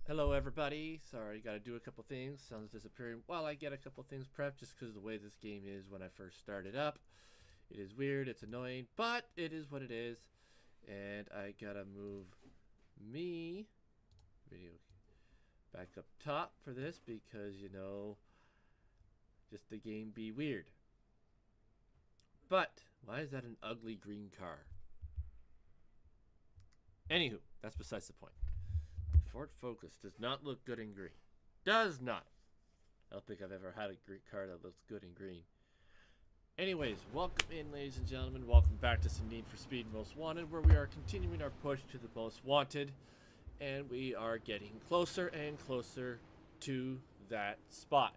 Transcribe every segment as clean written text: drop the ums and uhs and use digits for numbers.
Hello everybody, sorry, gotta do a couple things. Sounds disappearing while I get a couple things prepped just because of the way this game is when I first started up. It is weird, it's annoying, but it is what it is. And I gotta move me video back up top for this because, you know, just the game be weird. But why is that an ugly green car? Anywho, that's besides the point. Ford Focus does not look good in green. Does not. I don't think I've ever had a green car that looks good in green. Anyways, welcome in, ladies and gentlemen. Welcome back to some Need for Speed Most Wanted, where we are continuing our push to the Most Wanted. And we are getting closer and closer to that spot.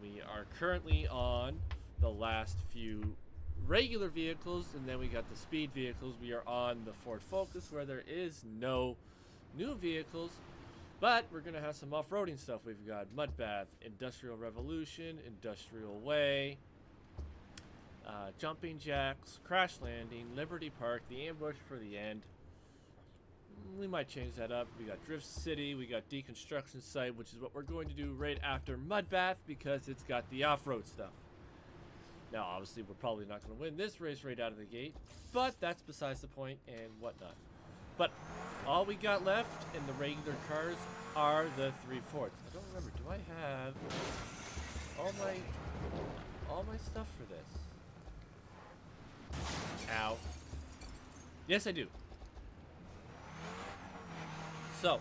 We are currently on the last few regular vehicles, and then we got the speed vehicles. We are on the Ford Focus, where there is no new vehicles, but we're gonna have some off-roading stuff. We've got Mudbath, Industrial Revolution, Industrial Way, Jumping Jacks, Crash Landing, Liberty Park, the Ambush for the End. We might change that up. We got Drift City, we got Deconstruction Site, which is what we're going to do right after Mudbath because it's got the off-road stuff. Now, obviously, we're probably not going to win this race right out of the gate, but that's besides the point and whatnot. But all we got left in the regular cars are the 3/4. I don't remember. Do I have all my stuff for this? Ow. Yes, I do. So,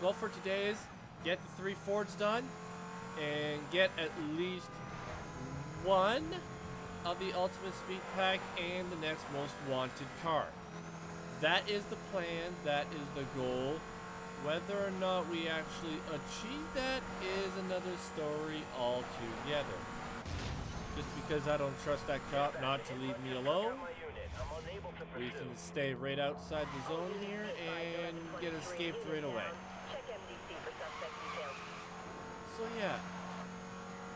goal for today is get the 3/4 done and get at least one of the Ultimate Speed Pack and the next Most Wanted car. That is the plan, that is the goal. Whether or not we actually achieve that is another story altogether. Just because I don't trust that cop not to leave me alone, we can stay right outside the zone here and get escaped right away. So yeah.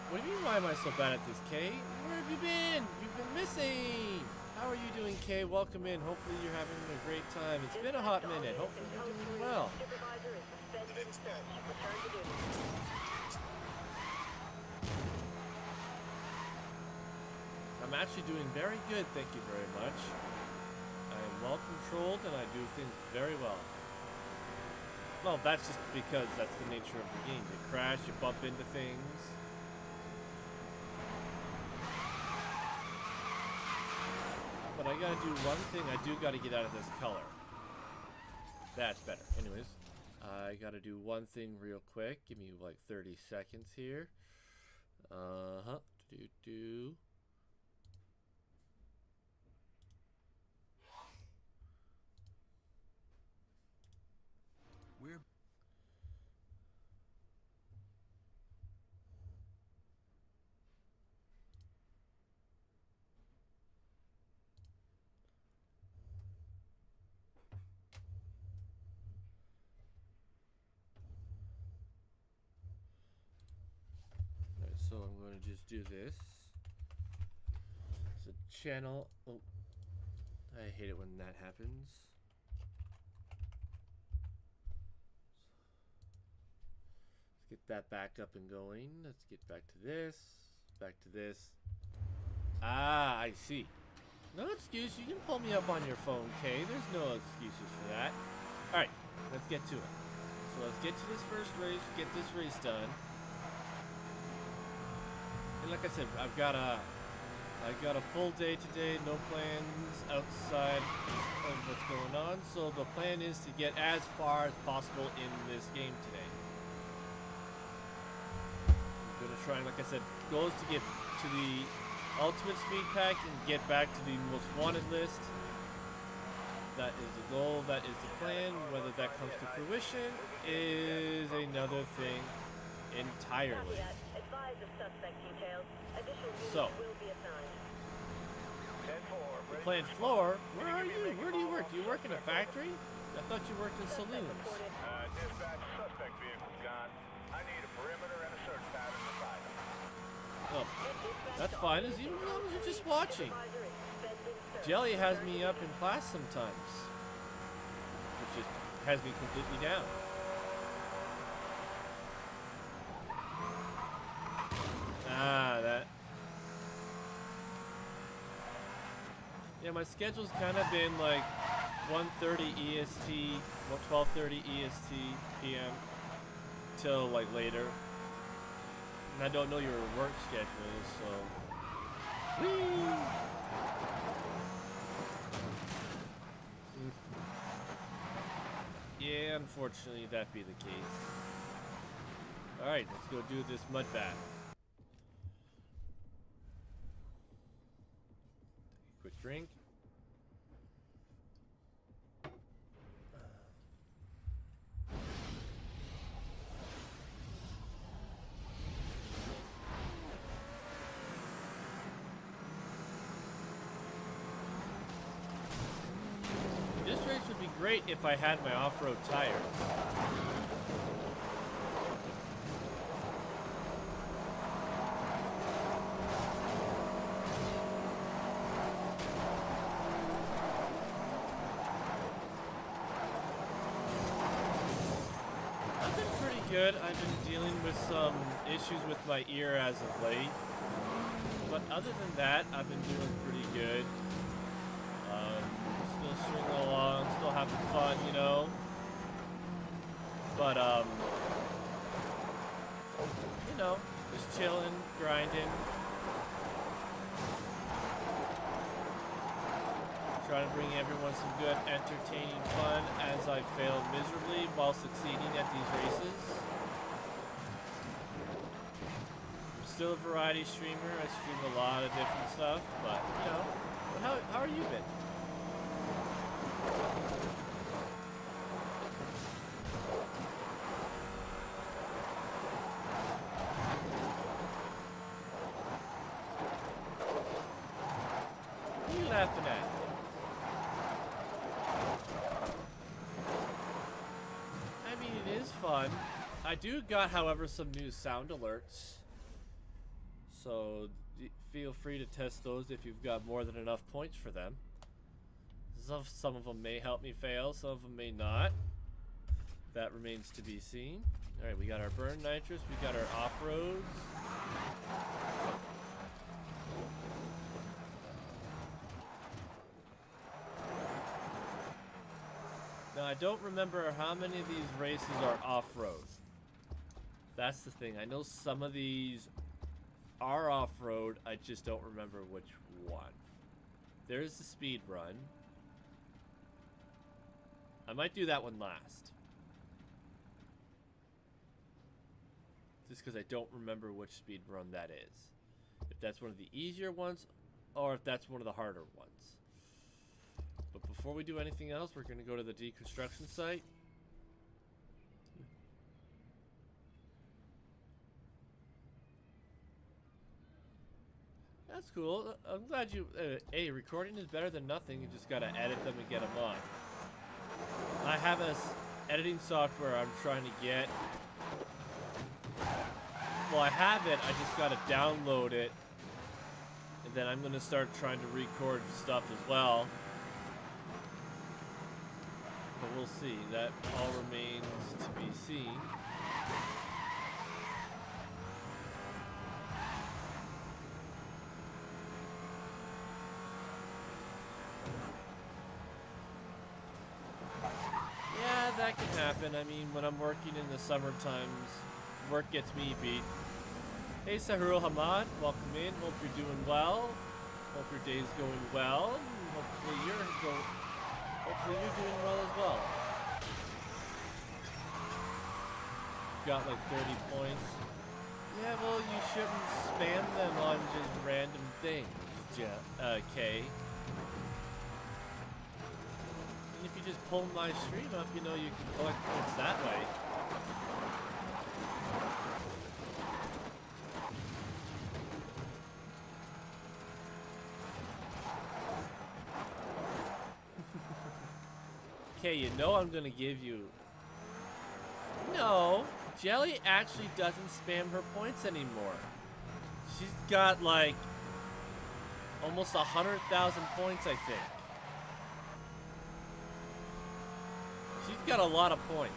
What do you mean, why am I so bad at this, Kay? Where have you been? You've been missing! How are you doing, Kay? Welcome in. Hopefully you're having a great time. It's been a hot minute. Hopefully you're doing well. I'm actually doing very good, thank you very much. I am well controlled and I do things very well. Well, that's just because that's the nature of the game. You crash, you bump into things. But I gotta do one thing. I do gotta get out of this color. That's better. Anyways, I gotta do one thing real quick. Give me like 30 seconds here. Do. We're So I'm going to just do this. It's a channel. Oh, I hate it when that happens. Let's get that back up and going. Let's get back to this. Back to this. Ah, I see. No excuse. You can pull me up on your phone, Kay. There's no excuses for that. Alright, let's get to it. So let's get to this first race. Get this race done. Like I said, I've got a full day today, no plans outside of what's going on. So the plan is to get as far as possible in this game today. I'm gonna try, like I said, goal is to get to the Ultimate Speed Pack and get back to the Most Wanted list. That is the goal, that is the plan. Whether that comes to fruition is another thing entirely. So, the plant floor, where are you? Where do you work? Do you work in a factory? I thought you worked in saloons. Dispatch, suspect vehicle's gone. I need a perimeter and a search pattern beside him. Oh, that's fine, as long as you're just watching. Jelly has me up in class sometimes, which just has me completely down. Ah, that. Yeah, my schedule's kind of been like 1:30 EST, 12:30 EST PM till like later. And I don't know your work schedule, so. Whee! Yeah, unfortunately, that be the case. Alright, let's go do this mud bath. Quick drink. This race would be great if I had my off-road tires. I've been pretty good. I've been dealing with some issues with my ear as of late. But other than that, I've been doing pretty good. Still stringing along, still having fun, you know. But, you know, just chilling, grinding. Trying to bring everyone some good, entertaining fun as I fail miserably while succeeding at these races. I'm still a variety streamer. I stream a lot of different stuff, but, you know, how are you been? What are you laughing at? I mean, it is fun. I do got, however, some new sound alerts. So feel free to test those if you've got more than enough points for them. Some of them may help me fail, some of them may not. That remains to be seen. Alright, we got our burn nitrous, we got our off-roads. Now, I don't remember how many of these races are off-road. That's the thing. I know some of these are off-road, I just don't remember which one. There's the speed run. I might do that one last. Just because I don't remember which speed run that is. If that's one of the easier ones, or if that's one of the harder ones. But before we do anything else, we're going to go to the deconstruction site. That's cool. I'm glad you... hey, recording is better than nothing. You just got to edit them and get them on. I have a editing software I'm trying to get. Well, I have it. I just got to download it. And then I'm going to start trying to record stuff as well. But we'll see. That all remains to be seen. Yeah, that can happen. I mean, when I'm working in the summer times, work gets me beat. Hey, Sahurul Hamad, welcome in. Hope you're doing well. Hope your day's going well. And hopefully you're doing well as well. Got like 30 points. Yeah, well, you shouldn't spam them on just random things, Kay. And if you just pull my stream up, you know you can collect points that way. Okay, you know I'm gonna give you... No, Jelly actually doesn't spam her points anymore. She's got like almost 100,000 points, I think. She's got a lot of points.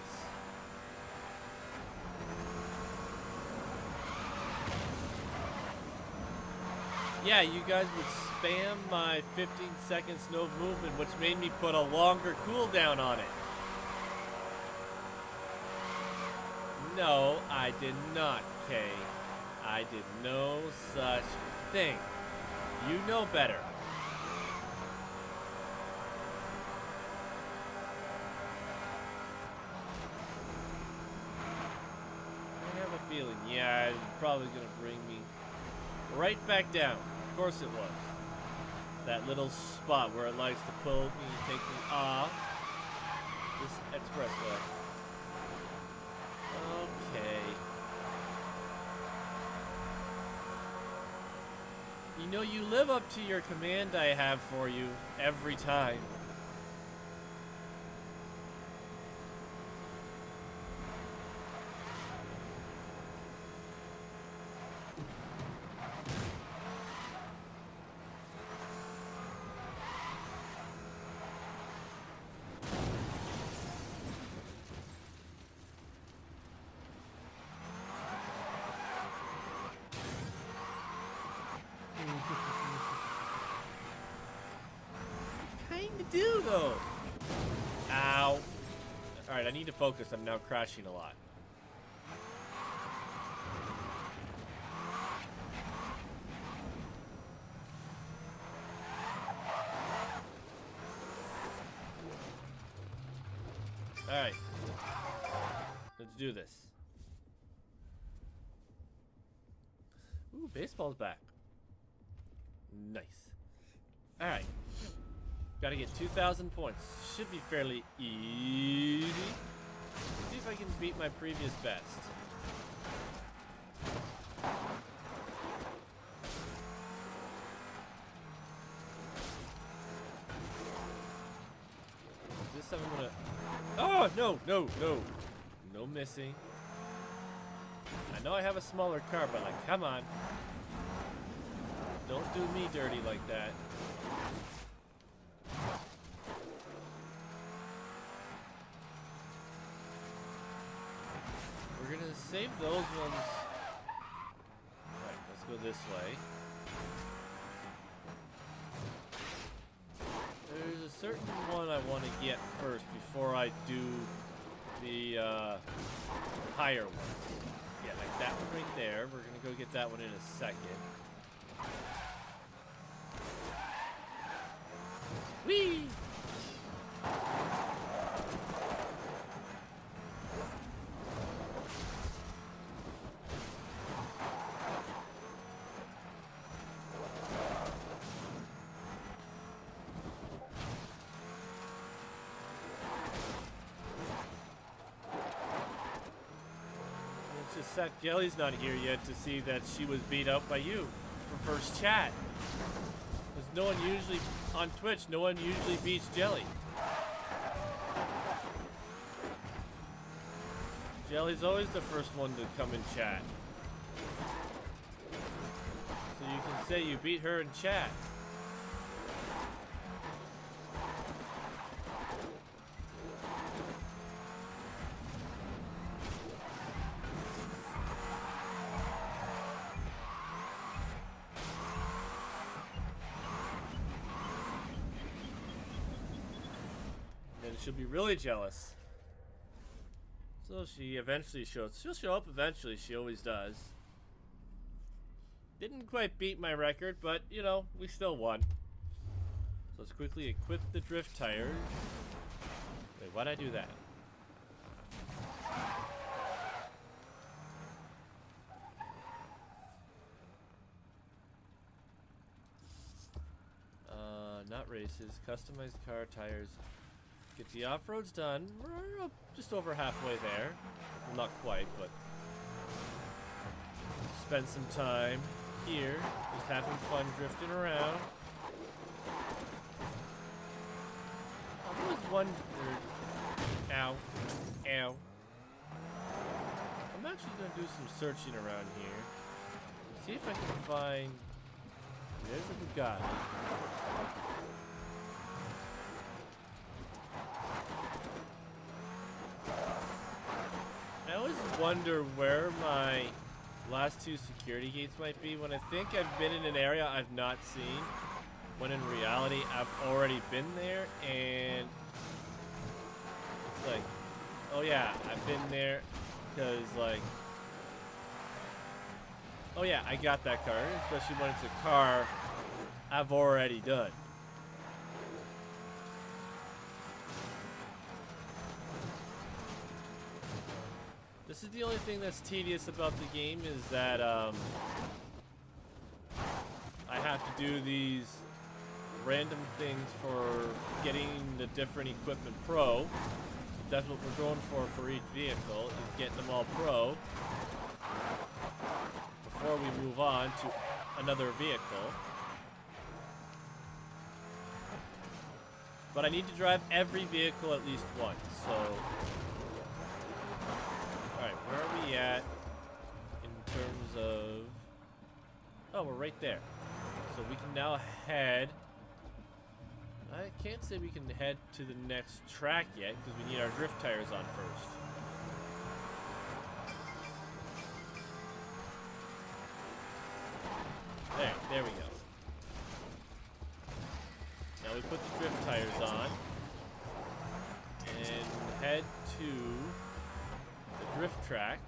Yeah, you guys would spam my 15 seconds no movement, which made me put a longer cooldown on it. No, I did not, Kay. I did no such thing. You know better. I have a feeling, yeah, it's probably gonna bring me right back down. Of course it was. That little spot where it likes to pull me and take me off this expressway. Okay. You know, you live up to your command I have for you every time. Kinda do though. Ow. Alright, I need to focus. I'm now crashing a lot. Alright. Let's do this. Ooh, baseball's back. Nice. Alright. Gotta get 2,000 points. Should be fairly easy. See if I can beat my previous best. This time I'm gonna... Oh, no, no, no. No missing. I know I have a smaller car, but like, come on. Don't do me dirty like that. We're gonna save those ones. Alright, let's go this way. There's a certain one I want to get first before I do the higher one. Yeah, like that one right there. We're gonna go get that one in a second. Whee! It's just sad Jelly's not here yet to see that she was beat up by you for first chat. Because no one usually, on Twitch, no one usually beats Jelly. Jelly's always the first one to come in chat. So you can say you beat her in chat. Then she'll be really jealous. So she eventually shows. She'll show up eventually. She always does. Didn't quite beat my record, but, you know, we still won. So let's quickly equip the drift tires. Wait, why'd I do that? Not races. Customized car tires. Get the off-roads done. We're just over halfway there. Well, not quite, but spend some time here, just having fun drifting around. I always wondered. Ow. Ow. I'm actually going to do some searching around here. See if I can find... There's a Bugatti. I always wonder where my last two security gates might be when I think I've been in an area I've not seen, when in reality I've already been there, and it's like, oh yeah, I've been there because like, oh yeah, I got that car, especially when it's a car I've already done. This is the only thing that's tedious about the game is that I have to do these random things for getting the different equipment pro. That's what we're going for each vehicle, is getting them all pro before we move on to another vehicle. But I need to drive every vehicle at least once, so... Alright, where are we at in terms of... Oh, we're right there. So we can now head... I can't say we can head to the next track yet, because we need our drift tires on first. There we go. Now we put the drift tires on and head to the drift track.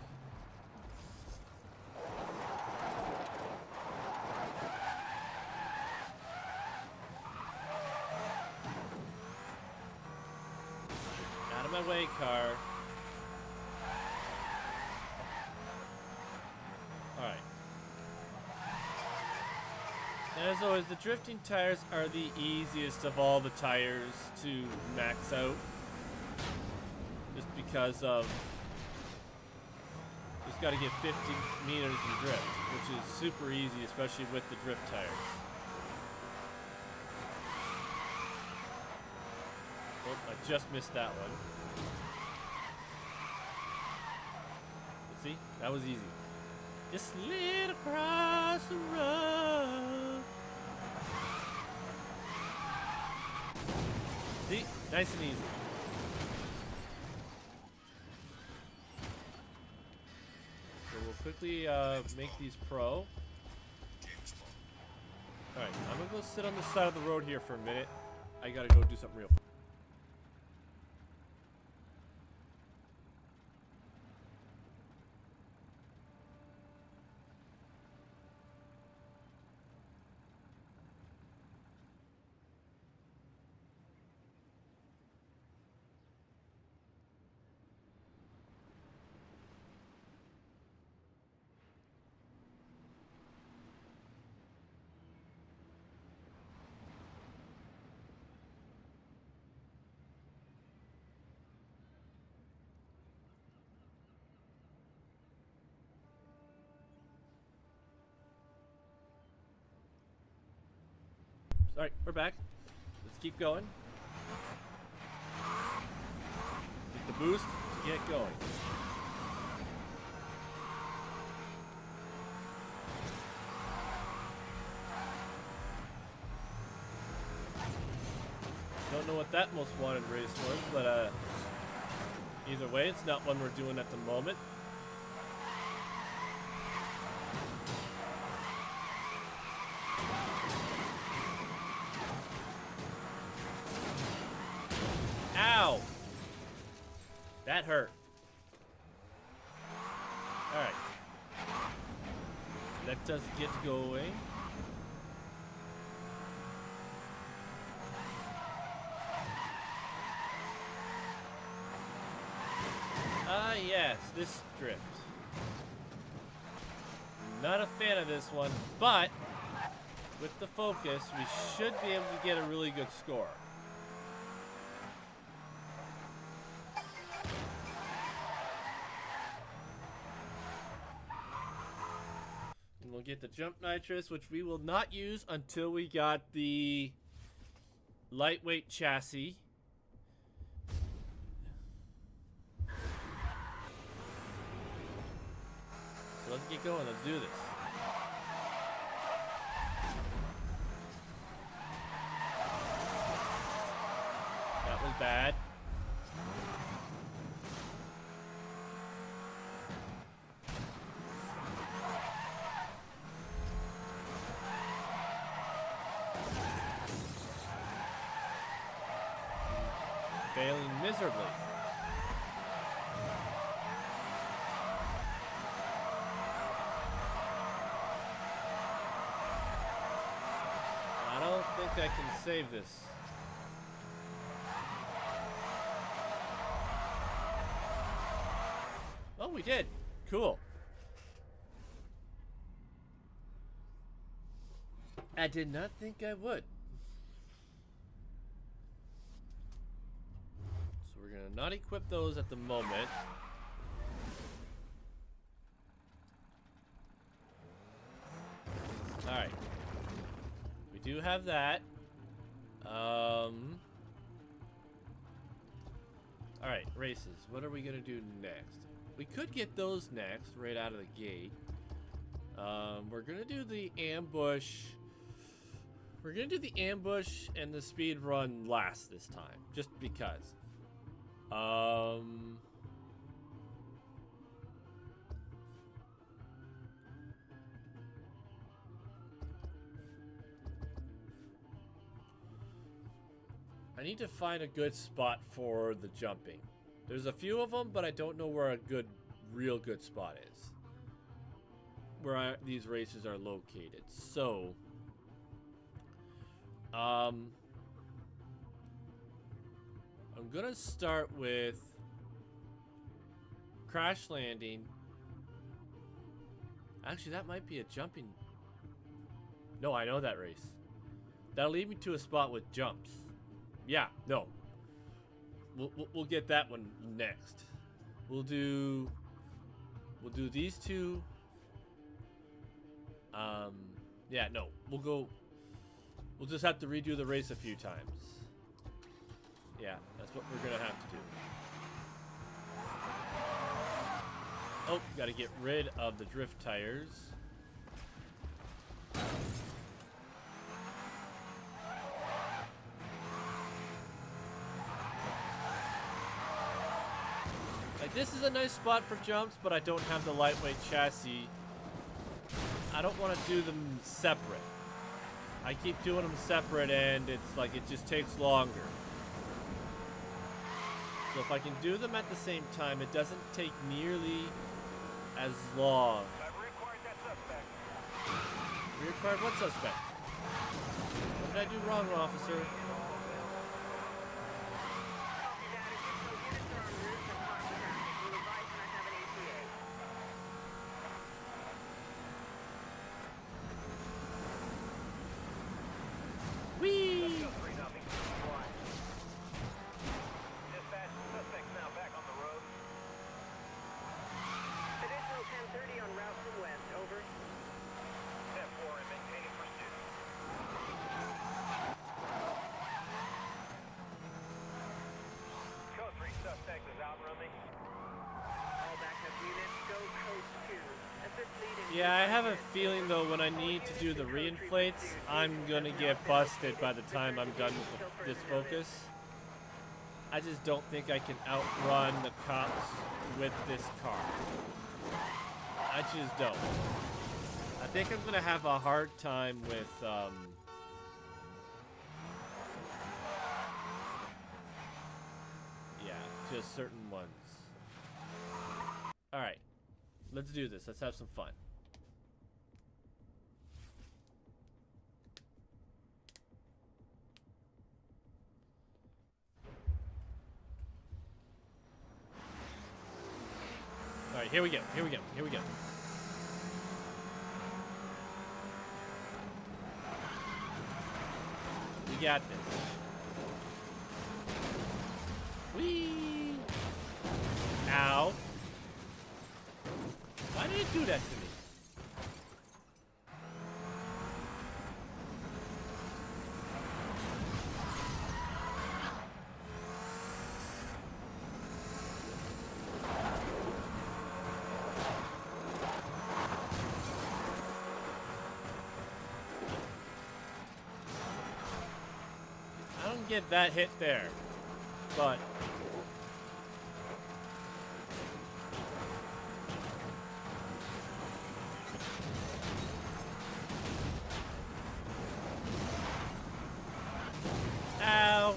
Out of my way, car. Alright. And as always, the drifting tires are the easiest of all the tires to max out. Just because of... Just gotta get 50 meters in drift, which is super easy, especially with the drift tires. Oh, I just missed that one. But see? That was easy. Just slid across the road. See? Nice and easy. So we'll quickly make these pro. Alright, I'm gonna go sit on the side of the road here for a minute. I gotta go do something real quick. Alright, we're back. Let's keep going. Get the boost to get going. Don't know what that most wanted race was, but either way, it's not one we're doing at the moment. Ow! That hurt. Alright. Let us get going. Ah, yes, this drift. Not a fan of this one, but with the focus, we should be able to get a really good score. And we'll get the jump nitrous, which we will not use until we got the lightweight chassis. So let's get going. Let's do this. That was bad. failing miserably. I don't think I can save this. Oh, we did. Cool. I did not think I would. So we're gonna not equip those at the moment. Alright. We do have that. Alright, races. What are we gonna do next? We could get those next, right out of the gate. We're gonna do the ambush. We're gonna do the ambush and the speed run last this time, just because. I need to find a good spot for the jumping. There's a few of them, but I don't know where a good, real good spot is. Where these races are located. So, I'm gonna start with crash landing. Actually, that might be a jumping. No, I know that race. That'll lead me to a spot with jumps. Yeah, no. We'll get that one next. We'll do these two. Yeah, no. We'll just have to redo the race a few times. Yeah, that's what we're gonna have to do. Oh, gotta get rid of the drift tires. Like, this is a nice spot for jumps, but I don't have the lightweight chassis. I don't want to do them separate. I keep doing them separate, and it's like it just takes longer. So if I can do them at the same time, it doesn't take nearly as long. I've required that suspect. We required what suspect? What did I do wrong, officer? Copy that. Additional units are en route to contact. We'll advise when I have an ETA. Whee! Go 3-0. Fly. Dispatch, suspect's now back on the road. Additional 1030 on route from west. Over. 10-4 and maintaining pursuit. Code 3 suspect is outrunning. All backup units go code 2. Assist lead in. Yeah, I have a feeling though when I need to do the reinflates, I'm gonna get busted by the time I'm done with this focus. I just don't think I can outrun the cops with this car. I just don't. I think I'm gonna have a hard time with yeah, just certain ones. Alright. Let's do this. Let's have some fun. Alright, here we go. Here we go. Here we go. We got this. Whee! Ow. Why did it do that to me? I don't get that hit there, but ow.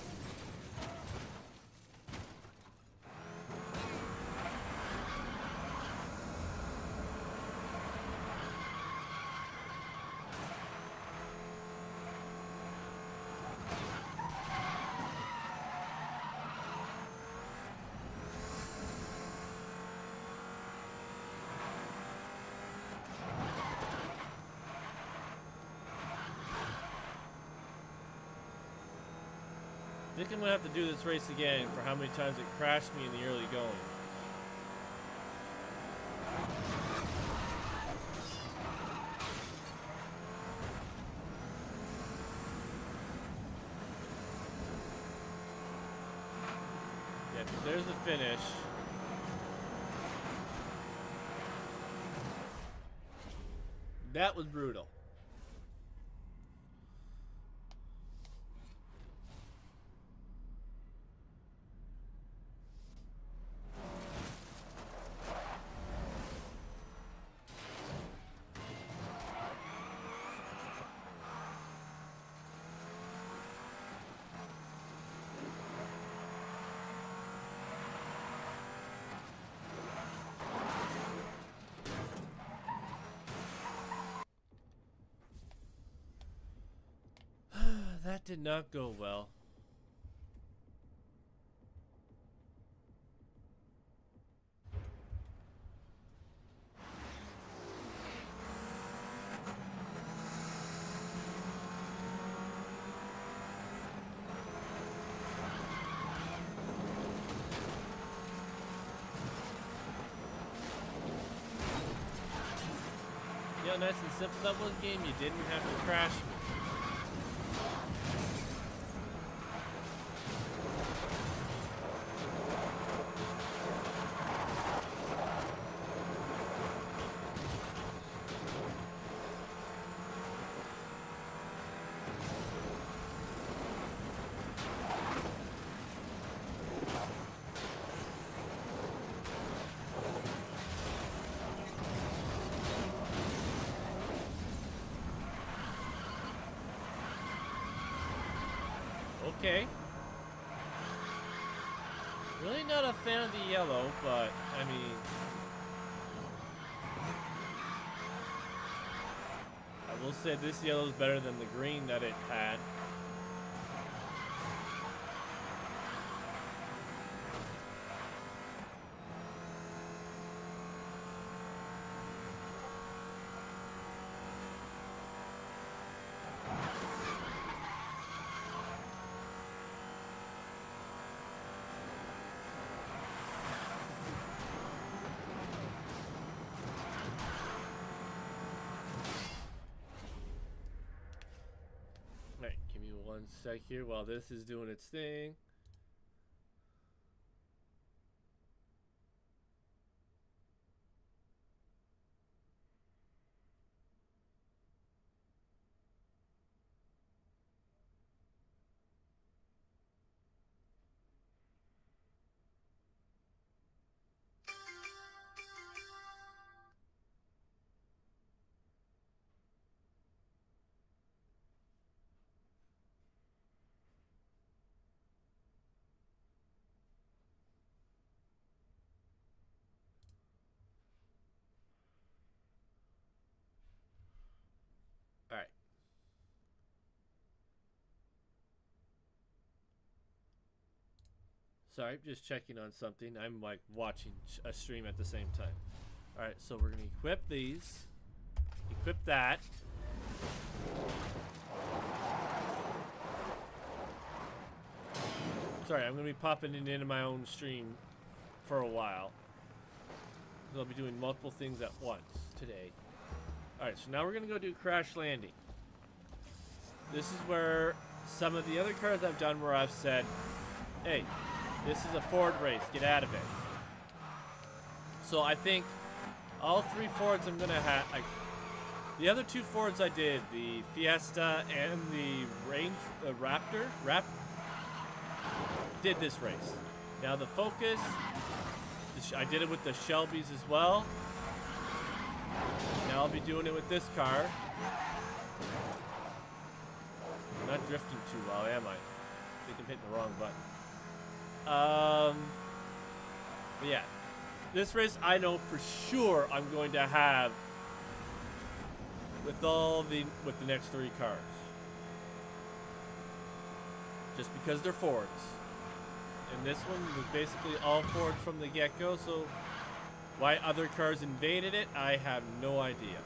think I'm gonna have to do this race again for how many times it crashed me in the early going. Yeah, 'cause there's the finish. That was brutal. That did not go well. Yeah, nice and simple that was, game. You didn't have to crash me. Okay. Really not a fan of the yellow, but I mean, I will say this yellow is better than the green that it had. Alright, give me one sec here while this is doing its thing. Alright. Sorry, just checking on something. I'm like watching a stream at the same time. Alright, so we're gonna equip these. Equip that. Sorry, I'm gonna be popping it into my own stream for a while. I'll be doing multiple things at once today. Alright, so now we're gonna go do crash landing. This is where some of the other cars I've done where I've said, hey, this is a Ford race, get out of it. So I think all three Fords I'm gonna have, the other two Fords I did, the Fiesta and the Raptor, did this race. Now the Focus, I did it with the Shelbys as well. Now I'll be doing it with this car. I'm not drifting too well, am I? I think I'm hitting the wrong button. But yeah, this race I know for sure I'm going to have with the next three cars, just because they're Fords. And this one was basically all Ford from the get-go, so why other cars invaded it, I have no idea.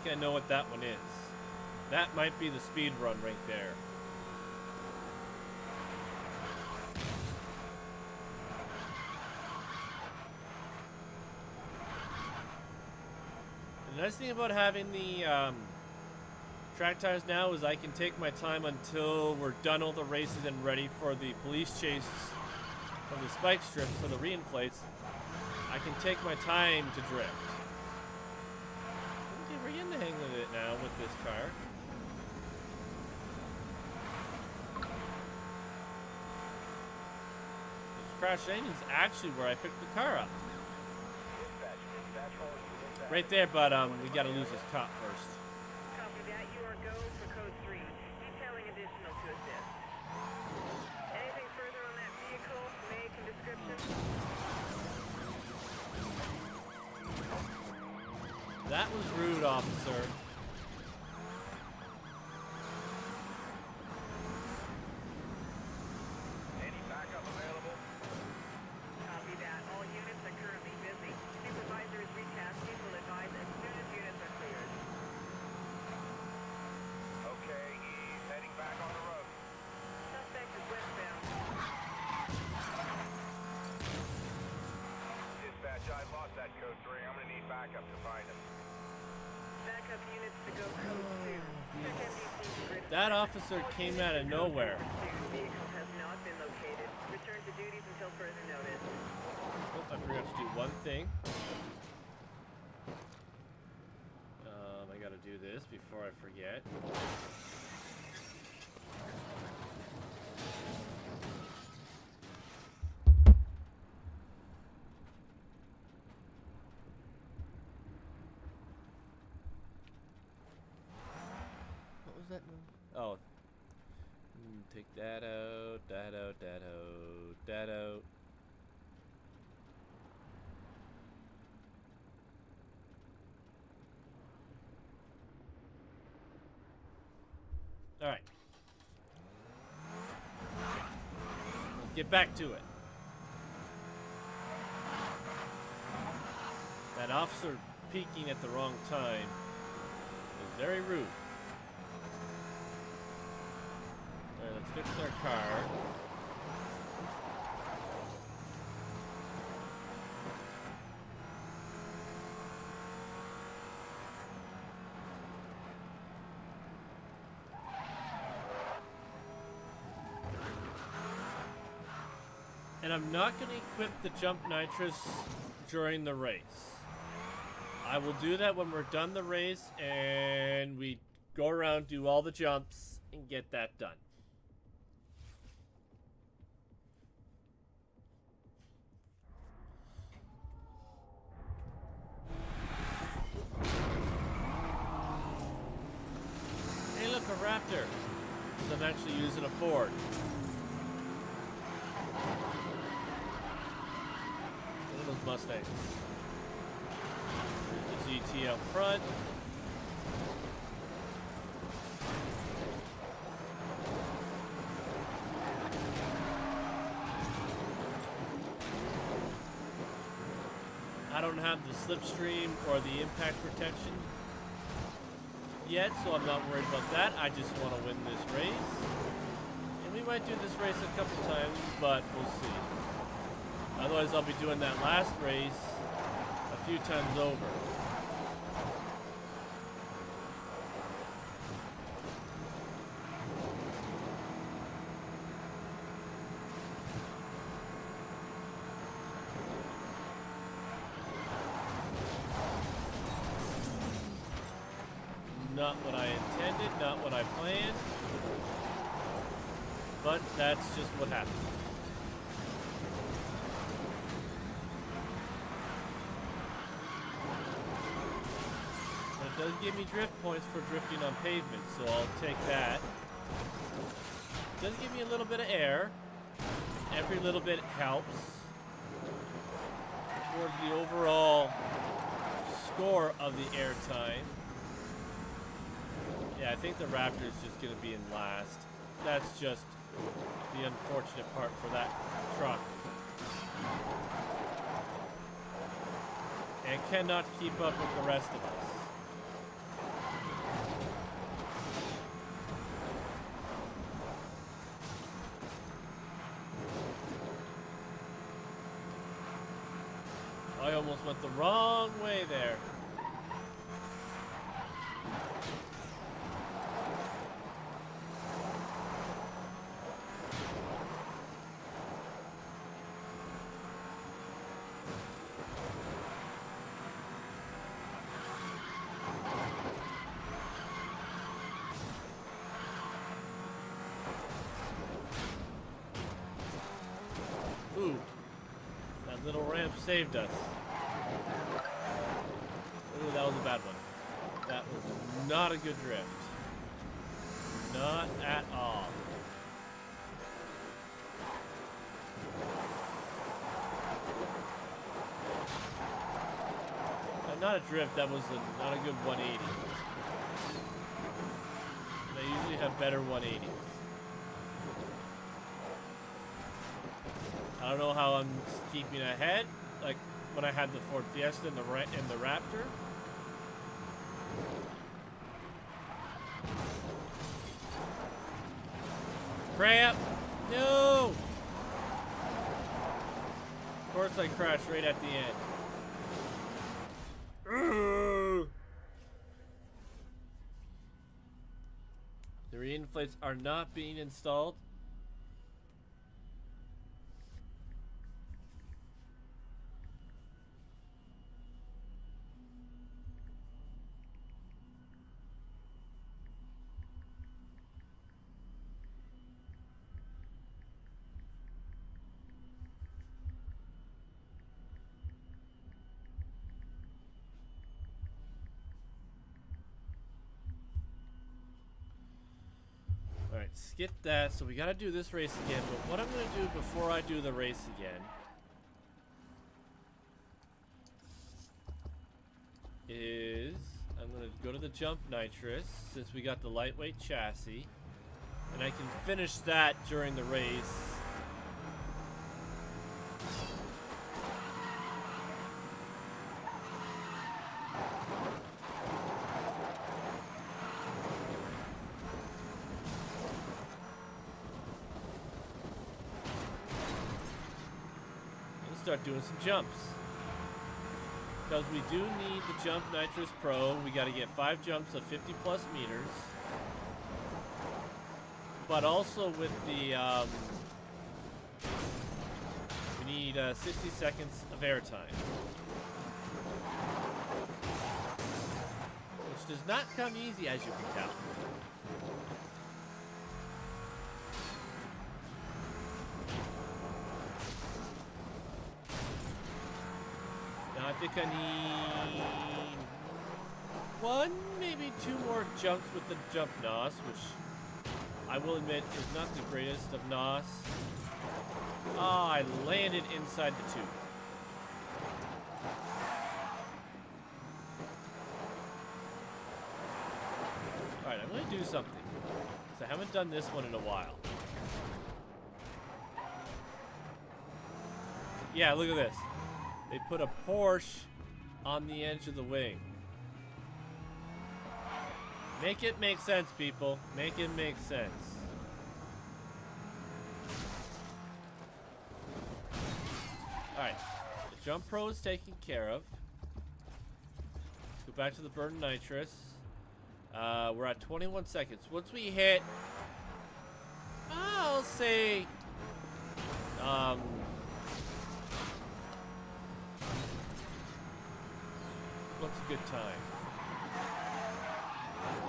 think I know what that one is. That might be the speed run right there. The nice thing about having the track tires now is I can take my time until we're done all the races and ready for the police chase from the spike strips for the reinflates. I can take my time to drift. Okay, we're getting the hang of it now with this car. This crash engine's actually where I picked the car up. Right there, but we gotta lose this cop first. Copy that. You are go for code 3. Detailing additional to assist. Anything further on that vehicle? Make and description? That was rude, officer. Any backup available? Copy that. All units are currently busy. Supervisor is retasking. Will advise as soon as units are cleared. Okay, he's heading back on the road. Suspect is westbound. Dispatch, I lost that code 3. I'm gonna need backup to find him. Backup units to go code 2. Check MDC grid. That officer came out of nowhere. Vehicle has not been located. Return to duties until further notice. Oh, I forgot to do one thing. I gotta do this before I forget. What was that? Oh. Take that out, that out, that out, that out. All right. Let's get back to it. That officer peeking at the wrong time is very rude. All right, let's fix our car. And I'm not going to equip the jump nitrous during the race. I will do that when we're done the race and we go around, do all the jumps, and get that done. Hey, look, a Raptor. 'Cause I'm actually using a Ford. Look at those Mustangs. There's the GT up front. I don't have the slipstream or the impact protection yet, so I'm not worried about that. I just want to win this race. And we might do this race a couple times, but we'll see. Otherwise, I'll be doing that last race a few times over. Not what I intended, not what I planned, but that's just what happened. But it does give me drift points for drifting on pavement, so I'll take that. It does give me a little bit of air. Every little bit helps towards the overall score of the air time. Yeah, I think the Raptor's just going to be in last. That's just the unfortunate part for that truck. And cannot keep up with the rest of us. almost went the wrong way there. Ooh, that little ramp saved us. Ooh, that was a bad one. That was not a good drift. Not at all. Not a drift, that was not a good 180. They usually have better 180s. I don't know how I'm keeping ahead, like when I had the Ford Fiesta and the Raptor. Crap! No! Of course I crashed right at the end. The reinflates are not being installed. Alright, skip that. So we gotta do this race again. But what I'm gonna do before I do the race again is I'm gonna go to the jump nitrous since we got the lightweight chassis. And I can finish that during the race. Start doing some jumps because we do need the Jump Nitrous Pro. We got to get 5 jumps of 50 plus meters, but also with the we need 60 seconds of airtime, which does not come easy, as you can tell. I think I need 1, maybe 2 more jumps with the jump NOS, which I will admit is not the greatest of NOS. Ah, I landed inside the tube. Alright, I'm going to do something, because I haven't done this one in a while. Yeah, look at this. They put a Porsche on the edge of the wing. Make it make sense, people. Make it make sense. Alright. The Jump Pro is taken care of. Go back to the burn nitrous. We're at 21 seconds. Once we hit... I'll say... what's a good time?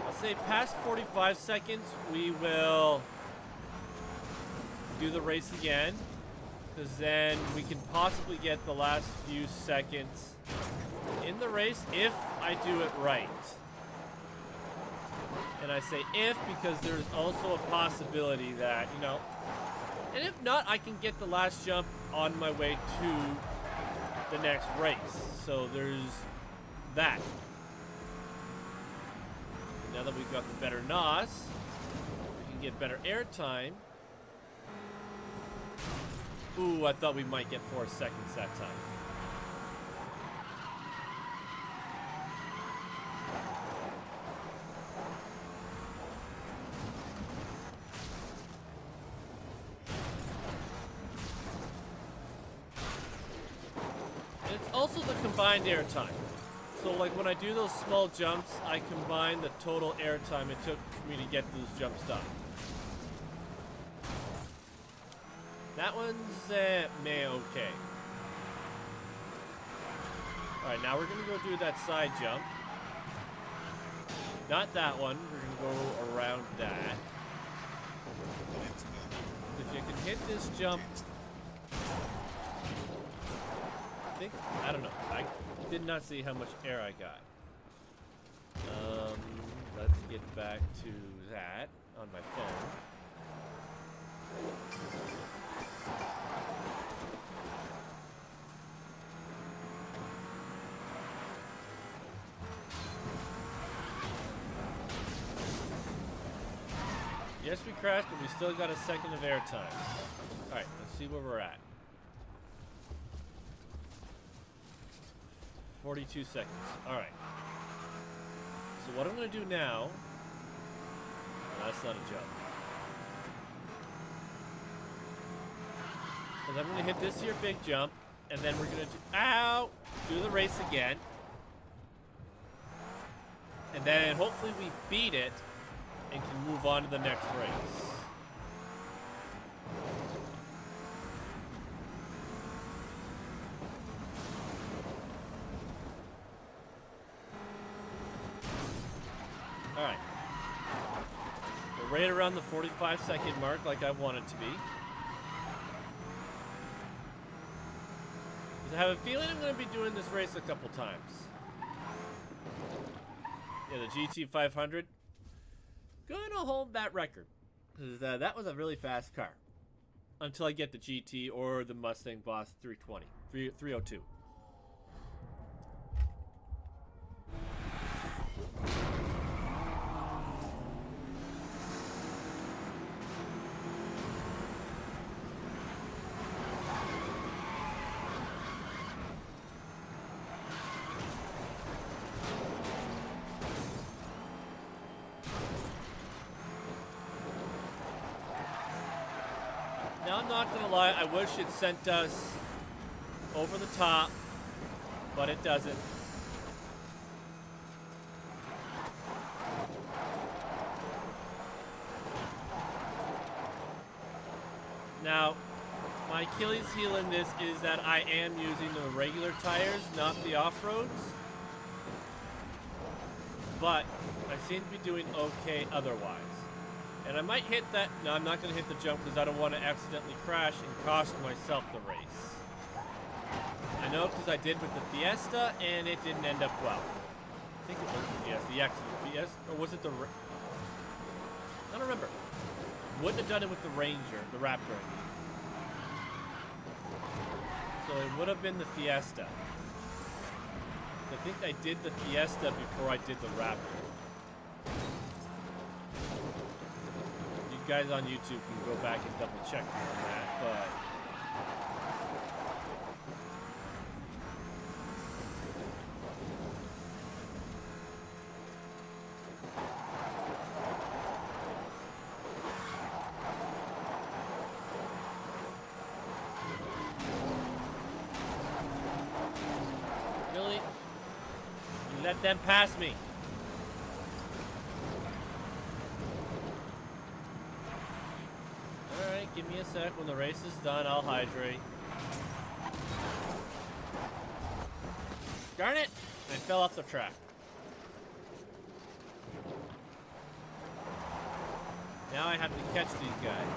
I'll say past 45 seconds, we will do the race again, because then we can possibly get the last few seconds in the race if I do it right. And I say if because there's also a possibility that, you know, and if not, I can get the last jump on my way to the next race. So there's that. Now that we've got the better NOS, we can get better airtime. Ooh, I thought we might get 4 seconds that time. And it's also the combined airtime. So like when I do those small jumps, I combine the total airtime it took for me to get those jumps done. That one's may okay. Alright, now we're gonna go do that side jump. Not that one, we're gonna go around that. If you can hit this jump, I don't know. I did not see how much air I got. Let's get back to that on my phone. Yes, we crashed, but we still got a second of airtime. Alright, let's see where we're at. 42 seconds. Alright. So what I'm going to do now... Oh, that's not a jump. Is I'm going to hit this here big jump, and then we're going to do... Ow! Do the race again. And then hopefully we beat it and can move on to the next race. Alright. We're right around the 45-second mark like I want it to be. I have a feeling I'm going to be doing this race a couple times. Yeah, the GT500. Going to hold that record. Because that was a really fast car. Until I get the GT or the Mustang Boss 302. Now, I'm not going to lie, I wish it sent us over the top, but it doesn't. Now, my Achilles heel in this is that I am using the regular tires, not the off-roads. But I seem to be doing okay otherwise. And I might hit that. No, I'm not going to hit the jump because I don't want to accidentally crash and cost myself the race. I know because I did with the Fiesta and it didn't end up well. I think it was the Fiesta. Yeah, the Fiesta. Or was it the... I don't remember. Wouldn't have done it with the Ranger, the Raptor. So it would have been the Fiesta. I think I did the Fiesta before I did the Raptor. You guys on YouTube can go back and double check me on that, but... Really? You let them pass me. Alright, give me a sec. When the race is done, I'll hydrate. Darn it! I fell off the track. Now I have to catch these guys.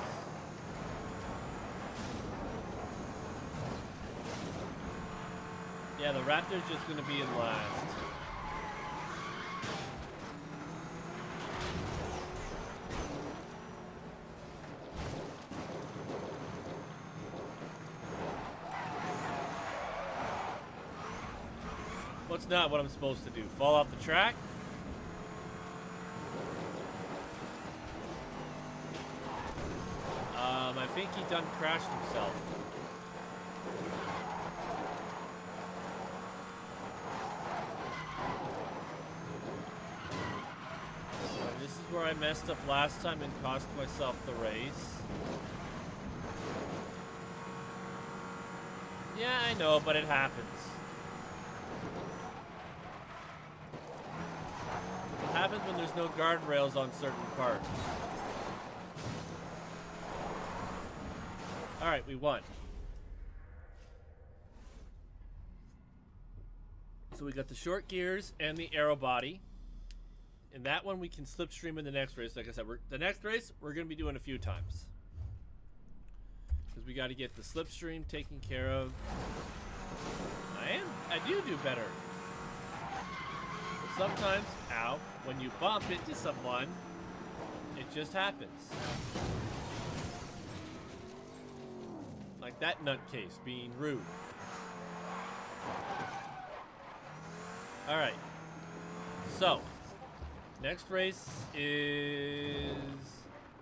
Yeah, the Raptor's just gonna be in last. What's not what I'm supposed to do? Fall off the track? I think he done crashed himself. This is where I messed up last time and cost myself the race. Yeah, I know, but it happens. happens when there's no guardrails on certain parts. Alright, we won. So we got the short gears and the aero body. And that one we can slipstream in the next race. Like I said, the next race we're going to be doing a few times. Because we got to get the slipstream taken care of. I do better. But sometimes, ow, when you bump into someone, it just happens. Like that nutcase being rude. Alright. So, next race is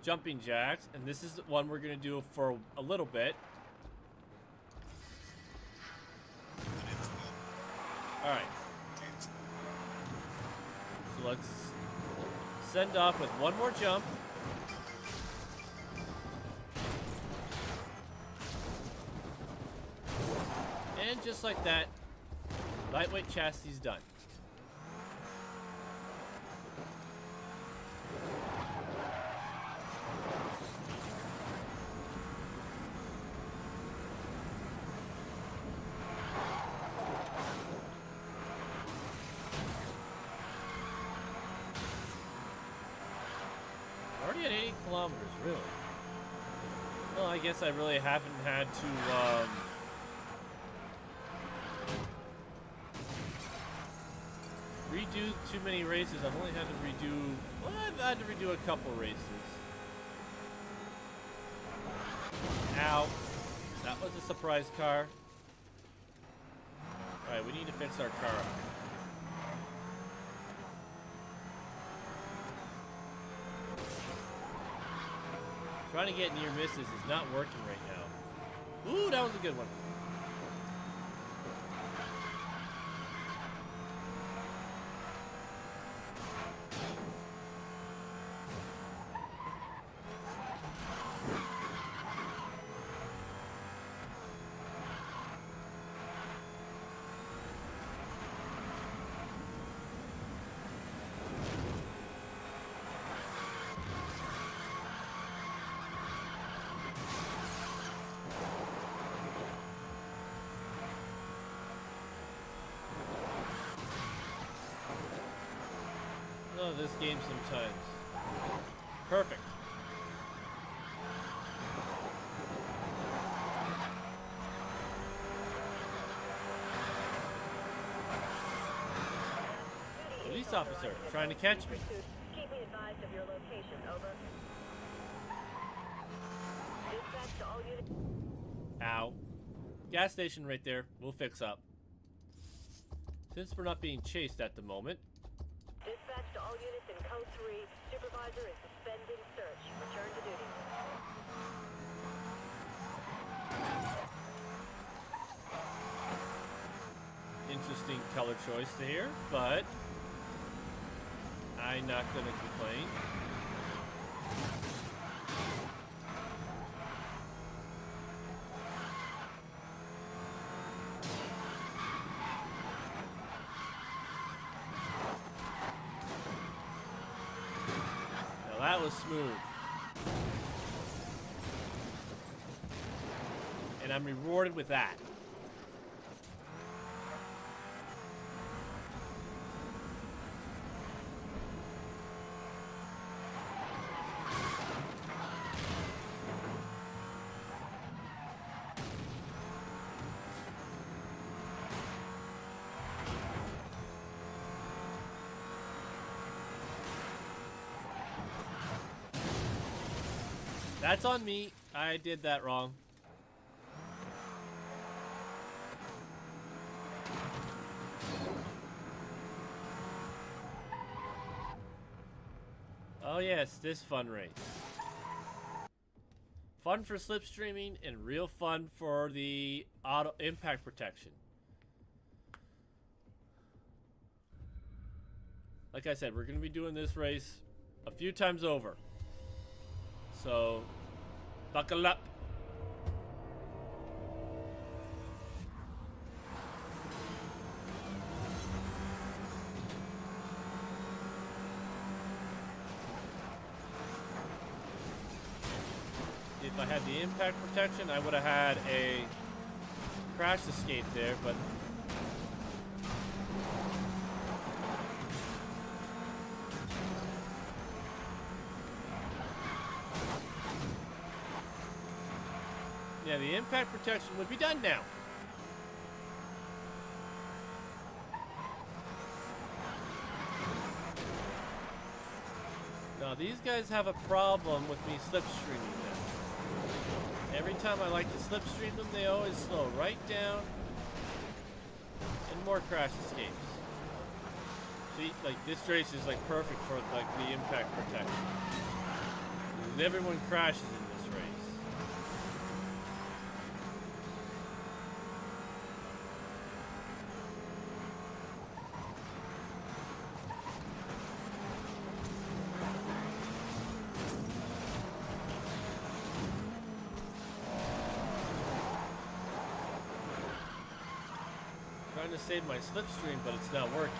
jumping jacks, and this is the one we're going to do for a little bit. Alright. So let's send off with one more jump. And just like that, lightweight chassis is done. Already at 80 kilometers, really? Well, I guess I really haven't had to, redo too many races. I've only had to redo... Well, I've had to redo a couple races. Ow. That was a surprise car. Alright, we need to fix our car up. Trying to get near misses is not working right now. Ooh, that was a good one. Oh, this game sometimes. Perfect. Police officer trying to catch me. Keep me advised of your location, over. Dispatch to all units. Ow. Gas station right there. We'll fix up. Since we're not being chased at the moment. Dispatch to all units in Code 3. Supervisor is suspending search. Return to duty. Interesting color choice there, but I'm not gonna complain. That was smooth. And I'm rewarded with that. That's on me. I did that wrong. Oh yes, this fun race. Fun for slipstreaming and real fun for the auto impact protection. Like I said, we're going to be doing this race a few times over. So, buckle up. had the impact protection, I would have had a crash escape there, but yeah, the impact protection would be done now. Now these guys have a problem with me slipstreaming them. Every time I like to slipstream them, they always slow right down and more crash escapes. See, like this race is like perfect for like the impact protection. Everyone crashes in this race. Trying to save my slipstream, but it's not working.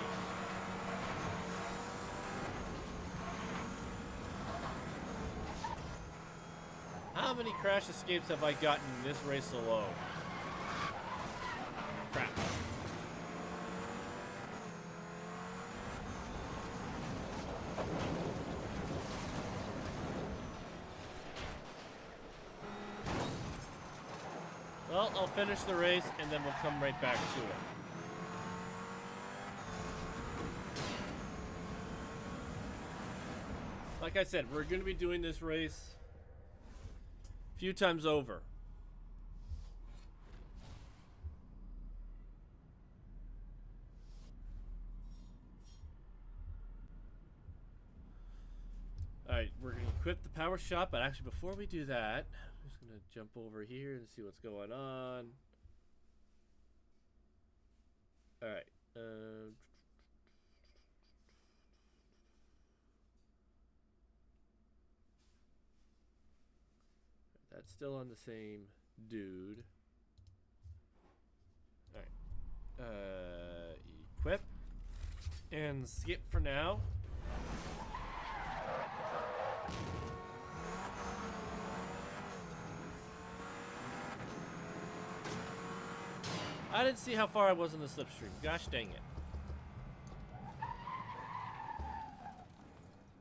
How many crash escapes have I gotten in this race alone? Crap. Well, I'll finish the race and then we'll come right back to it. Like I said, we're going to be doing this race a few times over. Alright, we're going to equip the power shot, but actually before we do that, I'm just going to jump over here and see what's going on. Alright. That's still on the same dude. Alright. Equip. And skip for now. I didn't see how far I was in the slipstream. Gosh dang it.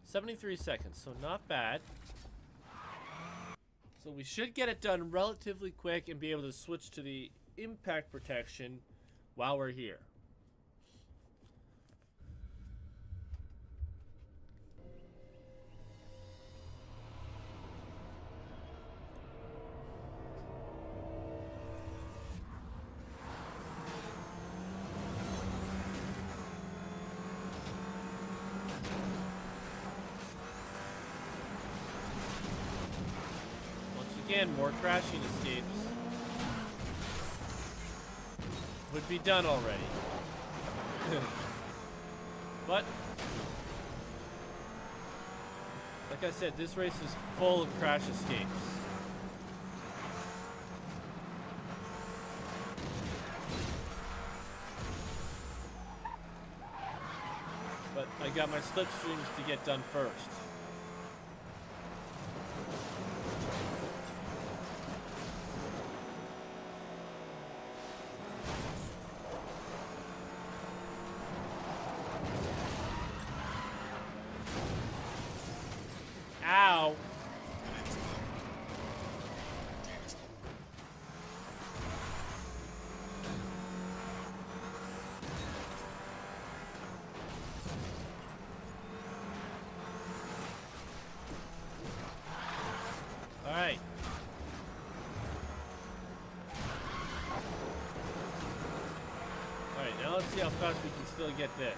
73 seconds, so not bad. So we should get it done relatively quick and be able to switch to the impact protection while we're here. Again, more crashing escapes would be done already. But, like I said, this race is full of crash escapes. But I got my slipstreams to get done first. Ow. All right. All right, now let's see how fast we can still get this.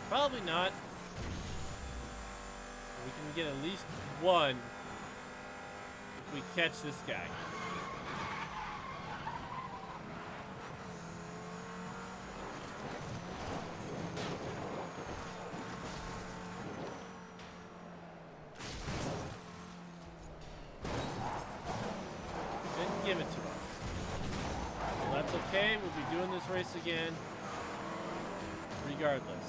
Probably not. We can get at least one if we catch this guy. Didn't give it to us. Well, that's okay. We'll be doing this race again regardless.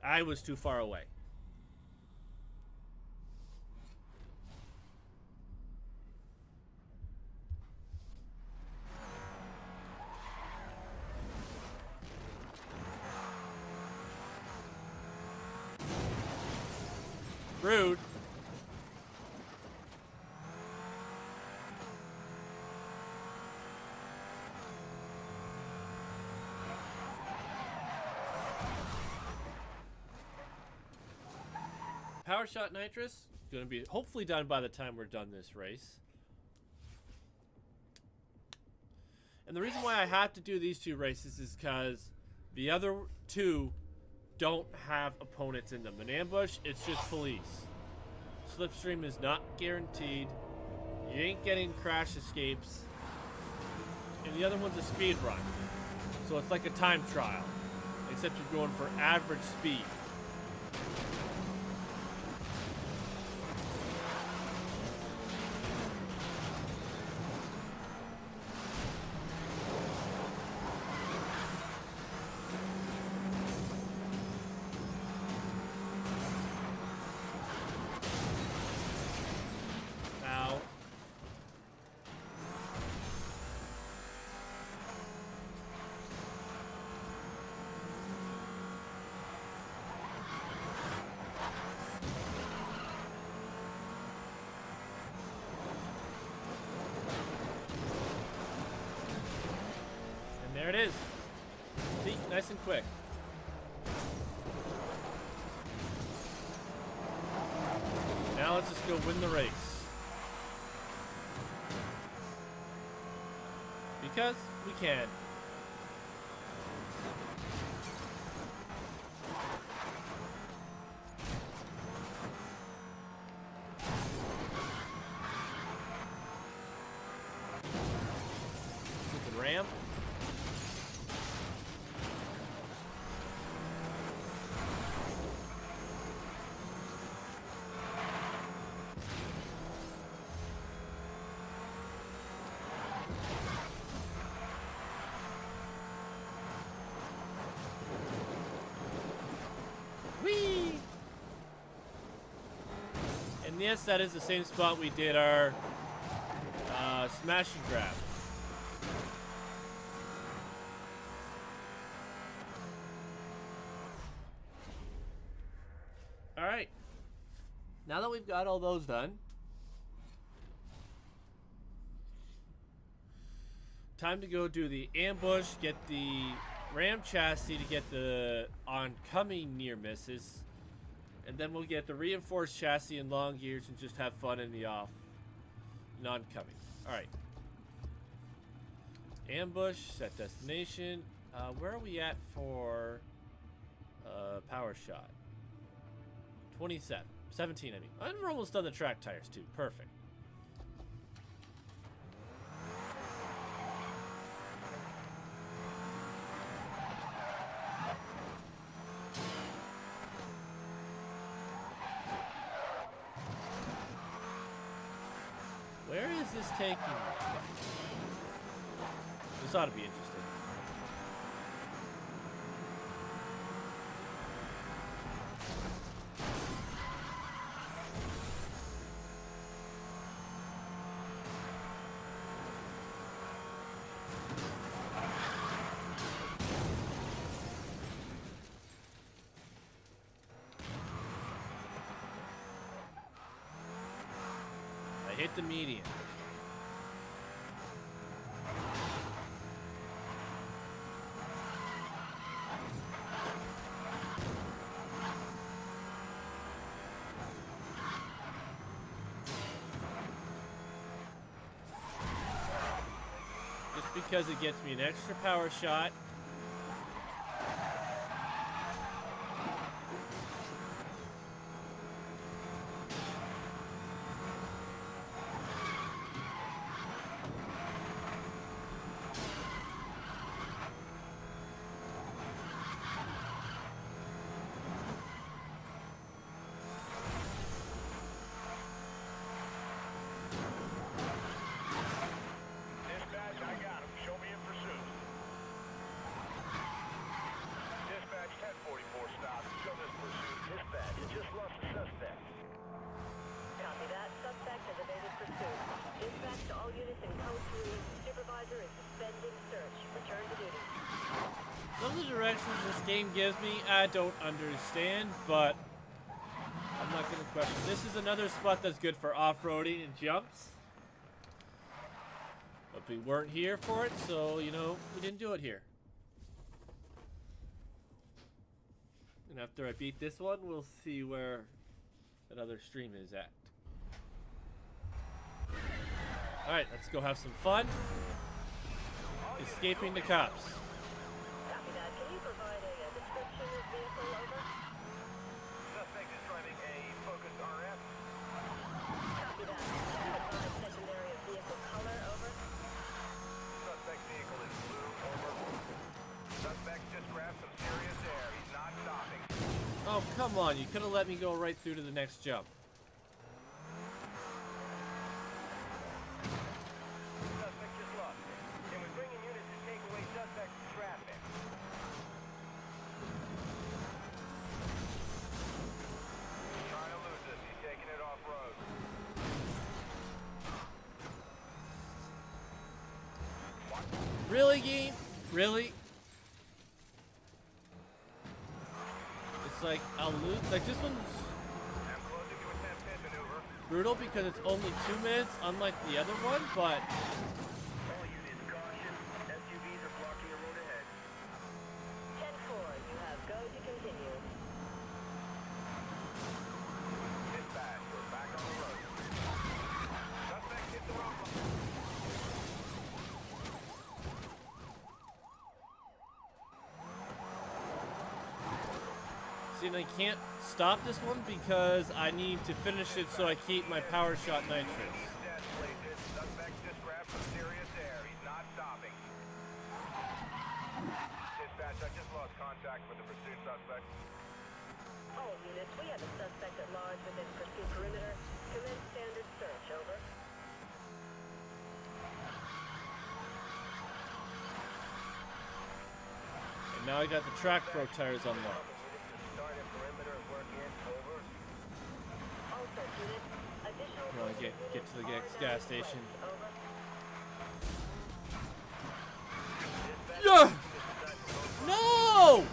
I was too far away. Rude. Power Shot Nitrous going to be hopefully done by the time we're done this race. And the reason why I have to do these 2 races is because the other 2 don't have opponents in them. An ambush, it's just police. Slipstream is not guaranteed. You ain't getting crash escapes. And the other one's a speed run. So it's like a time trial. Except you're going for average speed. There it is. See, nice and quick. Now let's just go win the race. Because we can. Stupid ram. Whee! And yes, that is the same spot we did our smash and grab. Alright. Now that we've got all those done, time to go do the ambush, get the ram chassis to get the oncoming near misses, and then we'll get the reinforced chassis and long gears and just have fun in the non-coming. Alright. Ambush, set destination. Where are we at for power shot? 27. 17, I mean. And we're almost done the track tires too. Perfect. Where is this taking me? This ought to be interesting. I hit the median. Just because it gets me an extra power shot. Dispatch, I got him. Show me in pursuit. Some of the directions this game gives me, I don't understand, but I'm not going to question. This is another spot that's good for off-roading and jumps. But we weren't here for it, so, you know, we didn't do it here. And after I beat this one, we'll see where another stream is at. Alright, let's go have some fun. Escaping the cops. Copy that. Can you provide a description of vehicle, over? Suspect is driving a Focus RF. Copy that. Can you provide secondary of vehicle color, over? Suspect vehicle is blue. Over. Suspect just grabbed some serious air. He's not stopping. Oh, come on. You could have let me go right through to the next jump. Suspect just lost. Can we bring in units to take away suspect from traffic? Trying to lose us. He's taking it off road. Really, game? Really? It's like, I'll lose. Like, this one's I'm closing to a 10-pin maneuver. brutal because it's only 2 minutes, unlike the other one, but All units, caution. SUVs are blocking the road ahead. 10-4, you have go to continue. Dispatch, we're back on the road. Suspect hit the road. see, and I can't stop this one because I need to finish it so I keep my power shot nitrous. Dead plated. Suspect just grabbed some serious air. He's not stopping. Dispatch, I just lost contact with the pursuit suspect. All units, we have a suspect at large within pursuit perimeter. Commence standard search, over. And now I got the track pro tires unlocked. Starting perimeter at work in. Over. All search units, additional... Come on, get to the gas station. Over. Yeah! No!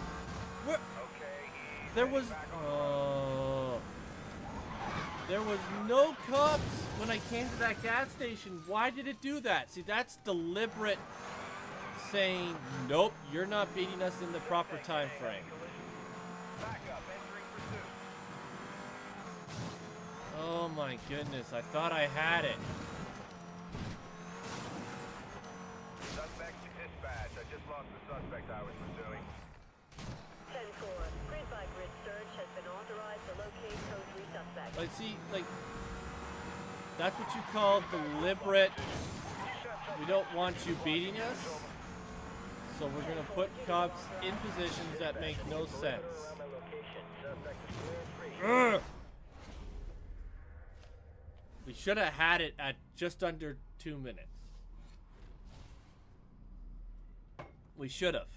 Where? Okay, There was there was no cops when I came to that gas station. Why did it do that? See, that's deliberate saying, nope, you're not beating us in the proper time frame. back up, entering pursuit. Oh my goodness, I thought I had it. Suspect to dispatch. I just lost the suspect I was pursuing. 10-4, grid-by-grid search has been authorized to locate code 3 suspect. Like, see, like, that's what you call deliberate. We don't want you beating us. So we're gonna put cops in positions that make no sense. Around my location. Suspect is clear and free. Ugh. We should have had it at just under 2 minutes. We should have.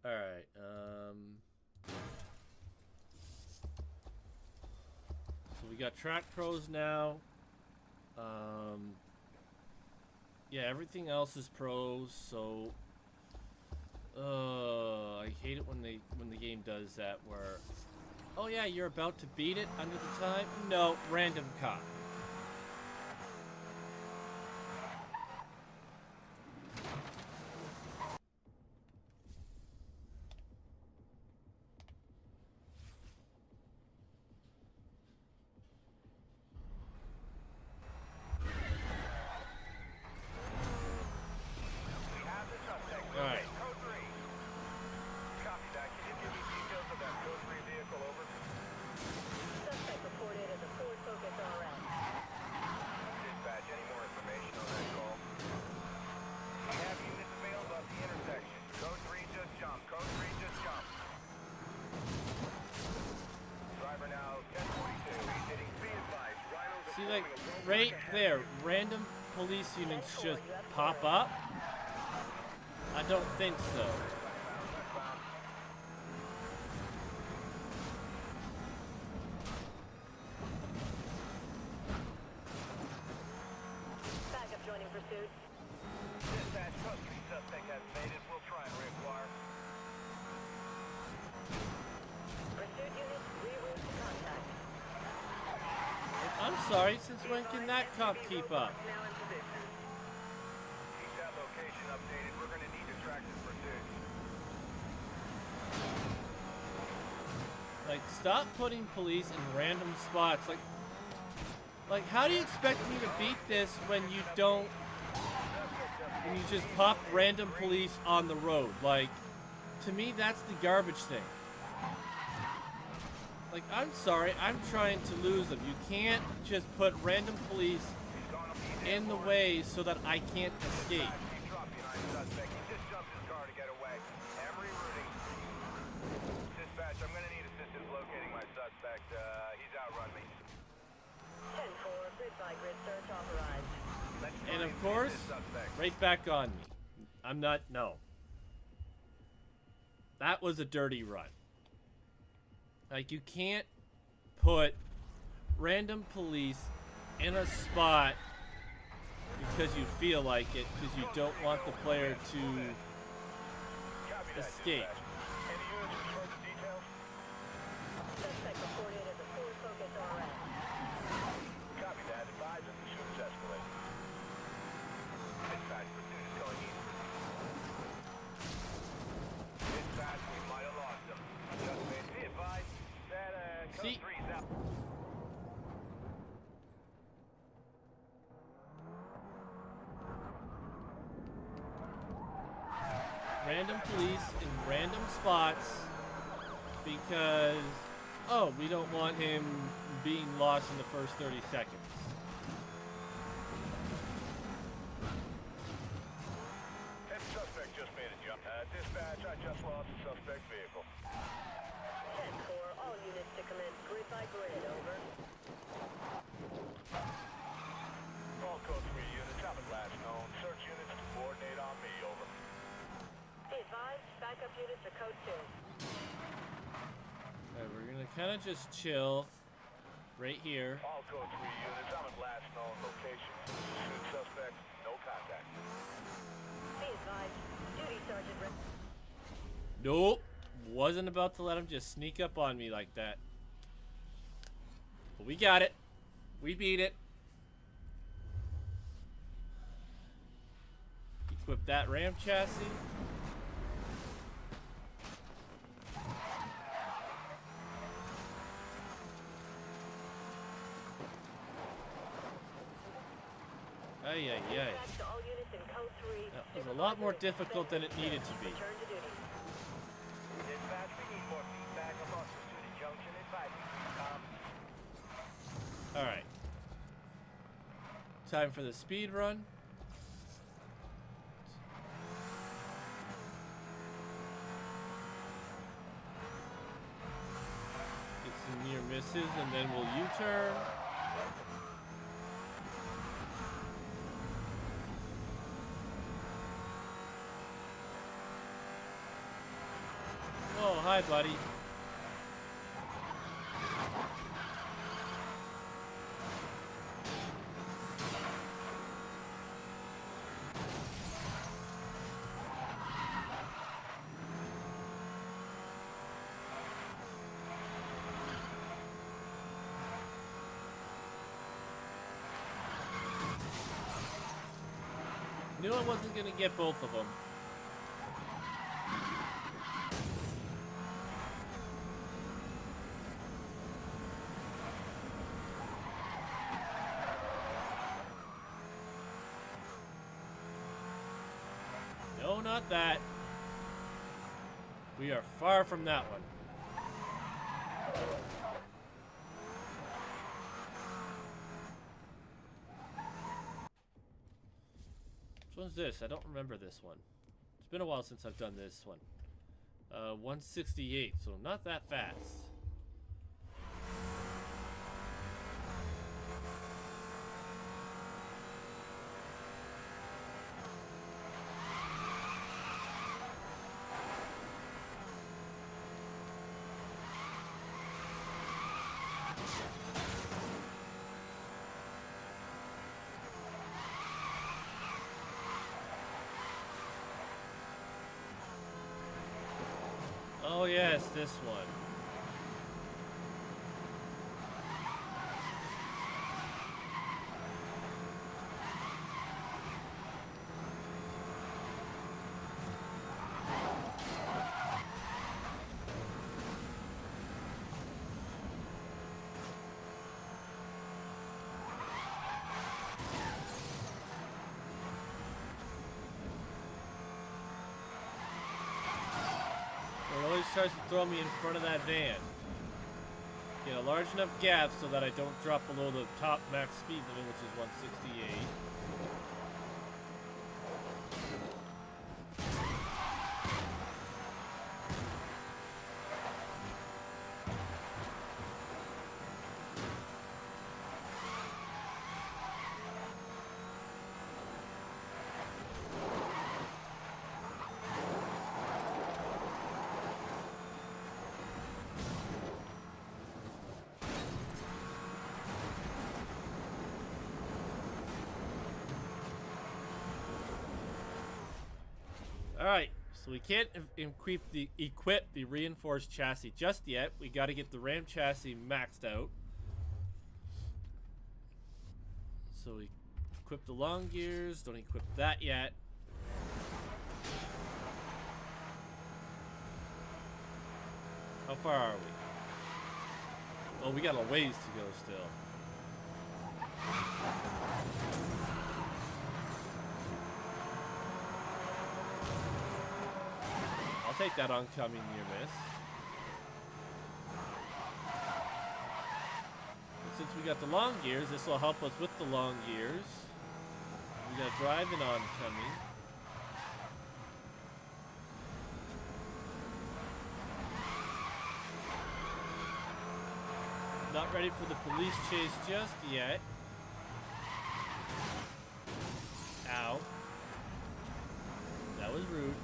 All right. All right. So we got track pros now. Yeah, everything else is pros. So, I hate it when the game does that. Where, oh yeah, you're about to beat it under the time. No, random cop. We have the suspect. All right. Code 3. Copy that. Can you give me details of that code 3 vehicle? Over. Suspect reported as a Ford Focus RS. right there, random police units just pop up? I don't think so. Backup joining pursuit. Dispatch, custody suspect has evaded. We'll try and reacquire. Pursuit unit, reroute to contact. I'm sorry, since when can that cop keep up? Now in position. Keep that location updated. We're gonna need distracted pursuit. Like, stop putting police in random spots. Like, how do you expect me to beat this when you don't, when you just pop random police on the road? Like, to me, that's the garbage thing. Like, I'm sorry, I'm trying to lose them. You can't just put random police in the way so that I can't escape. Keep drop behind suspect. He just jumped his car to get away. Every routing. Dispatch, I'm gonna need assistance locating my suspect. He's outrun me. 10-4, grid by grid search authorized. Let's try And of beat course, this suspect. right back on me. I'm not, no. That was a dirty run. Like, you can't put random police in a spot because you feel like it, because you don't want the player to Copy that, escape. dispatch. Any units with further details? Suspect reported as a Ford Focus RS. Copy that. Advise if the shoot is escalating. Dispatch, pursuit is going east. Dispatch, we might have lost him. Just made be advised that See- code 3's out. Random police in random spots because, oh, we don't want him being lost in the first 30 seconds. That suspect just made a jump. Dispatch, I just lost the suspect vehicle. 10-4, all units to commence grid by grid, over. All code 3 units, have a last known. Search units to coordinate on me, over. Be advised, backup units are code 2. Alright, we're gonna kind of just chill right here. All code 3 units, I'm at last known location. Shoot suspect, no contact. Be advised, duty sergeant. Nope. Wasn't about to let him just sneak up on me like that. But we got it. We beat it. Equip that ramp chassis. Ay, ay, ay. Dispatch to all units in code 3. That was a lot more difficult than it needed to be. Return to duty. Dispatch, we need more feedback across Pursuit Junction. Advise me, Alright. Time for the speed run. Get some near misses and then we'll U-turn. Oh, hi, buddy. Knew I wasn't gonna get both of them. No, not that. We are far from that one. Which one's this? I don't remember this one. It's been a while since I've done this one. 168, so not that fast. Oh yes, this one. It always tries to throw me in front of that van. Get a large enough gap so that I don't drop below the top max speed limit, which is 168. Alright, so we can't equip the reinforced chassis just yet. We got to get the Ram chassis maxed out. So we equip the long gears, don't equip that yet. How far are we? Oh, we got a ways to go still. I'll take that oncoming near miss. And since we got the long gears, this will help us with the long gears. We got drive and oncoming. Not ready for the police chase just yet. Ow. That was rude.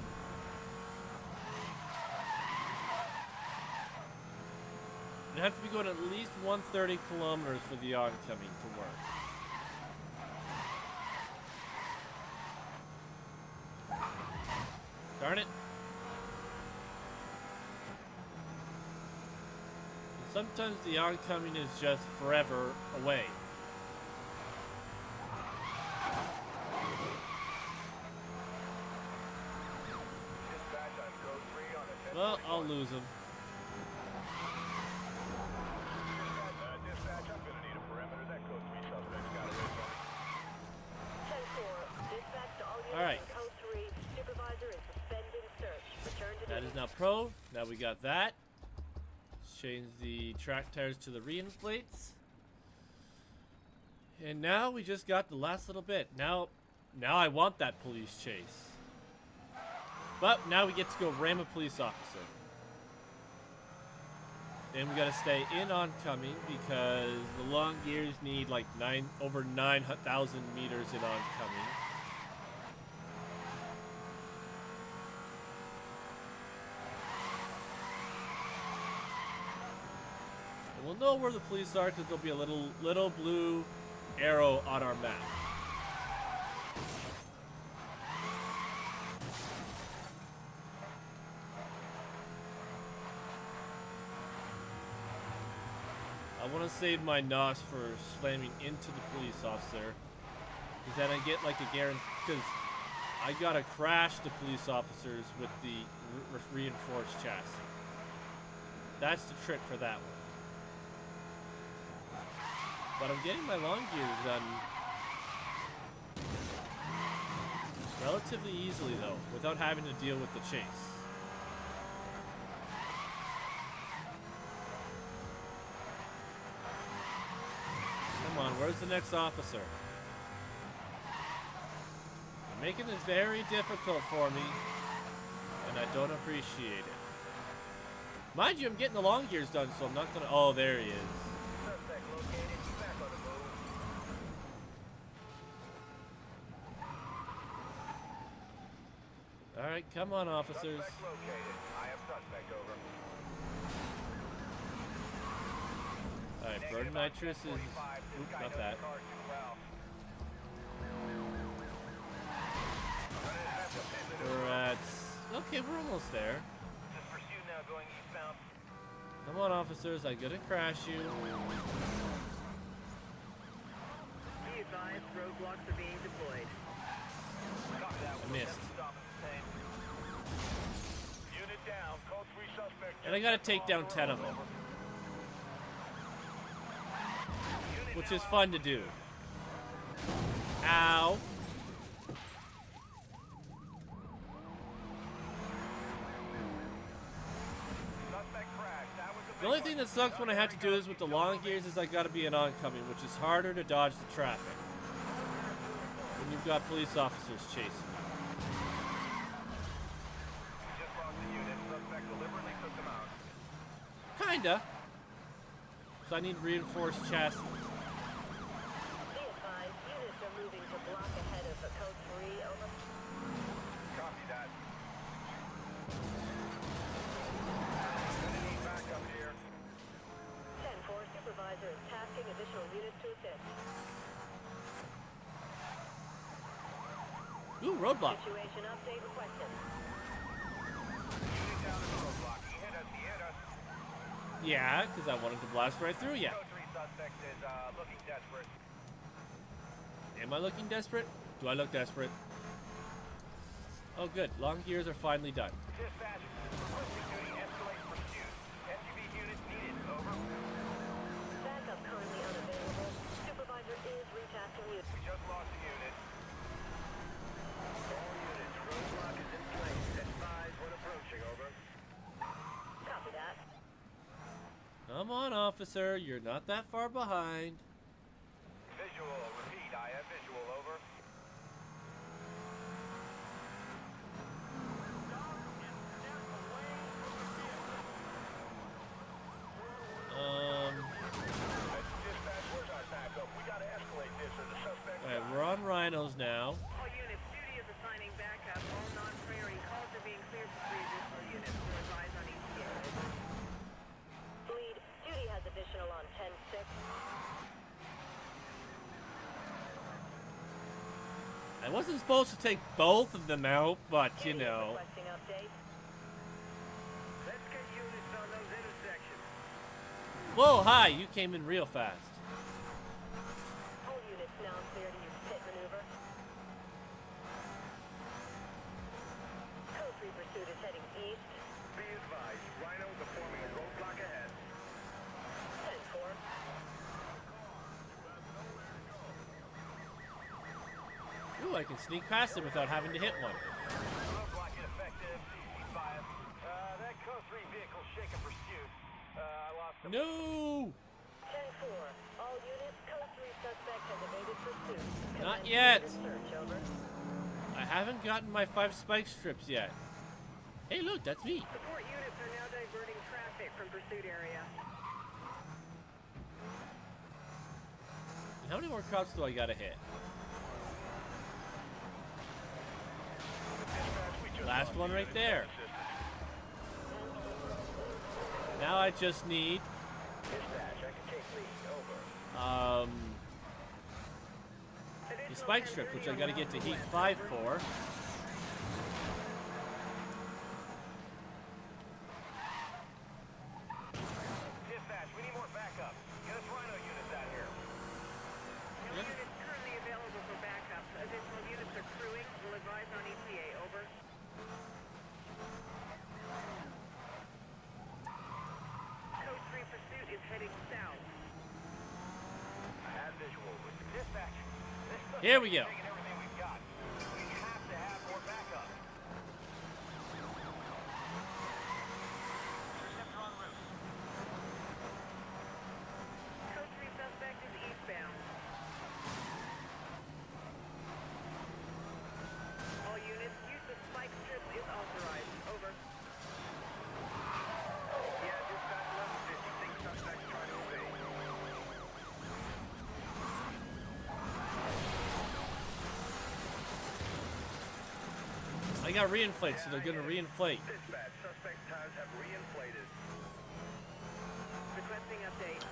You have to be going at least 130 kilometers for the oncoming to work. Darn it. And sometimes the oncoming is just forever away. Dispatch on code 3 on the 10. Well, I'll lose him. Dispatch, I'm gonna need a perimeter. That code 3 suspect's got away from me. 10-4, dispatch to all units Alright. in code 3. Supervisor is suspending search. Return to That duty. is now pro. Now we got that. Let's change the track tires to the reinflates. And now we just got the last little bit. Now I want that police chase. But now we get to go ram a police officer. And we gotta stay in oncoming because the long gears need like over 9,000 meters in oncoming. And we'll know where the police are because there'll be a little blue arrow on our map. I want to save my NOS for slamming into the police officer, because then I get like a guarantee, because I gotta crash the police officers with the reinforced chassis. That's the trick for that one. But I'm getting my long gears done relatively easily though, without having to deal with the chase. Come on, where's the next officer? You're making this very difficult for me, and I don't appreciate it. Mind you, I'm getting the long gears done, so I'm not gonna. Oh, there he is. Suspect located. Back on the move. All right, come on, officers. Suspect located. I have suspect over. All right, burn nitrous is. Oop, not that. We're at. Okay, we're almost there. Pursuit now going Come on, officers. I'm gonna crash you. Be advised, roadblocks are being deployed. Copy that. I missed. Stop and detain. Unit down. Code 3 suspect. And I gotta take down 10 of them. Which is fun to do. Ow. Suspect crashed. That was The only thing that sucks when I have to do this with the long gears is I gotta be an oncoming, which is harder to dodge the traffic when you've got police officers chasing you. just lost the unit. Suspect deliberately took them out. Kinda. So I need reinforced chassis. Be advised, units are moving to block ahead of the code 3, over. Copy that. Gonna need backup here. 10-4, supervisor is tasking additional units to assist. Ooh, roadblock. Situation update requested. Unit down in the roadblock. He hit us. He hit us. Yeah, because I wanted to blast right through ya. Code 3 suspect is looking desperate. Am I looking desperate? Do I look desperate? Oh, good. Long gears are finally done. Dispatch. Requesting duty. Escalate pursuit. SUV units needed. Over. Backup currently unavailable. Supervisor is retasking units. We just lost a unit. All units. Roadblock is in place. Advise when approaching. Over. Copy that. Come on, officer. You're not that far behind. Visual. Repeat. I have visual. Over. Dispatch. Where's our backup? We gotta escalate this or the suspect. Alright, we're on rhinos now. All units, duty is assigning backup. All non-priority calls are being cleared for 3 additional units. We're advised on ETA. Lead, duty has additional on 10-6. I wasn't supposed to take both of them out, but you know. Requesting update. Let's get units on those intersections. Whoa, hi, you came in real fast. All units now clear to use pit maneuver. Code 3 pursuit is heading east. Be advised. Rhinos are forming a roadblock ahead. 10-4. Ooh, I can sneak past them without having to hit one. Roadblock ineffective. Ceasefire. That Code 3 vehicle shaking pursuit. I lost them. No! 10-4. All units, code 3 suspect has evaded pursuit. Not Commence yet. unit search, over. I haven't gotten my 5 spike strips yet. Hey, look, that's me. Support units are now diverting traffic from pursuit area. How many more cops do I gotta hit? Dispatch, we just Last lost one a right unit. there. Now I just need, Dispatch, I can take lead. Over. the spike strip, which I gotta get to heat 5 for. Dispatch, we need more backup. Get us Rhino units out here. No units currently available for backup. Additional units are crewing. Will advise on ETA, over. Code 3 pursuit is heading south. I have visual. Dispatch, this suspect Here we is go. taking everything we've got. We have to have more backup. Interceptor en route. Code 3 suspect is eastbound. All units, use of spike strips is authorized. Over. Yeah, dispatch 1156. Suspects trying to evade. I got reinflate, so they're gonna reinflate. Dispatch, suspect tires have reinflated. Requesting update.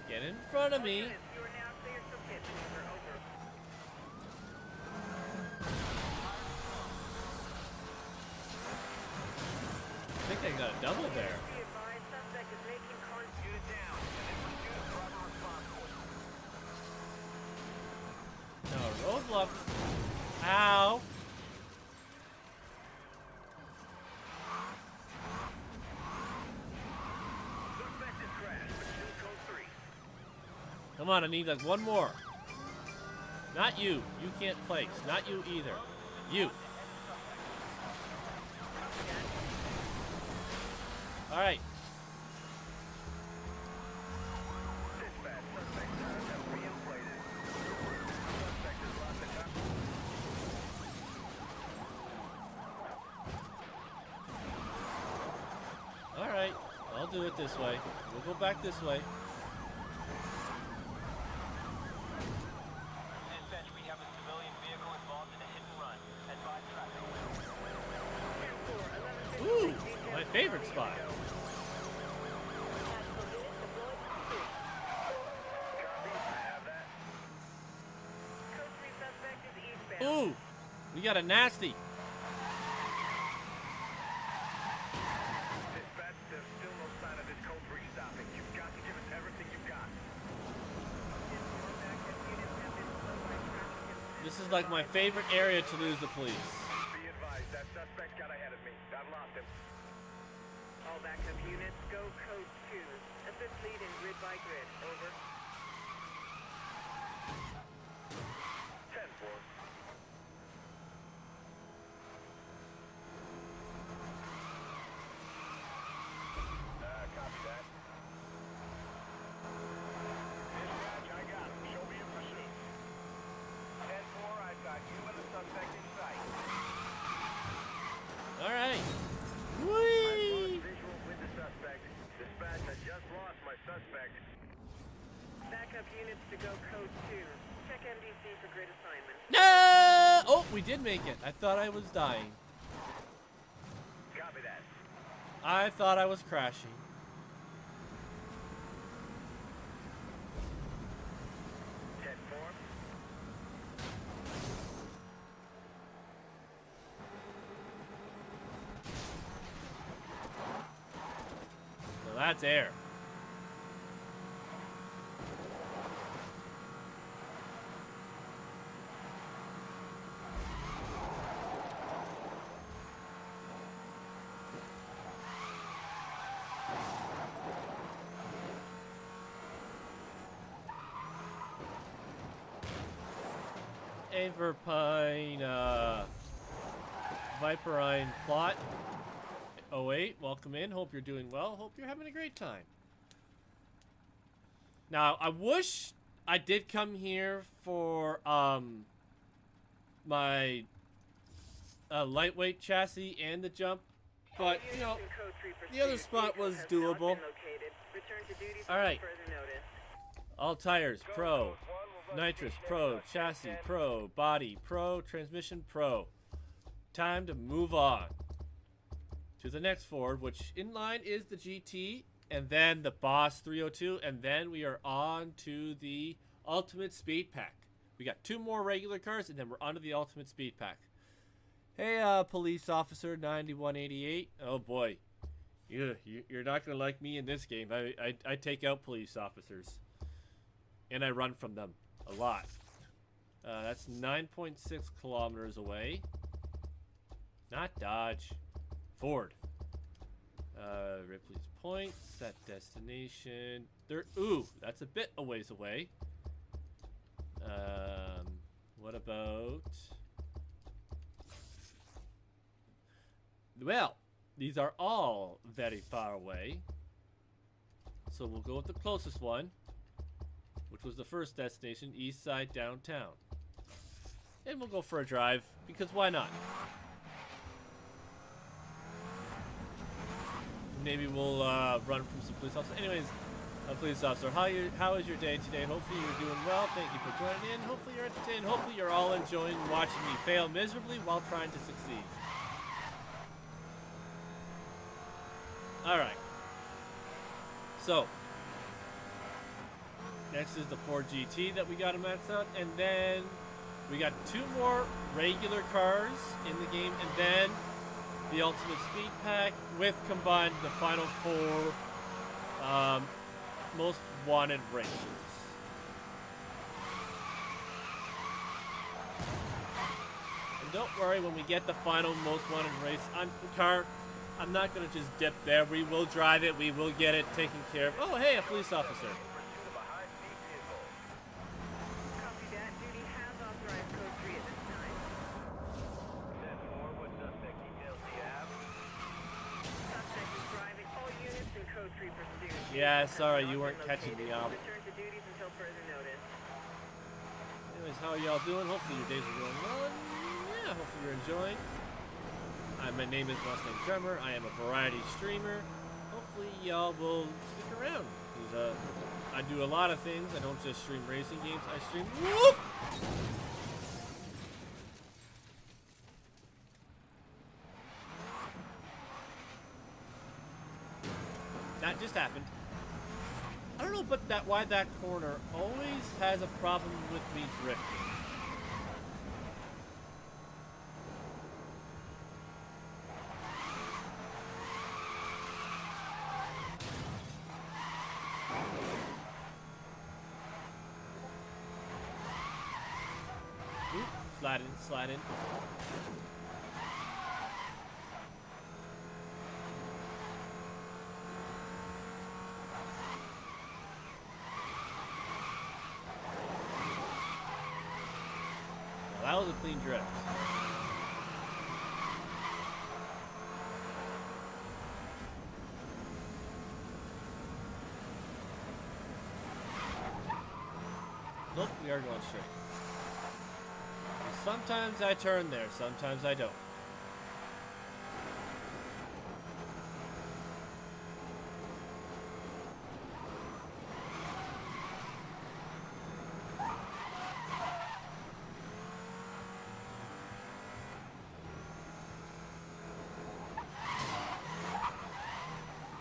Get in front of me. Units, you are now cleared for pit maneuver. Over. Hey, got a double there. Be advised, suspect is making contact. Shoot it down, and then pursue the proper response course. No, roadblock. Ow. Suspect is crashed. Pursue code 3. Come on, I need like one more. Not you. You can't place. Not you either. You. All right. Dispatch, suspect have reinflated. Suspect has lost the cup. All right. I'll do it this way. We'll go back this way. Dispatch, we have a civilian vehicle involved in a hit and run. Advise traffic. Ooh, my favorite spot. Tactical unit deployed to pursuit. Copy, I have that. Code 3 suspect is eastbound. Ooh, we got a nasty. Dispatch, there's still no sign of this code 3 stopping. You've got to give us everything you've got. This is like my favorite area to lose the police. Be advised, that suspect got ahead of me. I've lost him. All backup units, go code 2. Assist lead in grid by grid. Over. 10-4. Copy that. Dispatch, I got him. Show me in pursuit. 10-4, I've got you and the suspect in sight. All right. I've Whee! lost visual with the suspect. Dispatch, I just lost my suspect. Backup units to go code 2. Check MDC for grid assignment. No! Oh, we did make it. I thought I was dying. Copy that. I thought I was crashing. So that's air. Averpine, Viperine plot. 08, welcome in. Hope you're doing well. Hope you're having a great time. Now, I wish I did come here for my lightweight chassis and the jump, but you know, the other spot was doable. All right. All tires, pro. Nitrous, pro. Chassis, pro. Body, pro. Transmission, pro. Time to move on to the next Ford, which in line is the GT, and then the Boss 302, and then we are on to the Ultimate Speed Pack. We got 2 more regular cars, and then we're on to the Ultimate Speed Pack. Hey, Police Officer 9188. Oh boy, you're not gonna like me in this game. I take out police officers, and I run from them a lot. That's 9.6 kilometers away. Not Dodge. Ford. Ripley's Point. Set destination. Ooh, that's a bit a ways away. What about... Well, these are all very far away. So we'll go with the closest one, which was the first destination, East Side Downtown. And we'll go for a drive, because why not? Maybe we'll run from some police officers. Anyways, police officer, how is your day today? Hopefully you're doing well. Thank you for joining in. Hopefully you're entertained. Hopefully you're all enjoying watching me fail miserably while trying to succeed. Alright. So, next is the Ford GT that we got to max out. And then we got 2 more regular cars in the game. And then the Ultimate Speed Pack with combined the final 4 most wanted races. And don't worry, when we get the final most wanted race I'm not gonna just dip there. We will drive it. We will get it taken care of. Oh, hey, a police officer. Copy that. Duty has authorized code 3 at this time. 10-4, what suspect details do you have? Suspect is driving. All units in code 3 pursuit. Yeah, sorry, you weren't catching me off. Return to duties until further notice. Anyways, how are y'all doing? Hopefully your days are going well. And yeah, hopefully you're enjoying. My name is Mustang Drummer. I am a variety streamer. Hopefully y'all will stick around. I do a lot of things. I don't just stream racing games. I stream... Whoop! That just happened. I don't know why that corner always has a problem with me drifting. Slide in, slide in. Well, that was a clean drift. Nope, we are going straight. Sometimes I turn there, sometimes I don't.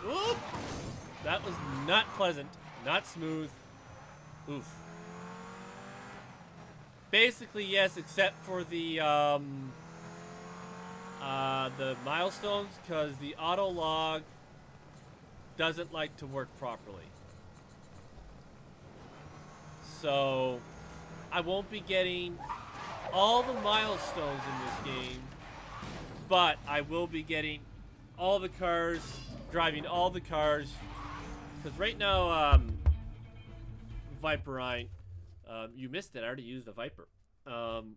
Oop! That was not pleasant, not smooth. Oof. Basically, yes, except for the milestones, because the auto log doesn't like to work properly. So, I won't be getting all the milestones in this game, but I will be getting all the cars, driving all the cars, because right now, Viperine, you missed it. I already used the Viper. I'm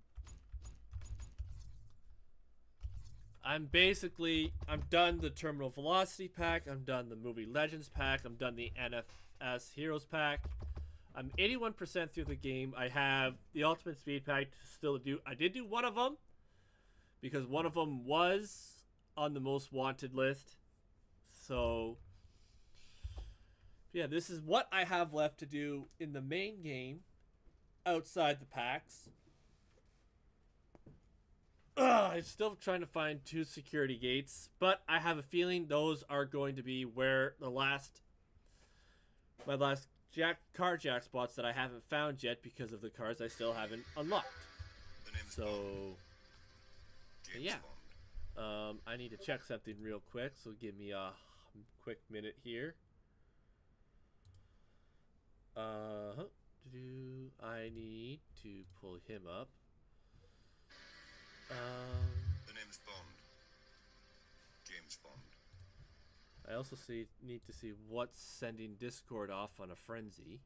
done the Terminal Velocity pack. I'm done the Movie Legends pack. I'm done the NFS Heroes pack. I'm 81% through the game. I have the Ultimate Speed pack to still do. I did do one of them because one of them was on the most wanted list. So, yeah, this is what I have left to do in the main game outside the packs. I'm still trying to find 2 security gates, but I have a feeling those are going to be where my last car jack spots that I haven't found yet because of the cars I still haven't unlocked. So, yeah. I need to check something real quick, so give me a quick minute here. I need to pull him up. The name is Bond. James Bond. I also need to see what's sending Discord off on a frenzy.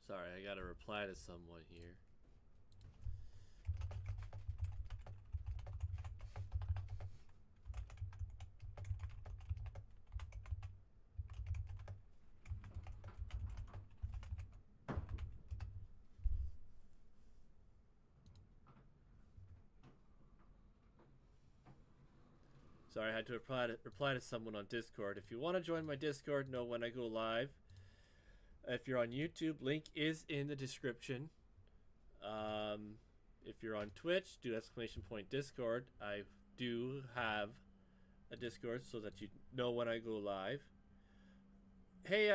Sorry, I gotta reply to someone here. Sorry, I had to reply to someone on Discord. If you want to join my Discord, know when I go live. If you're on YouTube, link is in the description. If you're on Twitch, do !Discord. I do have a Discord so that you know when I go live. Hey,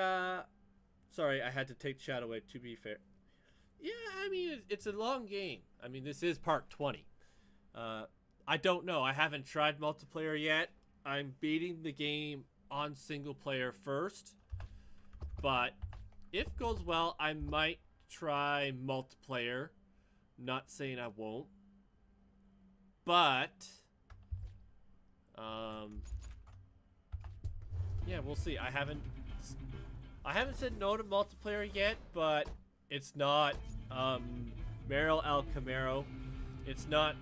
sorry, I had to take chat away, to be fair. Yeah, I mean, it's a long game. I mean, this is part 20. I don't know. I haven't tried multiplayer yet. I'm beating the game on single player first. But if goes well, I might try multiplayer. Not saying I won't. But yeah, we'll see. I haven't said no to multiplayer yet, but it's not Meryl El Camaro. It's not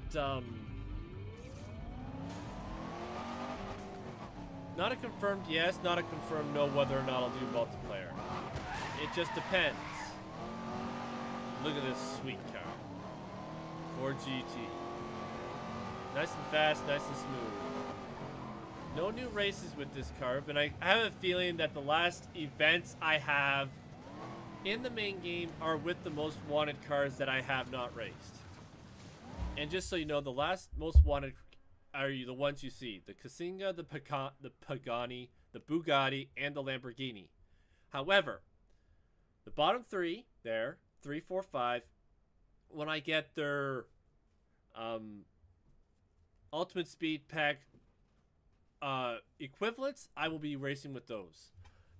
not a confirmed yes, not a confirmed no whether or not I'll do multiplayer. It just depends. Look at this sweet car. Ford GT. Nice and fast, nice and smooth. No new races with this car, but I have a feeling that the last events I have in the main game are with the most wanted cars that I have not raced. And just so you know, the last most wanted are the ones you see. The Casinga, the Pagani, the Bugatti, and the Lamborghini. However, the bottom three there, 3, 4, 5, when I get their Ultimate Speed Pack equivalents, I will be racing with those.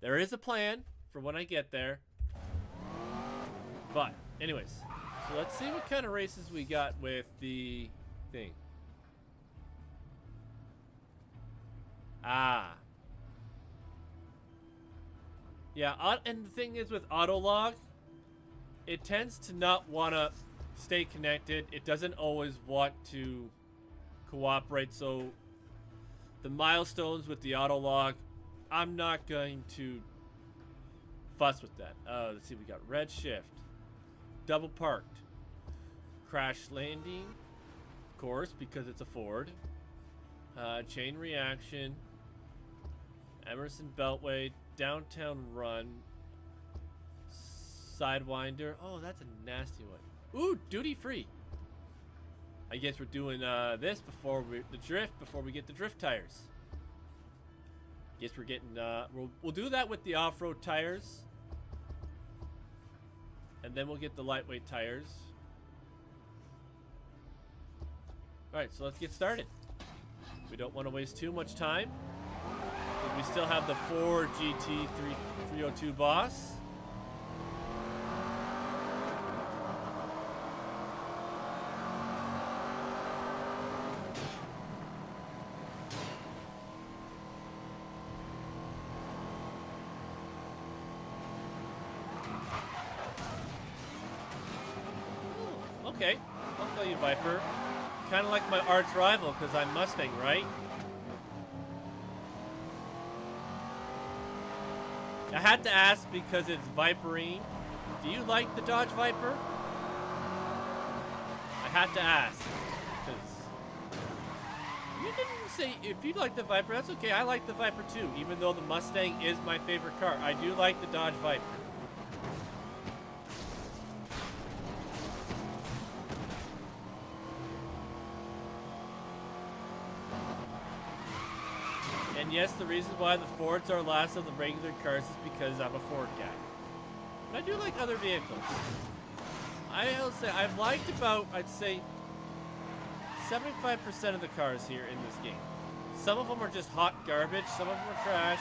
There is a plan for when I get there. But, anyways, so let's see what kind of races we got with the thing. Yeah, and the thing is with Autolog, it tends to not want to stay connected. It doesn't always want to cooperate, so the milestones with the Autolog, I'm not going to fuss with that. Let's see, we got red shift, double parked, crash landing, of course, because it's a Ford, chain reaction, Emerson Beltway, downtown run, sidewinder. Oh, that's a nasty one. Ooh, duty free. I guess we're doing this before the drift, before we get the drift tires. Guess we're getting we'll do that with the off-road tires, and then we'll get the lightweight tires. All right, so let's get started. We don't want to waste too much time. We still have the Ford GT 302 Boss. Okay, I'll call you Viper. Kind of like my arch rival because I'm Mustang, right? I had to ask because it's Viperine. Do you like the Dodge Viper? I had to ask. Because you didn't say if you like the Viper, that's okay. I like the Viper too, even though the Mustang is my favorite car. I do like the Dodge Viper. And yes, the reason why the Fords are last of the regular cars is because I'm a Ford guy. But I do like other vehicles. I'll say I've liked about, I'd say, 75% of the cars here in this game. Some of them are just hot garbage, some of them are trash.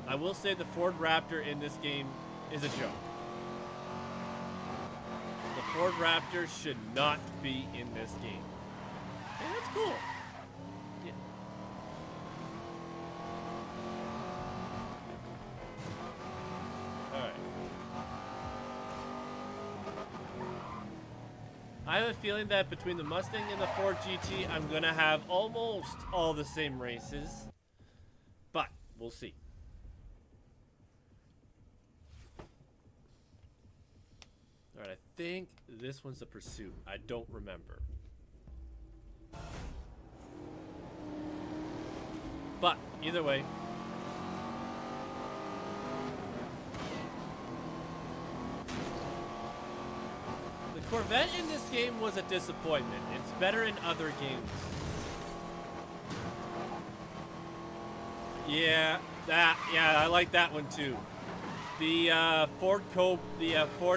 I will say the Ford Raptor in this game is a joke. The Ford Raptor should not be in this game. Hey, that's cool. Yeah. Alright. I have a feeling that between the Mustang and the Ford GT, I'm going to have almost all the same races. But, we'll see. Alright, I think this one's a Pursuit. I don't remember. But either way, the Corvette in this game was a disappointment. It's better in other games. Yeah, I like that one too. The Ford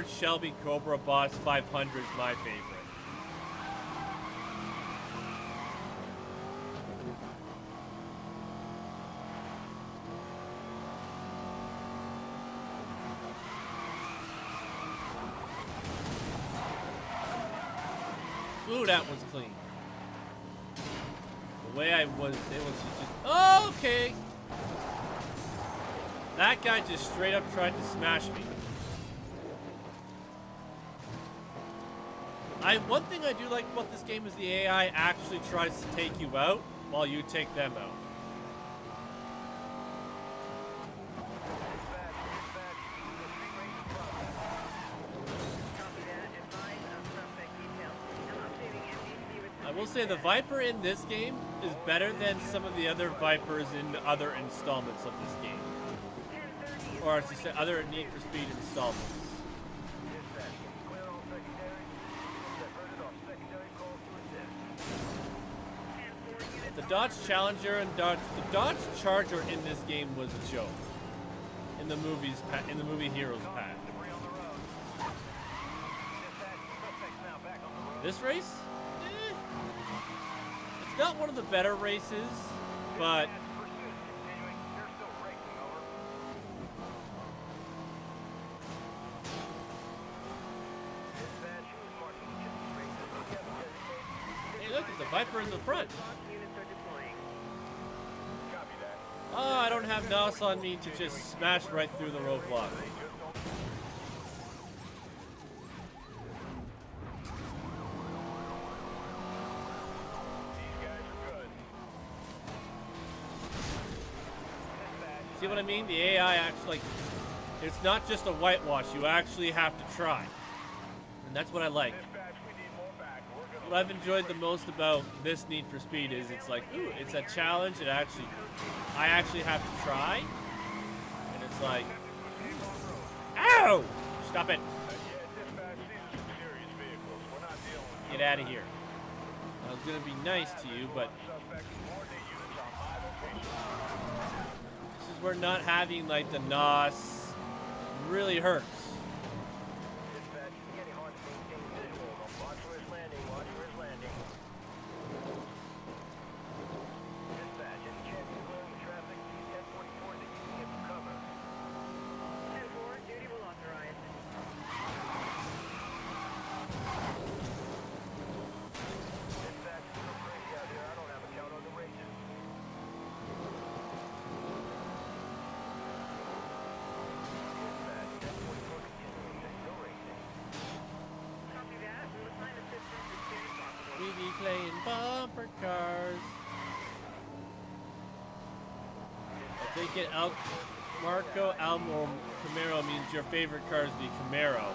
Shelby Cobra Boss 500 is my favorite. Ooh, that one's clean. The way it was just, oh, okay. That guy just straight up tried to smash me. One thing I do like about this game is the AI actually tries to take you out while you take them out. I will say the Viper in this game is better than some of the other Vipers in other installments of this game. Or as you said, other Need for Speed installments. The Dodge Challenger and the Dodge Charger in this game was a joke. In the movie Heroes Pack. This race? It's not one of the better races, but hey, look, there's a Viper in the front. Oh, I don't have NOS on me to just smash right through the roadblock. See what I mean? The AI actually, like, it's not just a whitewash. You actually have to try. And that's what I like. What I've enjoyed the most about this Need for Speed is it's like, ooh, it's a challenge. I actually have to try. And it's like, ow! Stop it. Get out of here. I was going to be nice to you, but this is where not having, like, the NOS really hurts. We be playing bumper cars. I take it Marco Almo Camaro means your favorite car is the Camaro.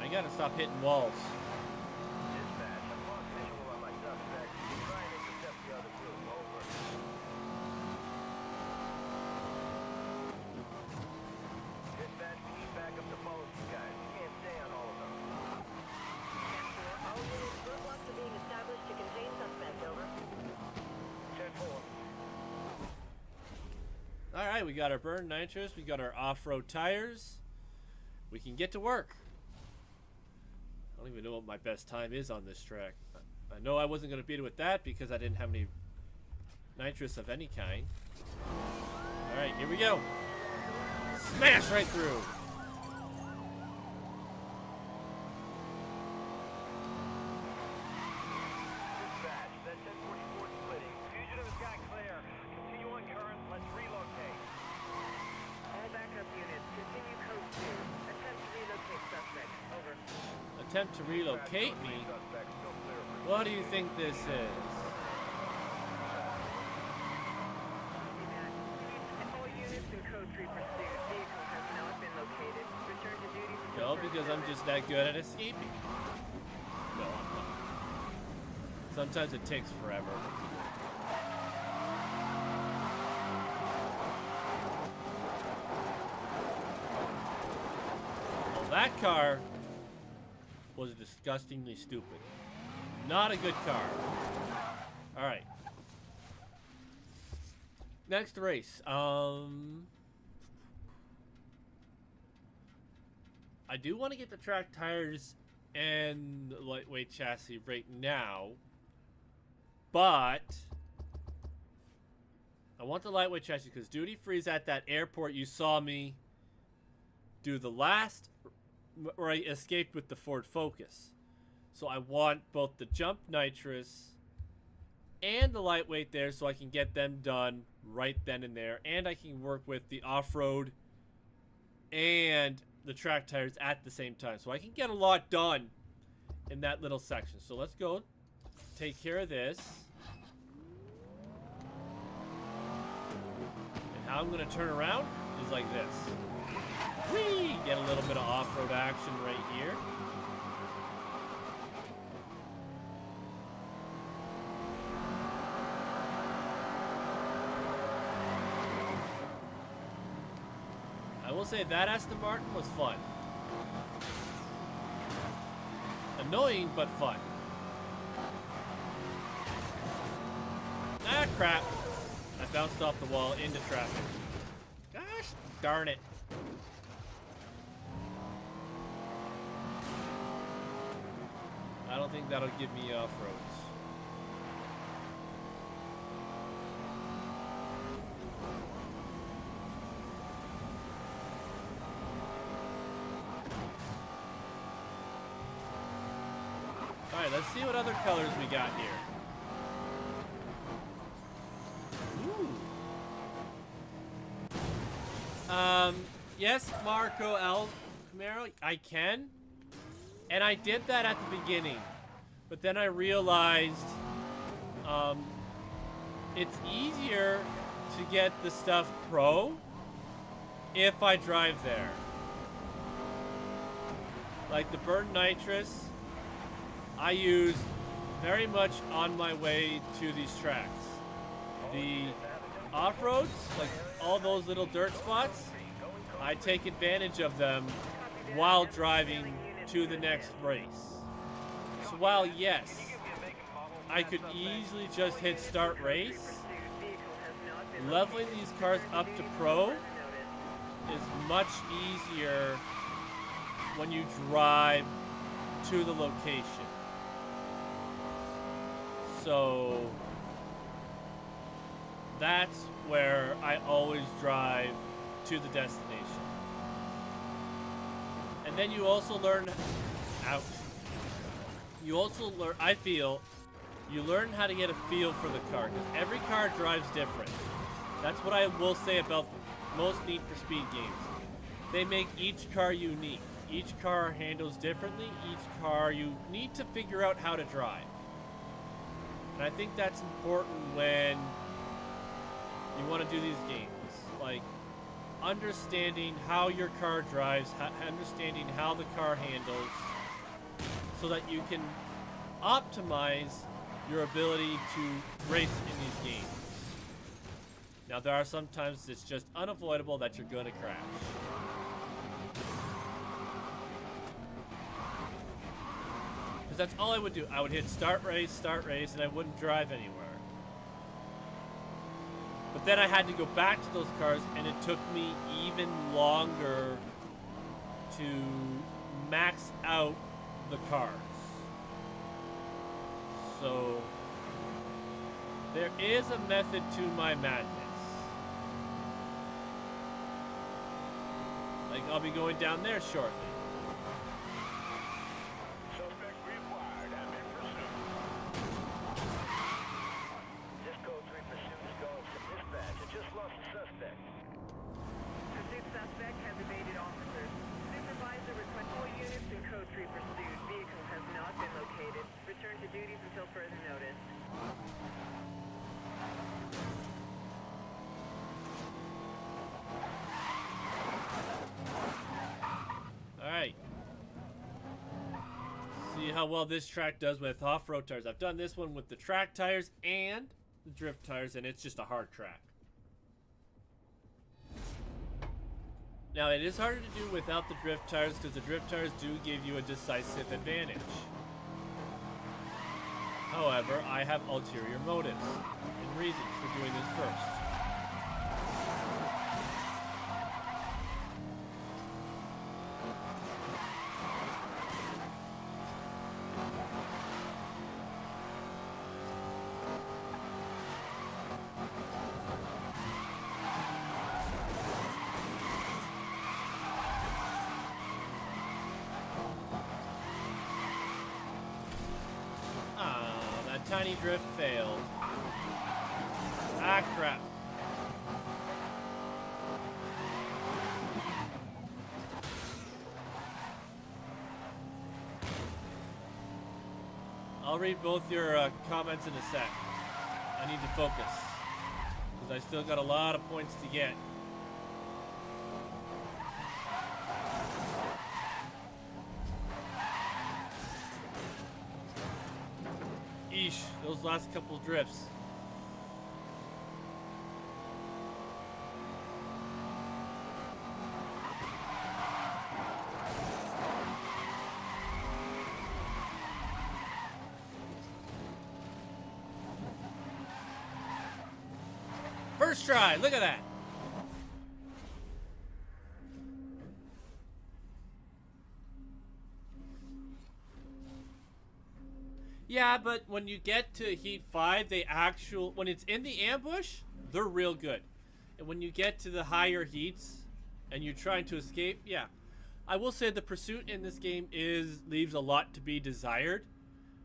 I gotta stop hitting walls. Alright, we got our burn nitrous, we got our off-road tires. We can get to work. I don't even know what my best time is on this track. I know I wasn't going to beat it with that because I didn't have any nitrous of any kind. Alright, here we go. Smash right through. Attempt to relocate me? What do you think this is? No, because I'm just that good at escaping. No, I'm not. Sometimes it takes forever. Well, that car was disgustingly stupid. Not a good car. Alright. Next race. I do want to get the track tires and the lightweight chassis right now. But I want the lightweight chassis because duty free's at that airport. You saw me do the last where I escaped with the Ford Focus. So I want both the jump nitrous and the lightweight there so I can get them done right then and there. And I can work with the off-road and the track tires at the same time. So I can get a lot done in that little section. So let's go take care of this. And how I'm going to turn around is like this. Whee! Get a little bit of off-road action right here. I will say that Aston Martin was fun. Annoying, but fun. Ah, crap. I bounced off the wall into traffic. Gosh darn it. I don't think that'll give me off-roads. Alright, let's see what other colors we got here. Ooh. Yes, Marco L. Camaro, I can. And I did that at the beginning. But then I realized it's easier to get the stuff pro if I drive there. Like the burnt nitrous, I use very much on my way to these tracks. The off-roads, like all those little dirt spots, I take advantage of them while driving to the next race. So while yes, I could easily just hit start race, leveling these cars up to pro is much easier when you drive to the location. So that's where I always drive to the destination. And then you also learn, ouch. You also learn, I feel, you learn how to get a feel for the car, because every car drives different. That's what I will say about most Need for Speed games. They make each car unique. Each car handles differently. Each car you need to figure out how to drive. And I think that's important when you want to do these games. Like, understanding how your car drives, understanding how the car handles, so that you can optimize your ability to race in these games. Now, there are some times it's just unavoidable that you're going to crash. Because that's all I would do. I would hit start race, and I wouldn't drive anywhere. But then I had to go back to those cars, and it took me even longer to max out the cars. So there is a method to my madness. Like, I'll be going down there shortly. Suspect reacquired. I'm in pursuit. Cisco 3 pursuit is going from dispatch. I just lost the suspect. Pursuit suspect has evaded officers. Supervisor requests all units in code 3 pursuit. Vehicle has not been located. Return to duties until further notice. how well this track does with off-road tires. I've done this one with the track tires and the drift tires, and it's just a hard track. Now, it is harder to do without the drift tires because the drift tires do give you a decisive advantage. However, I have ulterior motives and reasons for doing this first. Tiny drift failed. Ah, crap. I'll read both your comments in a sec. I need to focus because I still got a lot of points to get. Eesh, those last couple drifts. First try, look at that. Yeah, but when you get to Heat 5, when it's in the ambush, they're real good. And when you get to the higher heats and you're trying to escape, yeah. I will say the pursuit in this game leaves a lot to be desired,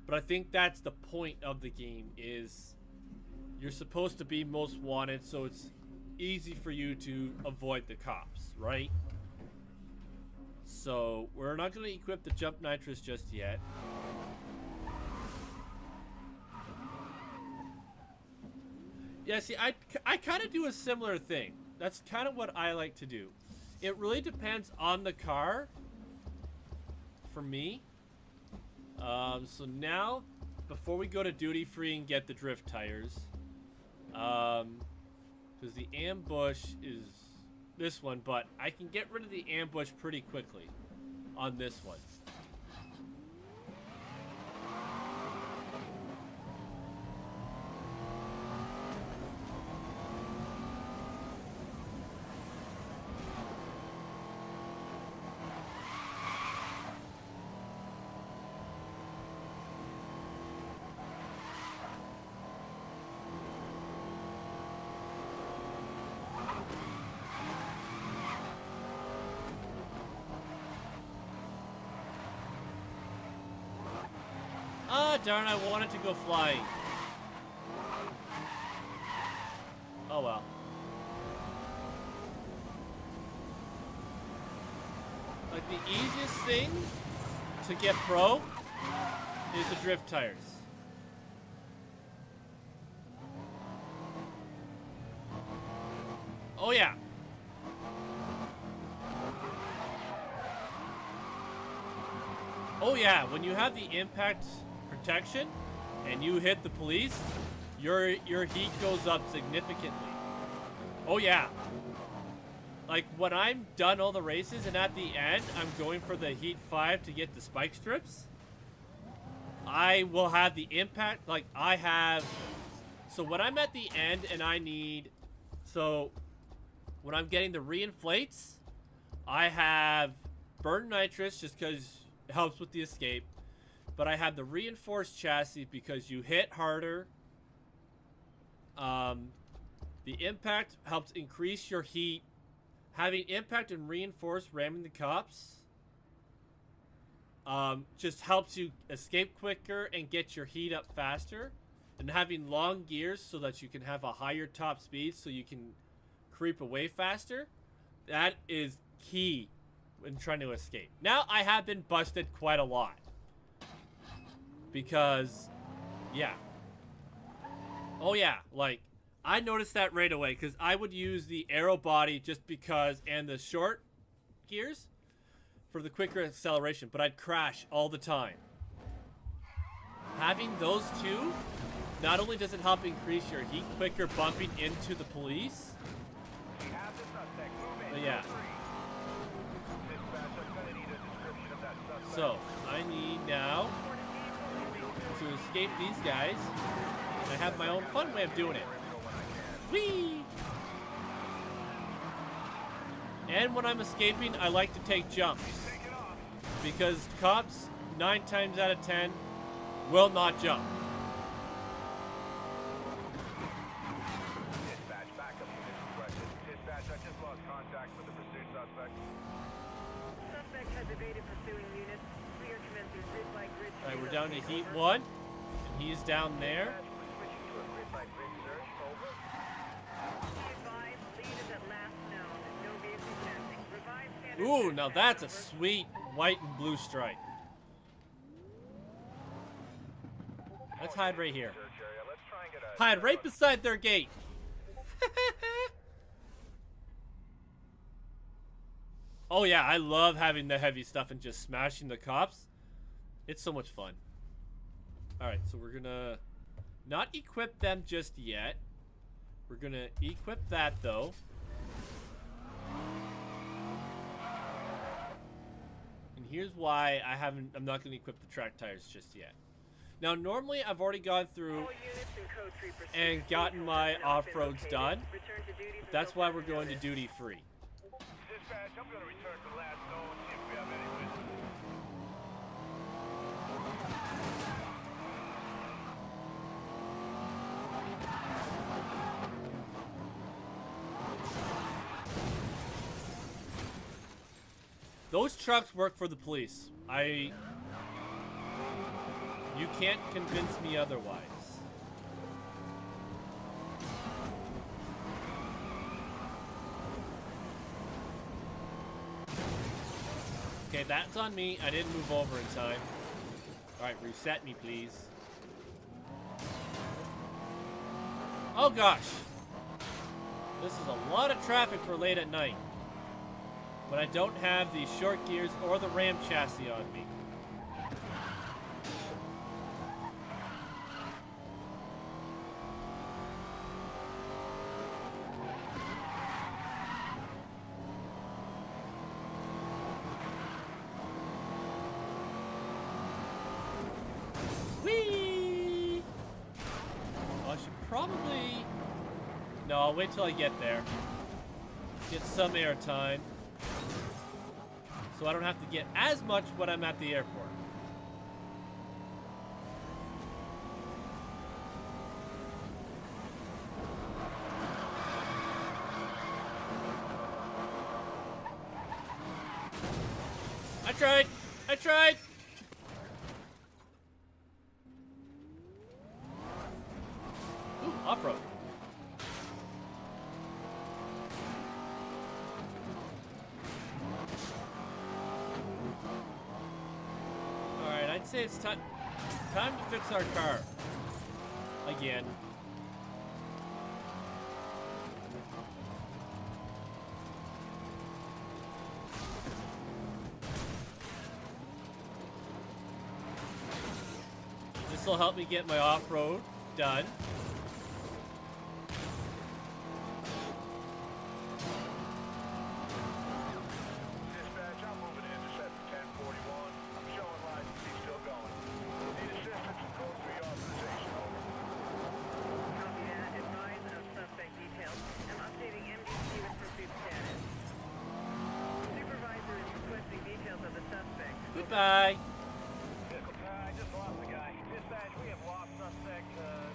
but I think that's the point of the game is you're supposed to be most wanted, so it's easy for you to avoid the cops, right? So, we're not going to equip the jump nitrous just yet. Yeah, see, I kind of do a similar thing. That's kind of what I like to do. It really depends on the car for me. So now, before we go to duty free and get the drift tires, because the ambush is this one, but I can get rid of the ambush pretty quickly on this one. Ah, darn, I wanted to go flying. Oh well. Like, the easiest thing to get pro is the drift tires. Oh yeah. Oh yeah, when you have the impact protection and you hit the police, your heat goes up significantly. Oh yeah. Like, when I'm done all the races and at the end I'm going for the Heat 5 to get the spike strips, I will have the impact, like I have, so when I'm at the end and when I'm getting the reinflates, I have burn nitrous just because it helps with the escape. But I have the reinforced chassis because you hit harder. The impact helps increase your heat. Having impact and reinforced ramming the cops just helps you escape quicker and get your heat up faster. And having long gears so that you can have a higher top speed so you can creep away faster. That is key when trying to escape. Now, I have been busted quite a lot. Because, yeah. Oh yeah, like, I noticed that right away because I would use the aero body just because, and the short gears for the quicker acceleration, but I'd crash all the time. having those two, not only does it help increase your heat quicker bumping into the police, We have the suspect. Move in. but yeah. Dispatch, I'm gonna need a description of that suspect. So, I need now to escape these guys. And I have my own fun way of doing it. Whee! And when I'm escaping, I like to take jumps. Take it off. Because cops, 9 times out of 10, will not jump. Dispatch, backup unit requested. Dispatch, I just lost contact with the pursuit suspect. Suspect has evaded pursuing units. We are commencing grid-by-grid. Alright, we're down to heat 1. And he's down there. Dispatch, we're switching to a grid-by-grid search. Over. Be advised, lead is at last known. No vehicle passing. Revised standard Ooh, search now and that's a reverse- sweet white and blue stripe. Let's hide right here. Search area. Let's try and get a Hide right beside their gate. Oh yeah, I love having the heavy stuff and just smashing the cops. It's so much fun. Alright, so we're gonna not equip them just yet. We're gonna equip that though. And here's why I'm not gonna equip the track tires just yet. Now normally I've already gone through All units in code 3 pursuit. and gotten my Vehicle has not been off-roads located. done. Return to duty for That's no why further we're going to notice. duty free. Dispatch, I'm gonna return to last zone, see if we have any witnesses. Those trucks work for the police. You can't convince me otherwise. Okay, that's on me. I didn't move over in time. Alright, reset me, please. Oh gosh. This is a lot of traffic for late at night. When I don't have the short gears or the Ram chassis on me. Whee! I should probably... No, I'll wait till I get there. Get some air time. So I don't have to get as much when I'm at the airport. I tried! Ooh, off-road. Alright, I'd say it's time to fix our car. Again. This will help me get my off-road done. Dispatch, I'm moving in to set 1041. I'm showing lights, he's still going. Need assistance with code 3 authorization, over. Copy that. Advise of suspect details. I'm updating MDC with pursuit status. Supervisor is requesting details of the suspect. Goodbye. I just lost the guy. Dispatch, we have lost suspect,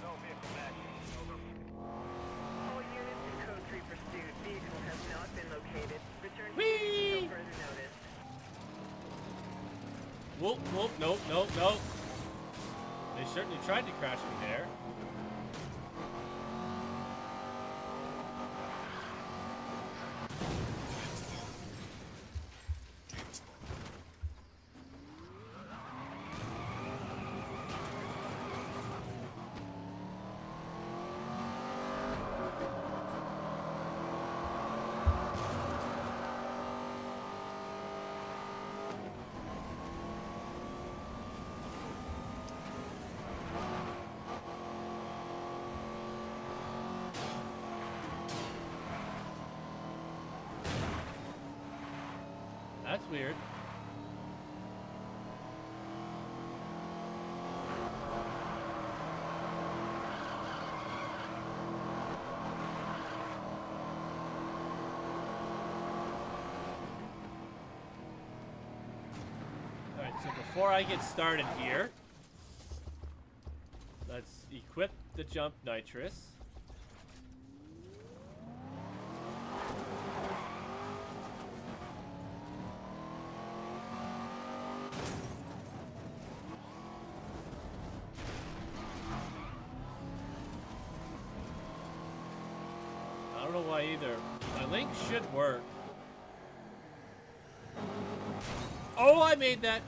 no vehicle matching, over. All units in code 3 pursuit. Vehicle has not been located. Return to Whee! duty until further notice. Whoop, whoop, nope, nope, nope. They certainly tried to crash me there. James Bond. That's weird. Alright, so before I get started here, let's equip the jump nitrous. I don't know why either. My link should work. Oh, I made that.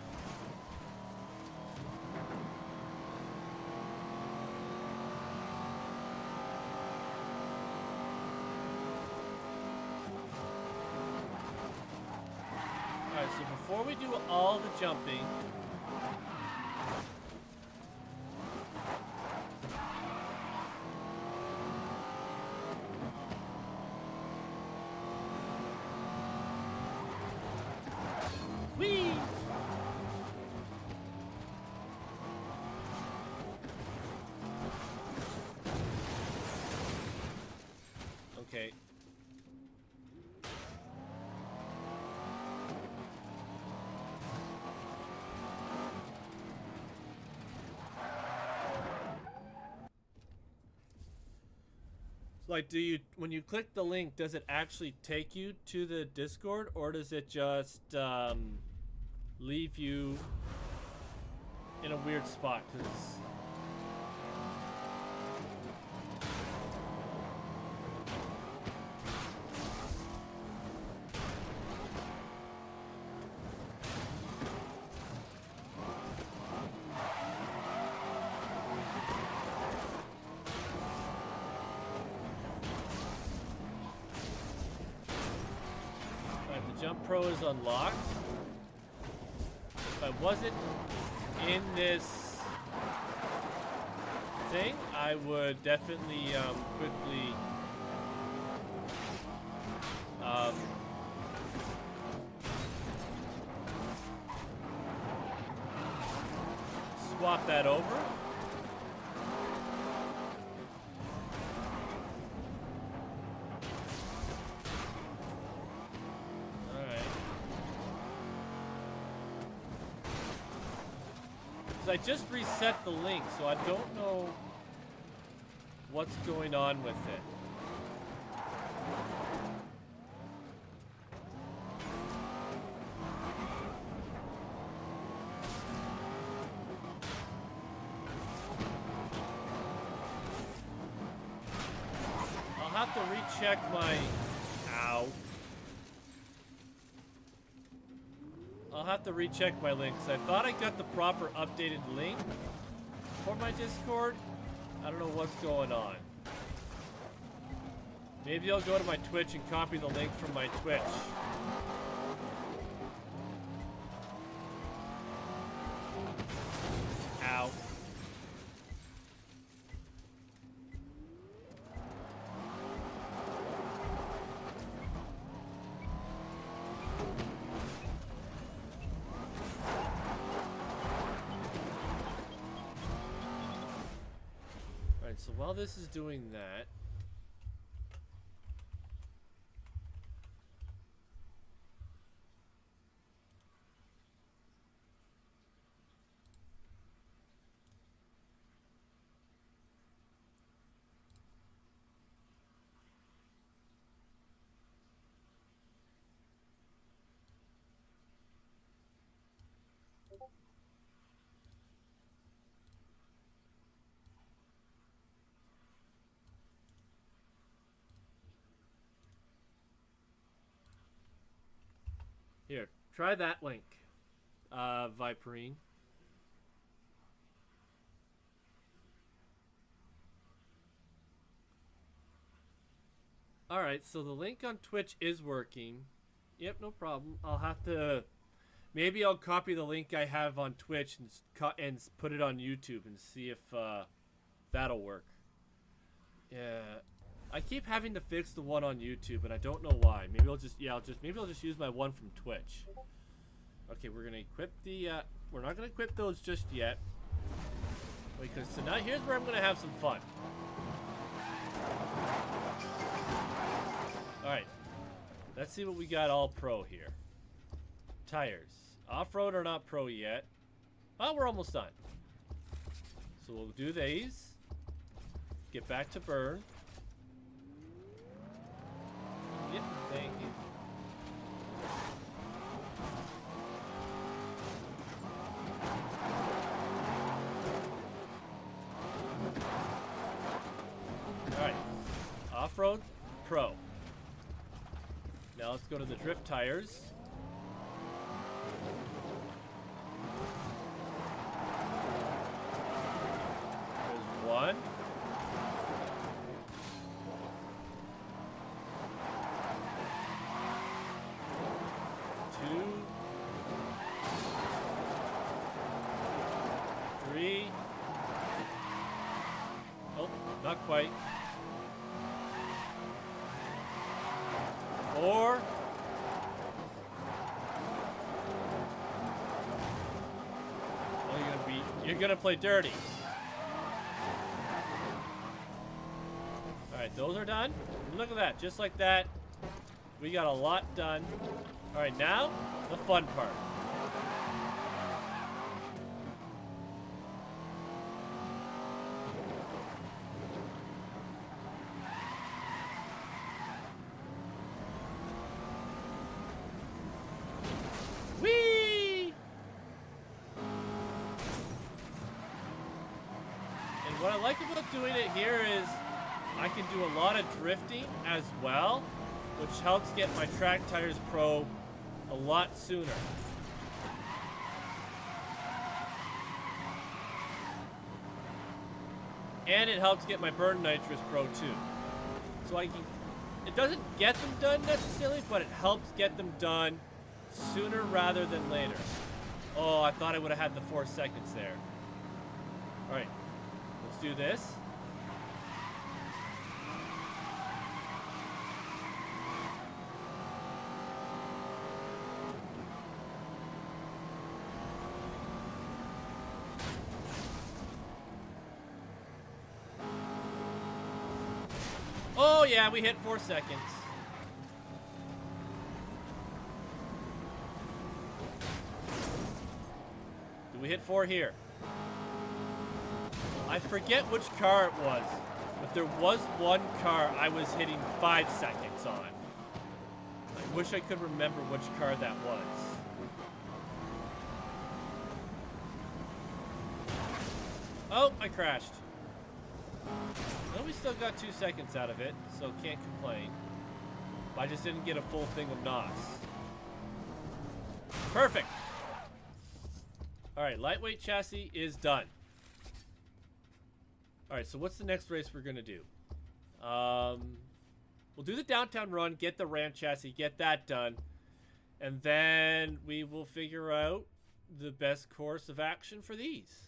Alright, so before we do all the jumping, whee! Okay. Like, do you, when you click the link, does it actually take you to the Discord, or does it just leave you in a weird spot? 'Cause Jump Pro is unlocked. If I wasn't in this thing, I would definitely quickly swap that over. I just reset the link, so I don't know what's going on with it. I'll have to recheck my... Ow. I'll have to recheck my links. I thought I got the proper updated link for my Discord. I don't know what's going on. Maybe I'll go to my Twitch and copy the link from my Twitch. Ow. So while this is doing that, here, try that link, Viperine. Alright, so the link on Twitch is working. Yep, no problem. I'll have to... Maybe I'll copy the link I have on Twitch and put it on YouTube and see if that'll work. Yeah... I keep having to fix the one on YouTube, and I don't know why. Maybe I'll just use my one from Twitch. Okay, we're gonna equip the, we're not gonna equip those just yet. Because so now here's where I'm gonna have some fun. Alright. Let's see what we got all pro here. Tires. Off-road are not pro yet. Oh, we're almost done. So we'll do these. Get back to burn. Yep, thank you. Alright. Off-road, pro. Now let's go to the drift tires. There's one. Two. Three. Oh, not quite. 4. Oh, you're gonna play dirty. Alright, those are done. Look at that, just like that. We got a lot done. Alright, now, the fun part. Whee! And what I like about doing it here is I can do a lot of drifting as well, which helps get my track tires pro a lot sooner. And it helps get my burn nitrous pro too. So I can, it doesn't get them done necessarily, but it helps get them done sooner rather than later. Oh, I thought I would have had the 4 seconds there. Alright, let's do this. Oh yeah, we hit 4 seconds. Did we hit 4 here? I forget which car it was, but there was one car I was hitting 5 seconds on. I wish I could remember which car that was. Oh, I crashed. Well, we still got 2 seconds out of it, so can't complain. I just didn't get a full thing of NOS. Perfect! Alright, lightweight chassis is done. Alright, so what's the next race we're gonna do? We'll do the downtown run, get the Ram chassis, get that done. And then we will figure out the best course of action for these.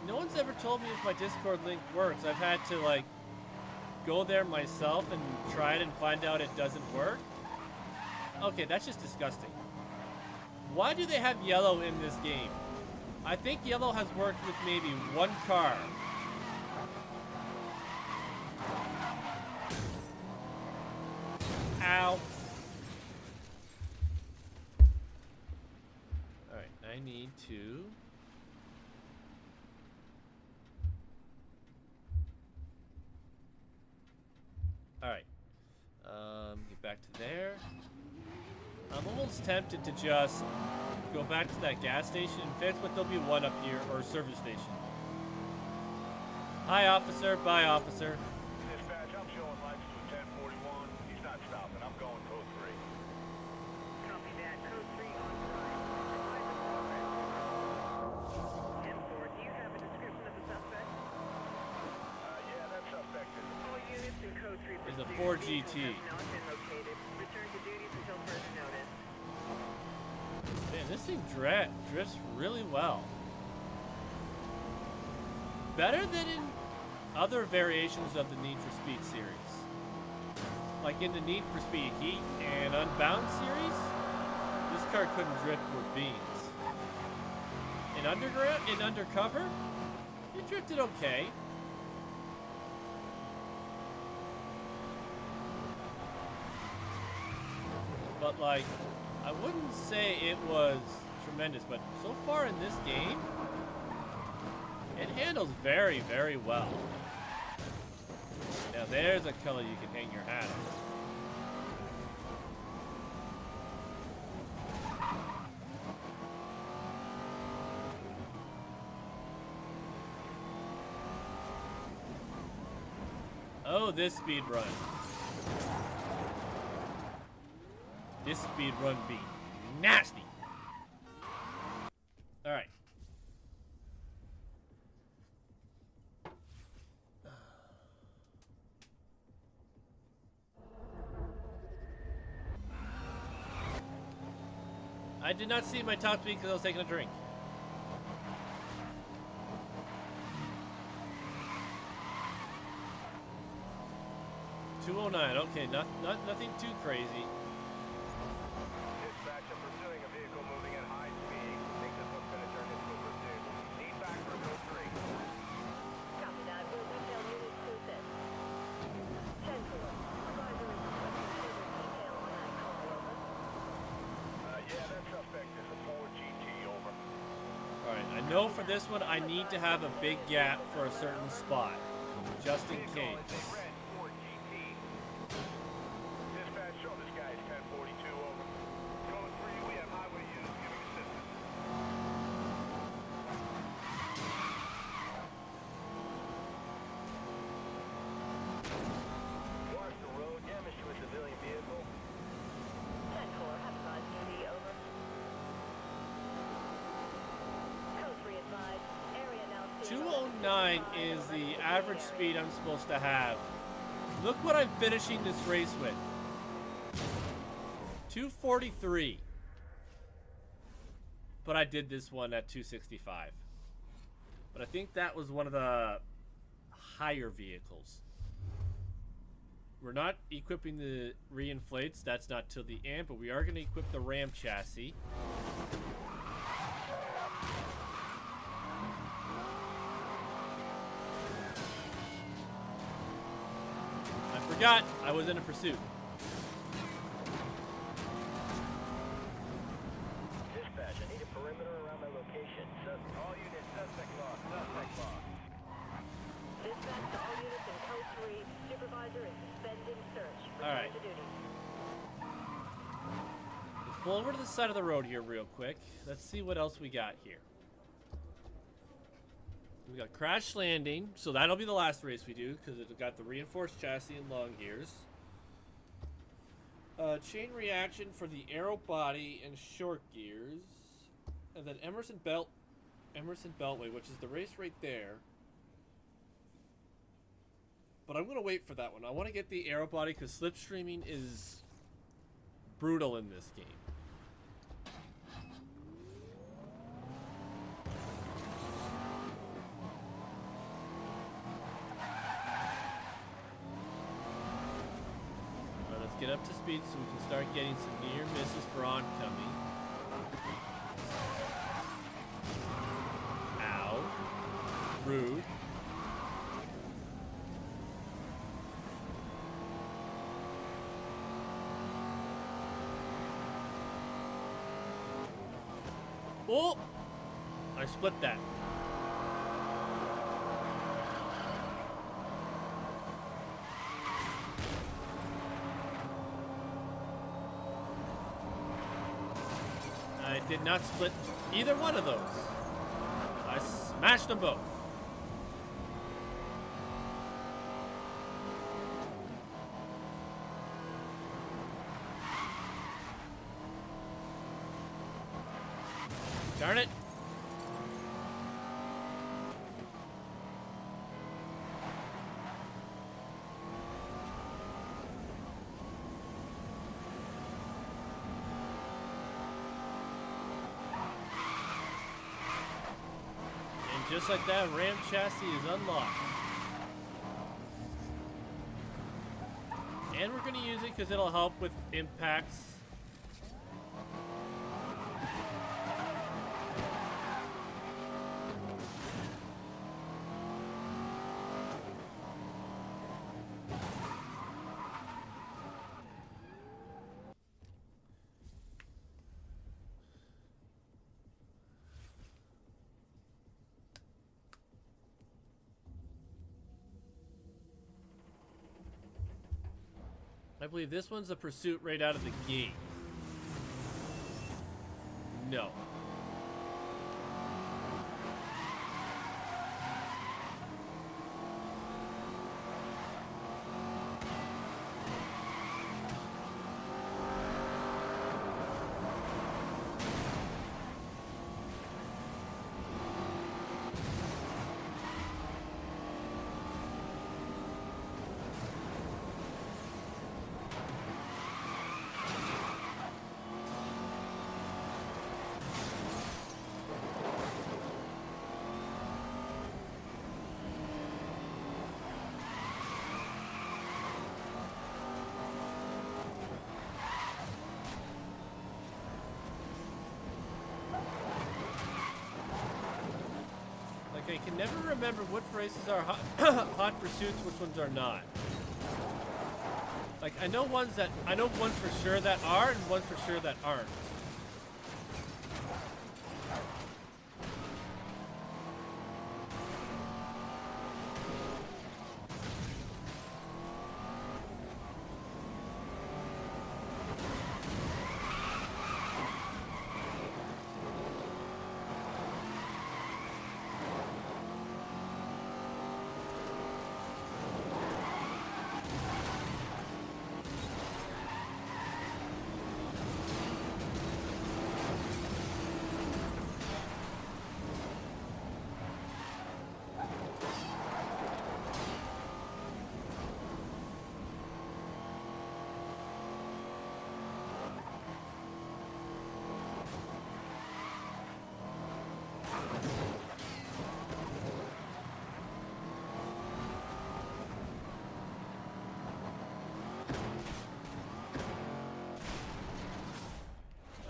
No one's ever told me if my Discord link works. I've had to like go there myself and try it and find out it doesn't work. Okay, that's just disgusting. Why do they have yellow in this game? I think yellow has worked with maybe one car. Ow. Alright, I need to... Alright, get back to there. I'm almost tempted to just go back to that gas station and fix, but there'll be one up here, or service station. Hi, officer. Bye, officer. Dispatch, I'm showing lights to 1041. He's not stopping. I'm going code 3. Copy that. Code 3 on site. 10-4, do you have a description of the suspect? a Ford GT. Vehicles have not been located. Return to duties until further notice. Man, this thing drifts really well. Better than in other variations of the Need for Speed series. Like in the Need for Speed Heat and Unbound series, this car couldn't drift with beans. In Undercover, it drifted okay. But like, I wouldn't say it was tremendous, but so far in this game, it handles very, very well. Now there's a color you can hang your hat on. Oh, this speed run. This speed run be nasty. All right. I did not see my top speed because I was taking a drink. .209. Okay, nothing too crazy. Dispatch, I'm pursuing a vehicle moving at high speed. Think this one's going to turn into a pursuit. Need back for code 3. Copy that. We'll detail units to assist. 10-4. Supervisor is requesting further detail on that call, over. Yeah, that suspect is a Ford GT, over. Alright, I know for this one I need to have a big gap for a certain spot. Just in Vehicle is a case. red Ford GT. Dispatch, show this guy is 1042, over. Code 3, we have highway units giving assistance. Watch the road, damage to a civilian vehicle. 10-4. Have advised duty, over. Code 3 advised. Area now sealed. 209 is the average speed I'm supposed to have. Look what I'm finishing this race with. 243. But I did this one at 265. But I think that was one of the higher vehicles. We're not equipping the reinflates. That's not till the end, but we are going to equip the Ram chassis. I forgot I was in a pursuit. Dispatch, I need a perimeter around my location. All units, suspect lost. Suspect lost. Dispatch to all units in code 3. Supervisor is suspending search. Return All right. to duty. Let's pull over to the side of the road here real quick. Let's see what else we got here. We got crash landing, so that'll be the last race we do because it's got the reinforced chassis and long gears. Chain reaction for the aero body and short gears, and then Emerson Beltway, which is the race right there. But I'm gonna wait for that one. I want to get the aero body because slipstreaming is brutal in this game. Get up to speed so we can start getting some near misses for oncoming. Ow. Rude. Oh! I split that. I did not split either one of those. I smashed them both. Darn it. just like that, Ram chassis is unlocked. And we're gonna use it because it'll help with impacts. I believe this one's a pursuit right out of the gate. No. I can never remember what races are hot, hot pursuits, which ones are not. Like, I know one for sure that are, and one for sure that aren't.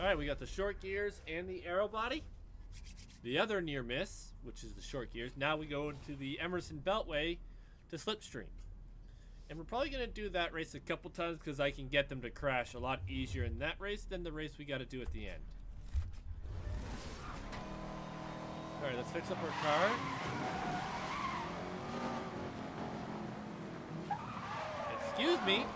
Alright, we got the short gears and the aero body. The other near miss, which is the short gears. Now we go into the Emerson Beltway to Slipstream. And we're probably going to do that race a couple times because I can get them to crash a lot easier in that race than the race we got to do at the end. Alright, let's fix up our car. Excuse me.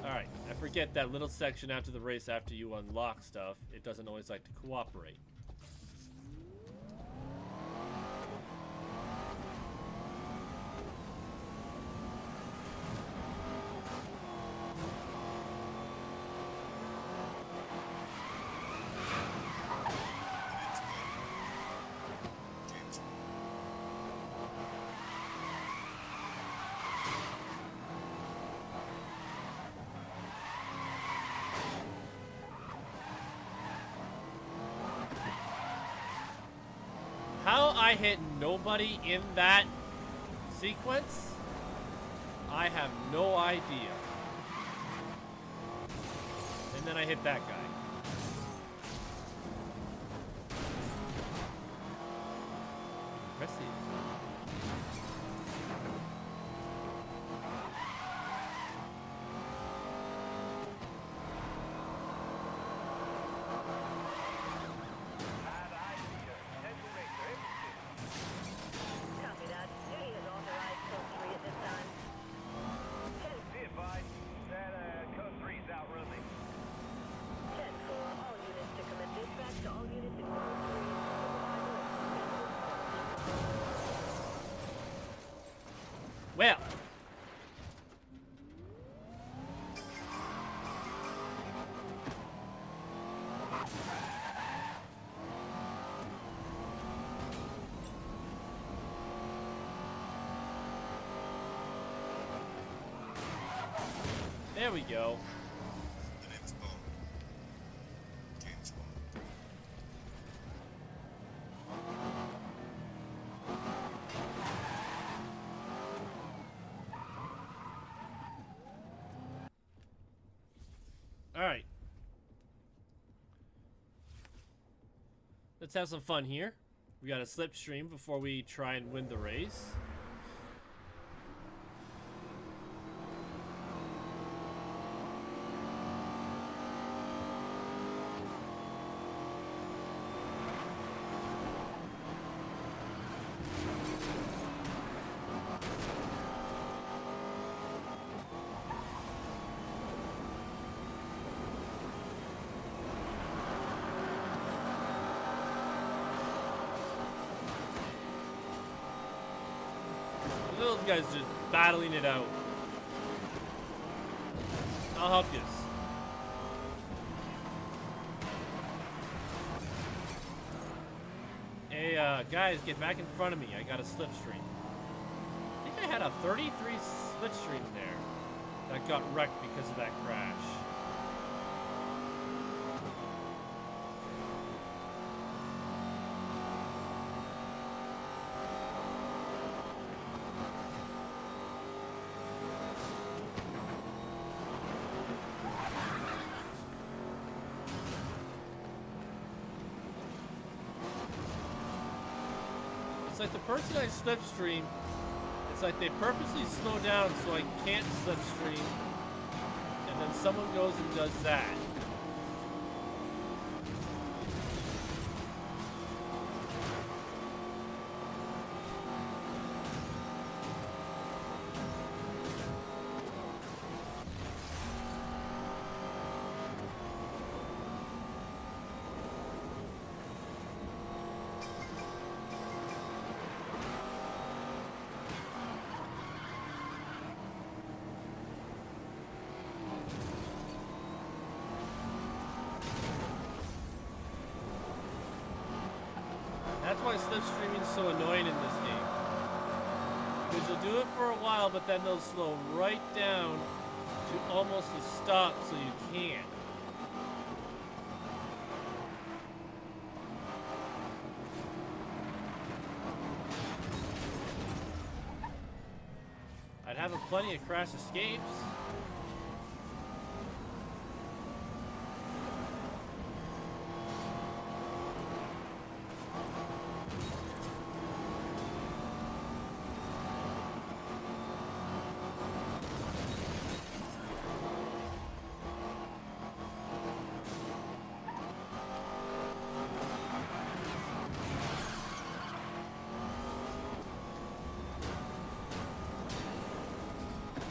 Alright, I forget that little section after the race after you unlock stuff. It doesn't always like to cooperate. How I hit nobody in that sequence, I have no idea. And then I hit that guy. Impressive. Copy that. Duty has authorized code 3 at this time. Be advised that code 3's outrunning. 10-4, all units to commit dispatch to all units in code 3. Well. There we go. The name's Bond. James Bond. Let's have some fun here. We got a slipstream before we try and win the race. Those guys just battling it out. I'll help you. Hey, guys, get back in front of me. I got a slipstream. I think I had a 33 slipstream there that got wrecked because of that crash. It's like the person I slipstream, it's like they purposely slow down so I can't slipstream, and then someone goes and does that. That's why slipstreaming is so annoying in this game. Because you'll do it for a while, but then they'll slow right down to almost a stop so you can't. I'd have plenty of crash escapes.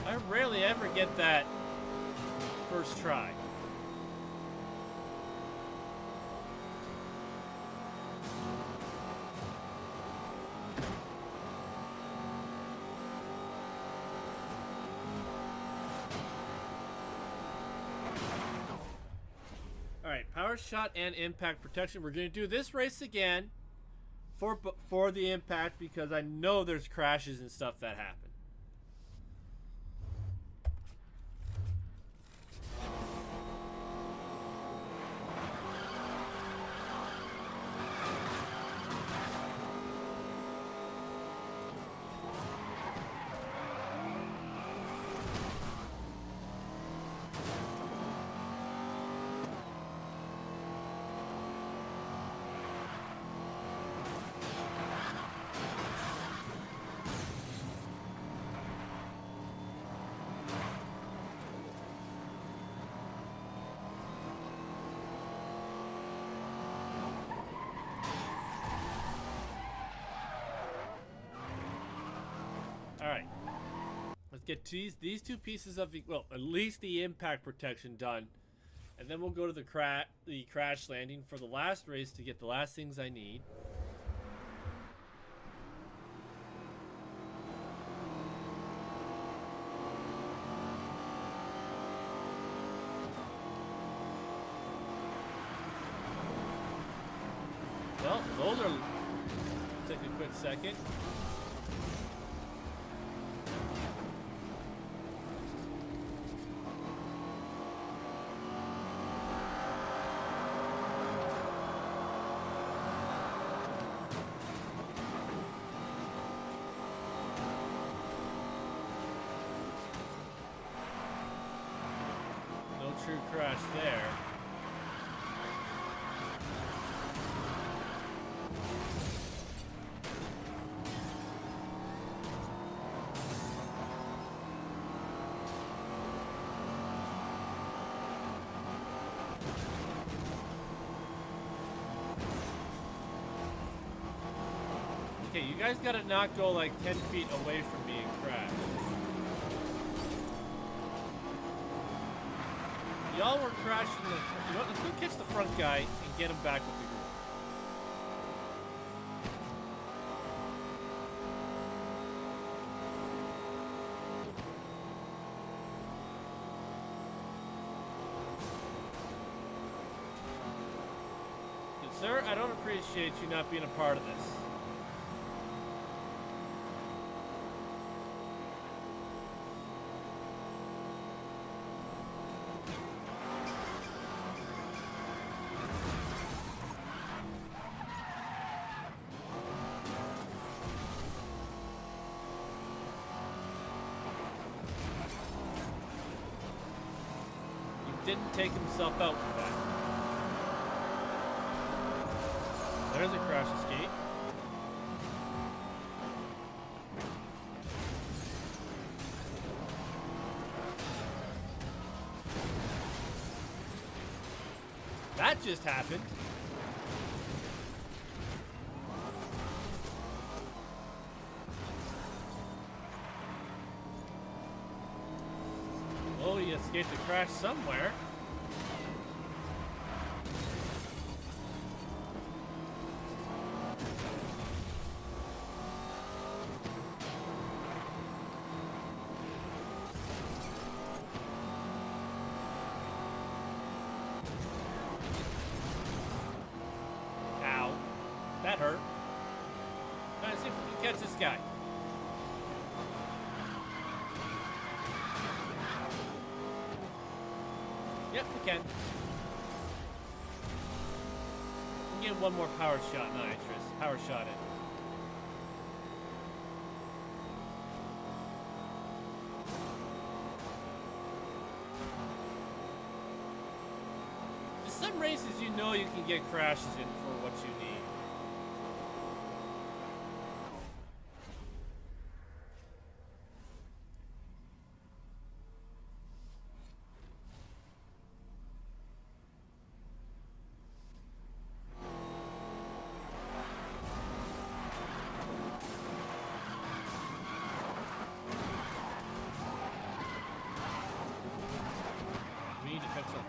I rarely ever get that first try. All right, power shot and impact protection. We're going to do this race again for the impact because I know there's crashes and stuff that happen. Alright, let's get these two pieces of, well, at least the impact protection done. And then we'll go to the crash landing for the last race to get the last things I need. Well, those are, take a quick second. True crash there. Okay, you guys gotta not go like 10 feet away from me and crash. Y'all were crashing the... You know what? Let's go catch the front guy and get him back with the group. Good sir, I don't appreciate you not being a part of this. Didn't take himself out with that. There's a crash escape. That just happened. Oh, you escaped a crash somewhere. Ow. That hurt. Let's see if we can catch this guy. Yep, we can. We can get one more power shot, nitrous. Power shot it. There's some races you know you can get crashes in for what you need.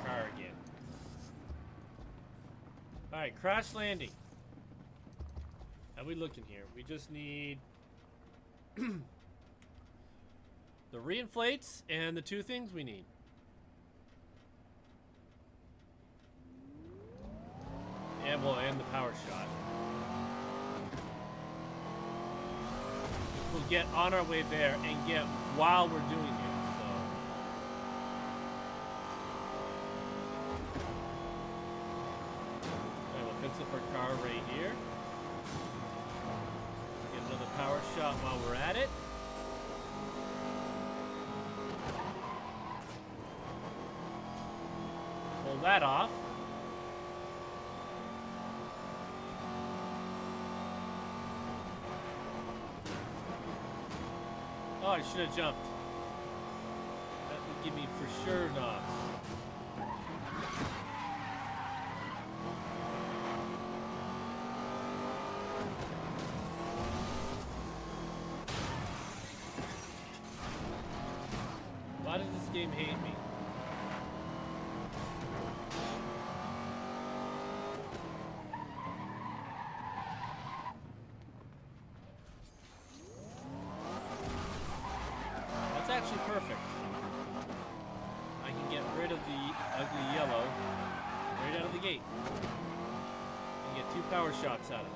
Car again. Alright, crash landing. How we looking here? We just need the reinflates and the two things we need. And we'll end the power shot. We'll get on our way there and get while we're doing it. Fix up our car right here. Get another power shot while we're at it. Pull that off. Oh, I should have jumped. That would give me for sure knots. Why does this game hate me? That's actually perfect. I can get rid of the ugly yellow right out of the gate. And get 2 power shots out of it.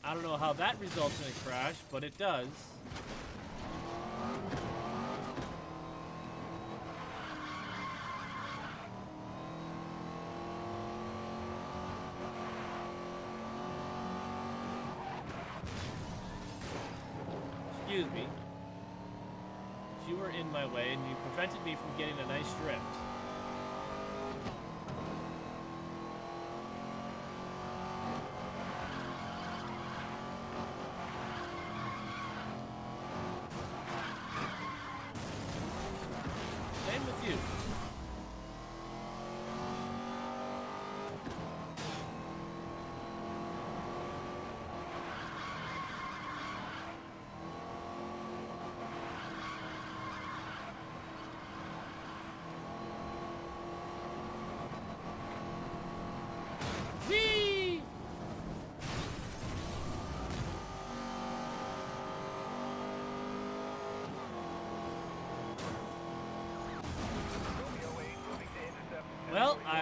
I don't know how that results in a crash, but it does. Excuse me. You were in my way and you prevented me from getting a nice drift.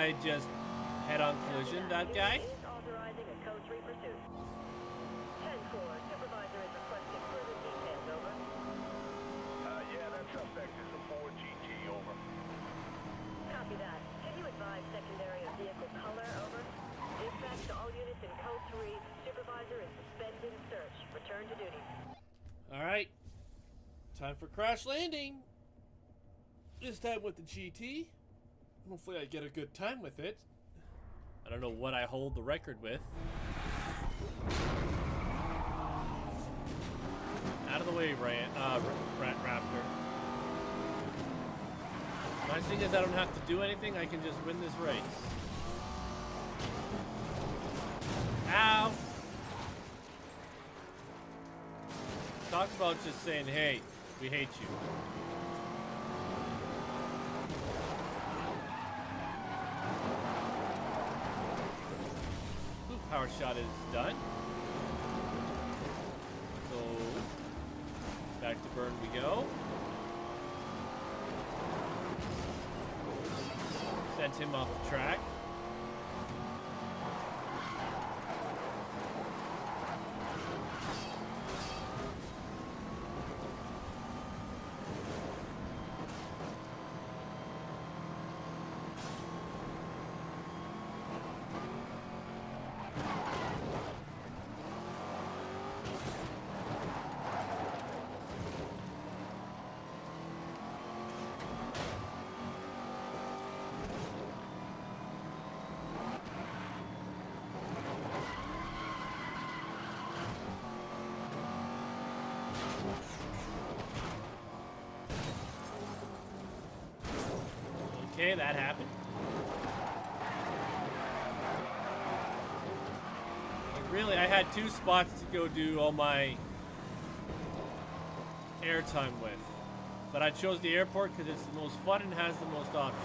I just head-on collision that guy? Is authorizing a code 3 pursuit. 10-4, supervisor is requesting further details, over. Yeah, that suspect is a Ford GT, over. Copy that. Can you advise secondary of vehicle color, over? Dispatch to all units in code 3. Supervisor is suspending search. Return to duty. Alright. Time for crash landing. This time with the GT. Hopefully I get a good time with it. I don't know what I hold the record with. Out of the way, Raptor. Nice thing is I don't have to do anything. I can just win this race. Ow! Talk about just saying, hey, we hate you. Ooh, power shot is done. So, back to burn we go. Sent him off the track. Okay, that happened. Like, really, I had 2 spots to go do all my airtime with. But I chose the airport because it's the most fun and has the most options.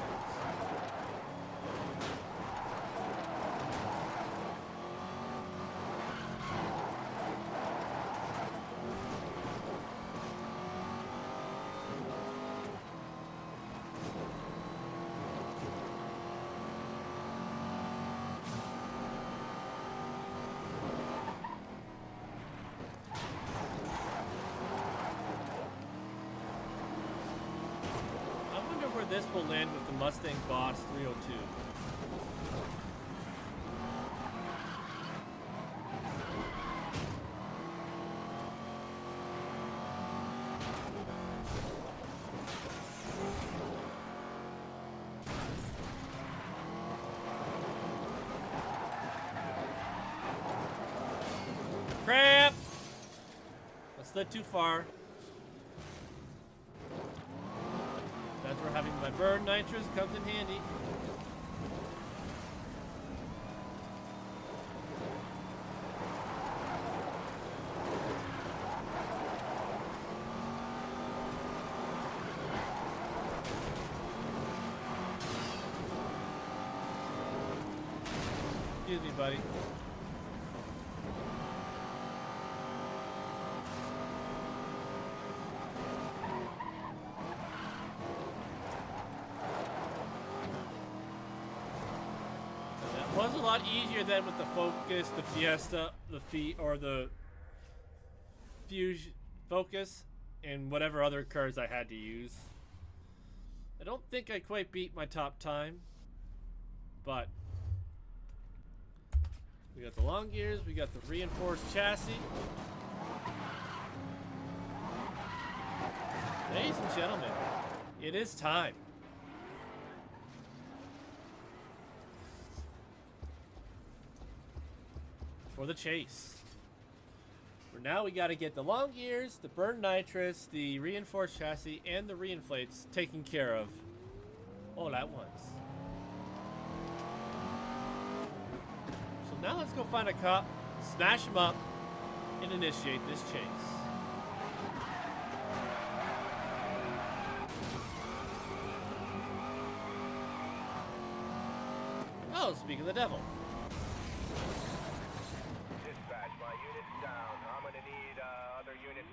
This will land with the Mustang Boss 302. Crap! I slid too far. That's where having my burn nitrous comes in handy. Excuse me, buddy. Was a lot easier than with the Focus, the Fiesta, the Fusion Focus, and whatever other cars I had to use. I don't think I quite beat my top time, but we got the long gears, we got the reinforced chassis. Ladies and gentlemen, it is time. For the chase. For now, we got to get the long gears, the burn nitrous, the reinforced chassis, and the reinflates taken care of all at once. So now let's go find a cop, smash him up, and initiate this chase. Oh, speak of the devil. All units,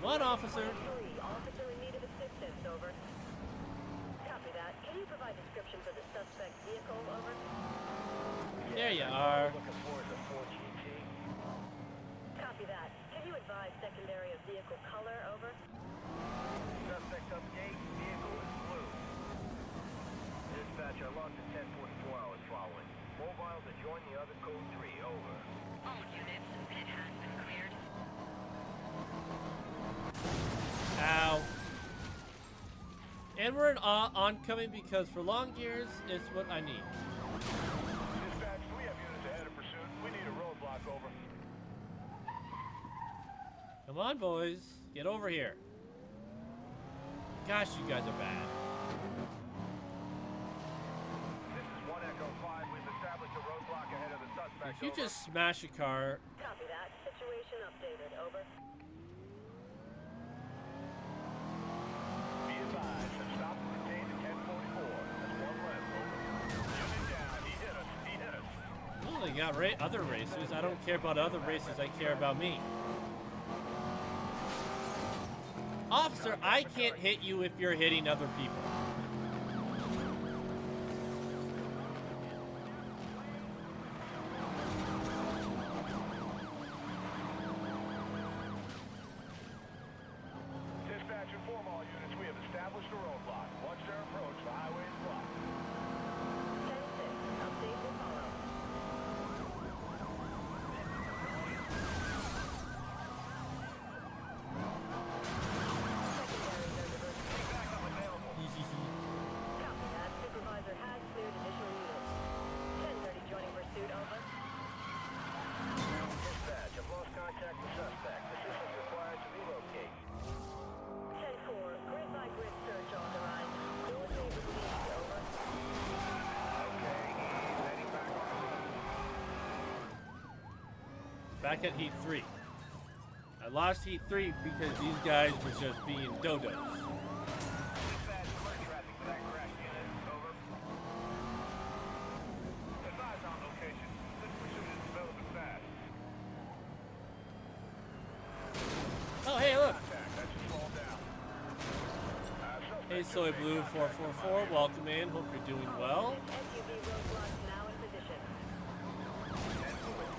Come on, officer. Officer in need of assistance, over. Verify description for the suspect vehicle, over. There you are. Looking for the 4GT. Copy that. Can you advise secondary of vehicle color, over? Suspect up gate, vehicle is blue. Dispatch, I logged at 10:44 hours following. Mobile to join the other code 3, over. All units, pit has been cleared. Ow. And we're in oncoming because for long gears, it's what I need. Dispatch, we have units ahead of pursuit. We need a roadblock, over. Come on, boys. Get over here. Gosh, you guys are bad. This is 1 Echo 5. We've established a roadblock ahead of the suspect, If you over. just smash a car, Copy that. Situation updated, over. Be advised, stop and contained at 10:44. That's 1 left, over. Unit down. He hit us. He hit us. well, they got other races. I don't care about other races. I care about me. Officer, I can't hit you if you're hitting other people. Dispatch, inform all units. We have established a roadblock. Watch their approach. The highway is blocked. 10-6. Update will follow. Back up available. Copy that. Supervisor has cleared additional units. 10:30 joining pursuit, over. Dispatch, I've lost contact with suspect. Assistance required to relocate. 10-4. Grid by grid search authorized. Coordinate with lead, over. Okay, he's heading back on the road. Back at Heat 3. I lost Heat 3 because these guys were just being dodos. Dispatch, alert traffic for that crash unit. Over. Advise on location. This pursuit is developing fast. Oh, hey, look. Contact, that should slow down. Suspect Hey, Soy Blue 444, welcome in. Hope you're doing well. SUV roadblock now in position.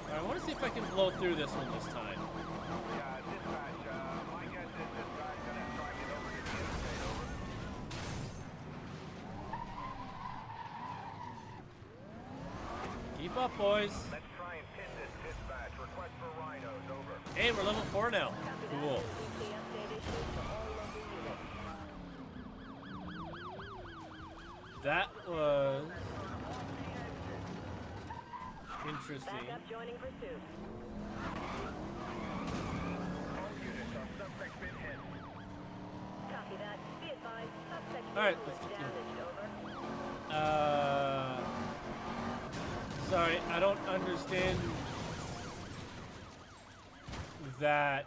Alright, I want to see if I can blow through this one this time. Yeah, dispatch, my guess is this guy's gonna try and get over to the interstate, over. Keep up, boys. Let's try and pin this dispatch. Request for rhinos, over. Hey, we're level 4 now. Copy Cool. that. Weekly update issued to all local units. That was interesting. Backup joining pursuit. All units, our suspect's been hit. Copy that. Be advised, suspect All right, vehicle let's is get damaged, over. Sorry, I don't understand that.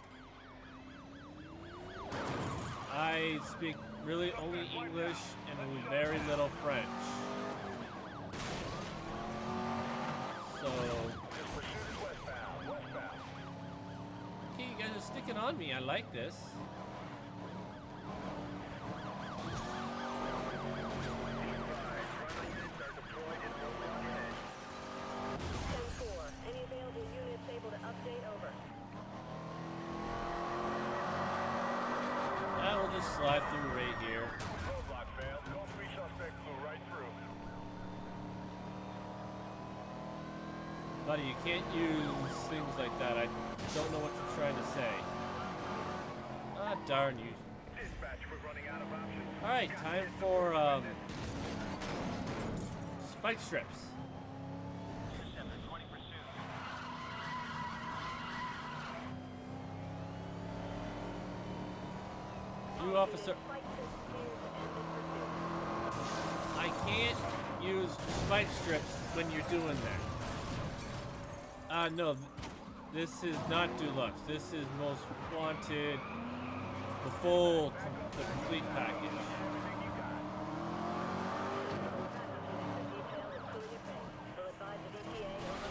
I speak really only English and very little French. So, This pursuit is westbound, westbound. okay, you guys are sticking on me. I like this. Rhino units are deployed in roadblock ahead. 10-4. Any available units able to update, over. We'll just slide through right here. Roadblock failed. Code 3 suspect flew right through. Buddy, you can't use things like that. I don't know what you're trying to say. Ah, darn you. Dispatch, we're running out of options. Alright, time for, spike strips. Joining pursuit. You, officer. Flight suspended and pursuit. I can't use spike strips when you're doing that. No, this is not Deluxe. This is Most Wanted, the complete package. Detail is fully obtained. Will advise the ETA, over.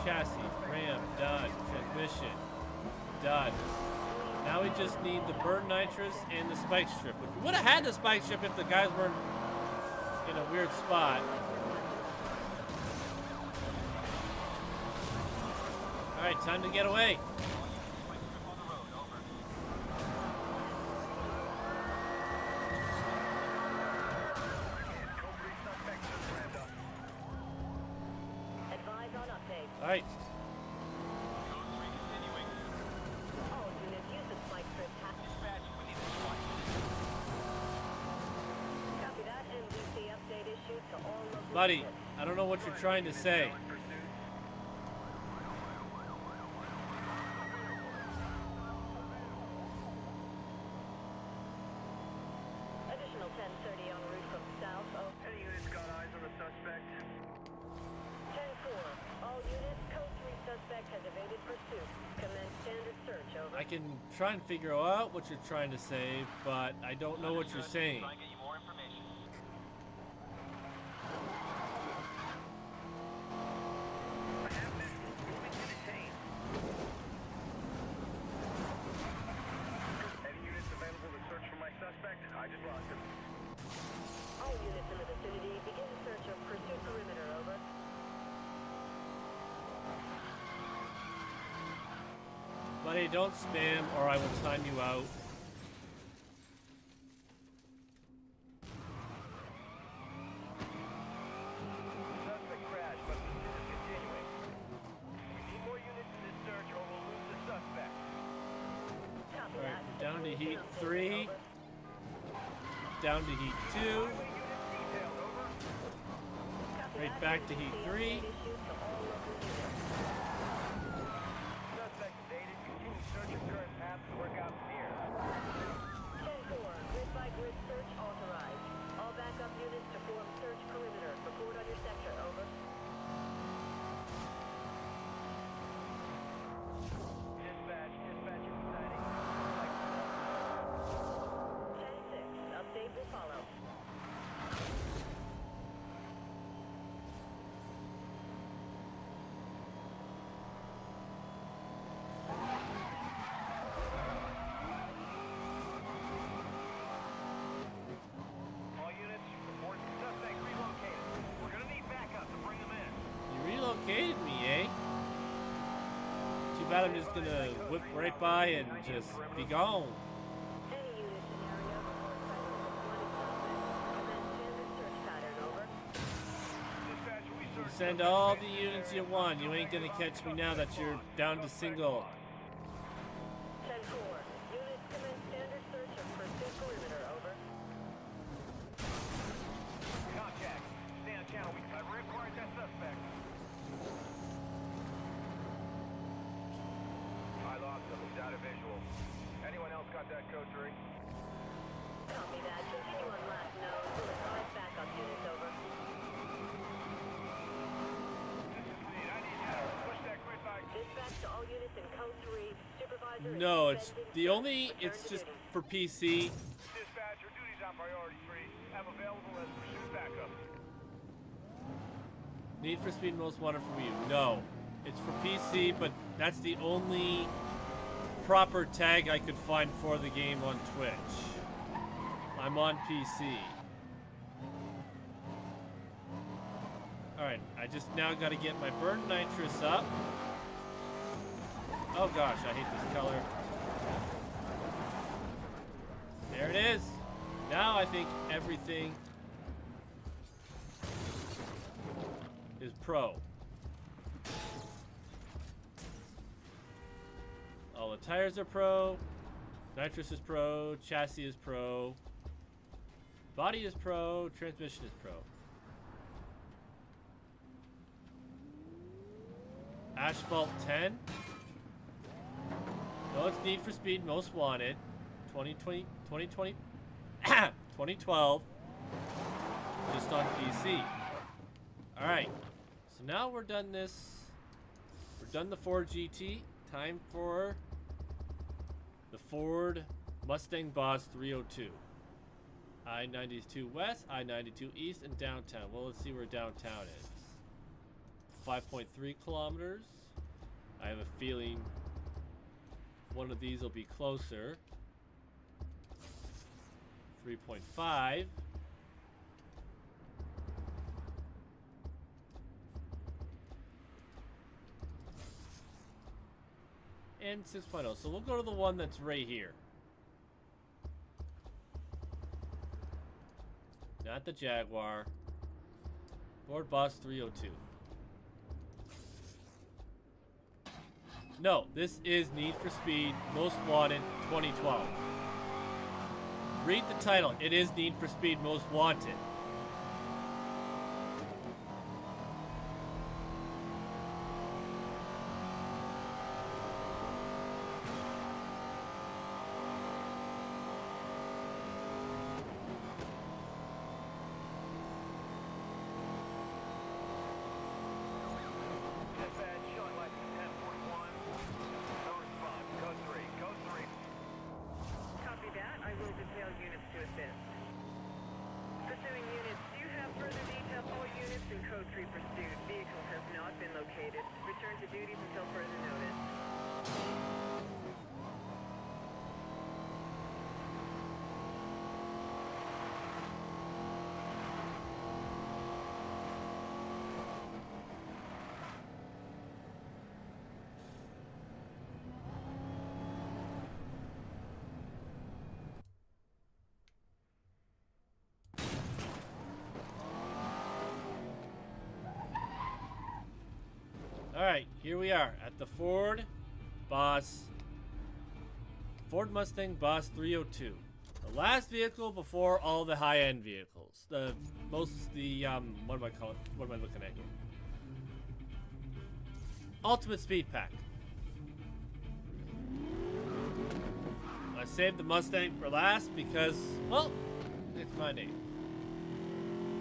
Chassis, ram, done. Transmission, done. Now we just need the burn nitrous and the spike strip. We would have had the spike strip if the guys weren't in a weird spot. Alright, time to get away. Advise on update. Alright. All units use the spike strip Copy that. MDC update issued to all local Buddy, units. I don't know what you're trying to say. Additional 1030 en route from south. Any units got eyes on the suspect? 10-4. All units, code 3 suspect has evaded pursuit. Commence standard search, over. I can try and figure out what you're trying to say, but I don't know what you're saying. Any units available to search for my suspect? I just lost him. All units in the vicinity, begin search of pursuit perimeter, over. Buddy, don't spam or I will time you out. Suspect crashed, but the search is continuing. We need more units in this search or we'll lose the suspect. Copy Alright, that. we're down to heat Update, 3. over. Down to heat 2. Highway units detailed, over. Copy Right that. back to heat MDC 3. update issued to all local units. Suspect evaded. Continue search of current path to work out from here. 10-4. Grid by grid search authorized. All backup units to form search perimeter. Report on your sector, over. Dispatch sighting. 10-6. Update will follow. All units, report suspect relocated. We're gonna need backup to bring them in. You relocated me, eh? Too bad I'm just gonna whip right by and just be gone. Any units in area report presence of wanted suspect. Commence standard search pattern, over. Dispatch, we You search send all the units you want. You ain't gonna catch me now that you're down to single. 10-4. Units commence standard search of pursuit perimeter, over. contact. Stay on channel. I've required that suspect. I lost him. He's out of visual. Anyone else got that code 3? Copy that. Continue on last node. We'll advise backup units, over. This is Reed. I need help. Push that grid by. Dispatch to all units in code 3. Supervisor is No, it's suspended the search. only. Return It's to just duty. for PC. Dispatch, your duty's on priority 3. Have available as pursuit backup. Need for Speed Most Wanted for Wii U. No, it's for PC, but that's the only proper tag I could find for the game on Twitch. I'm on PC. Alright, I just now got to get my burn nitrous up. Oh gosh, I hate this color. There it is. Now I think everything is pro. All the tires are pro. Nitrous is pro. Chassis is pro. Body is pro. Transmission is pro. Asphalt 10. No, it's Need for Speed Most Wanted. 2020, 2020, 2012. Just on PC. Alright. So now we're done this. We're done the Ford GT. Time for the Ford Mustang Boss 302. I-92 West, I-92 East, and downtown. Well, let's see where downtown is. 5.3 kilometers. I have a feeling one of these will be closer. 3.5. And 6.0. So we'll go to the one that's right here. Not the Jaguar. Board Bus 302. No, this is Need for Speed Most Wanted 2012. Read the title. It is Need for Speed Most Wanted. Dispatch, showing license 1041. No response. Code 3. Code 3. Copy that. I will detail units to assist. Pursuing units, do you have further detail? All units in Code 3 pursuit. Vehicle has not been located. Return to duties until further notice. Alright, here we are at the Ford Mustang Boss 302. The last vehicle before all the high-end vehicles. What am I looking at here? Ultimate Speed Pack. I saved the Mustang for last because, well, it's my name.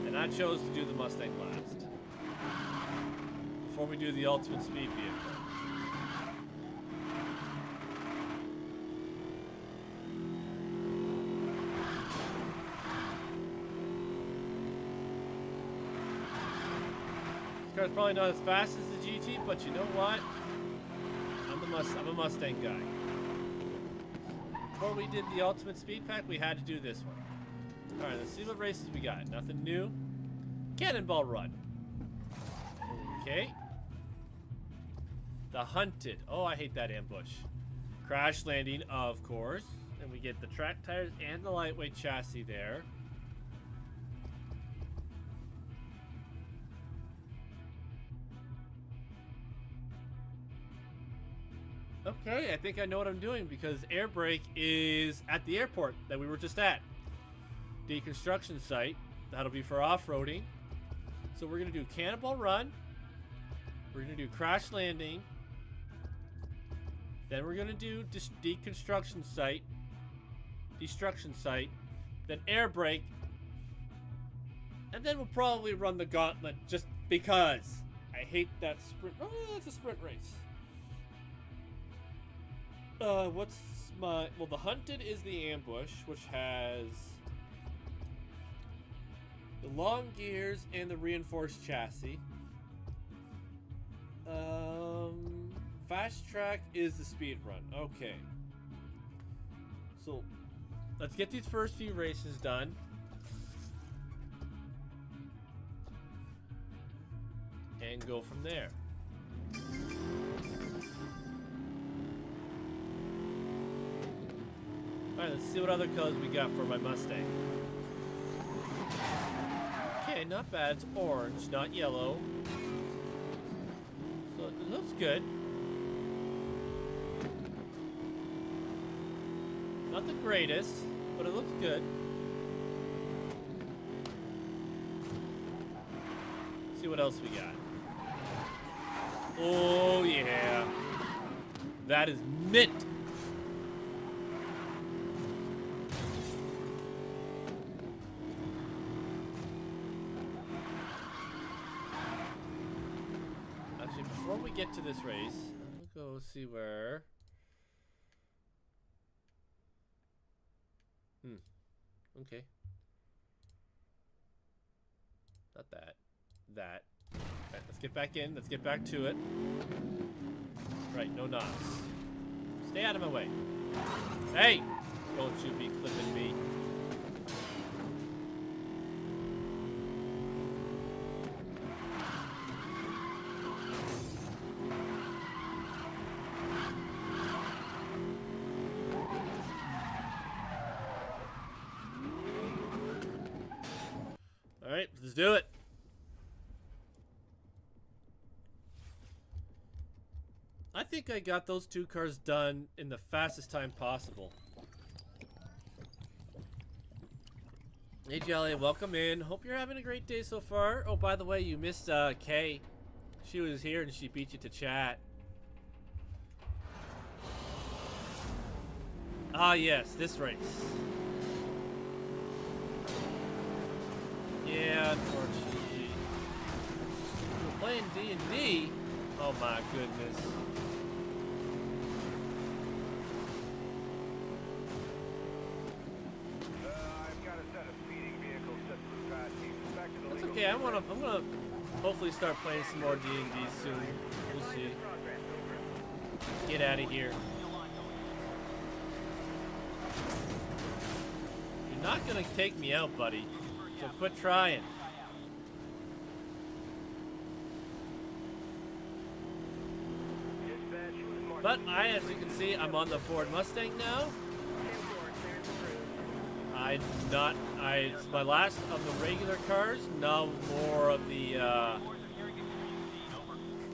And I chose to do the Mustang last. Before we do the ultimate speed vehicle. This car's probably not as fast as the GT, but you know what? I'm a Mustang guy. Before we did the ultimate speed pack, we had to do this one. Alright, let's see what races we got. Nothing new. Cannonball Run. Okay. The Hunted. Oh, I hate that ambush. Crash Landing, of course. And we get the track tires and the lightweight chassis there. Okay, I think I know what I'm doing because air brake is at the airport that we were just at. Deconstruction site. That'll be for off-roading. So we're going to do Cannonball Run. We're going to do Crash Landing. Then we're going to do destruction site. Then air brake. And then we'll probably run the gauntlet just because. I hate that sprint. Oh, it's a sprint race. What's my... Well, the Hunted is the ambush, which has the long gears and the reinforced chassis. Fast track is the speed run. Okay. So, let's get these first few races done. And go from there. Alright, let's see what other colors we got for my Mustang. Okay, not bad. It's orange, not yellow. So it looks good. Not the greatest, but it looks good. See what else we got. Oh yeah. That is mint. Actually, before we get to this race, I'll go see where. Okay. Not that. That. Right, let's get back in. Let's get back to it. Right, no knocks. Stay out of my way. Hey! Don't you be clipping me. Alright, let's do it. I think I got those 2 cars done in the fastest time possible. Hey Jelly, welcome in. Hope you're having a great day so far. Oh, by the way, you missed Kay. She was here and she beat you to chat. Ah yes, this race. Yeah, unfortunately. We're playing D&D. Oh my goodness. I've got a set of speeding vehicles set flew past me. Back to the That's legal okay. I'm gonna hopefully start playing some more D&D soon. We'll Line see. of progress, over. Get out of here. You're not gonna take me out, buddy. So quit trying. Dispatch, mark But as you can see, I'm on the Ford Mustang now. 10-4, clearance approved. It's my last of the regular cars. Now more of the,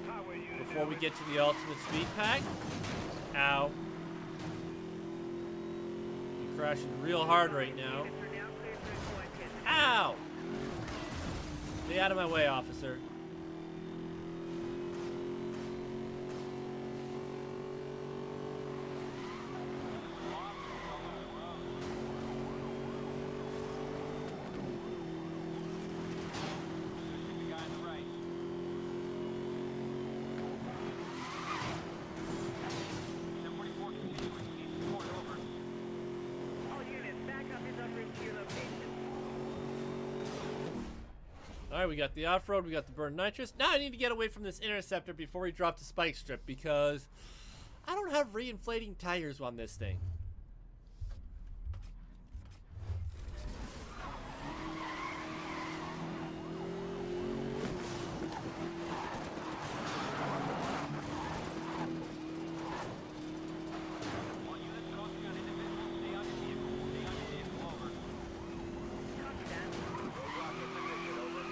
highway unit. before we get to the ultimate speed pack. Ow. I'm crashing real hard right now. Units are now cleared for deployment. Ow! Stay out of my way, officer. All units, backup is en route to your location. Alright, we got the off-road, we got the burn nitrous. Now I need to get away from this interceptor before we drop the spike strip because I don't have reinflating tires on this thing. Copy that. Roadblock in position, over.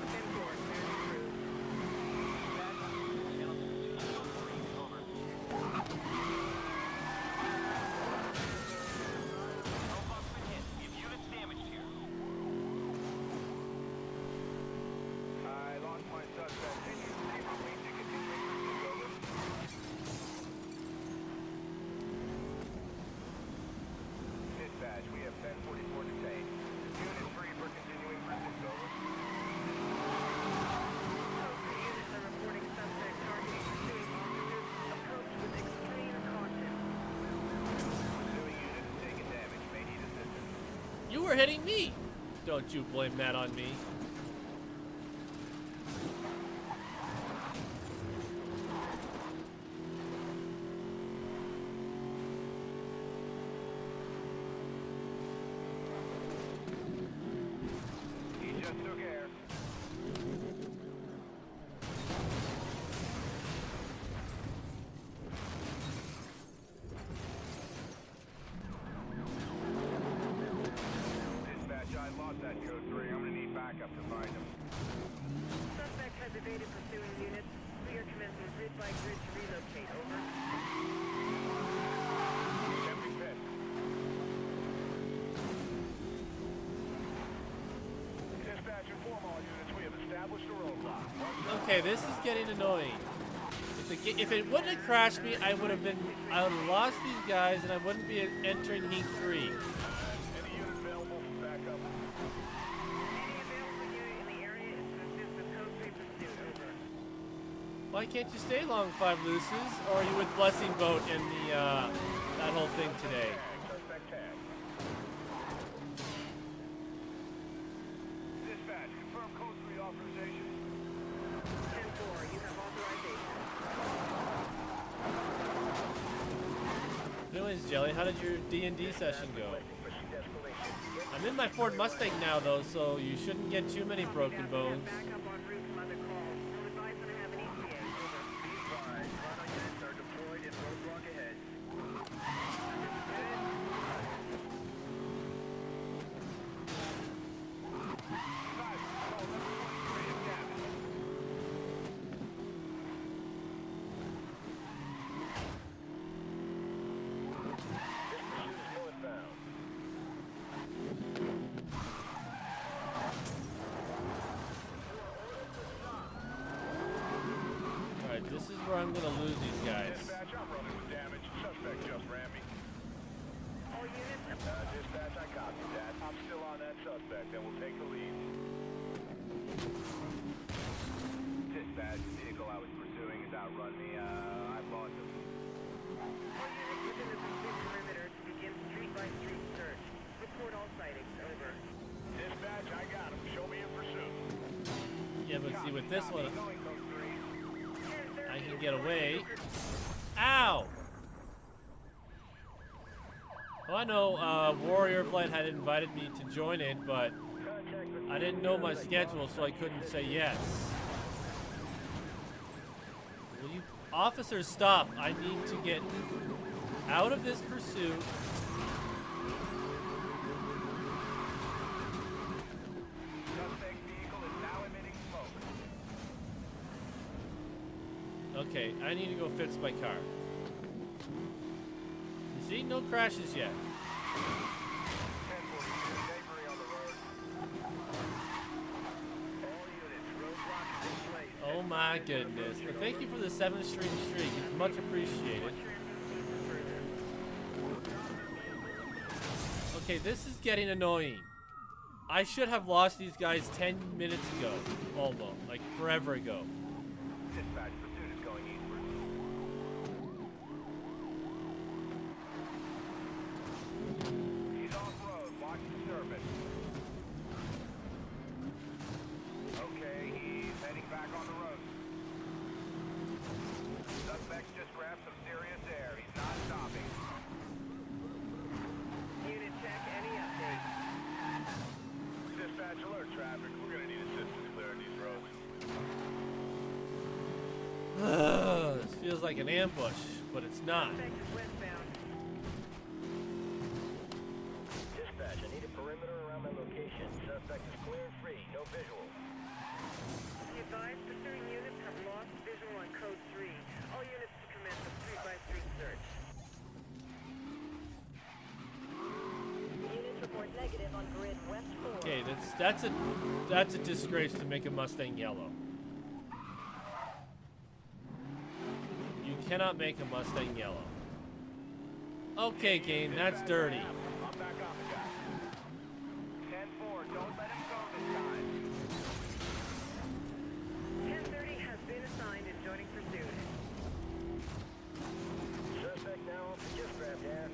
10-4, clearance approved. I lost my suspect. Can you leave a wing to continue pursuit, over? Dispatch, we have 1044 detained. Unit free for continuing pursuit, over. Code 3 units are reporting suspect targeting pursuing officers. Approach with extreme caution. Pursuing unit is taking damage. May need assistance. You were hitting me! Don't you blame that on me. He just took air. Dispatch, I lost that code 3. I'm gonna need backup to find him. Suspect has evaded pursuing units. We are commencing grid by grid to relocate. Over. Empty pit. Dispatch, inform all units. We have established a roadblock. Okay, this is getting annoying. If it wouldn't have crashed me, I would have lost these guys and I wouldn't be entering Heat 3. Any unit available for backup? Any available unit in the area is to assist with code 3 pursuit. Over. Why can't you stay long, Five Luces? Or are you with Blessing Boat in the, that whole thing today? Suspect tag. Dispatch, confirm code 3 authorization. Jelly. How did your D&D session go? I'm in my Ford Mustang now, though, so you shouldn't get too many broken bones. Back up en route from other calls. I'll advise when I have an ETA. Over. Be advised, Chrono units are deployed in roadblock ahead. Alright, this is where I'm gonna lose these guys. Dispatch, I'm running with damage. Suspect just ran me. All units, Dispatch, I copy that. I'm still on that suspect, and we'll take the lead. Dispatch, the vehicle I was pursuing has outrun me. I lost him. all units within the pursuit perimeter to begin street-by-street search. Report all sightings. Over. Dispatch, I got him. Show me in pursuit. Yeah, but see, with this one, Going code 3. I can get away. Ow! Well, I know Warrior Flight had invited me to join it, but I didn't know my schedule, so I couldn't say yes. Will you officers stop? I need to get out of this pursuit. Suspect vehicle is now emitting smoke. Okay, I need to go fix my car. You see, no crashes yet. 1042, neighboring on the road. All units, roadblocks in place. Oh my goodness. But thank you for the 7-stream streak. It's much appreciated. Okay, this is getting annoying. I should have lost these guys 10 minutes ago. Almost. Like forever ago. Dispatch, pursuit is going eastward. He's off-road. Watch the surface. Okay, he's heading back on the road. Suspect just grabbed some serious air. He's not stopping. Unit check. Any update? Dispatch, alert traffic. We're gonna need assistance clearing these roads. This feels like an ambush, but it's not. Suspect is westbound. Dispatch, I need a perimeter around my location. Suspect is clear and free. No visual. Be advised, pursuing units have lost visual on code 3. All units to commence a street-by-street search. Units report negative on grid West 4. Okay, that's a disgrace to make a Mustang yellow. You cannot make a Mustang yellow. Okay, game, that's dirty. I'm back on the guy. 10-4, don't let him go this time. 1030 has been assigned and joining pursuit. Suspect now off the just grabbed ass.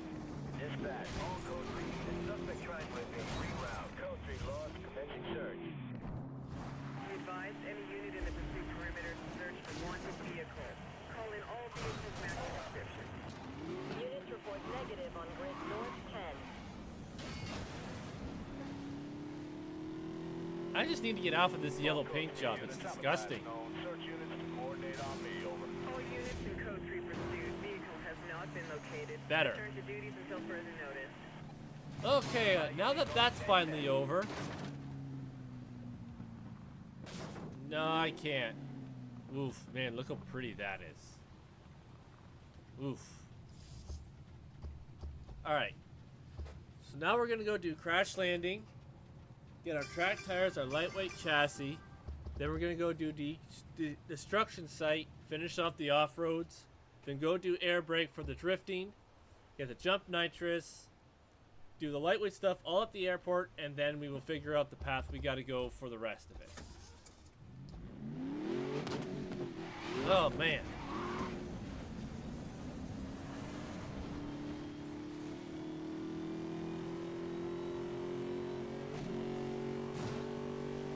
Dispatch, all code 3 units. Suspect trying with me. Reroute. Code 3 lost. Commencing search. Be advised, any unit in the pursuit perimeter to search for wanted vehicle. Call in all vehicles matching description. Units report negative on grid North 10. I just need to get off of this yellow paint job. It's disgusting. Search units to coordinate on me. Over. All units in code 3 pursuit. Vehicle has not been located. Better. Return to duties until further notice. Okay, now that that's finally over. No, I can't. Oof, man, look how pretty that is. Oof. Alright. So now we're going to go do crash landing. Get our track tires, our lightweight chassis. Then we're going to go do the destruction site. Finish off the off-roads. Then go do air brake for the drifting. Get the jump nitrous. Do the lightweight stuff all at the airport. And then we will figure out the path we got to go for the rest of it. Oh, man.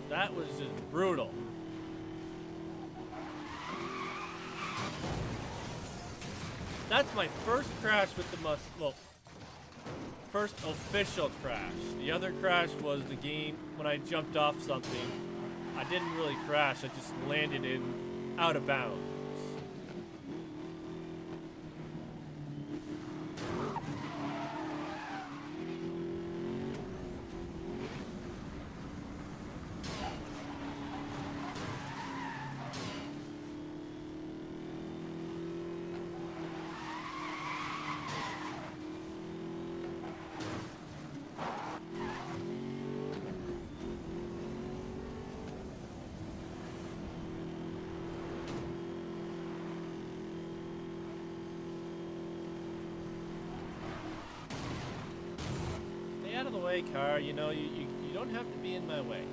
That was just brutal. That's my first crash with the well, first official crash. The other crash was the game when I jumped off something. I didn't really crash, I just landed in out of bounds. Out of the way, car. You know, you don't have to be in my way.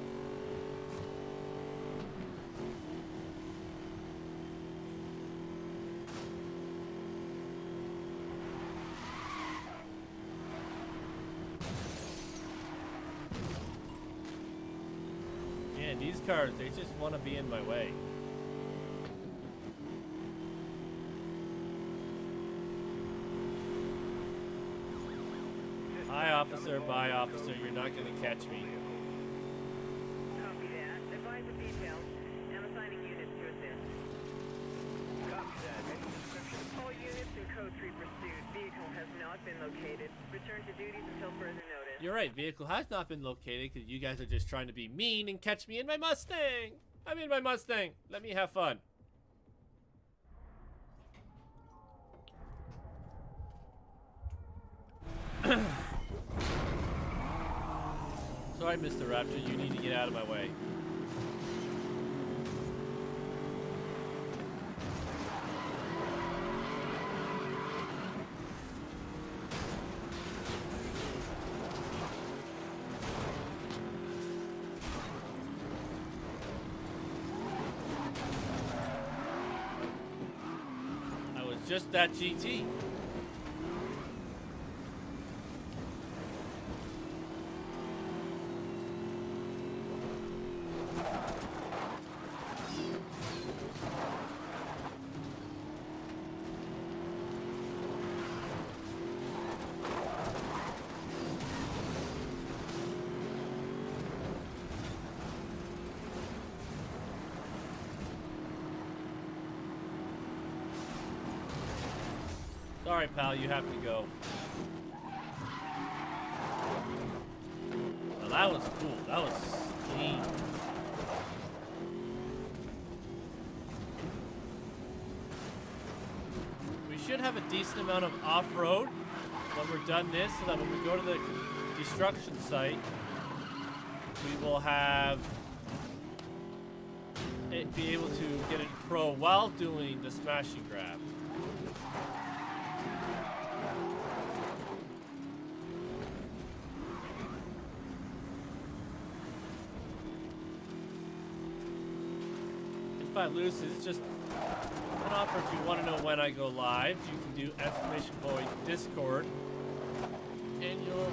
Man, these cars, they just want to be in my way. Hi, officer. Bye, officer. You're not going to catch me. Copy that. Advise of details. I'm assigning units to assist. Copy that. Any description? All units in code 3 pursuit. Vehicle has not been located. Return to duties until further notice. You're right. Vehicle has not been located because you guys are just trying to be mean and catch me in my Mustang. I'm in my Mustang. Let me have fun. Sorry, Mr. Raptor. You need to get out of my way. I was just that GT. Sorry, pal, you have to go. Well, that was cool. That was clean. We should have a decent amount of off-road when we're done this, so that when we go to the destruction site, we will have it be able to get it pro while doing the smash and grab. Loose is just an offer if you want to know when I go live. You can do exclamation point Discord, and you'll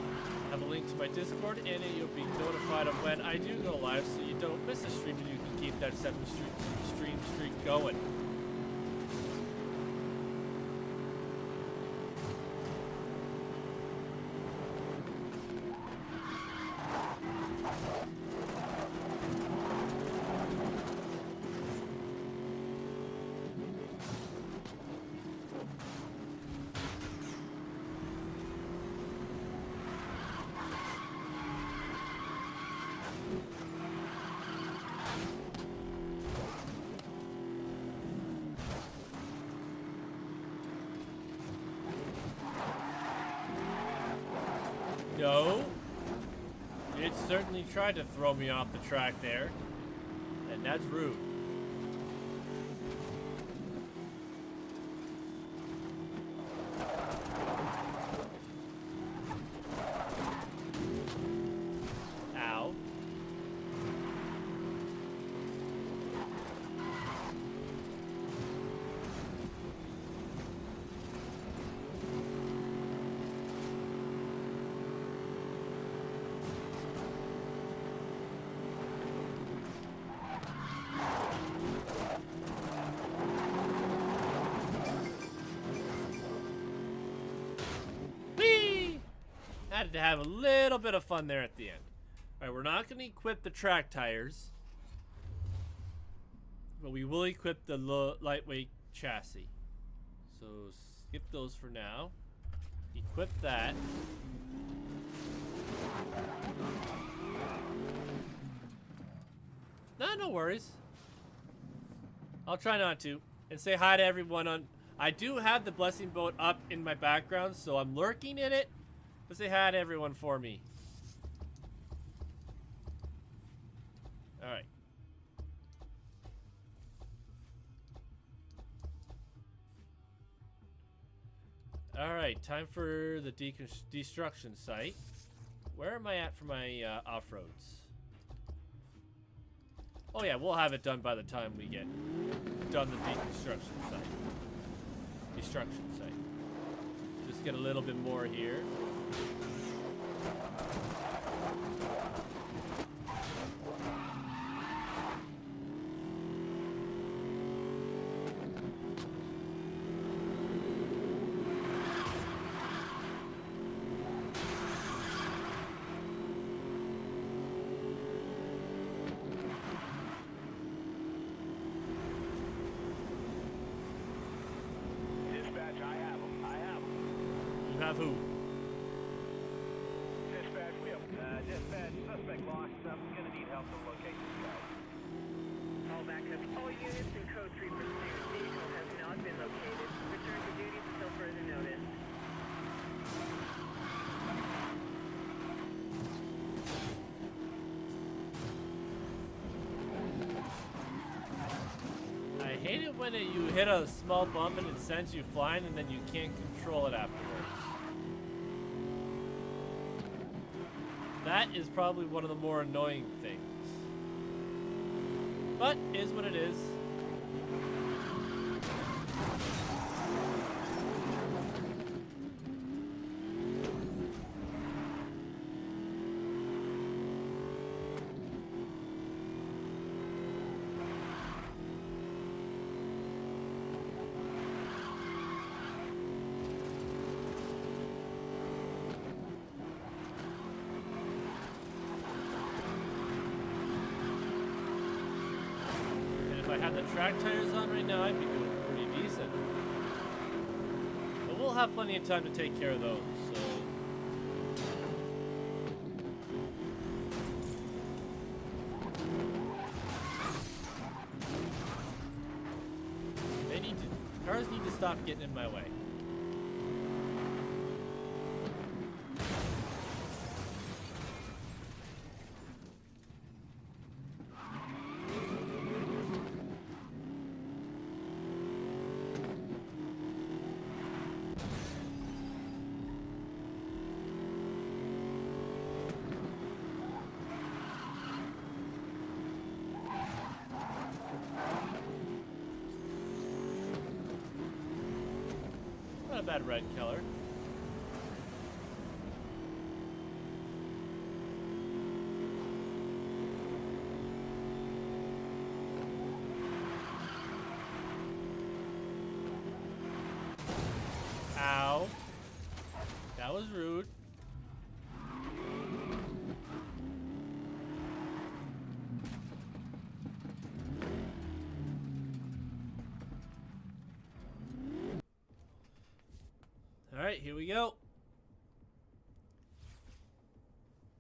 have a link to my Discord, and then you'll be notified of when I do go live, so you don't miss a stream, and you can keep that 7 streak going. No. It certainly tried to throw me off the track there. And that's rude. Ow. had to have a little bit of fun there at the end. All right, we're not going to equip the track tires, but we will equip the lightweight chassis. So skip those for now. Equip that. No worries. I'll try not to. And say hi to everyone on... I do have the blessing boat up in my background, so I'm lurking in it. But say hi to everyone for me. Alright. Alright, time for the destruction site. Where am I at for my off-roads? Oh yeah, we'll have it done by the time we get done the destruction site. Just get a little bit more here. You have who? Dispatch, we have dispatch, suspect lost. I'm gonna need help to locate this guy. All backup. All units in code 3 pursuit. Vehicle has not been located. Return to duty until further notice. I hate it when you hit a small bump and it sends you flying and then you can't control it afterwards. That is probably one of the more annoying things. But, is what it is. If I had the track tires on right now, I'd be doing pretty decent. But we'll have plenty of time to take care of those, so... Cars need to stop getting in my way. Not a bad red color. Ow. That was rude. Alright, here we go.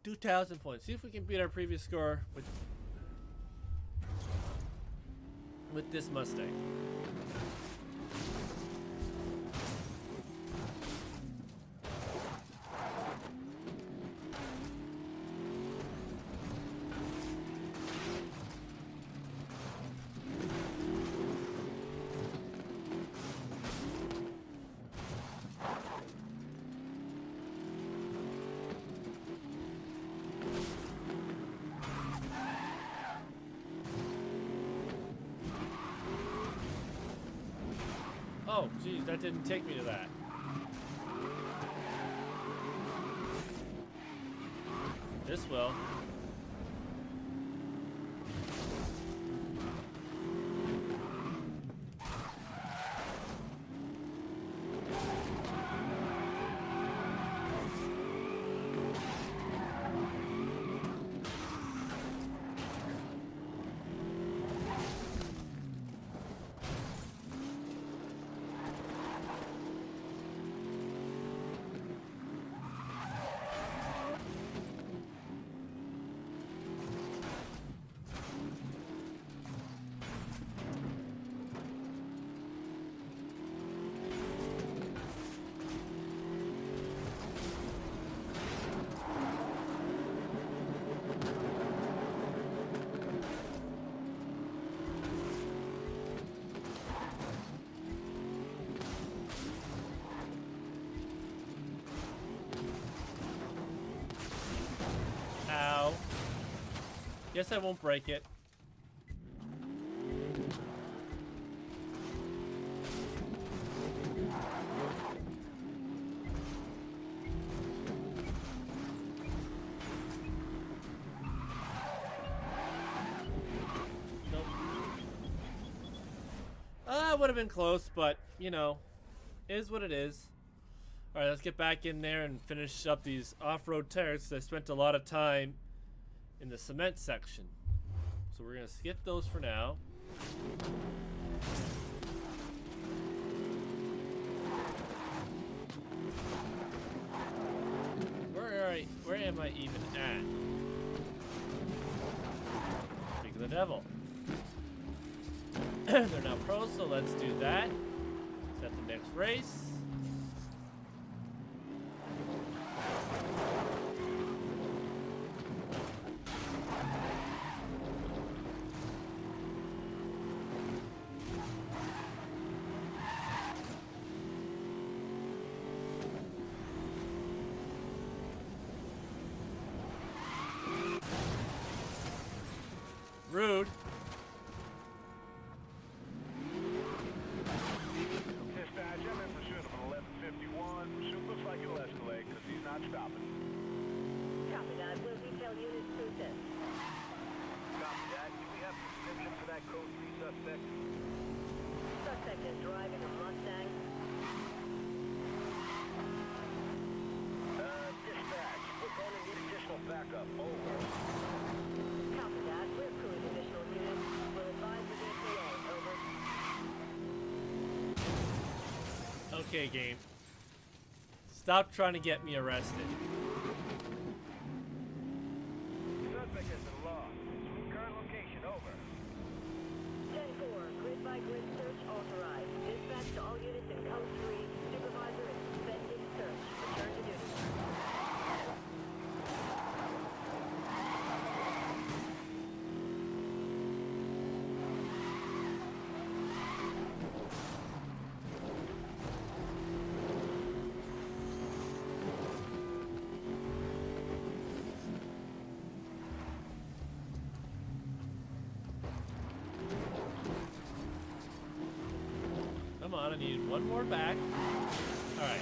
2,000 points. See if we can beat our previous score with this Mustang. Oh, geez, that didn't take me to that. This will. Guess I won't break it. Nope. Would have been close, but, you know, is what it is. Alright, let's get back in there and finish up these off-road tires. I spent a lot of time in the cement section. So we're going to skip those for now. Where am I even at? Speak of the devil. They're now pros, so let's do that. Set the next race. Rude. Dispatch, I'm in pursuit of an 1151. Pursuit looks like it'll escalate because he's not stopping. Copy that. We'll detail units to assist. Copy that. Do we have description for that code 3 suspect? Suspect is driving a Mustang. Dispatch, we're going to need additional backup. Over. Copy that. We're crewing additional units. We'll advise the ETA. Over. Okay, game. Stop trying to get me arrested. Suspect has been lost. Current location, over. 10-4, grid by grid search authorized. Dispatch to all units in code 3. Supervisor is suspending search. Return to duty. Come on, I need one more back. Alright.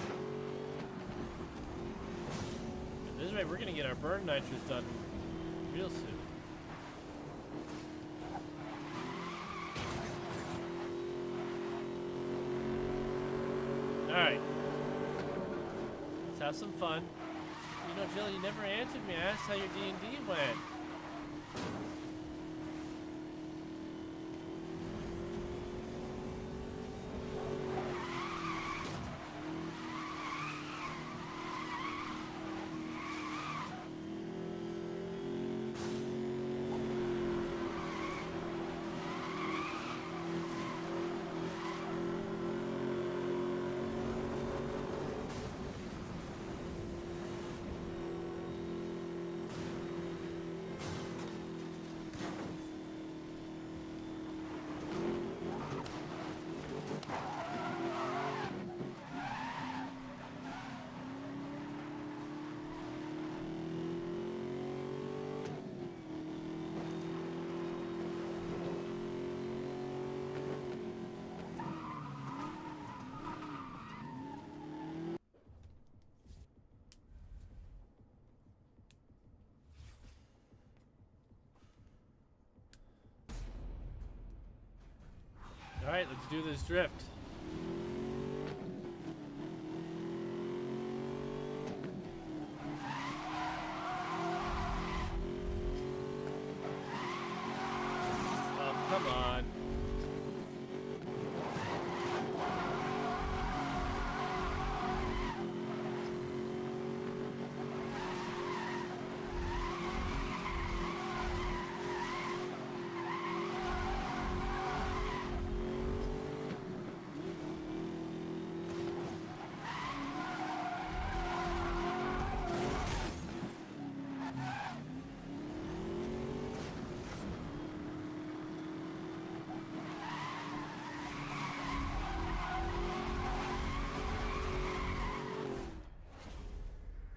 At this rate, we're gonna get our burn nitrous done real soon. Alright. Let's have some fun. You know, Jill, you never answered me. I asked how your D&D went. Alright, let's do this drift. Oh, come on.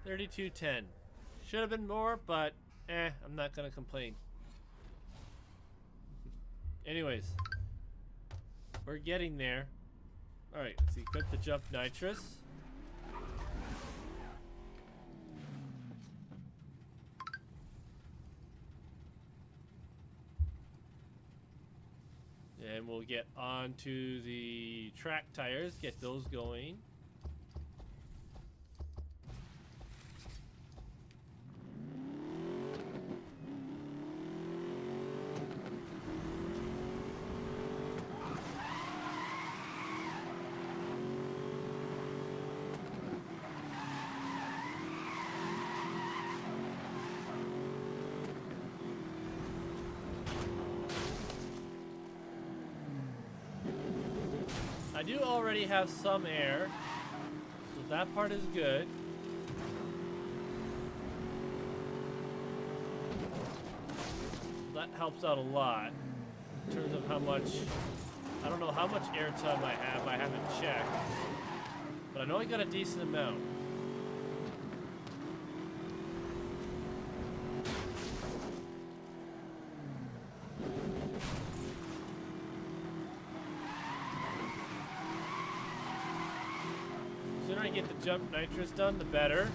$32.10. Should have been more, but I'm not gonna complain. Anyways, we're getting there. Alright, let's equip the jump nitrous. And we'll get onto the track tires, get those going. I do already have some air, so that part is good. That helps out a lot in terms of how much, I don't know how much air time I haven't checked, but I know I got a decent amount. The sooner I get the jump nitrous done, the better.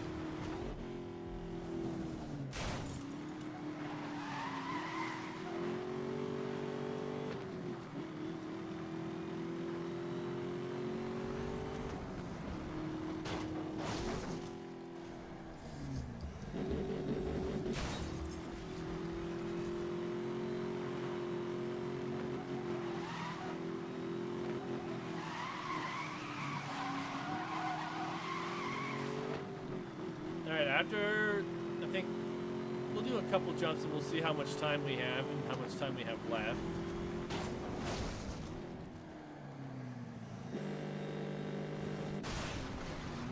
Alright, after, I think, we'll do a couple jumps and we'll see how much time we have and how much time we have left.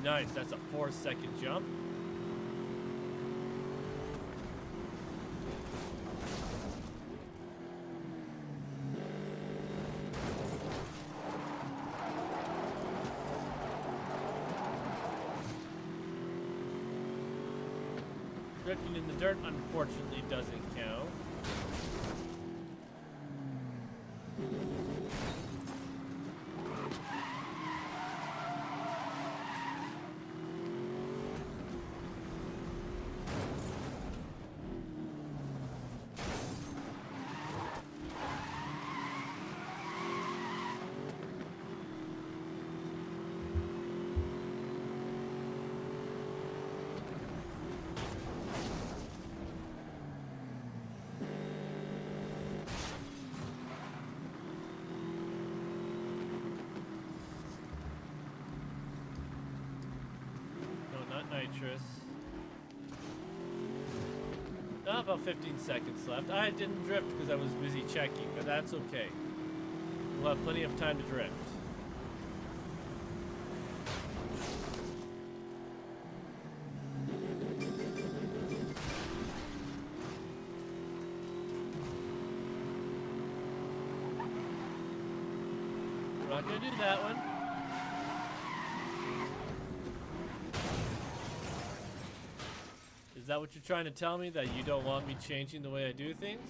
Nice, that's a 4-second jump. Drifting in the dirt, unfortunately, doesn't count. Nitrous. About 15 seconds left. I didn't drift because I was busy checking, but that's okay. We'll have plenty of time to drift. We're not gonna do that one. Is that what you're trying to tell me? That you don't want me changing the way I do things?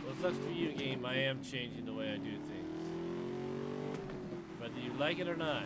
Well, if that's for you, game, I am changing the way I do things. Whether you like it or not.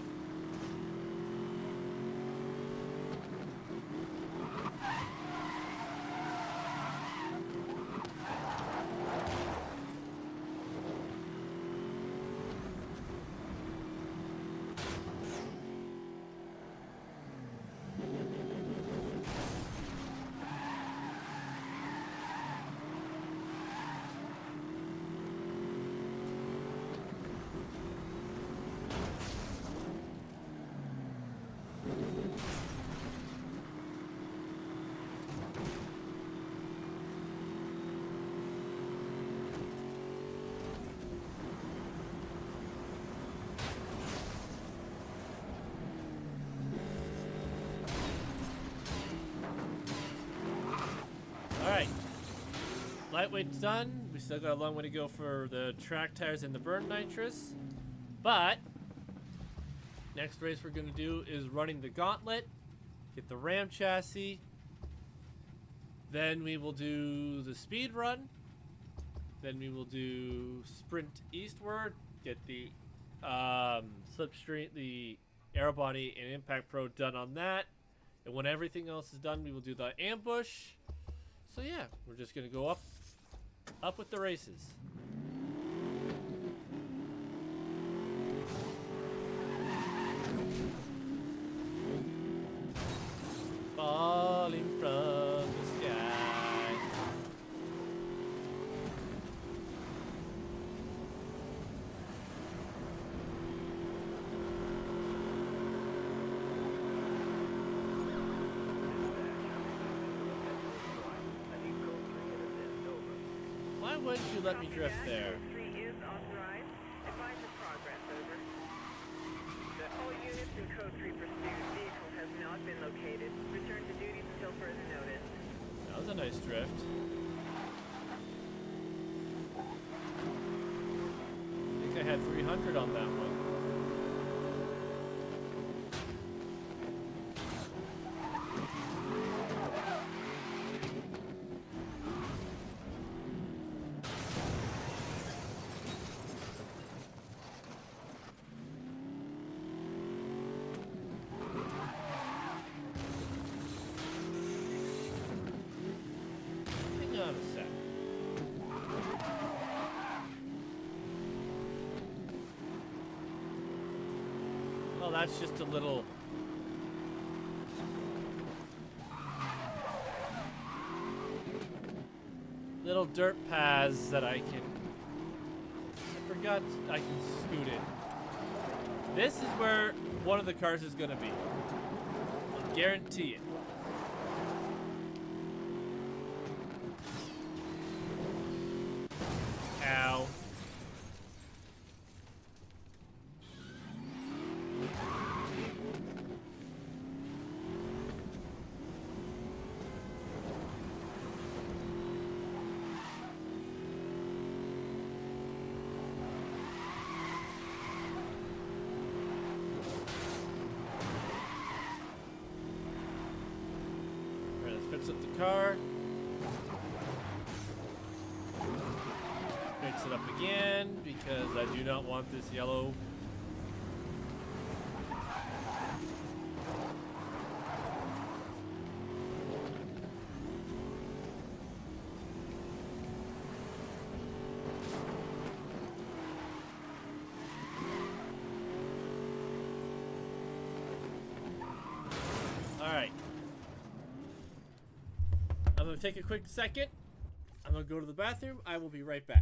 Lightweight's done. We still got a long way to go for the track tires and the burn nitrous. But next race we're going to do is running the gauntlet, get the Ram chassis. Then we will do the speed run. Then we will do sprint eastward, get the slipstream, the aero body and impact pro done on that. And when everything else is done, we will do the ambush. So yeah, we're just gonna go up with the races. Falling from the sky. Why wouldn't you let me Copy drift that. there? Code 3 is authorized. Advise of progress, over. All units in Code 3 pursuit. Vehicle has not been located. Return to duties until further notice. That was a nice drift. I think I had 300 on that one. Hang on a sec. Oh, that's just a little... little dirt paths that I can... I forgot I can scoot in. This is where one of the cars is gonna be. I guarantee it. Ow. Alright, let's fix up the car. Fix it up again because I do not want this yellow. All right. I'm going to take a quick second. I'm going to go to the bathroom. I will be right back.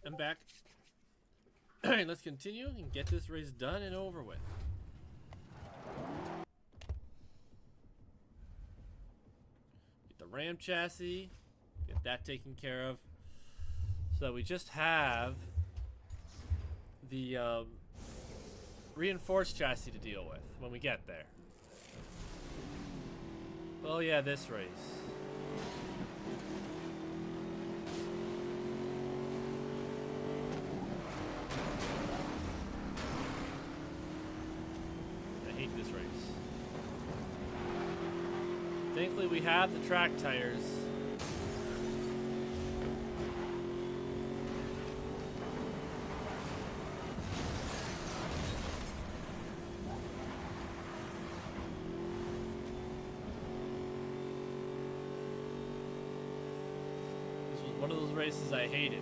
I'm back. Alright, let's continue and get this race done and over with. Get the Ram chassis, get that taken care of. So we just have the reinforced chassis to deal with when we get there. Oh yeah, this race. I hate this race. Thankfully we have the track tires. One of those races I hated.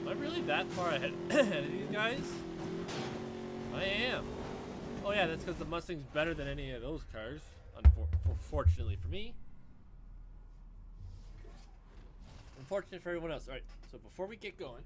Am I really that far ahead of these guys? I am. Oh yeah, that's because the Mustang's better than any of those cars. Unfortunately for me. Unfortunate for everyone else. Alright, so before we get going.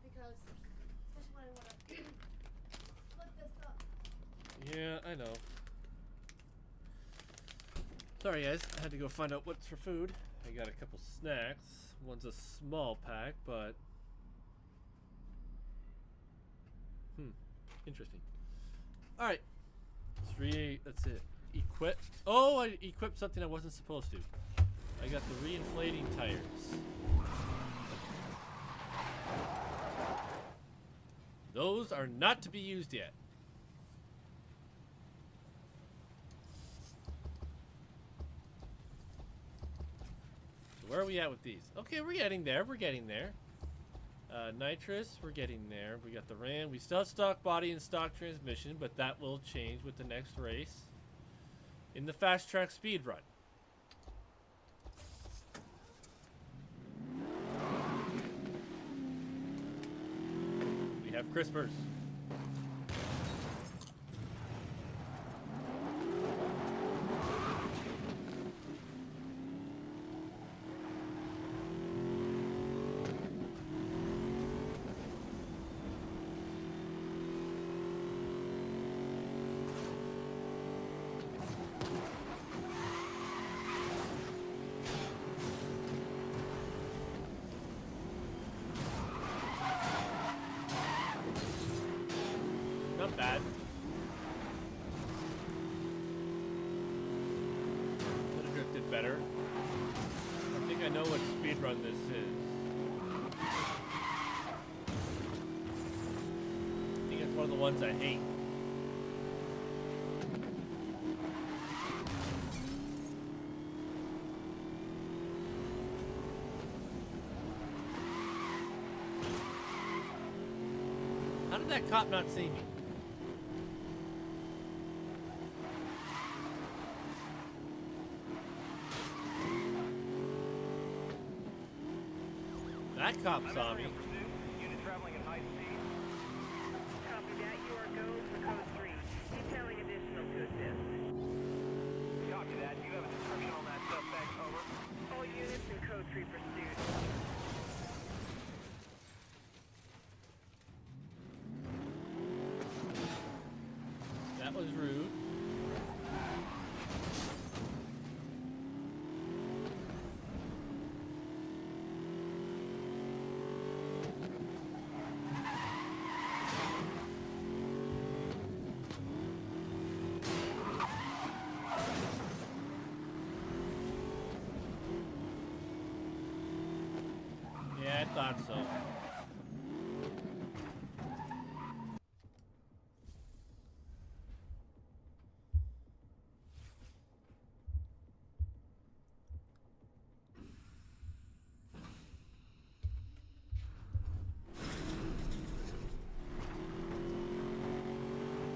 Because especially when I want to look this up. Yeah, I know. Sorry guys, I had to go find out what's for food. I got a couple snacks. One's a small pack, but interesting. Alright. That's it. Equip. Oh, I equipped something I wasn't supposed to. I got the reinflating tires. Those are not to be used yet. So where are we at with these? Okay, we're getting there. We're getting there. Nitrous, we're getting there. We got the Ram. We still have stock body and stock transmission, but that will change with the next race. In the fast track speed run. We have crispers. bad. Could have drifted better. I think I know what speedrun this is. I think it's one of the ones I hate. How did that cop not see me? That cop saw me. Unit traveling at high speed. Copy that. You are go for code 3. Detailing additional to assist. Copy that. Do you have a description on that suspect? Over. All units in code 3 pursuit. That was rude. Yeah, I thought so.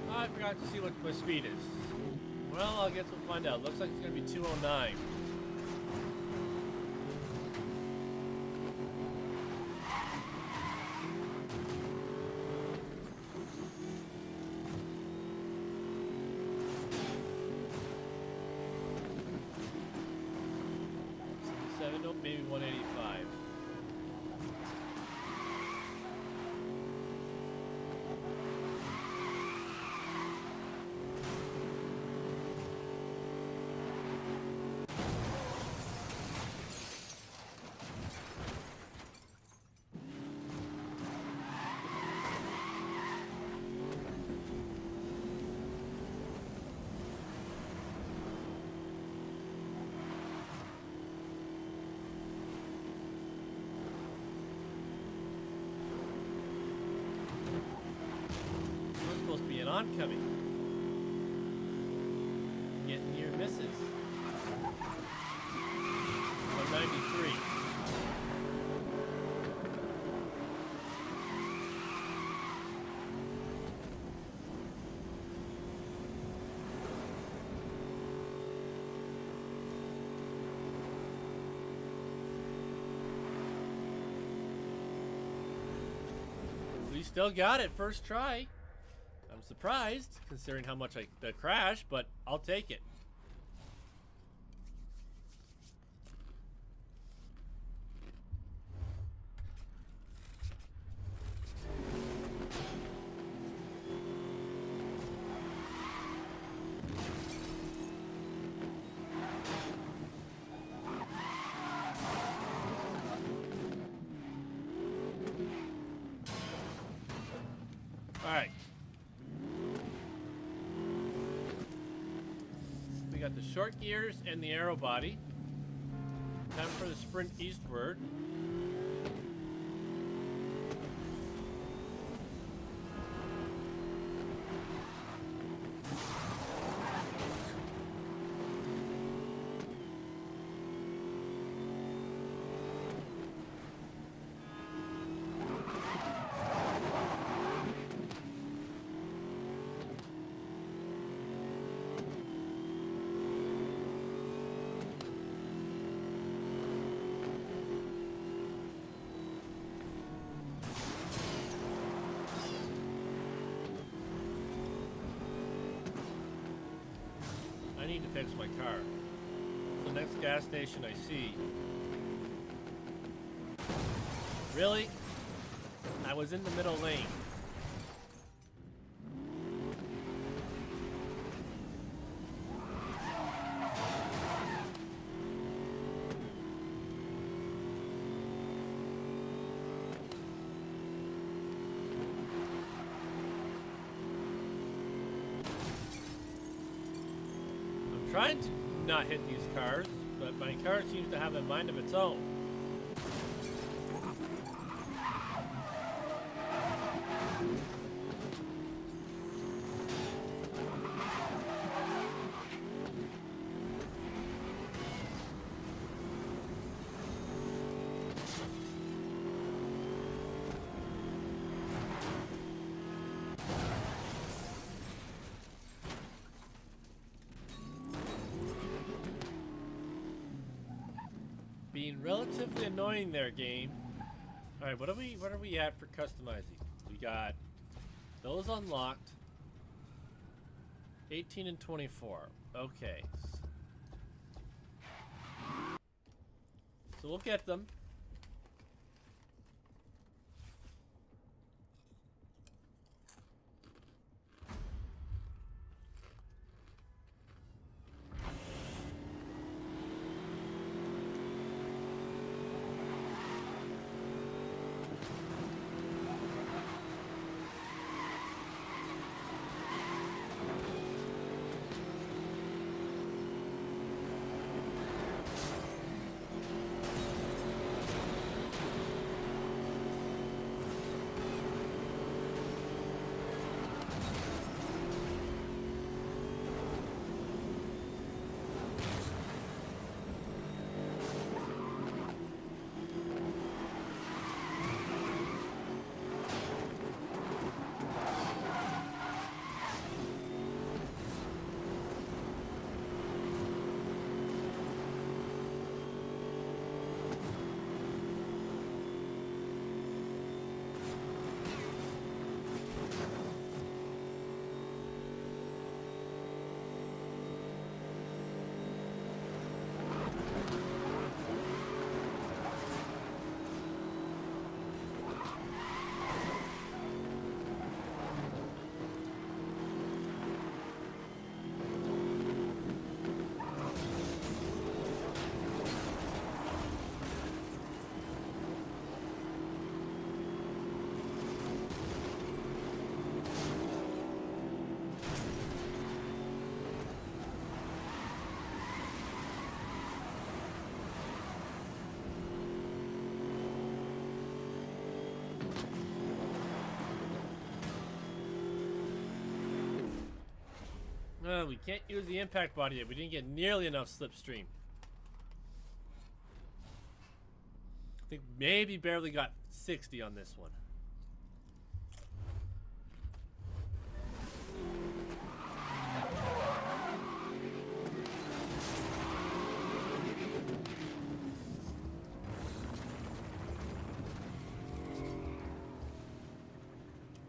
I forgot to see what my speed is. Well, I guess we'll find out. Looks like it's gonna be 209. Nope, maybe 185. Supposed to be an oncoming. Getting near misses. 193. We still got it first try. I'm surprised, considering how much the crash, but I'll take it. All right. We got the short gears and the aero body. Time for the sprint eastward. I need to fix my car. The next gas station I see. Really? I was in the middle lane. trying to not hit these cars, but my car seems to have a mind of its own. Being relatively annoying there, game. Alright, what are we at for customizing? We got those unlocked. 18 and 24. Okay. So we'll get them. We can't use the impact body yet. We didn't get nearly enough slipstream. I think maybe barely got 60 on this one.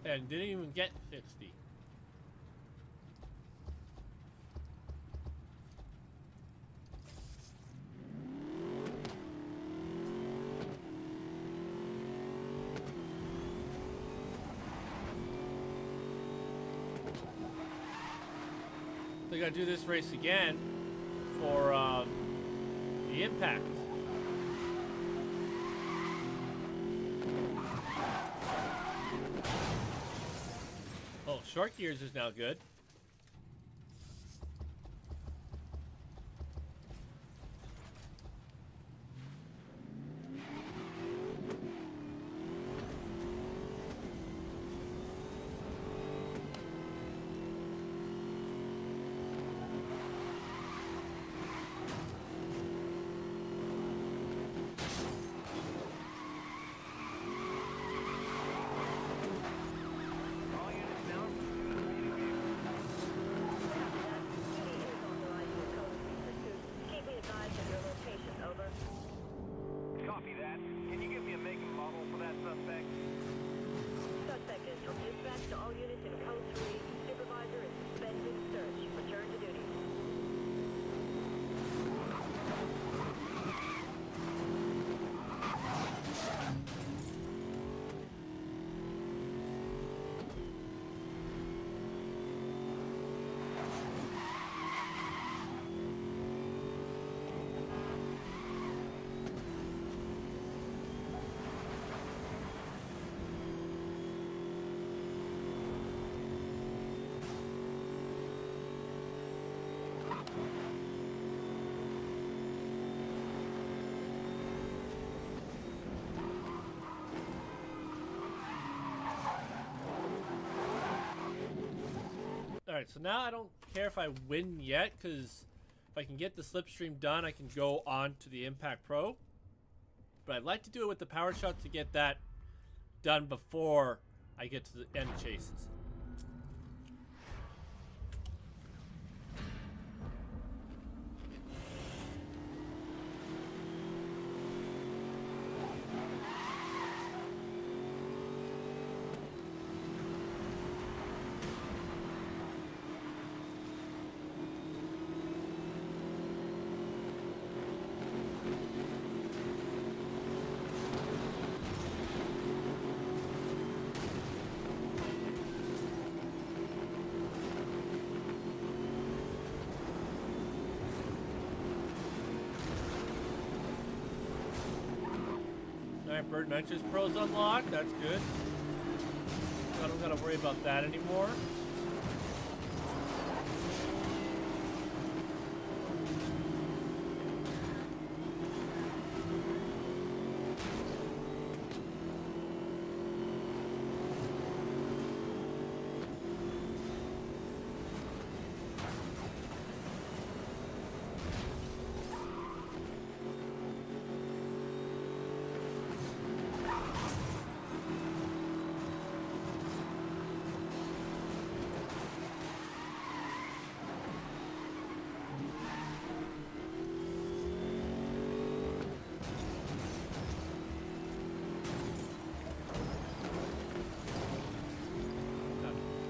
And didn't even get 60. I gotta do this race again for the impact. Oh, short gears is now good. Alright, so now I don't care if I win yet, because if I can get the slipstream done, I can go on to the Impact Pro. But I'd like to do it with the power shot to get that done before I get to the end chases. Alright, Bird Ventures Pro's unlocked. That's good. I don't gotta worry about that anymore.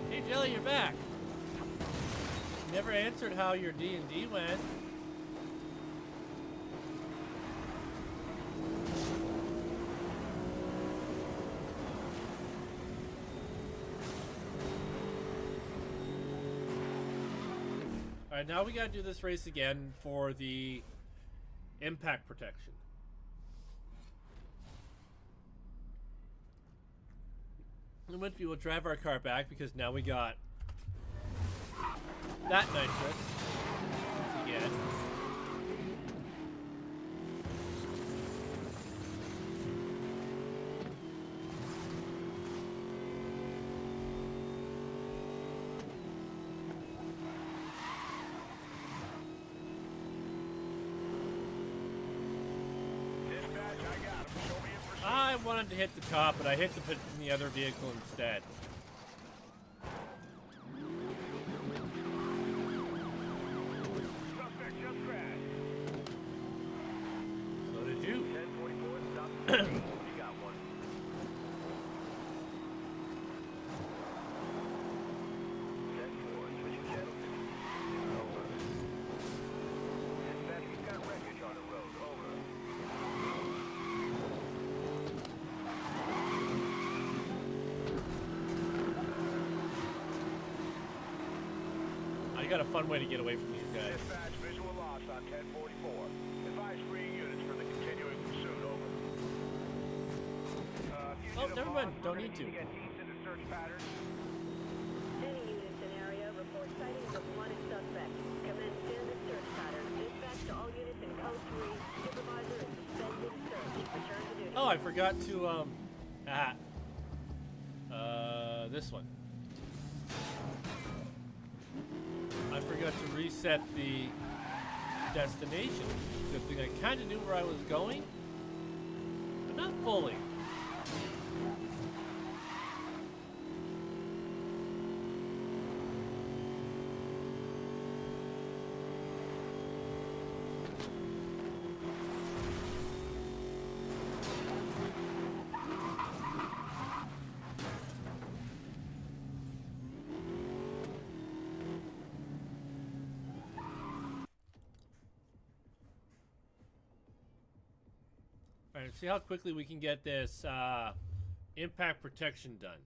Hey Jelly, you're back. Never answered how your D&D went. Alright, now we gotta do this race again for the impact protection. And Wimpy will drive our car back because now we got that nitrous again. Dispatch, I got him. Show me in pursuit. I wanted to hit the top, but I hit the other vehicle instead. Suspect just crashed. So did you. 1044, stop the scene. You got one. 10-4, switching channels. Over. Dispatch, we've got wreckage on the road. Over. I got a fun way to get away from these guys. Dispatch, visual loss on 1044. Advise free units for the continuing pursuit. Over. Oh, never mind. Don't need to. Get teams into search patterns. Any units in area report sightings of wanted suspect. Commence standard search pattern. Dispatch to all units in code 3. Supervisor is suspended search. Return to duty. Oh, I forgot to this one. I forgot to reset the destination. Good thing I kind of knew where I was going, but not fully. Alright, see how quickly we can get this impact protection done.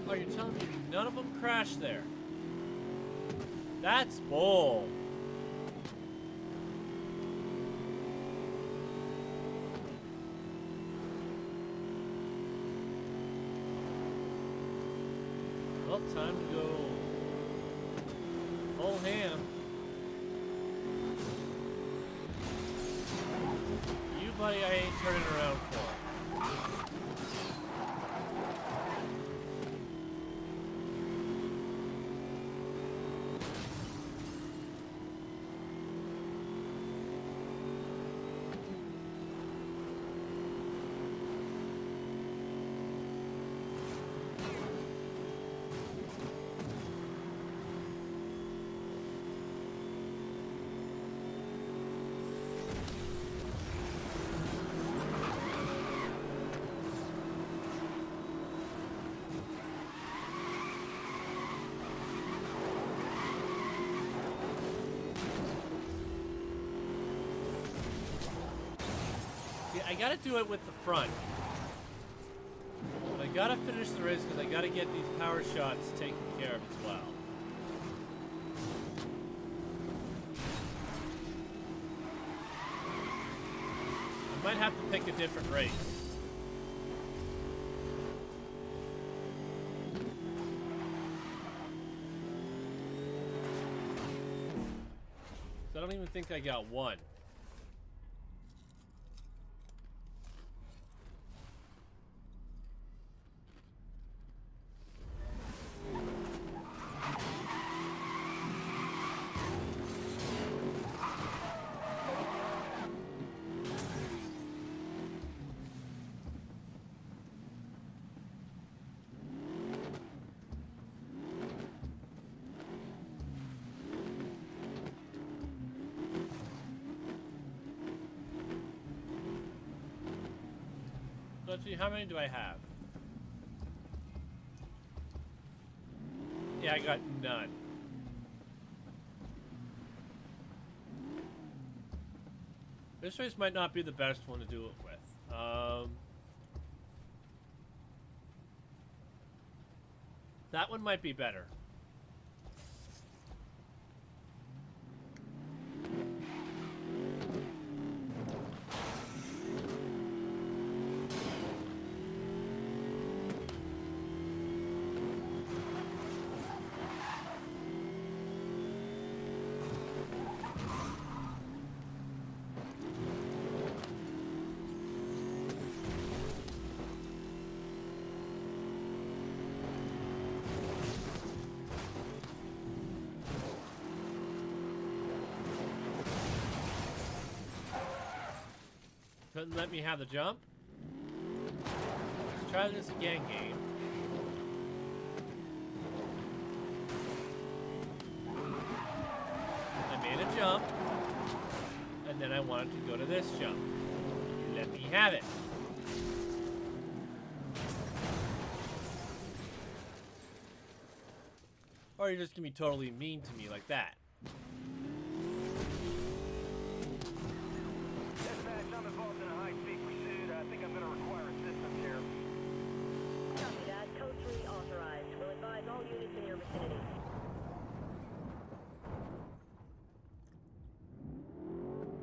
Oh, you're telling me none of them crashed there? That's bull. Well, time to go full ham. You, buddy, I ain't turning around for. I gotta do it with the front. But I gotta finish the race because I gotta get these power shots taken care of as well. I might have to pick a different race. I don't even think I got one. Let's see, how many do I have? Yeah, I got none. This race might not be the best one to do it with. That one might be better. Couldn't let me have the jump. Let's try this again, game. I made a jump, and then I wanted to go to this jump. You let me have it. Or you're just gonna be totally mean to me like that. I'm involved in a high-speed pursuit. I think I'm going to require assistance here. Copy that. Code 3 authorized. We'll advise all units in your vicinity.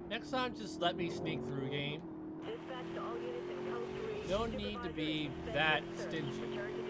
Next time, just let me sneak through, game. Dispatch to all units in Code 3. No need to be that stingy. Return to duty.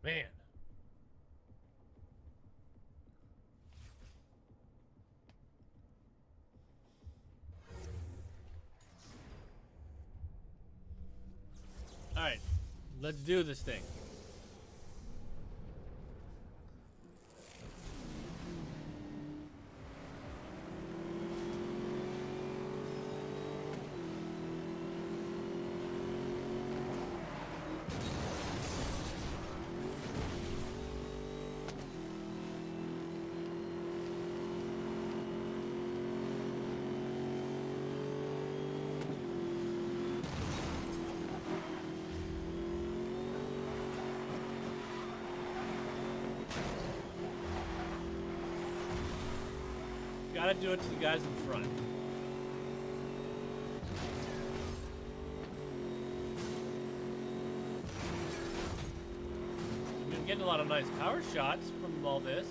Man. All right, let's do this thing. Gotta do it to the guys in front. I'm getting a lot of nice power shots from all this.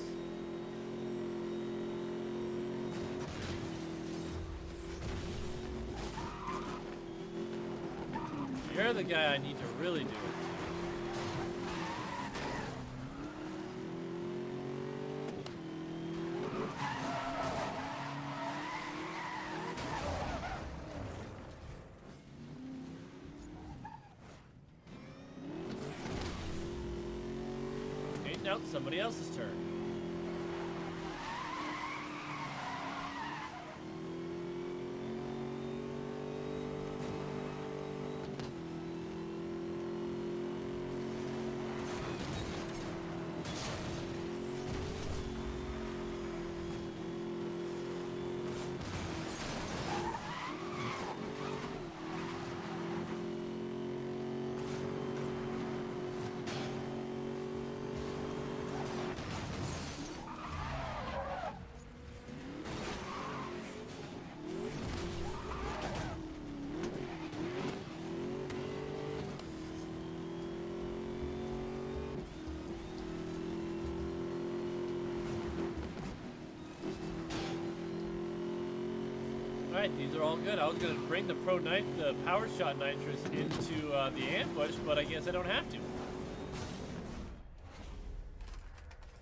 You're the guy I need to really do it. Okay, now it's somebody else's turn. Alright, these are all good. I was going to bring the the Power Shot Nitrous into the ambush, but I guess I don't have to.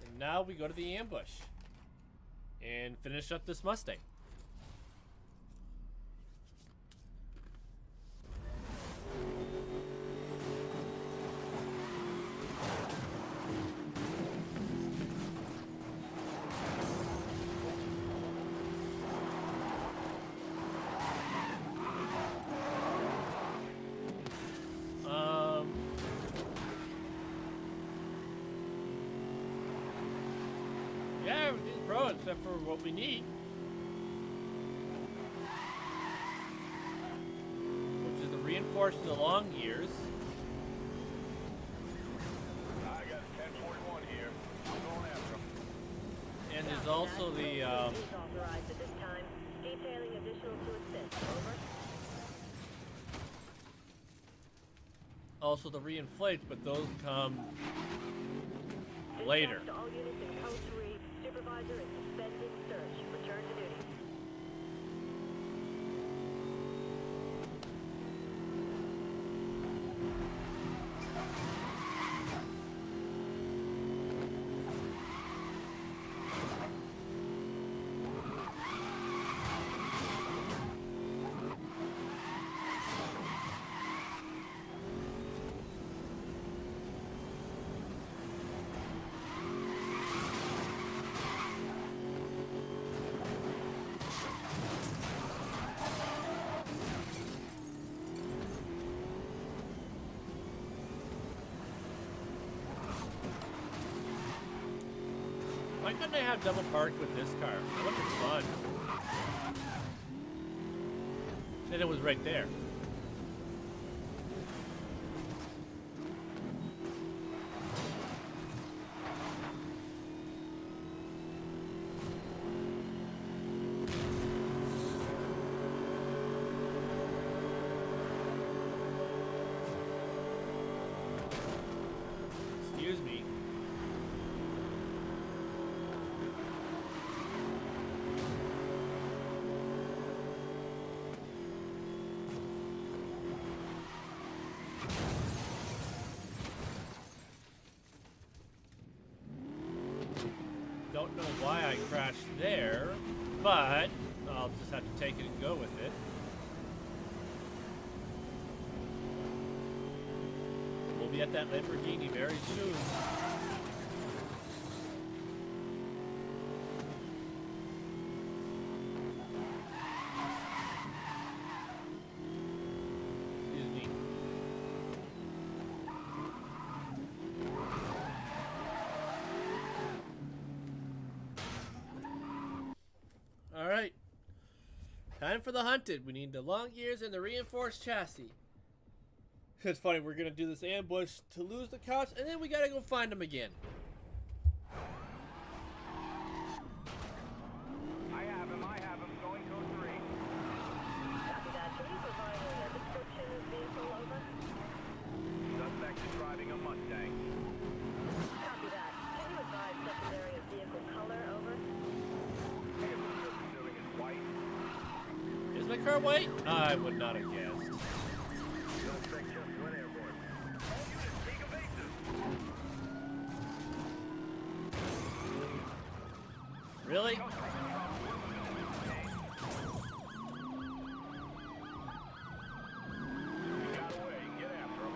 And now we go to the ambush and finish up this Mustang. Yeah, everything's pro except for what we need. Which is the reinforced the long gears. I got a 1041 here. I'm going after him. And there's also the Is authorized at this time. Detailing additional to assist. Over. also the reinflates, but those come later. Dispatch to all units in Code 3. Supervisor is suspended search. Return to duty. Why couldn't I have double parked with this car? That would have been fun. And it was right there. Excuse me. Don't know why I crashed there, but I'll just have to take it and go with it. We'll be at that Lamborghini very soon. Excuse me. All right. Time for the hunted. We need the long gears and the reinforced chassis. It's funny, we're going to do this ambush to lose the cops, and then we got to go find them again. I have him. car white? I would not have guessed. Suspect just went airborne. All units, take evasive. Really? Got away. Get after him.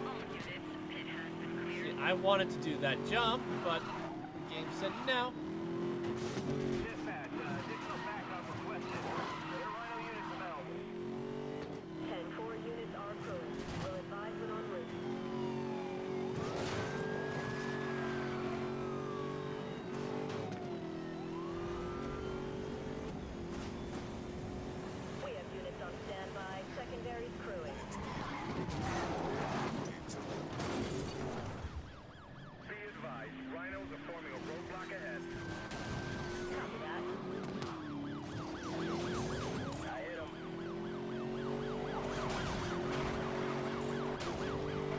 All units, pit has been cleared. See, I wanted to do that jump, but the game said no. Dispatch, additional backup requested. There are Rhino units available. 10-4 units are approved. Will advise when en route. We have units on standby. Secondaries crewing. Be advised, Rhinos are forming a roadblock ahead. Copy that. I hit him.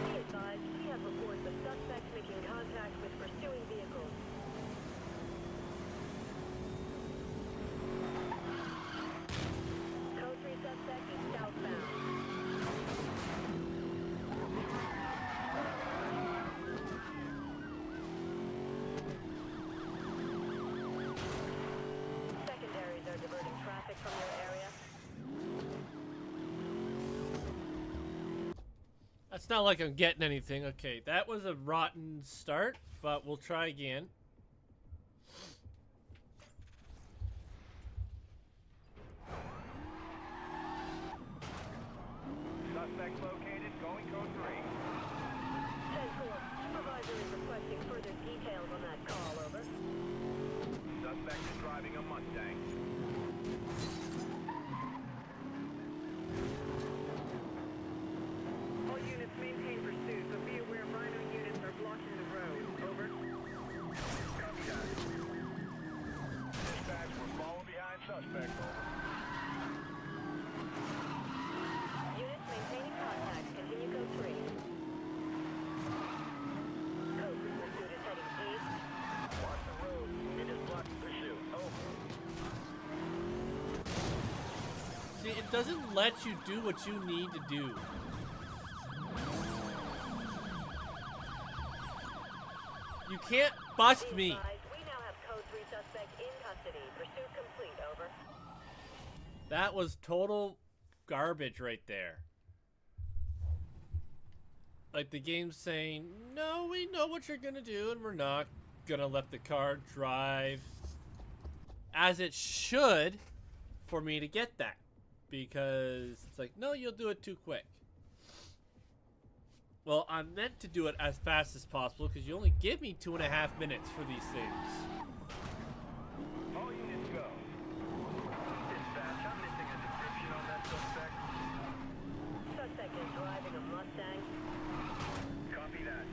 Be advised, we have reports of suspects making contact with pursuing vehicles. Code 3 suspect is southbound. Secondaries are diverting traffic from your area. That's not like I'm getting anything. Okay, that was a rotten start, but we'll try again. Suspect located, going code 3. 10-4, supervisor is requesting further details on that call, over. Suspect is driving a Mustang. All units maintain pursuit, but be aware Rhino units are blocking the road. Over. Copy that. Dispatch, we're falling behind suspect. Over. Units maintaining contact. Continue code 3. Code 3 pursuit is heading east. Watch the road. It is blocking pursuit. Over. See, it doesn't let you do what you need to do. You can't bust Be me. advised, we now have code 3 suspect in custody. Pursuit complete, over. That was total garbage right there. Like the game's saying, no, we know what you're gonna do, and we're not gonna let the car drive as it should for me to get that. Because it's like, no, you'll do it too quick. Well, I'm meant to do it as fast as possible because you only give me 2.5 minutes for these things. All units go. Dispatch, I'm missing a description on that suspect. Suspect is driving a Mustang. Copy that.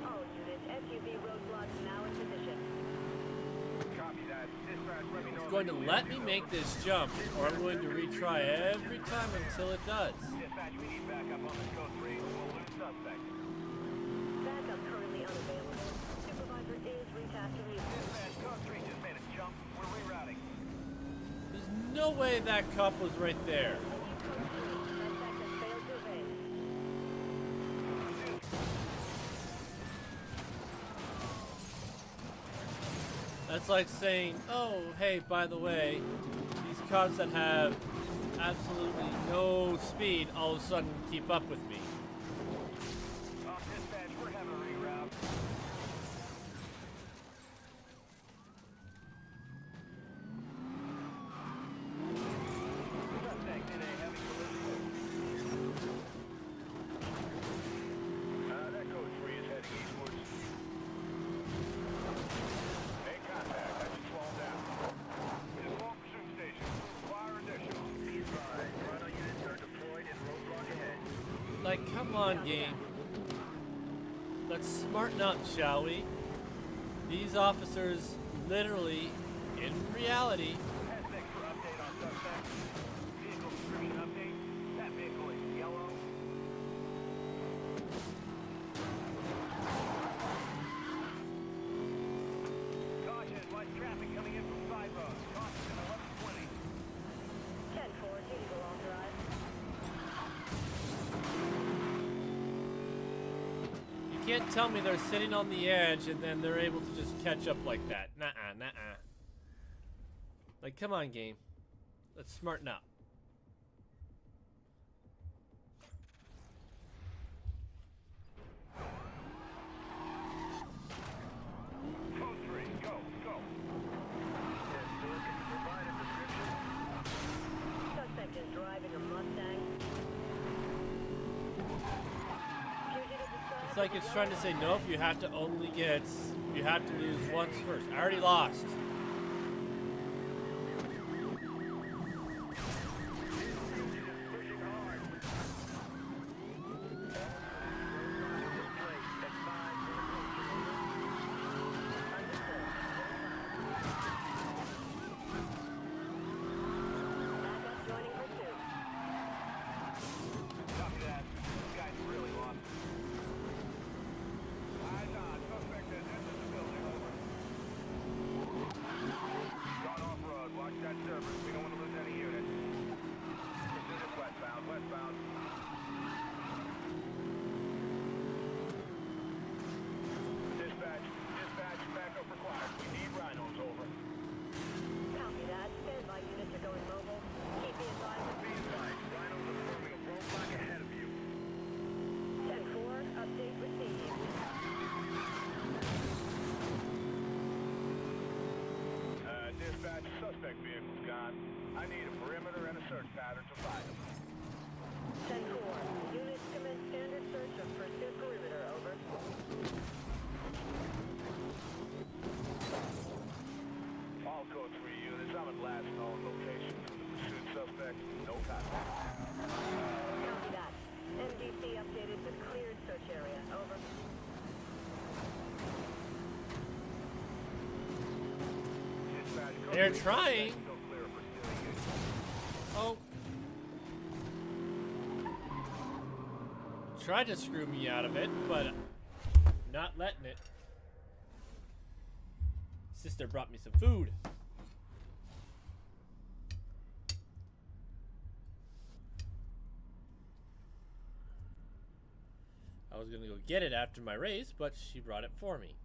All units, SUV roadblock now in position. Copy that. Dispatch, let me know. It's going to let me make this jump, or I'm going to retry every time until it does. Dispatch, we need backup on the code 3. We'll lose suspect. Backup currently unavailable. Supervisor is retasking you. Dispatch, code 3 just made a jump. We're rerouting. There's no way that cup was right there. Code 3, suspect has failed to evade. That's like saying, oh, hey, by the way, these cops that have absolutely no speed all of a sudden keep up with me. Dispatch, we're having a reroute. Suspect in a heavy collision. That code 3 is heading eastwards. Make contact. I just slowed down. Inform pursuit station. Fire additional. Be advised. Rhino units are deployed and roadblock ahead. Like, come on, game. Let's smarten up, shall we? These officers literally, in reality, Hashtag for update on suspect. Vehicle description update. That vehicle is yellow. Caution, light traffic coming can't tell me they're sitting on the edge and then they're able to just catch up like that. Nuh-uh, nuh-uh. Like, come on, game. Let's smarten up. Code 3, go, go. Suspect is driving a Mustang. Fugitive described It's like as it's a trying to say, nope, you have to only get, you have to lose once first. I already lost. Backup joining pursuit. Copy that. This guy's really lost. Eyes on. Suspect has entered the building. Over. Gone off-road. Watch that surface. We don't want to lose any units. Pursuit is westbound. Westbound. Dispatch. Dispatch. Backup required. We need rhinos. Over. Copy that. Standby units are going mobile. Keep me advised. Be advised. Rhinos are forming a roadblock ahead of you. 10-4, update received. Dispatch, suspect vehicle's gone. I need a perimeter and a search pattern to find him. 10-4, units commence standard search of pursuit perimeter, over. All code 3 units, I'm at last known location for the pursuit suspect. No contact. Copy that. MDC updated with cleared search area, over. Dispatch, code They're 3 trying. suspect still clear for stealing units. Oh. Tried to screw me out of it, but not letting it. Sister brought me some food. I was gonna go get it after my race, but she brought it for me.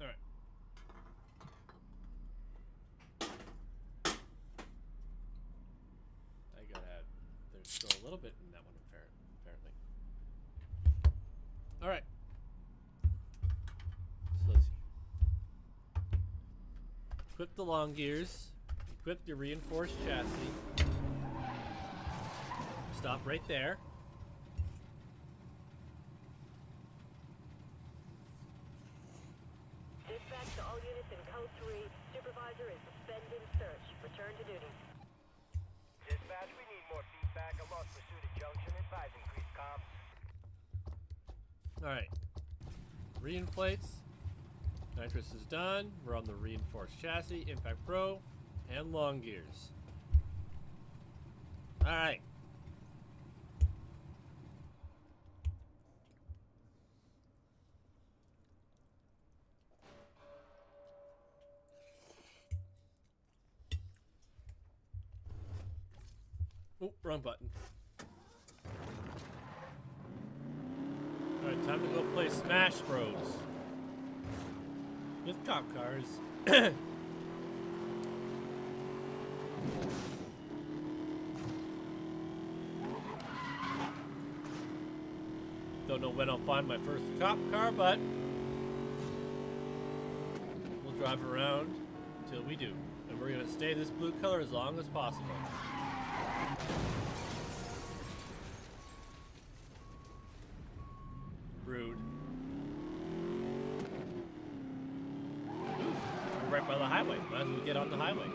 All right. I gotta add. There's still a little bit in that one, apparently. All right. So let's see. Equip the long gears. Equip your reinforced chassis. Stop right there. Dispatch to all units in code 3. Supervisor is suspending search. Return to duty. Dispatch, we need more feedback. I lost pursuit at junction. Advise increased comms. Alright. Reinflates. Nitrous is done. We're on the reinforced chassis, Impact Pro, and long gears. Alright. Oh, wrong button. Alright, time to go play Smash Bros. With cop cars. Don't know when I'll find my first cop car, but we'll drive around till we do. And we're gonna stay this blue color as long as possible. Rude. We're right by the highway. Might as well get on the highway.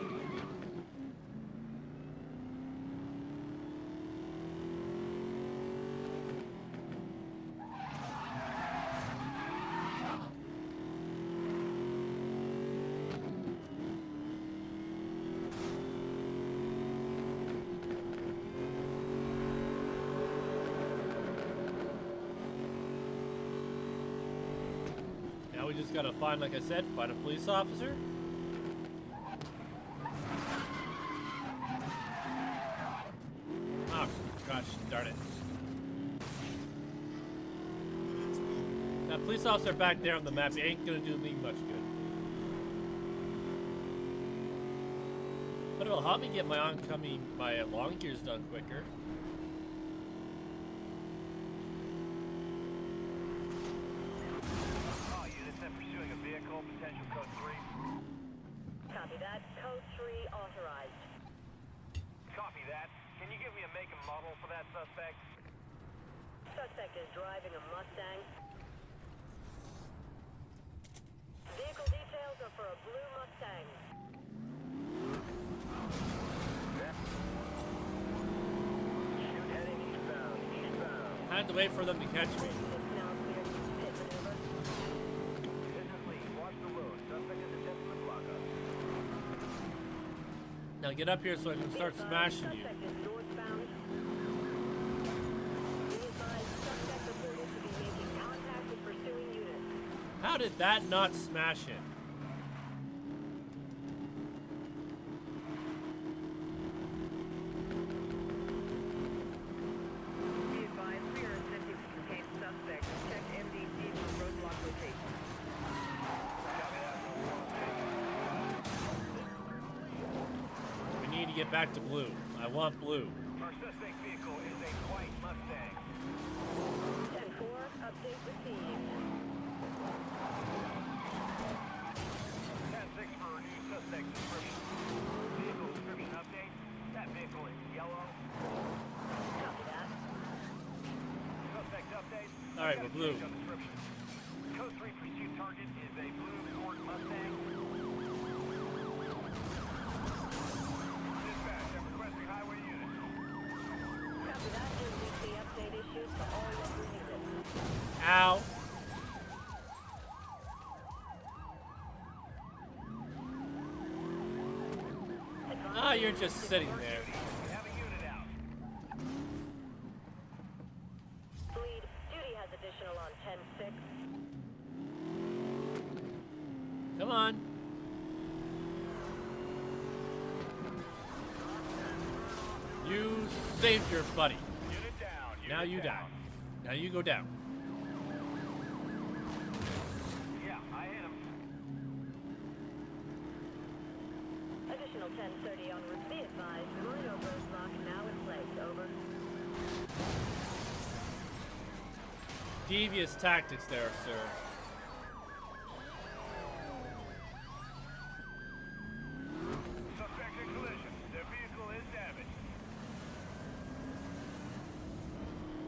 we just gotta find, like I said, find a police officer. Oh, gosh, darn it. That police officer back there on the map ain't gonna do me much good. But it'll help me get my long gears done quicker. All units then pursuing a vehicle, potential code 3. Copy that. Code 3 authorized. Copy that. Can you give me a make and model for that suspect? Suspect is driving a Mustang. Vehicle details are for a blue Mustang. Shoot heading eastbound, eastbound. I had to wait for them to catch me. It's now clear to pit maneuver. This is Lee. Watch the road. Suspect is attempting to block us. Now get up here so I can start smashing you. Suspect is northbound. Be advised, suspect reported to be making contact with pursuing units. How did that not smash him? Be advised, we are attempting to contain suspect. Check MDC for roadblock location. We need to get back to blue. I want blue. Our suspect vehicle is a white Mustang. 10-4, update received. 10-6 for a new suspect description. Vehicle description update. That vehicle is yellow. Copy that. Suspect update. All right, we're blue. Change on description. Code 3 pursuit target is a blue Ford Mustang. Dispatch, I'm requesting highway units. Copy that. MDC update issued to all local units. Ow. Ah, you're just sitting there. We have a unit out. Bleed. Duty has additional on 10-6. Come on. You saved your buddy. Unit down. Now you die. Now you go down. Yeah, I hit him. Additional 1030 en route. Be advised, Marino roadblock now in place. Over. Devious tactics there, sir. Suspect in collision. Their vehicle is damaged.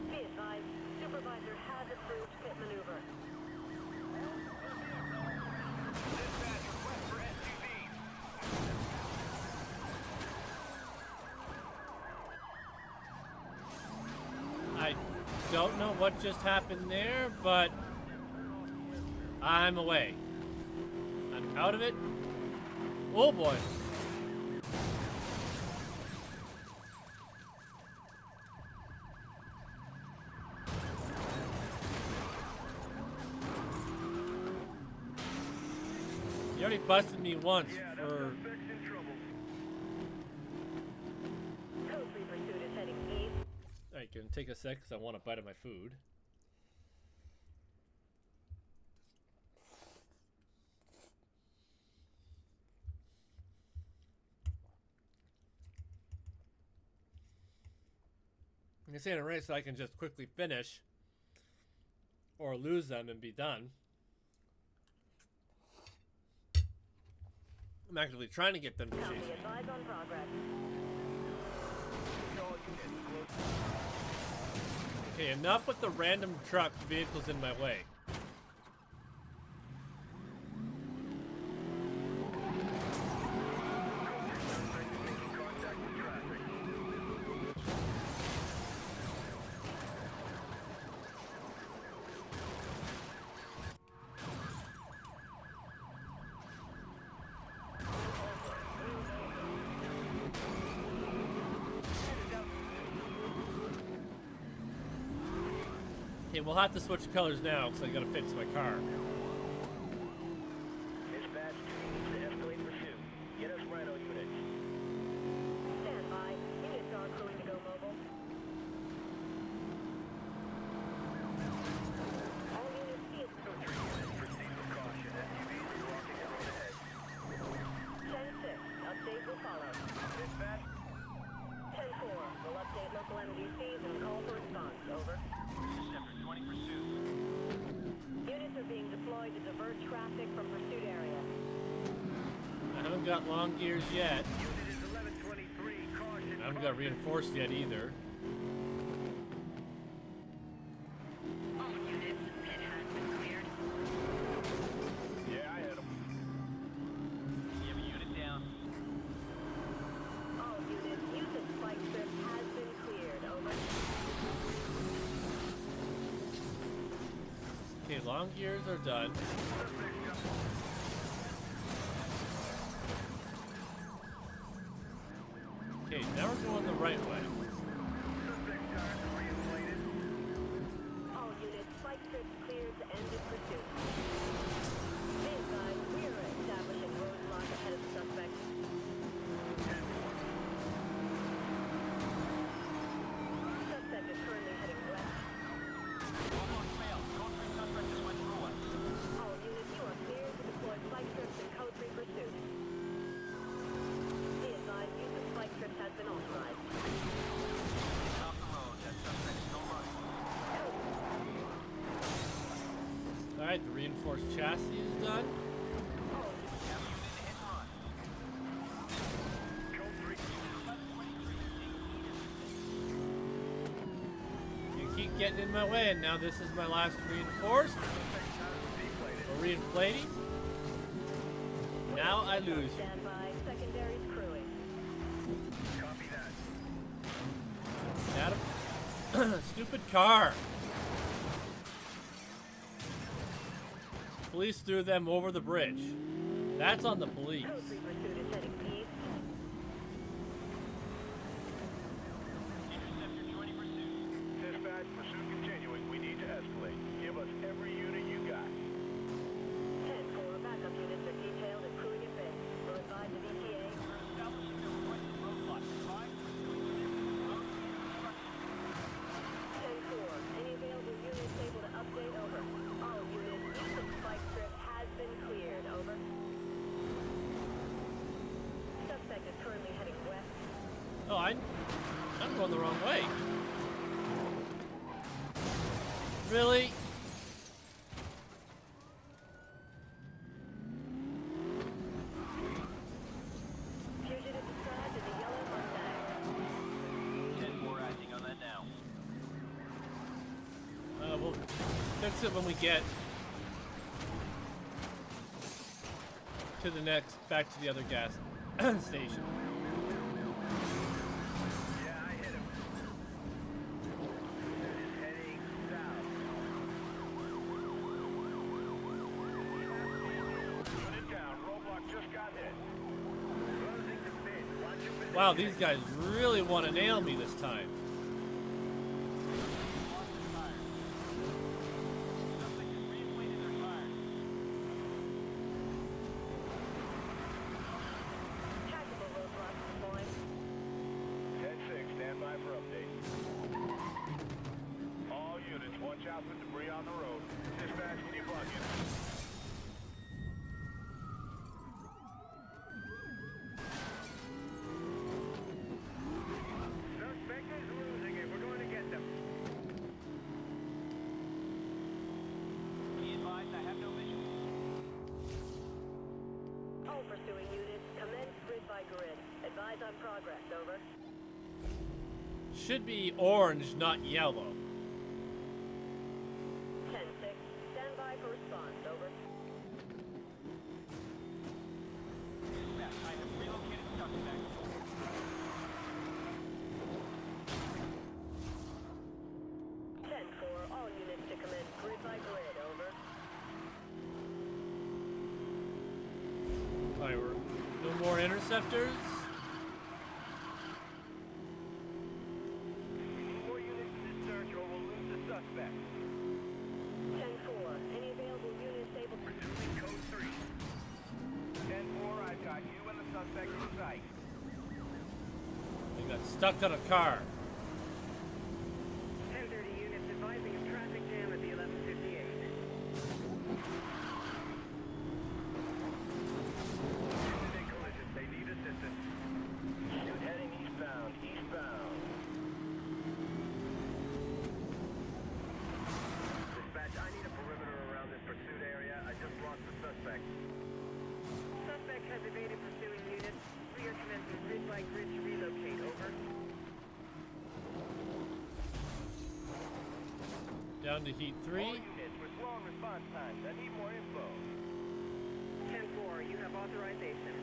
Be advised, supervisor has approved pit maneuver. Dispatch, request for SUV. I don't know what just happened there, but I'm away. I'm out of it. Oh boy. You already busted me once for... Suspect's in trouble. Code 3 pursuit is heading east. Alright, gonna take a sec because I want a bite of my food. I'm saying a race I can just quickly finish or lose them and be done. I'm actively trying to get them to chase Copy, me. advise on progress. All units close. Okay, enough with the random truck vehicles in my way. Making contact with traffic. Okay, we'll have to switch colors now because I gotta fix my car. divert traffic from pursuit area. I haven't got long gears yet. Unit is 1123. Caution. I haven't got reinforced yet either. All units, pit has been cleared. Yeah, I hit him. You have a unit down. All units, use of spike strip has been cleared. Over. Okay, long gears are done. Okay, now we're going the right way. All units, spike strip cleared to end in pursuit. Be advised, we are establishing roadblock ahead of the suspect. Suspect is currently heading west. All units, you are cleared to deploy spike strips in code 3 pursuit. Be advised, use of spike strips has been authorized. Alright, the reinforced chassis is done. You keep getting in my way, and now this is my last reinforced. Or reinflating. Now I lose you. Stand by, secondaries crewing. Copy that. Adam. Stupid car. Police threw them over the bridge. That's on the police. Code 3 pursuit is heading east. Dispatch, pursuit continuing. We need to escalate. Give us every unit you got. 10-4, backup units are detailed and crewing at bay. Will advise the ETA. 10-4, any available units able to update over. All units, use of spike strip has been cleared. Over. Suspect is currently heading west. Oh, I'm going the wrong way. Really? Fugitive described as a yellow Mustang. 10-4 acting on that now. We'll fix it when we get to the back to the other gas station. Yeah, I hit him. Unit is heading south. Put it down. Roadblock just got hit. Closing the pit. Watch your position. Wow, these guys really want to nail me this time. Tactical roadblocks deployed. 10-6, stand by for update. All units, watch out for debris on the road. Dispatch, can you plug in? Suspect is losing it. We're going to get them. Be advised, I have no visuals. All pursuing units, commence grid by grid. Advise on progress. Over. Should be orange, not yellow. 10-6, stand by for response. Over. I have relocated suspect. 10-4, all units to commence grid by grid. Over. Alright, no more interceptors. More units in this search or we'll lose the suspect. 10-4, any available units able to... Pursuing code 3. 10-4, I've got you and the suspect in sight. They got stuck on a car. 1030 units advising of traffic jam at the 1158. Imminent collision. They need assistance. Shoot heading eastbound. Eastbound. Dispatch, I need a perimeter around this pursuit area. I just lost the Down to heat All 3. units, we're slow on response times. I need more info. 10-4, you have authorization.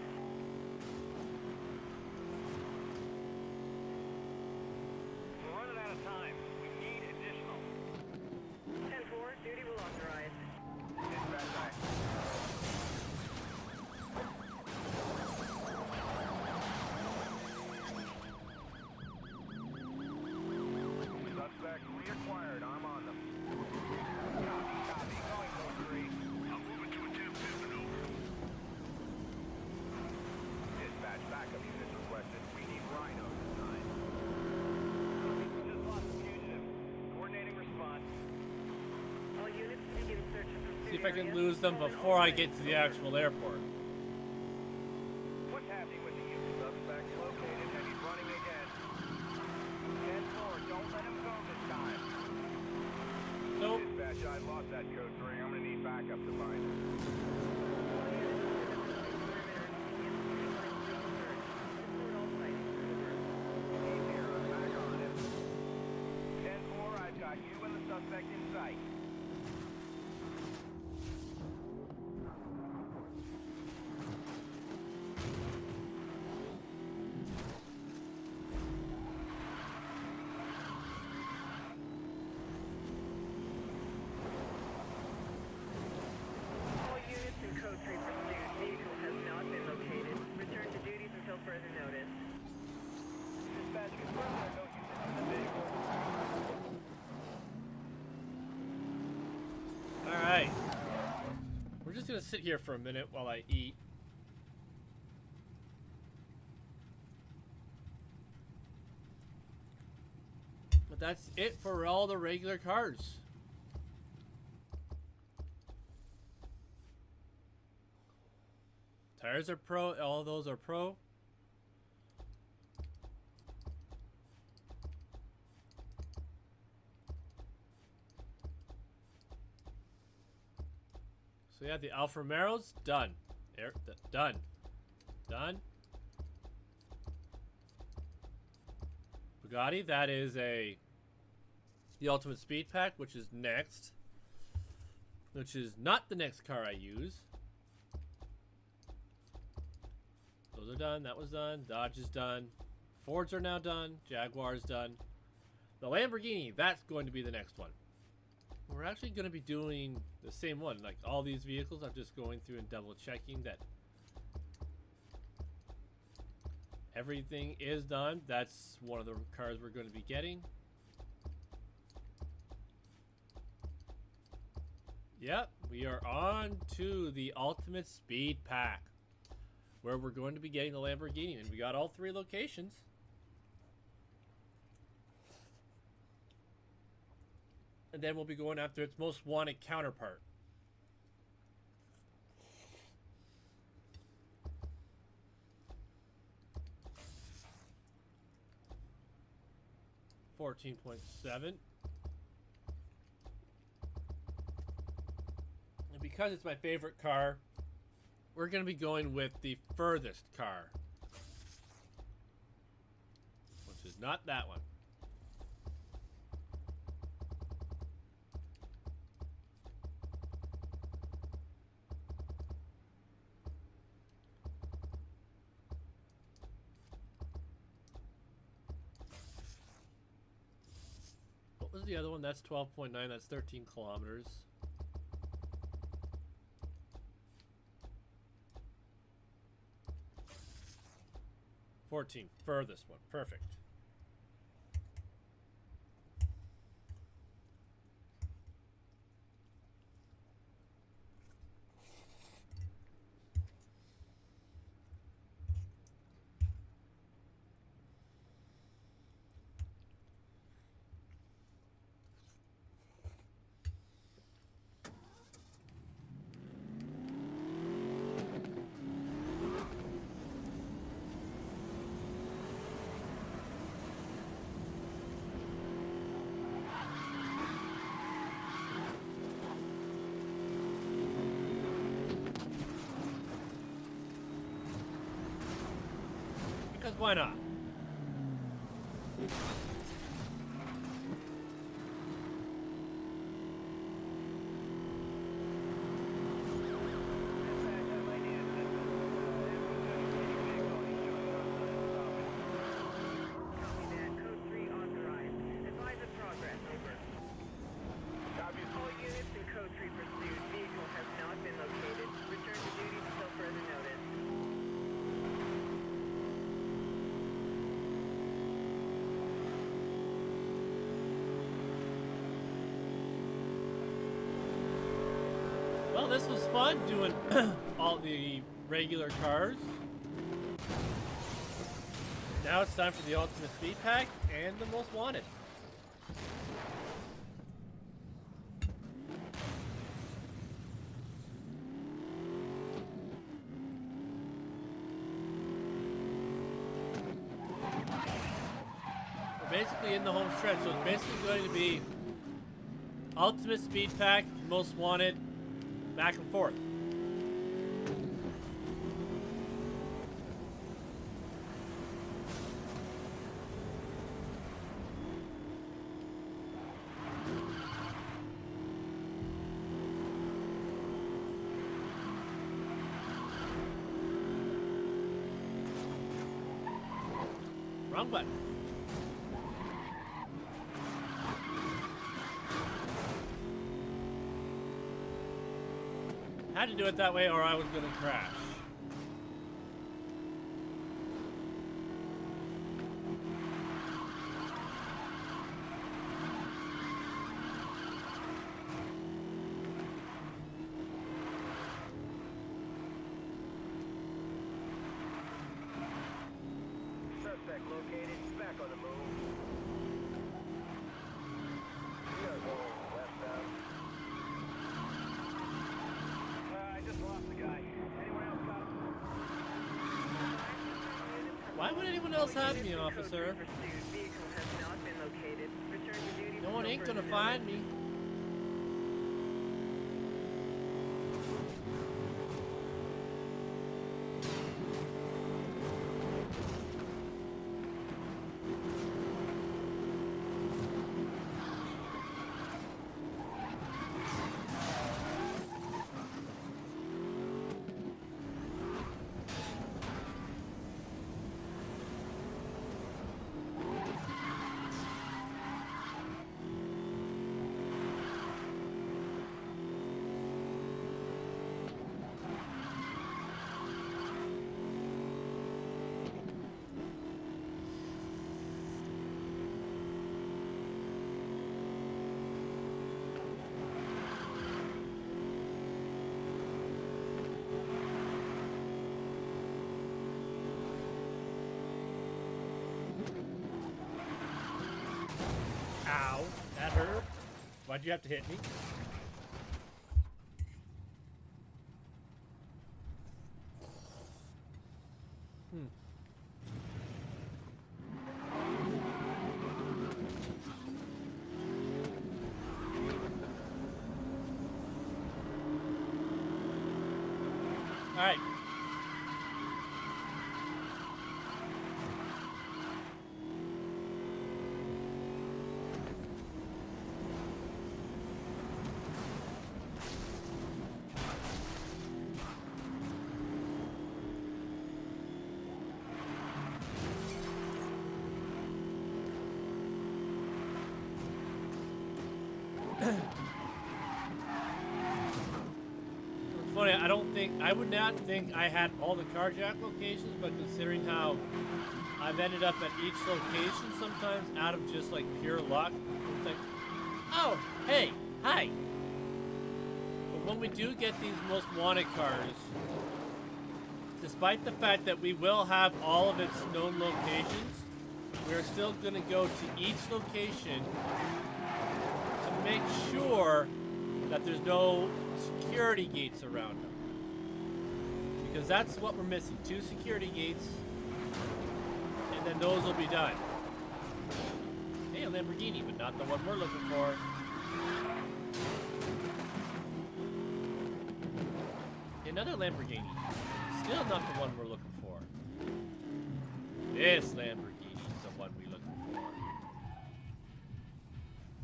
We're running out of time. We need additional. 10-4, duty will authorize. Dispatch, suspect reacquired. I'm on them. Copy. Going code 3. I'm moving to attempt this maneuver. Dispatch, backup units requested. We need Rhino this time. Just lost a fugitive. Coordinating response. All units begin search and pursuit See if I can area. lose them Call in before all I get to the actual airport. What's happening with the unit? Suspect located and he's running again. 10-4, don't let him go this time. Nope. Dispatch, I lost that code 3. I'm gonna need backup to find him. He's here. I'm back on him. 10-4, I've got you and the suspect in sight. All units in code 3 pursuit. Vehicle has not been located. Return to duties until further notice. Dispatch, confirm there are no units in the vehicle. Alright. We're just gonna sit here for a minute while I eat. But that's it for all the regular cars. Tires are pro, all those are pro. So yeah, the Alfa Romeos, done. Done. Done. Bugatti, that is the Ultimate Speed Pack, which is next. Which is not the next car I use. Those are done. That was done. Dodge is done. Fords are now done. Jaguar's done. The Lamborghini, that's going to be the next one. We're actually going to be doing the same one. Like all these vehicles, I'm just going through and double checking that everything is done. That's one of the cars we're going to be getting. Yep, we are on to the Ultimate Speed Pack, where we're going to be getting the Lamborghini, and we got all 3 locations. And then we'll be going after its most wanted counterpart. $14.7. And because it's my favorite car, we're going to be going with the furthest car, which is not that one. What was the other one? That's 12.9. That's 13 kilometers. Furthest one. Perfect. Because why not? Well, this was fun doing all the regular cars. Now it's time for the Ultimate Speed Pack and the Most Wanted. We're basically in the home stretch, so it's basically going to be Ultimate Speed Pack, Most Wanted, back and forth. Wrong button. Had to do it that way or I was gonna crash. Suspect located. Back on the move. We are going westbound. I just lost the guy. Anyone else got him? Why would anyone else have me, officer? Vehicle has not been located. Return to duty. No one ain't gonna find me. Ow, that hurt. Why'd you have to hit me? All right. It's funny, I would not think I had all the carjack locations, but considering how I've ended up at each location sometimes out of just like pure luck, it's like, oh, hey, hi. But when we do get these most wanted cars, despite the fact that we will have all of its known locations, we're still going to go to each location to make sure that there's no security gates around them. Because that's what we're missing. 2 security gates, and then those will be done. Hey, a Lamborghini, but not the one we're looking for. Another Lamborghini. Still not the one we're looking for. This Lamborghini is the one we're looking for.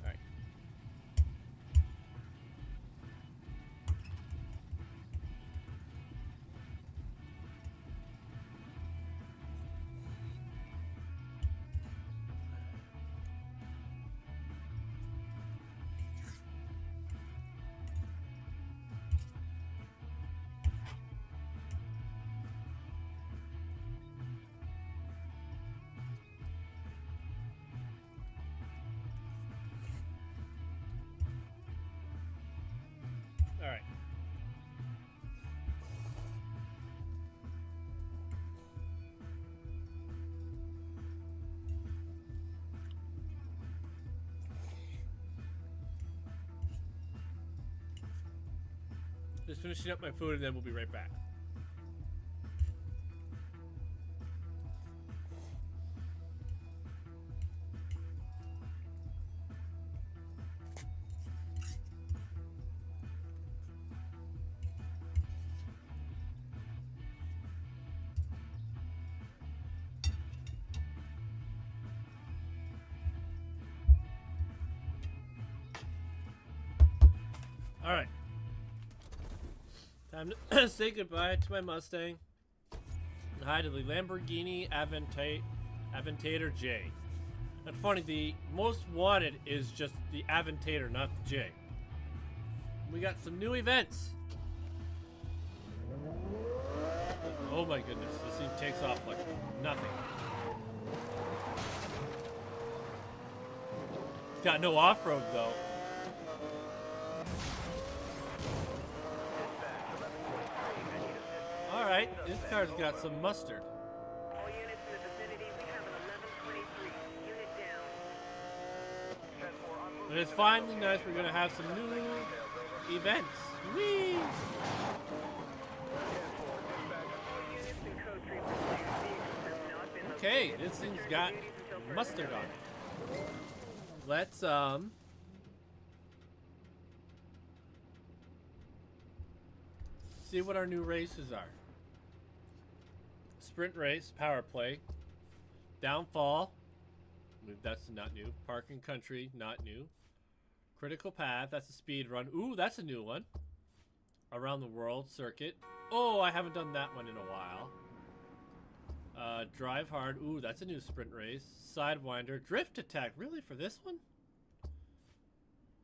Alright. Just finishing up my food and then we'll be right back. All right. Time to say goodbye to my Mustang. And hi to the Lamborghini Aventador J. That's funny, the most wanted is just the Aventador, not the J. We got some new events. Oh my goodness, this thing takes off like nothing. Got no off-road though. Alright, this car's got some mustard. All units in the vicinity, we have an 1123. Unit down. But it's finally nice, we're gonna have some new events. Whee! All units in code 3 pursuit. Vehicles have not been Okay, located. this thing's Return to got duties until further mustard on notice. it. Let's see what our new races are. Sprint race, power play, downfall, that's not new. Parking country, not new. Critical path, that's a speed run. Ooh, that's a new one. Around the world circuit. Oh, I haven't done that one in a while. Drive hard. Ooh, that's a new sprint race. Sidewinder. Drift attack. Really, for this one?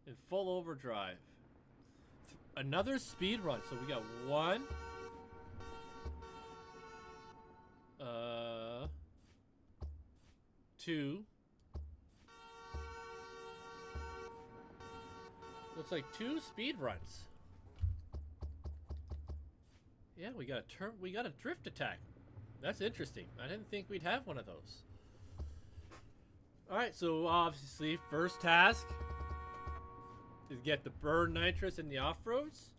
In full overdrive. Another speed run. So we got one. Two. Looks like 2 speed runs. Yeah, we got a drift attack. That's interesting. I didn't think we'd have one of those. Alright, so obviously first task is get the burn nitrous in the off-roads.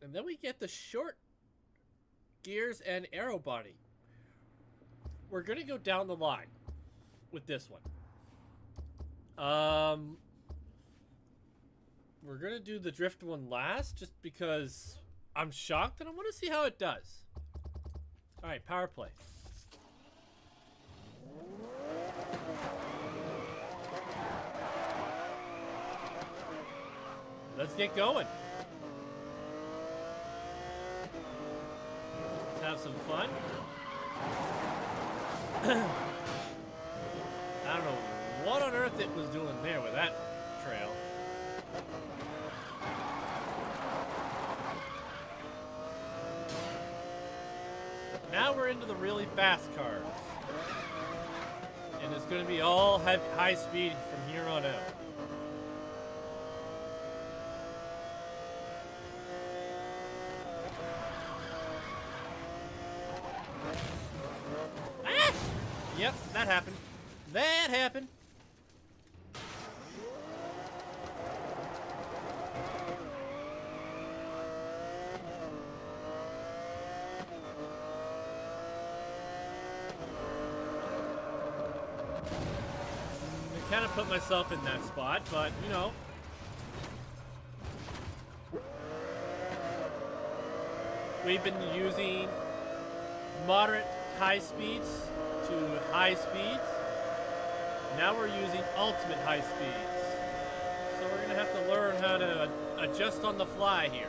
And then we get the short gears and aero body. We're gonna go down the line with this one. We're gonna do the drift one last just because I'm shocked and I want to see how it does. Alright, power play. Let's get going. Let's have some fun. I don't know what on earth it was doing there with that trail. Now we're into the really fast cars. And it's going to be all high speed from here on out. Ah! Yep, that happened. That happened. I kind of put myself in that spot, but you know. We've been using moderate high speeds to high speeds. Now we're using ultimate high speeds. So we're going to have to learn how to adjust on the fly here.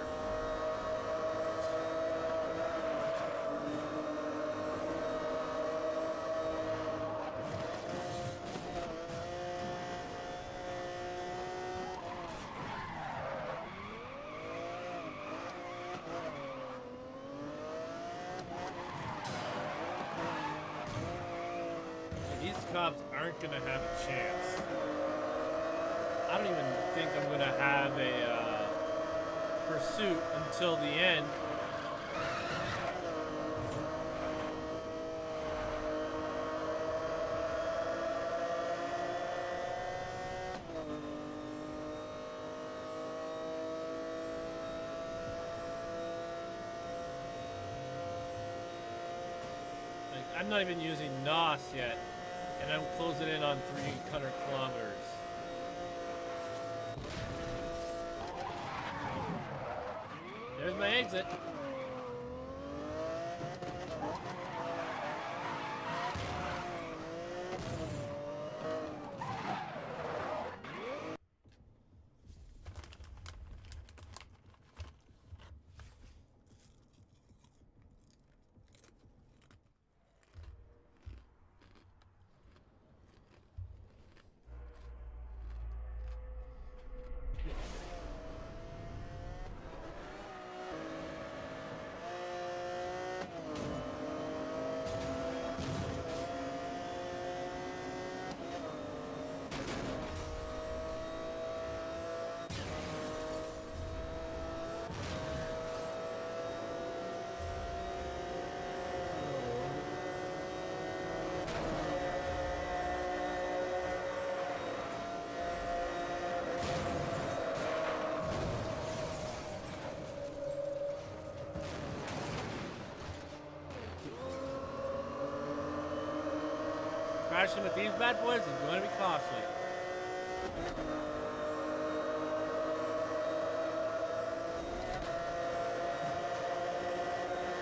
These cops aren't gonna have a chance. I don't even think I'm gonna have a pursuit until the end. I'm not even using NOS yet, and I'm closing in on 300 kilometers. There's my exit. Crashing with these bad boys is going to be costly.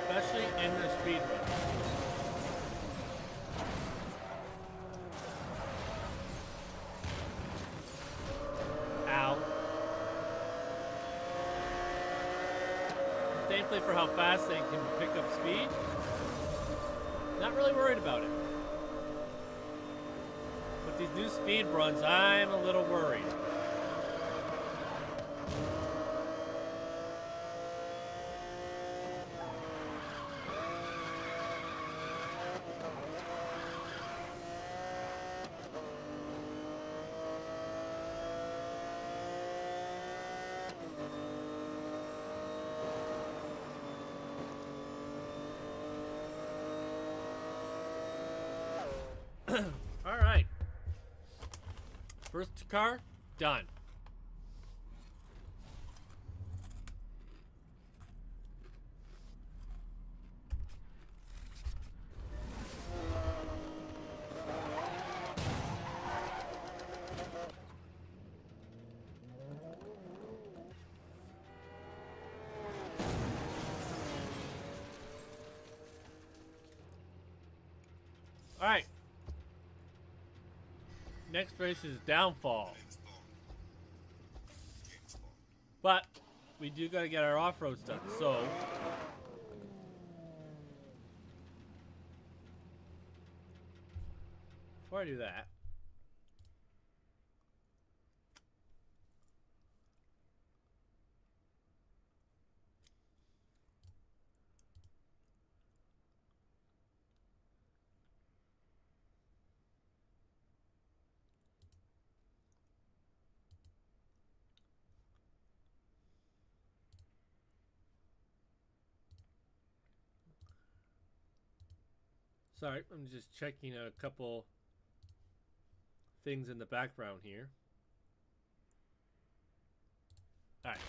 Especially in the speed run. Ow. Thankfully for how fast they can pick up speed, not really worried about it. But these new speed runs, I'm a little worried. All right. First car, done. All right. Next race is Downfall. But we do gotta get our off-roads done, so before I do that, sorry, I'm just checking a couple things in the background here. All right.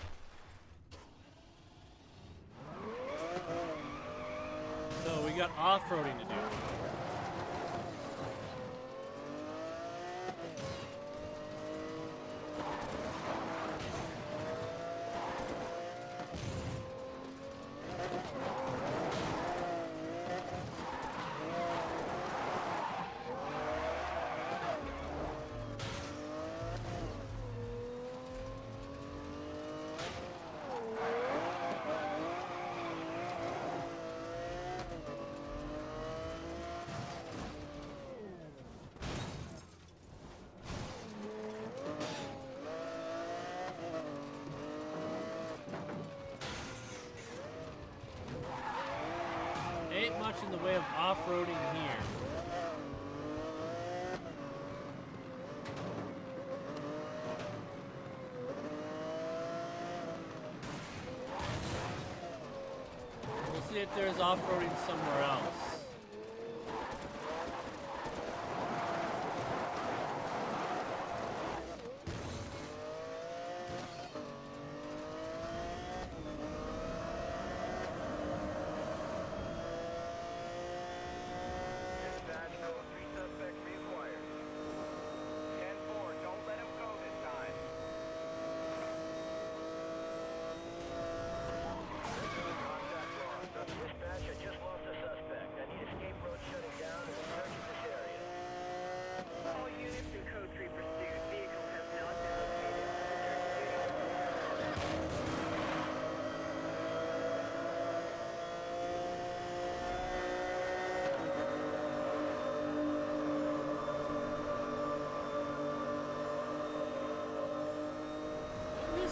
So we got off-roading to do. Ain't much in the way of off-roading here. We'll see if there's off-roading somewhere else.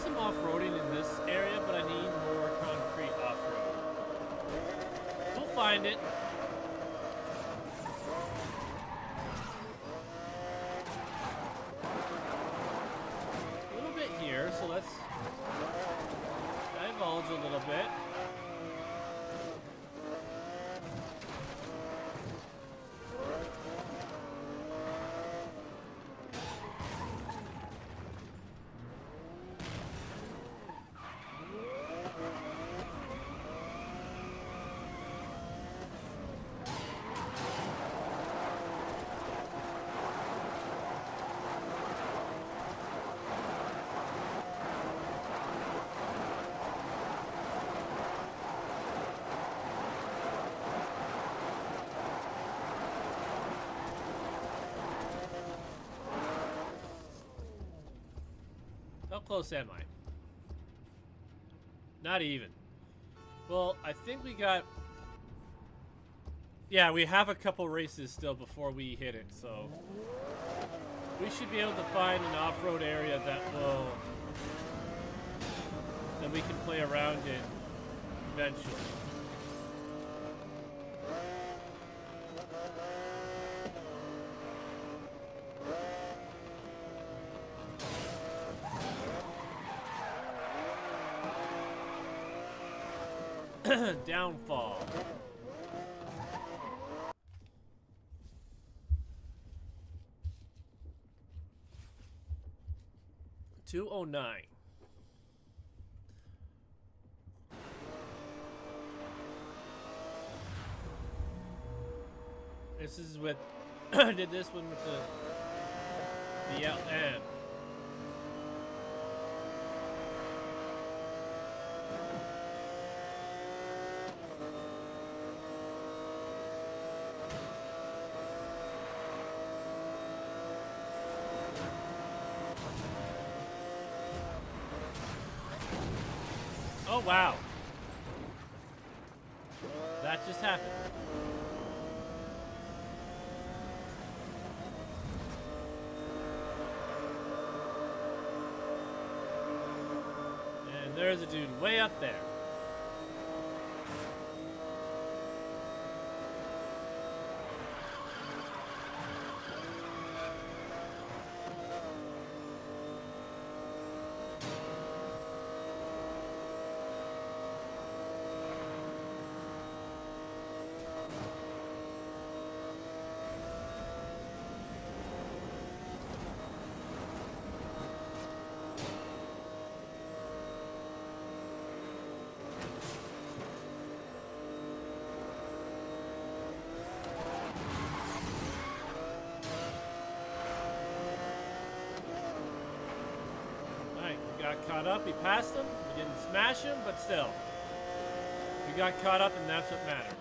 some off-roading in this area, but I need more concrete off-road. We'll find it. A little bit here, so let's divulge a little bit. How close am I? Not even. Well, I think we got... Yeah, we have a couple races still before we hit it, so... We should be able to find an off-road area that will... that we can play around in eventually. Downfall. $209. This is with I did this one with the LM. Oh, wow. That just happened. And there's a dude way up there. Got caught up, he passed him, we didn't smash him, but still. We got caught up and that's what matters.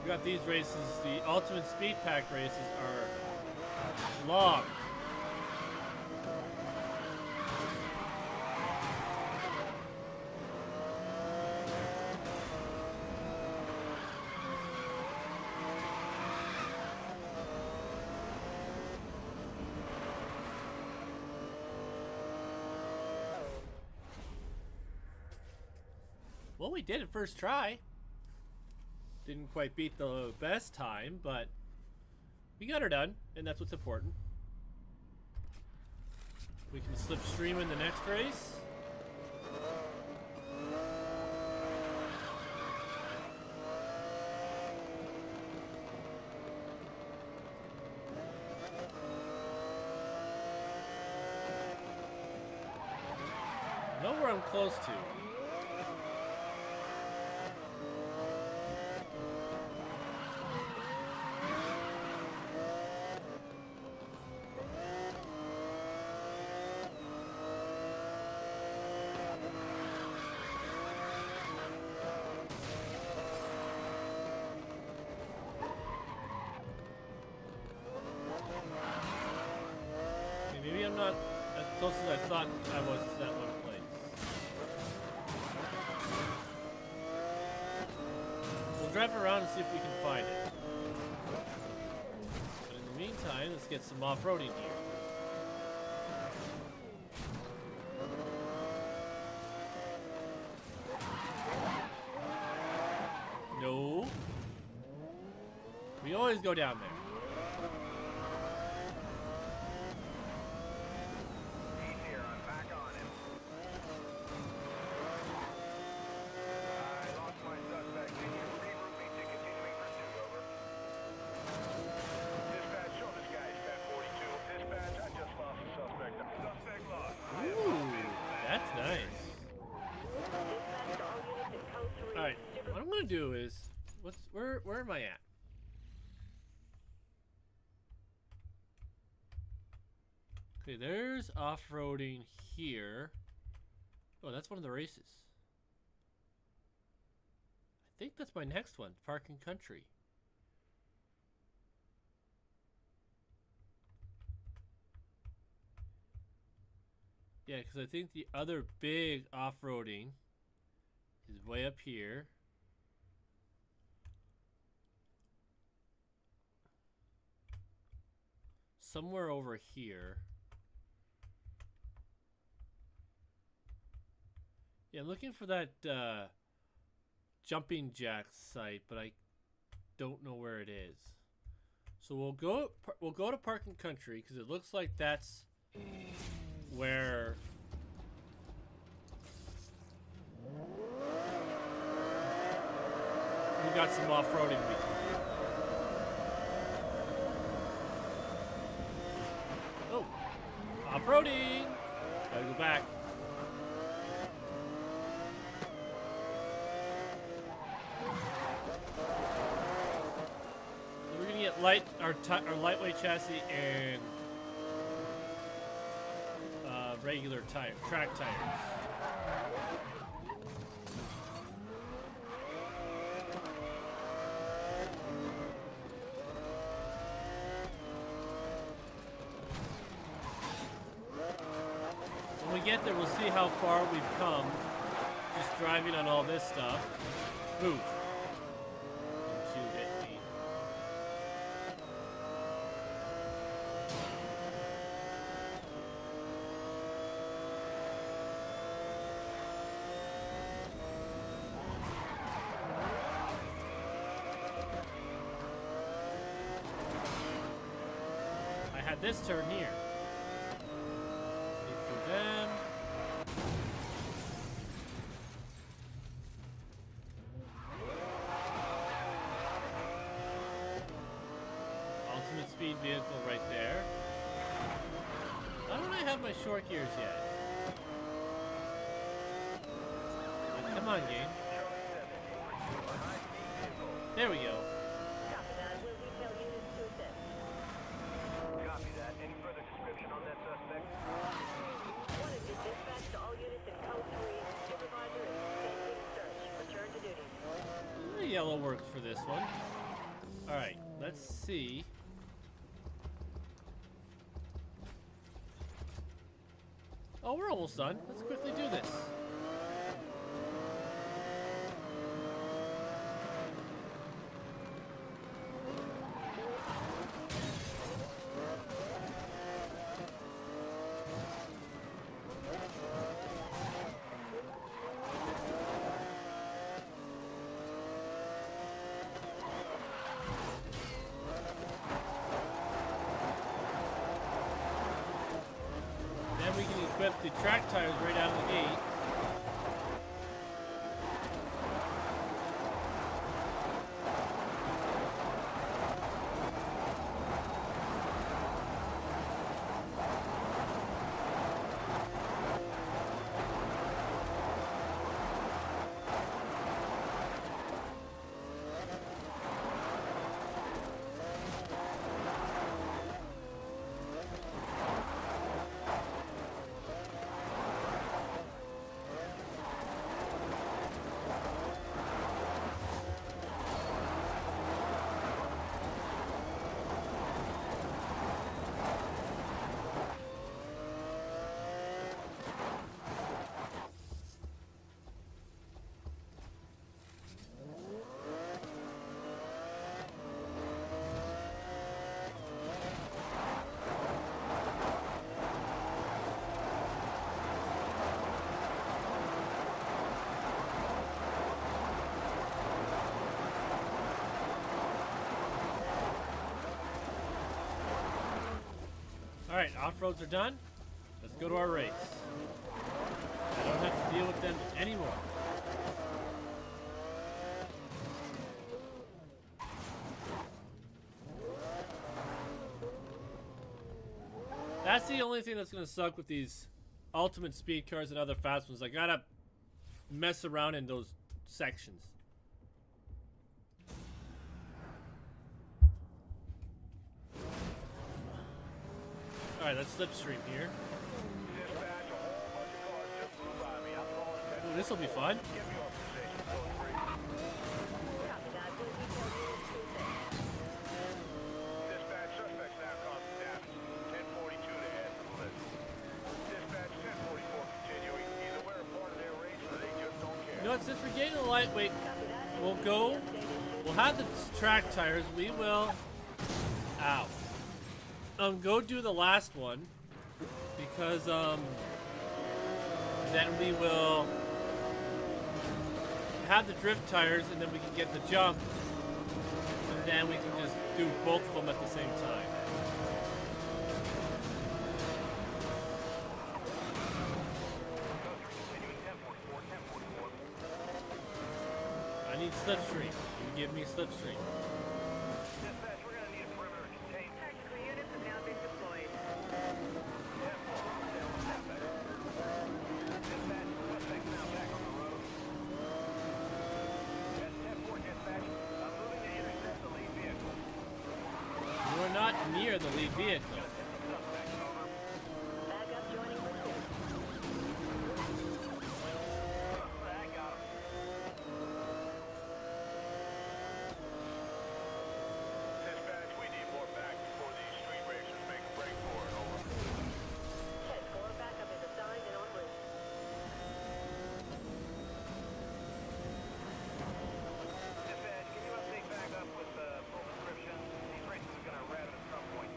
Got these races, the Ultimate Speed Pack races are long. Well, we did it first try. Didn't quite beat the best time, but we got her done, and that's what's important. We can slipstream in the next race. I know where I'm close to. close as I thought I was to that one place. We'll drive around and see if we can find it. But in the meantime, let's get some off-roading gear. No. We always go down there. He's here. I'm back on him. I lost my suspect. Can you reroute me to continuing pursuit? Over. Dispatch, show this guy is 1042. Dispatch, I just lost a suspect. Suspect lost. Ooh, that's nice. Dispatch to all units in code 3. All right, what I'm gonna do is, where am I at? Okay, there's off-roading here. Oh, that's one of the races. I think that's my next one, Parking Country. Yeah, because I think the other big off-roading is way up here. Somewhere over here. Yeah, I'm looking for that jumping jack site, but I don't know where it is. So we'll go to Parking Country because it looks like that's where we got some off-roading we can do. Oh, off-roading! Gotta go back. So we're gonna get our lightweight chassis and regular track tires. When we get there, we'll see how far we've come just driving on all this stuff. Ooh. Don't you hit me. I had this turn here. Get through them. Ultimate speed vehicle right there. Why don't I have my short gears yet? Come on, game. There we go. Copy that. We'll detail units to assist. Copy that. Any further description on that suspect? One is dispatch to all units in code 3. Supervisor is suspending search. Return to duty. The yellow works for this one. Alright, let's see. Oh, we're almost done. Let's quickly do this. Then we can equip the track tires right out of the gate. Alright, off-roads are done. Let's go to our race. I don't have to deal with them anymore. That's the only thing that's going to suck with these ultimate speed cars and other fast ones. I gotta mess around in those sections. Alright, let's slipstream here. Dispatch, a whole bunch of cars just flew by me. I'm calling attention. Ooh, this'll be fun. Get me off the station, code 3. Copy that. We'll detail units to assist. Dispatch, suspects now causing damage. 1042 to head for the list. Dispatch, 1044 continuing. Either we're a part of their race or they just don't care. You know what, since we're getting the lightweight, Copy that. we'll go. We'll have the track tires. We will. Ow. Go do the last one. Because, then we will have the drift tires and then we can get the jump. And then we can just do both of them at the same time. I need slipstream. You give me slipstream. Dispatch, we're gonna need a perimeter contained. Tactical units have now been deployed. Dispatch, suspects now back on the road. Yes, 10-4 dispatch. I'm moving to intercept the lead vehicle. You are not near the lead vehicle. Suspects, over. Backup joining pursuit. I got him. Dispatch, we need more back before these street racers make a break for it. Over. 10-4. Backup is assigned and en route. Dispatch, can you update back up with full description? These racers are gonna rat at some point.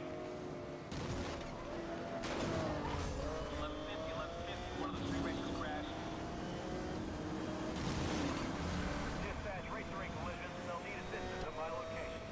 1150, one of the street racers crashed. Dispatch, racer in collision. They'll need assistance at my location.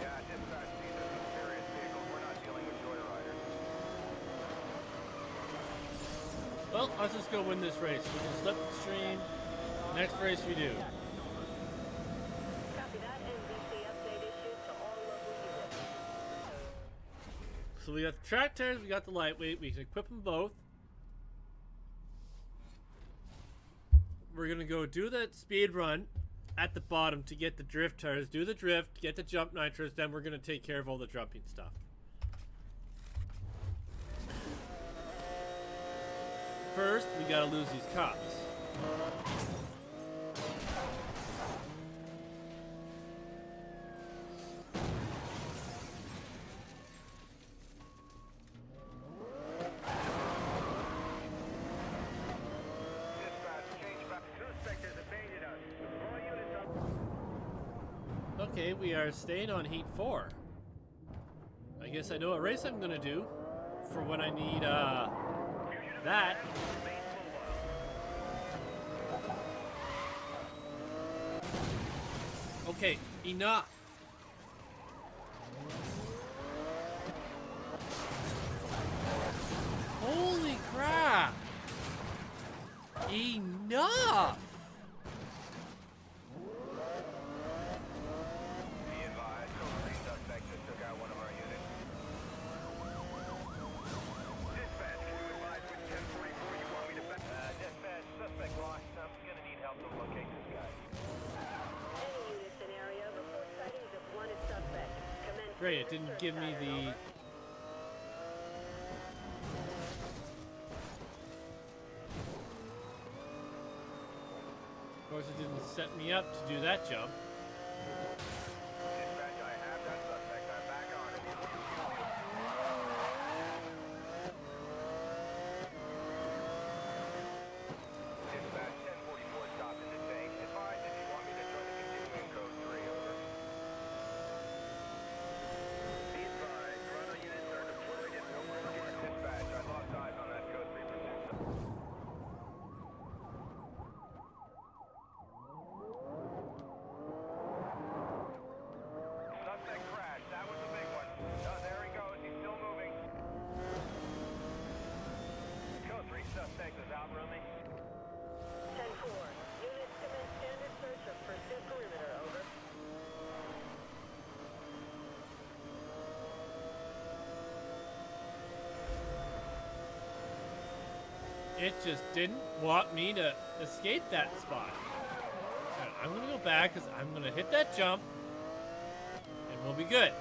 Yeah, dispatch, these are some serious vehicles. We're not dealing with joyriders. Well, let's just go win this race. We can slipstream. Next race we do. Copy that. NBC update issued to all local units. So we got the track tires, we got the lightweight. We can equip them both. We're gonna go do the speed run at the bottom to get the drift tires, do the drift, get the jump nitros, then we're gonna take care of all the jumping stuff. First, we gotta lose these cops. Dispatch, change back. Suspect has evaded us. All units up. Okay, we are staying on Heat 4. I guess I know what race I'm gonna do for when I need, that. Okay, enough. Holy crap! Enough! Be advised, code 3 suspect just took out one of our units. Dispatch, can you advise which 1044 you want me to back? Dispatch, suspect lost. I'm gonna need help to locate this guy. Any units in area report sightings of wanted suspect. Commence Great, it search didn't give me pattern. the... Of course, it didn't set me up to do that jump. Dispatch, I have that suspect. I'm back on it. Dispatch, 1044 stopped and detained. Advise if you want me to join the continuing code 3, over. Be it just didn't want me to escape that spot. Alright, I'm gonna go back because I'm gonna hit that jump and we'll be good.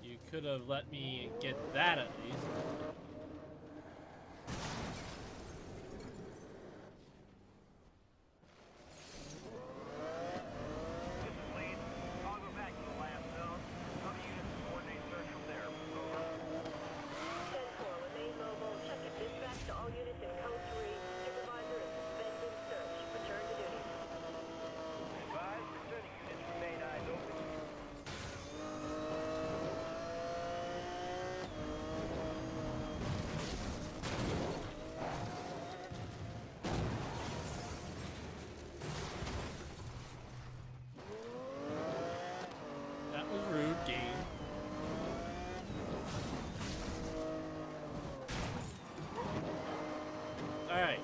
You could have let me get that at least. This is Lead. I'll go back to the last zone. Other units coordinate search from there. Over. 10-4, remain mobile. Check it. Dispatch to all units in Code 3. Supervisor is suspended search. Return to duty. Advise, returning units remain eyes open. That was rude, game. Alright.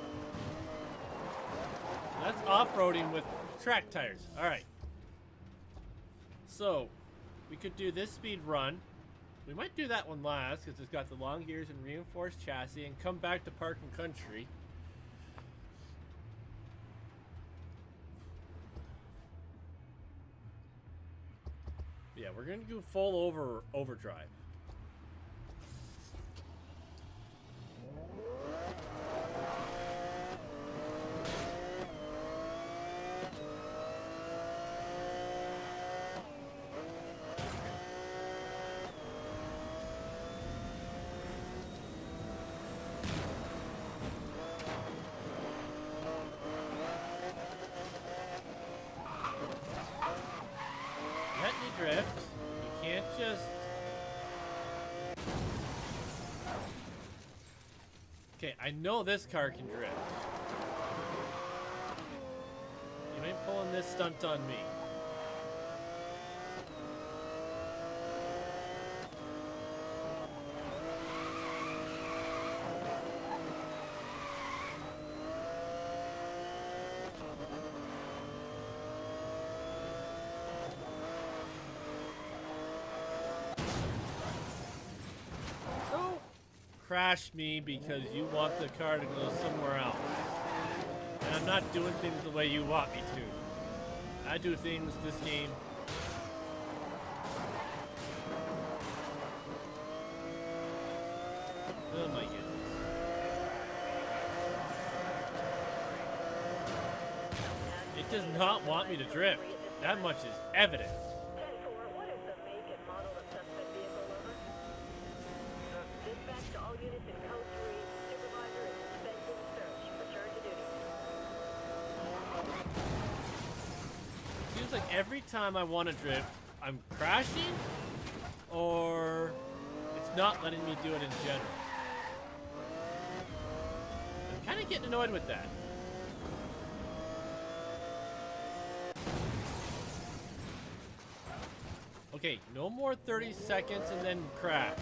That's off-roading with track tires. Alright. So, we could do this speed run. We might do that one last because it's got the long gears and reinforced chassis, and come back to Park and Country. Yeah, we're gonna do full overdrive. Let me drift. You can't just... Okay, I know this car can drift. You ain't pulling this stunt on me. Don't crash me because you want the car to go somewhere else. And I'm not doing things the way you want me to. I do things this game. Oh my goodness. It does not want me to drift. That much is evident. 10-4, what is the make and model of suspect vehicle, over? Dispatch to all units in Code 3. Supervisor is suspended search. Return to duty. Seems like every time I want to drift, I'm crashing, or it's not letting me do it in general. I'm kind of getting annoyed with that. Okay, no more 30 seconds and then crash.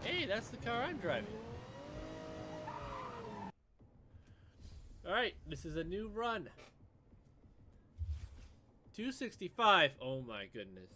Hey, that's the car I'm driving. Alright, this is a new run. 265. Oh my goodness.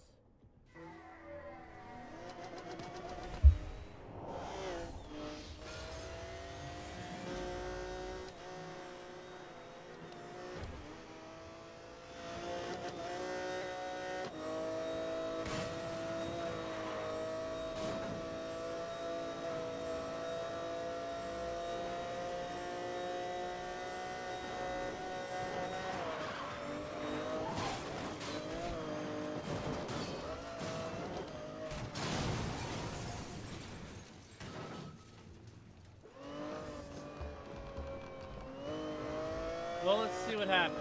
Well, let's see what happens.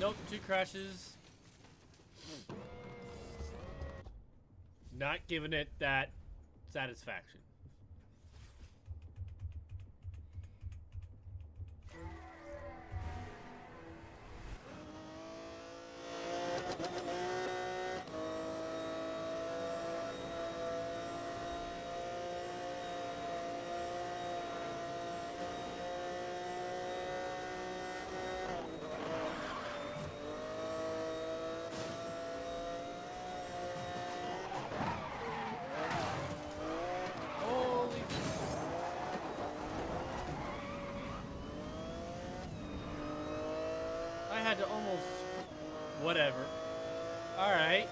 Nope, 2 crashes. Not giving it that satisfaction. Holy. I had to almost. Whatever. Alright.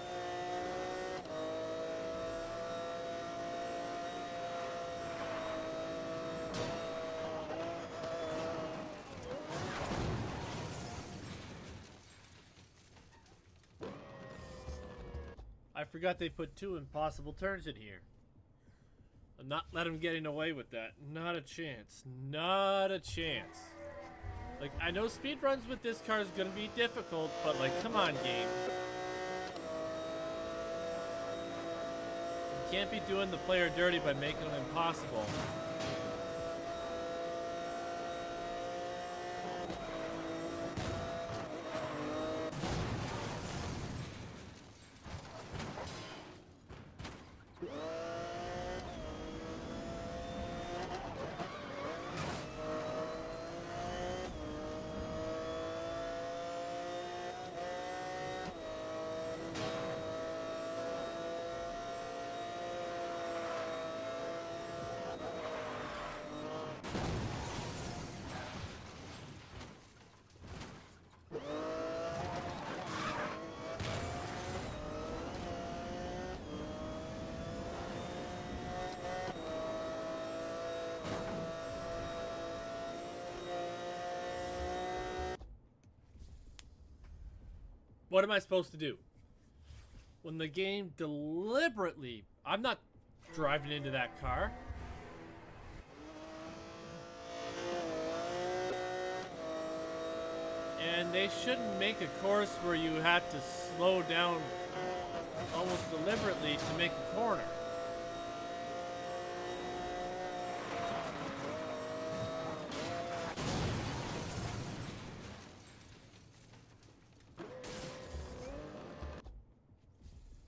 I forgot they put 2 impossible turns in here. I'll not let him getting away with that. Not a chance. Not a chance. Like, I know speed runs with this car is gonna be difficult, but like, come on, game. You can't be doing the player dirty by making it impossible. What am I supposed to do? When the game deliberately... I'm not driving into that car. And they shouldn't make a course where you have to slow down almost deliberately to make a corner.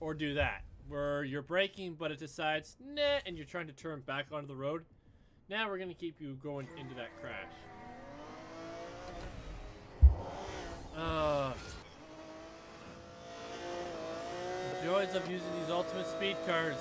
Or do that, where you're braking, but it decides, nah, and you're trying to turn back onto the road. Now we're gonna keep you going into that crash. Joys of using these ultimate speed cars.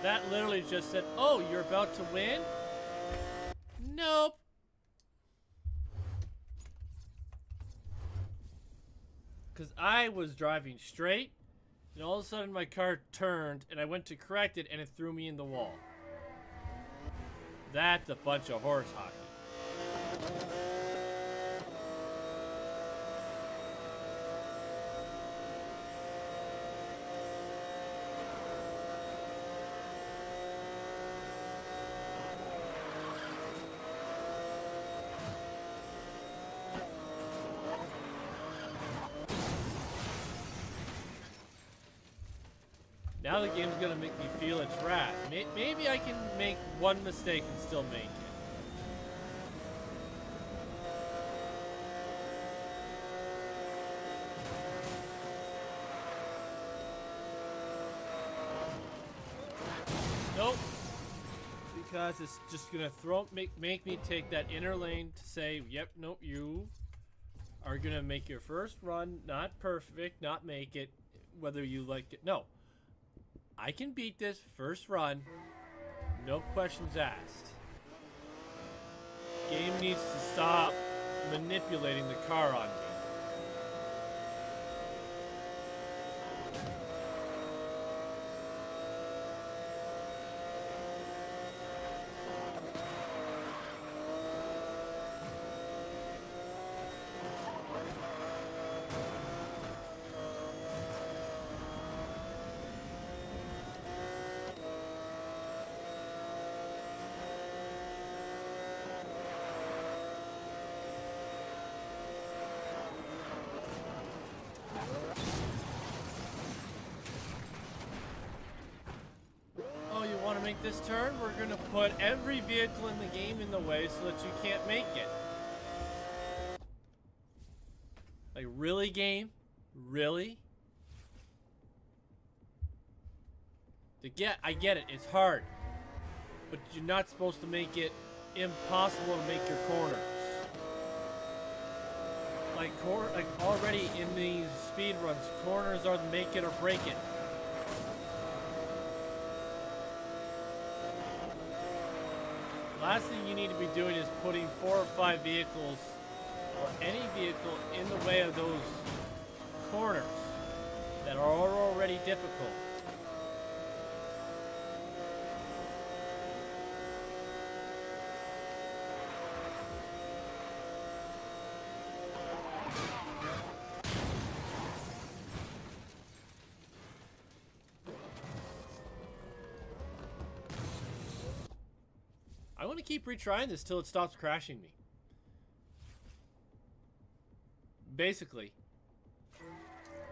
That literally just said, oh, you're about to win? Nope. Because I was driving straight, and all of a sudden my car turned, and I went to correct it, and it threw me in the wall. That's a bunch of horse hockey. Now the game's gonna make me feel its wrath. Maybe I can make one mistake and still make it. Nope. Because it's just gonna make me take that inner lane to say, yep, nope, you are gonna make your first run, not perfect, not make it. whether you like it. No. I can beat this first run. No questions asked. Game needs to stop manipulating the car on me. Make this turn, we're gonna put every vehicle in the game in the way so that you can't make it. Like, really, game? Really? I get it, it's hard. But you're not supposed to make it impossible to make your corners. Like already in these speed runs, corners are the make it or break it. Last thing you need to be doing is putting 4 or 5 vehicles or any vehicle in the way of those corners that are already difficult. I want to keep retrying this till it stops crashing me. Basically.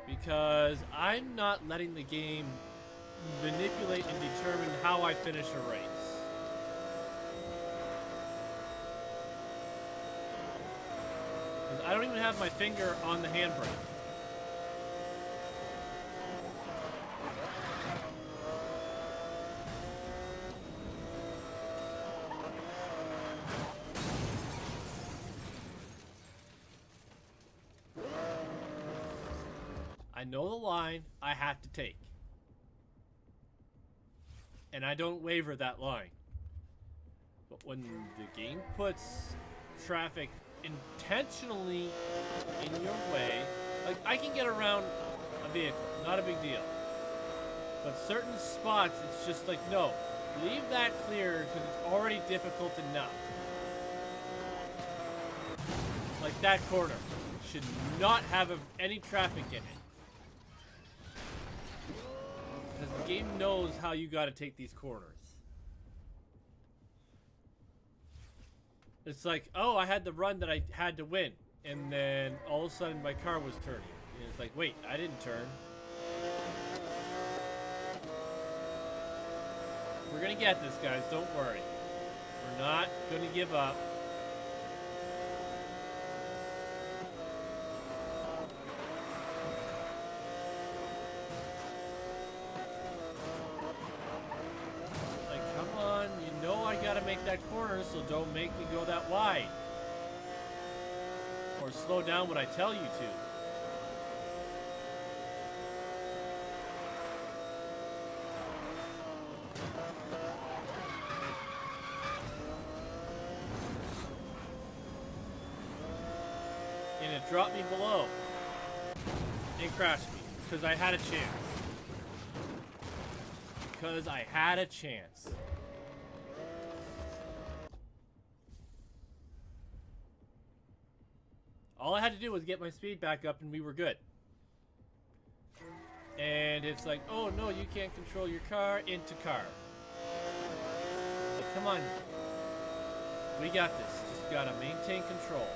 Because I'm not letting the game manipulate and determine how I finish a race. Because I don't even have my finger on the handbrake. I know the line I have to take. And I don't waver that line. But when the game puts traffic intentionally in your way, like I can get around a vehicle, not a big deal. But certain spots, it's just like, no, leave that clear because it's already difficult enough. Like that corner should not have any traffic in it. Because the game knows how you gotta take these corners. It's like, oh, I had the run that I had to win. And then all of a sudden my car was turning. And it's like, wait, I didn't turn. We're gonna get this, guys, don't worry. We're not gonna give up. Make that corner, so don't make me go that wide. Or slow down when I tell you to. And it dropped me below. And crashed me. Because I had a chance. Because I had a chance. All I had to do was get my speed back up and we were good. And it's like, oh no, you can't control your car, into car. Like, come on. We got this. Just gotta maintain control.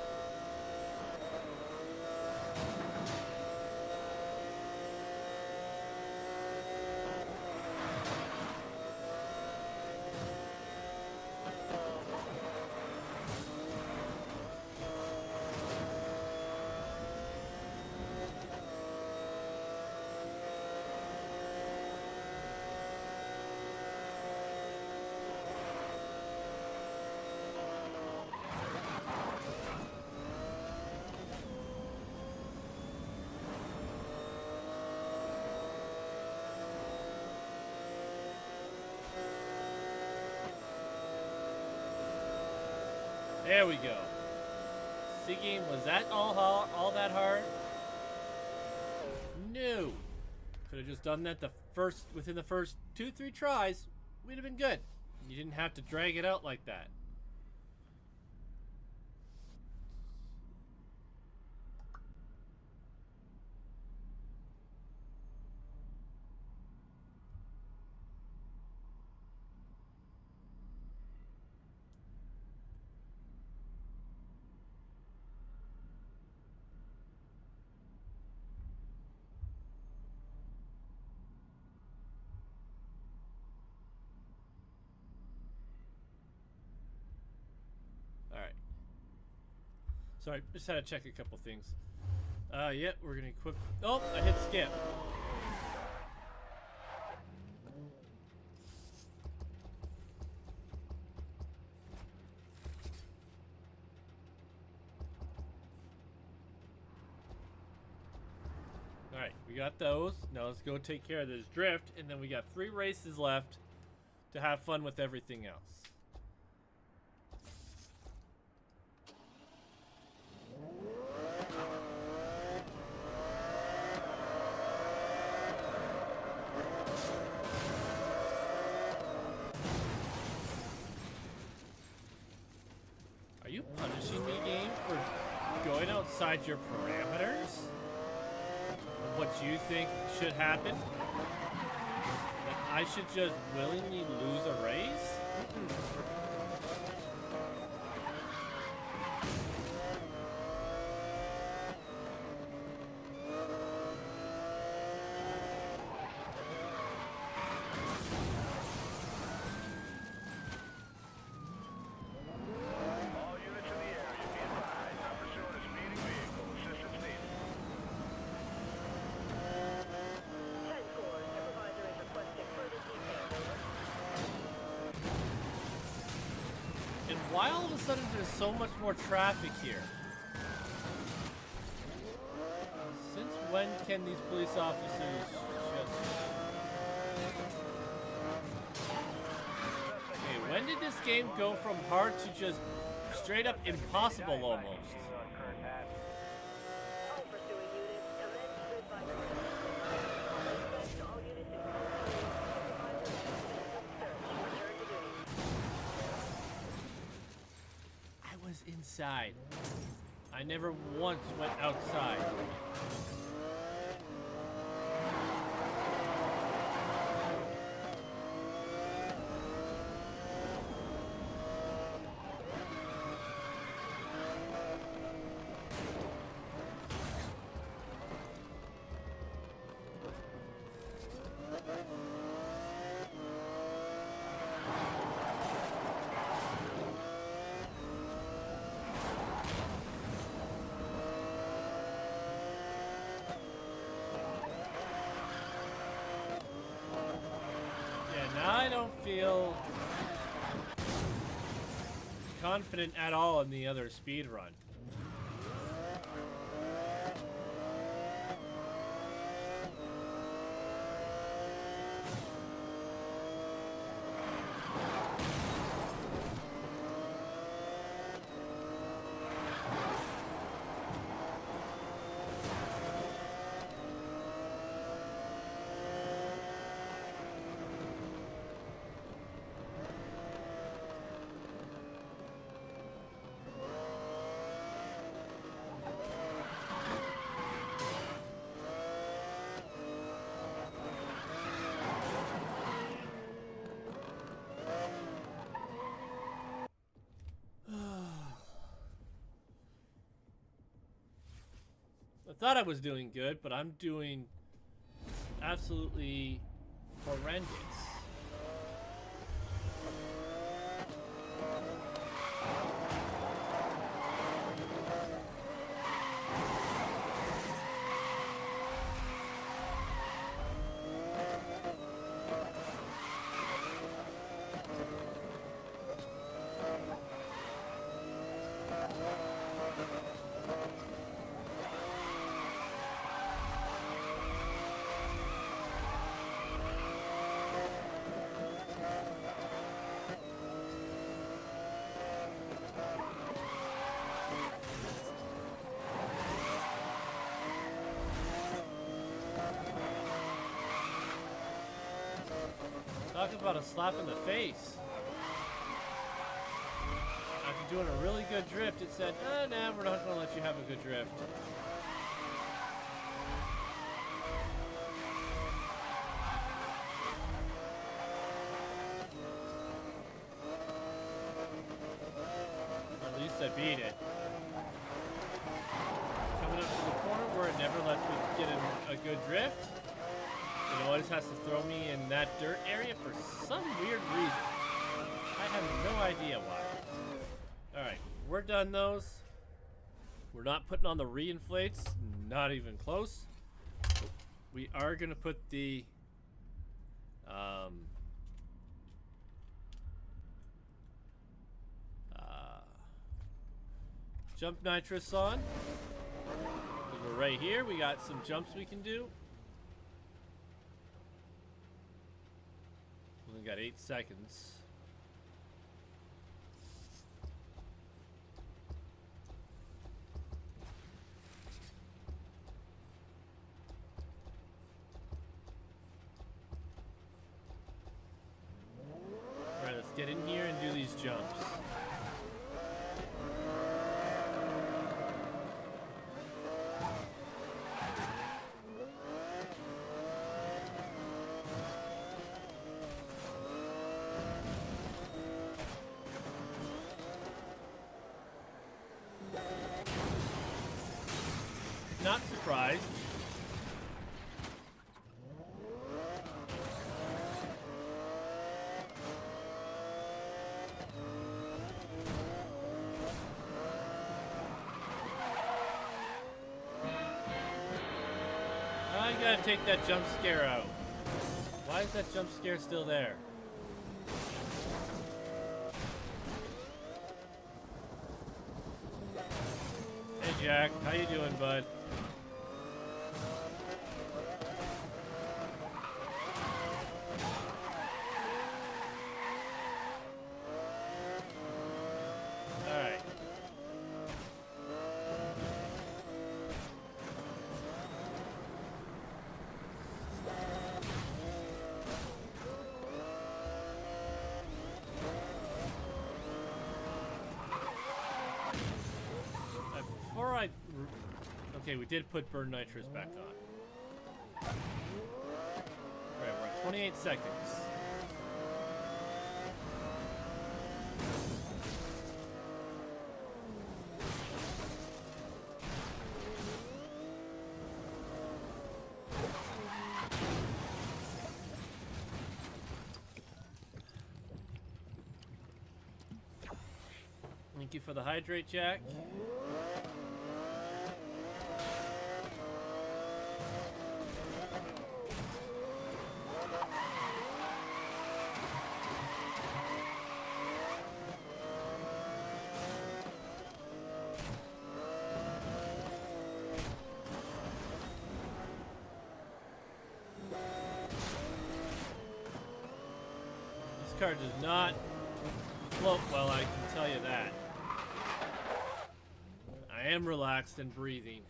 There we go. C game, was that all that hard? No. Could have just done that within the first 2-3 tries. We'd have been good. You didn't have to drag it out like that. Alright. Sorry, just had to check a couple things. Yep, we're gonna equip. Oh, I hit skip. Alright, we got those. Now let's go take care of this drift, and then we got 3 races left to have fun with everything else. Are you punishing me, game, for going outside your parameters? Of what you think should happen? That I should just willingly lose a race? All units in the area, be advised. I'm pursuing a speeding vehicle. Assistance needed. 10-4, supervisor is requesting further details. Over. And why all of a sudden there's so much more traffic here? Since when can these police officers Okay, when did this game go from hard to just straight up impossible almost? On current path. All pursuing units, commence grid by dispatch to all units in code 3, supervisor is suspended search. Return to duty. I was inside. I never once went outside. Yeah, now I don't feel confident at all in the other speed run. I thought I was doing good, but I'm doing absolutely horrendous. Talk about a slap in the face. After doing a really good drift, it said, nah, we're not going to let you have a good drift. At least I beat it. Coming up to the corner where it never lets me get a good drift. It always has to throw me in that dirt area for some weird reason. I have no idea why. Alright, we're done those. We're not putting on the reinflates, not even close. We are going to put the jump nitrous on. We're right here. We got some jumps we can do. We only got 8 seconds. Alright, let's get in here and do these jumps. Not surprised. I gotta take that jump scare out. Why is that jump scare still there? Hey Jack, how you doing, bud? Alright. Before I... Okay, we did put burn nitrous back on. Alright, we're at 28 seconds. Thank you for the hydrate, Jack. This car does not float well, I can tell you that. I am relaxed and breathing.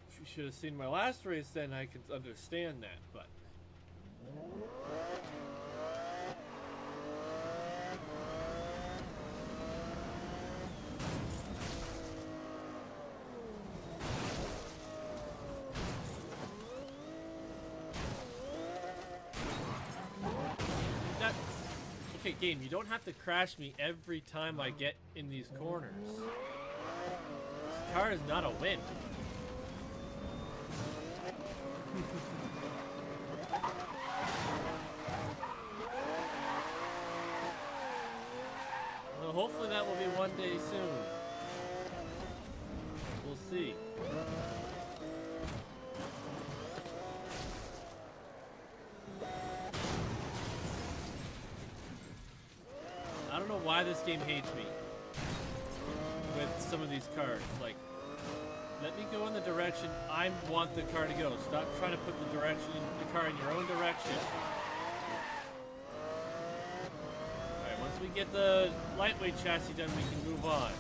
If you should have seen my last race, then I could understand that, but... Okay, game, you don't have to crash me every time I get in these corners. This car is not a win. Well, hopefully that will be one day soon. We'll see. I don't know why this game hates me with some of these cars. Like, let me go in the direction I want the car to go. Stop trying to put the car in your own direction. Alright, once we get the lightweight chassis done, we can move on.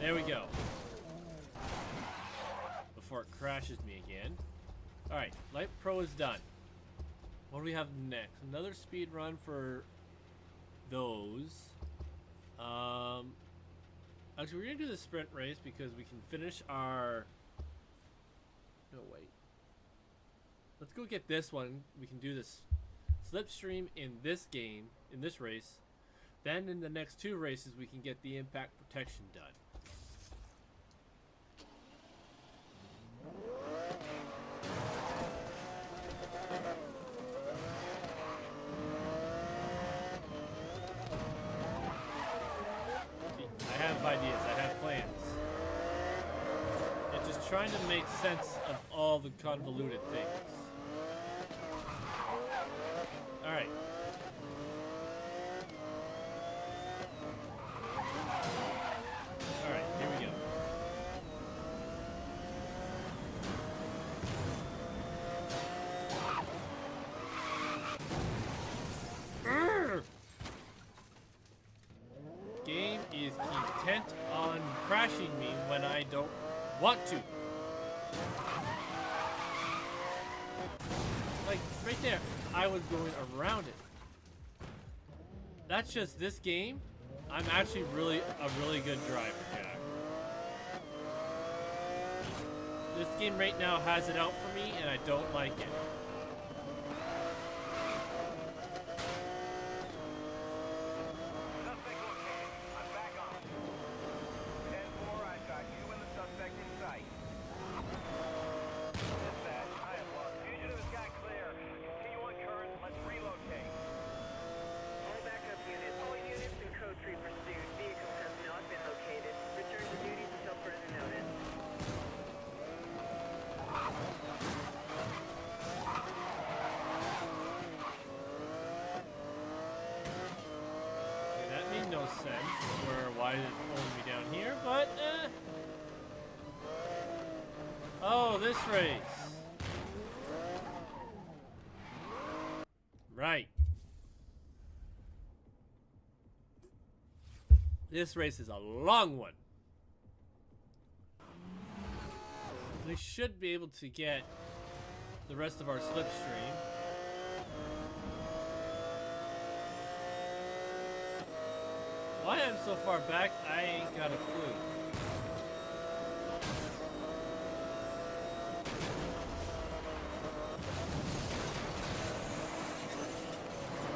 There we go. before it crashes me again. Alright, Light Pro is done. What do we have next? Another speed run for those. Actually, we're gonna do the sprint race because we can finish our... No, wait. Let's go get this one. We can do this slipstream in this game, in this race. Then in the next 2 races, we can get the impact protection done. I have ideas, I have plans. It's just trying to make sense of all the convoluted things. Alright. Alright, here we go. Game is intent on crashing me when I don't want to. Like, right there, I was going around it. That's just this game. I'm actually a really good driver, Jack. This game right now has it out for me, and I don't like it. Suspect located. I'm back on. 10-4, I got you and the suspect in sight. Dispatch, I have lost. Fugitive has got clear. Continue on current. Let's relocate. All backup units. All units in code 3 pursuit. Vehicle has not been located. Return to duties until further notice. Okay, that made no sense. Why did it pull me down here? But, Oh, this race. Right. This race is a long one. We should be able to get the rest of our slipstream. Why I'm so far back, I ain't got a clue.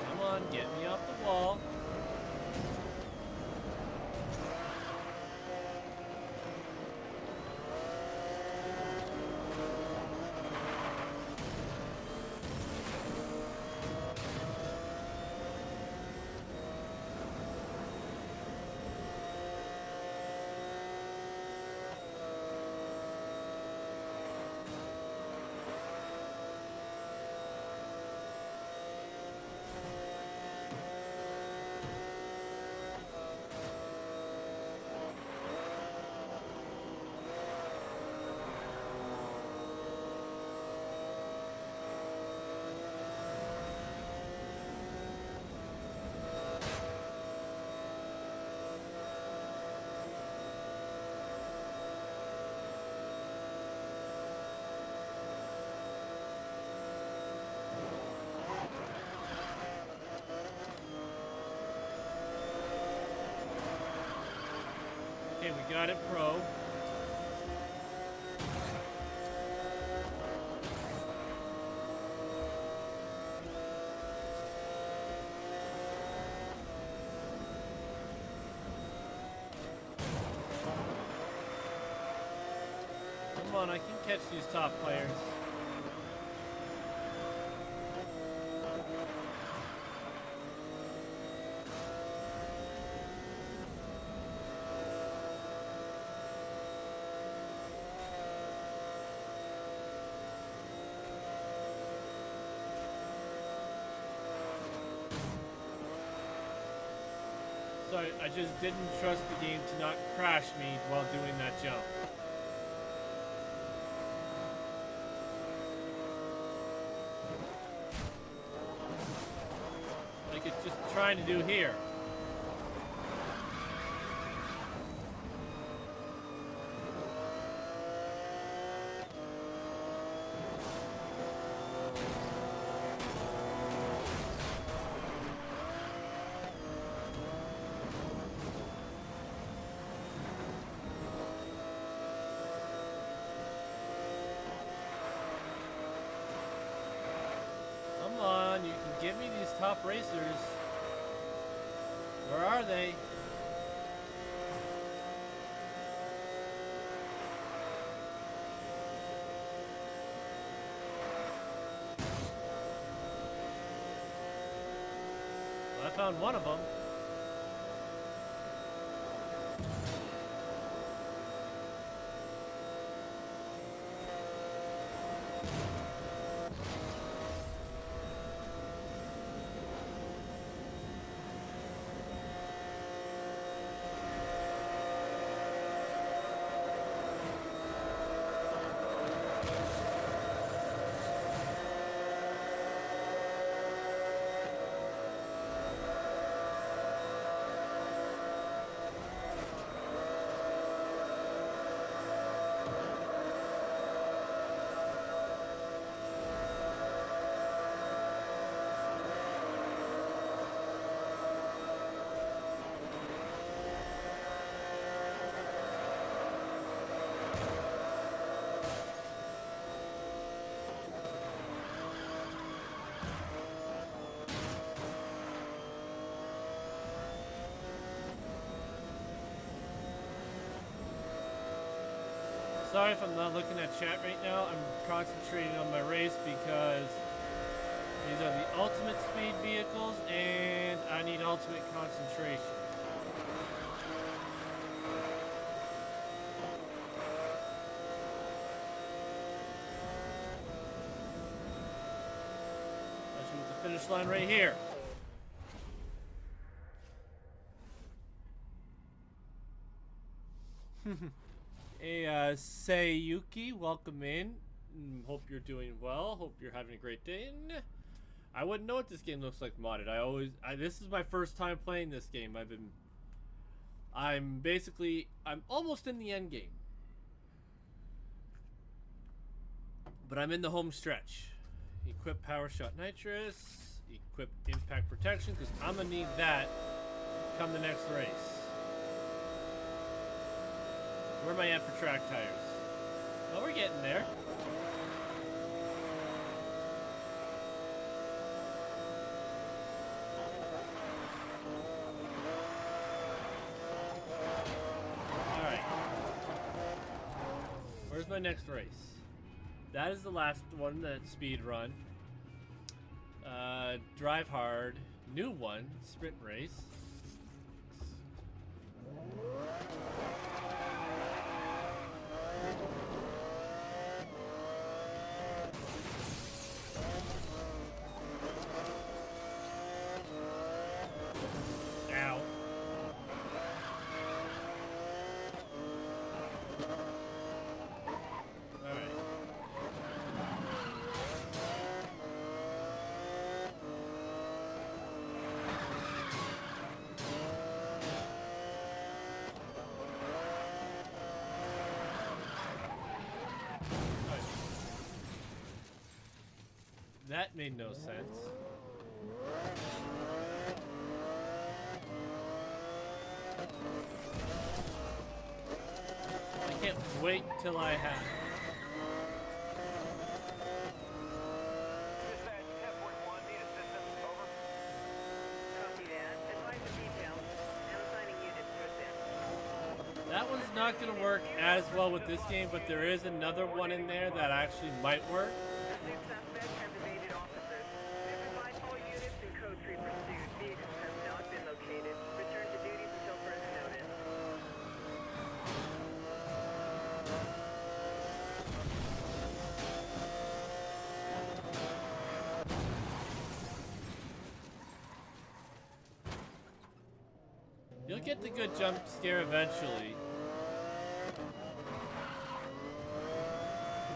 Come on, get me off the wall. Okay, we got it, Pro. Come on, I can catch these top players. Sorry, I just didn't trust the game to not crash me while doing that jump. Like it's just trying to do here. top racers. Where are they? Well, I found one of them. Sorry if I'm not looking at chat right now. I'm concentrating on my race because these are the ultimate speed vehicles and I need ultimate concentration. I should hit the finish line right here. Hey, Seiyuki, welcome in. Hope you're doing well. Hope you're having a great day. And I wouldn't know what this game looks like modded. This is my first time playing this game. I'm almost in the end game. But I'm in the home stretch. Equip Power Shot Nitrous. Equip Impact Protection, because I'm going to need that come the next race. Where am I at for track tires? Well, we're getting there. Alright. Where's my next race? That is the last one, that speed run. Drive hard. New one, sprint race. Ow. Alright. That made no sense. I can't wait till I have. Dispatch 10.1, need assistance, over. Copy that. Advise the details. I'm assigning units to assist. That one's not going to work as well with this game, but there is another one in there that actually might work. Pursuit suspect has evaded officers. Advise all units in code 3 pursuit. Vehicles have not been located. Return to duties until further notice. You'll get the good jump scare eventually.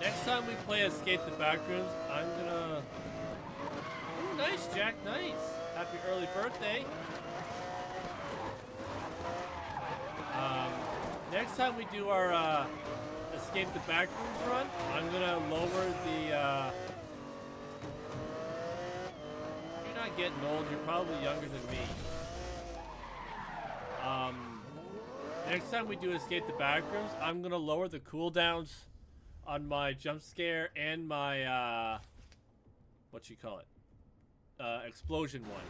Next time we play Escape the Backrooms, I'm gonna... Ooh, nice, Jack, nice. Happy early birthday. Next time we do our Escape the Backrooms run, I'm gonna lower the... You're not getting old, you're probably younger than me. Next time we do Escape the Backrooms, I'm gonna lower the cooldowns on my jump scare and my what you call it, explosion one.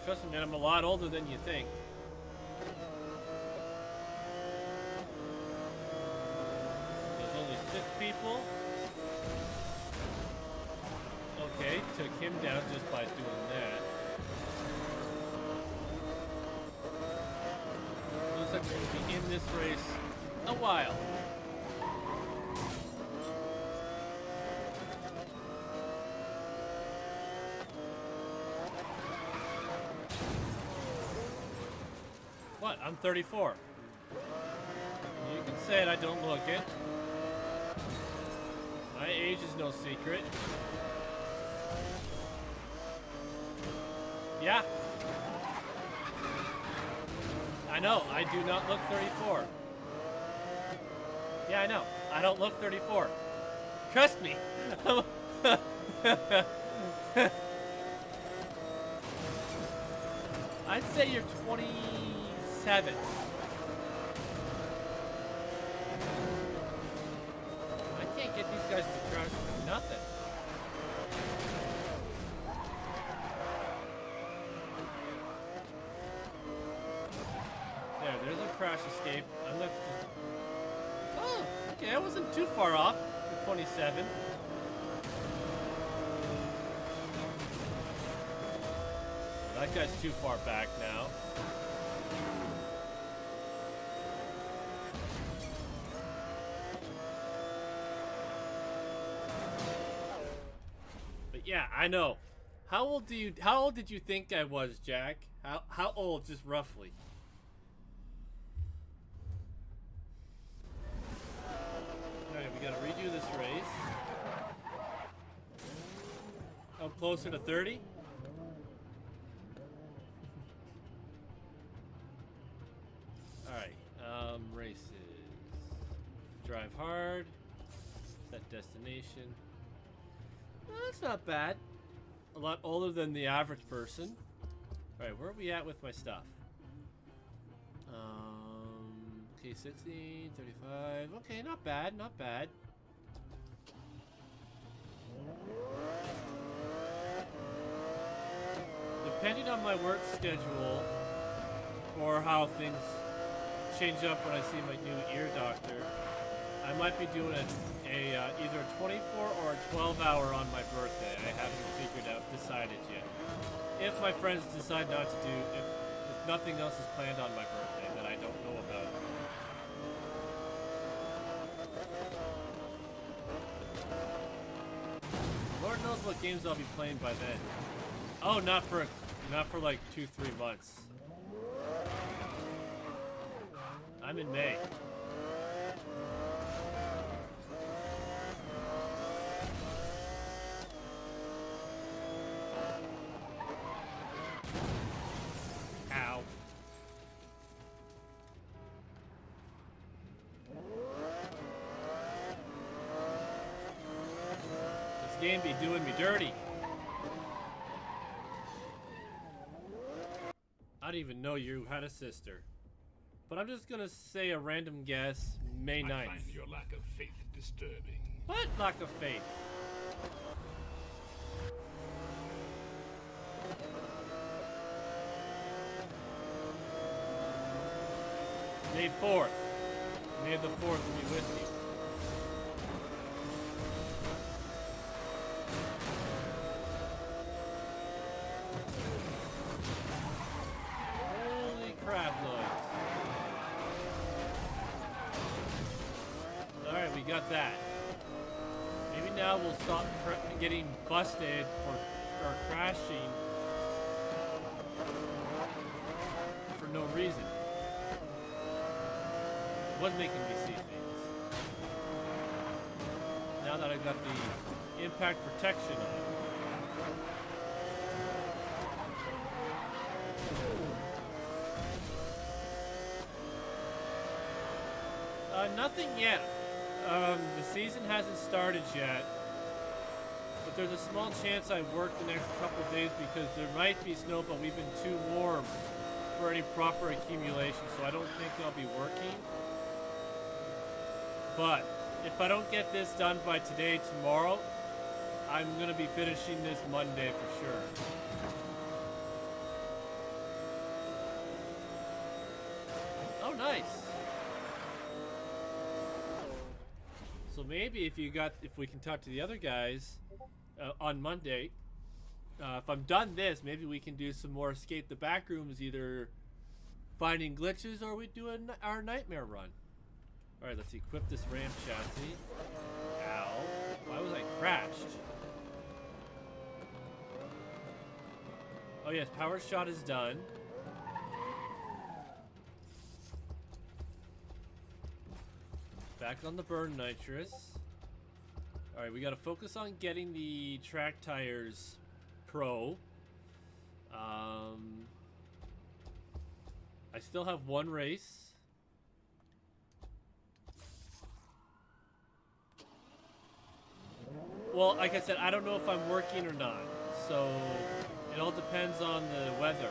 Trust me, man, I'm a lot older than you think. There's only 6 people. Okay, took him down just by doing that. Looks like we're gonna be in this race a while. What? I'm 34. You can say it, I don't look it. My age is no secret. Yeah. I know, I do not look 34. Yeah, I know. I don't look 34. Trust me. I'd say you're 27. I can't get these guys to crash for nothing. There's a crash escape. I'm gonna just... Oh, okay, I wasn't too far off for 27. That guy's too far back now. But yeah, I know. How old did you think I was, Jack? How old, just roughly? Alright, we gotta redo this race. Oh, closer to 30? Alright, races. Drive hard. Set destination. Well, that's not bad. A lot older than the average person. Alright, where are we at with my stuff? Okay, 16, 35. Okay, not bad, not bad. Depending on my work schedule or how things change up when I see my new ear doctor, I might be doing either a 24 or a 12-hour on my birthday. I haven't decided yet. If my friends decide not to do, if nothing else is planned on my birthday that I don't know about. Lord knows what games I'll be playing by then. Oh, not for like 2-3 months. I'm in May. Ow. This game be doing me dirty. I didn't even know you had a sister. But I'm just gonna say a random guess, May 9th. I find your lack of faith disturbing. What? Lack of faith? May 4th. May the 4th be with you. Holy crap, Lloyd. Alright, we got that. Maybe now we'll stop getting busted or crashing for no reason. It was making me see things. Now that I've got the impact protection on. Nothing yet. The season hasn't started yet, but there's a small chance I work the next couple of days because there might be snow, but we've been too warm for any proper accumulation, so I don't think I'll be working. But if I don't get this done by today, tomorrow, I'm gonna be finishing this Monday for sure. Oh, nice. So maybe if we can talk to the other guys on Monday, if I'm done this, maybe we can do some more escape the back rooms, either finding glitches or we do our nightmare run. All right, let's equip this ram chassis. Ow! Why was I crashed? Oh yes, power shot is done. Back on the burn nitrous. Alright, we gotta focus on getting the track tires pro. I still have one race. Well, like I said, I don't know if I'm working or not. So, it all depends on the weather.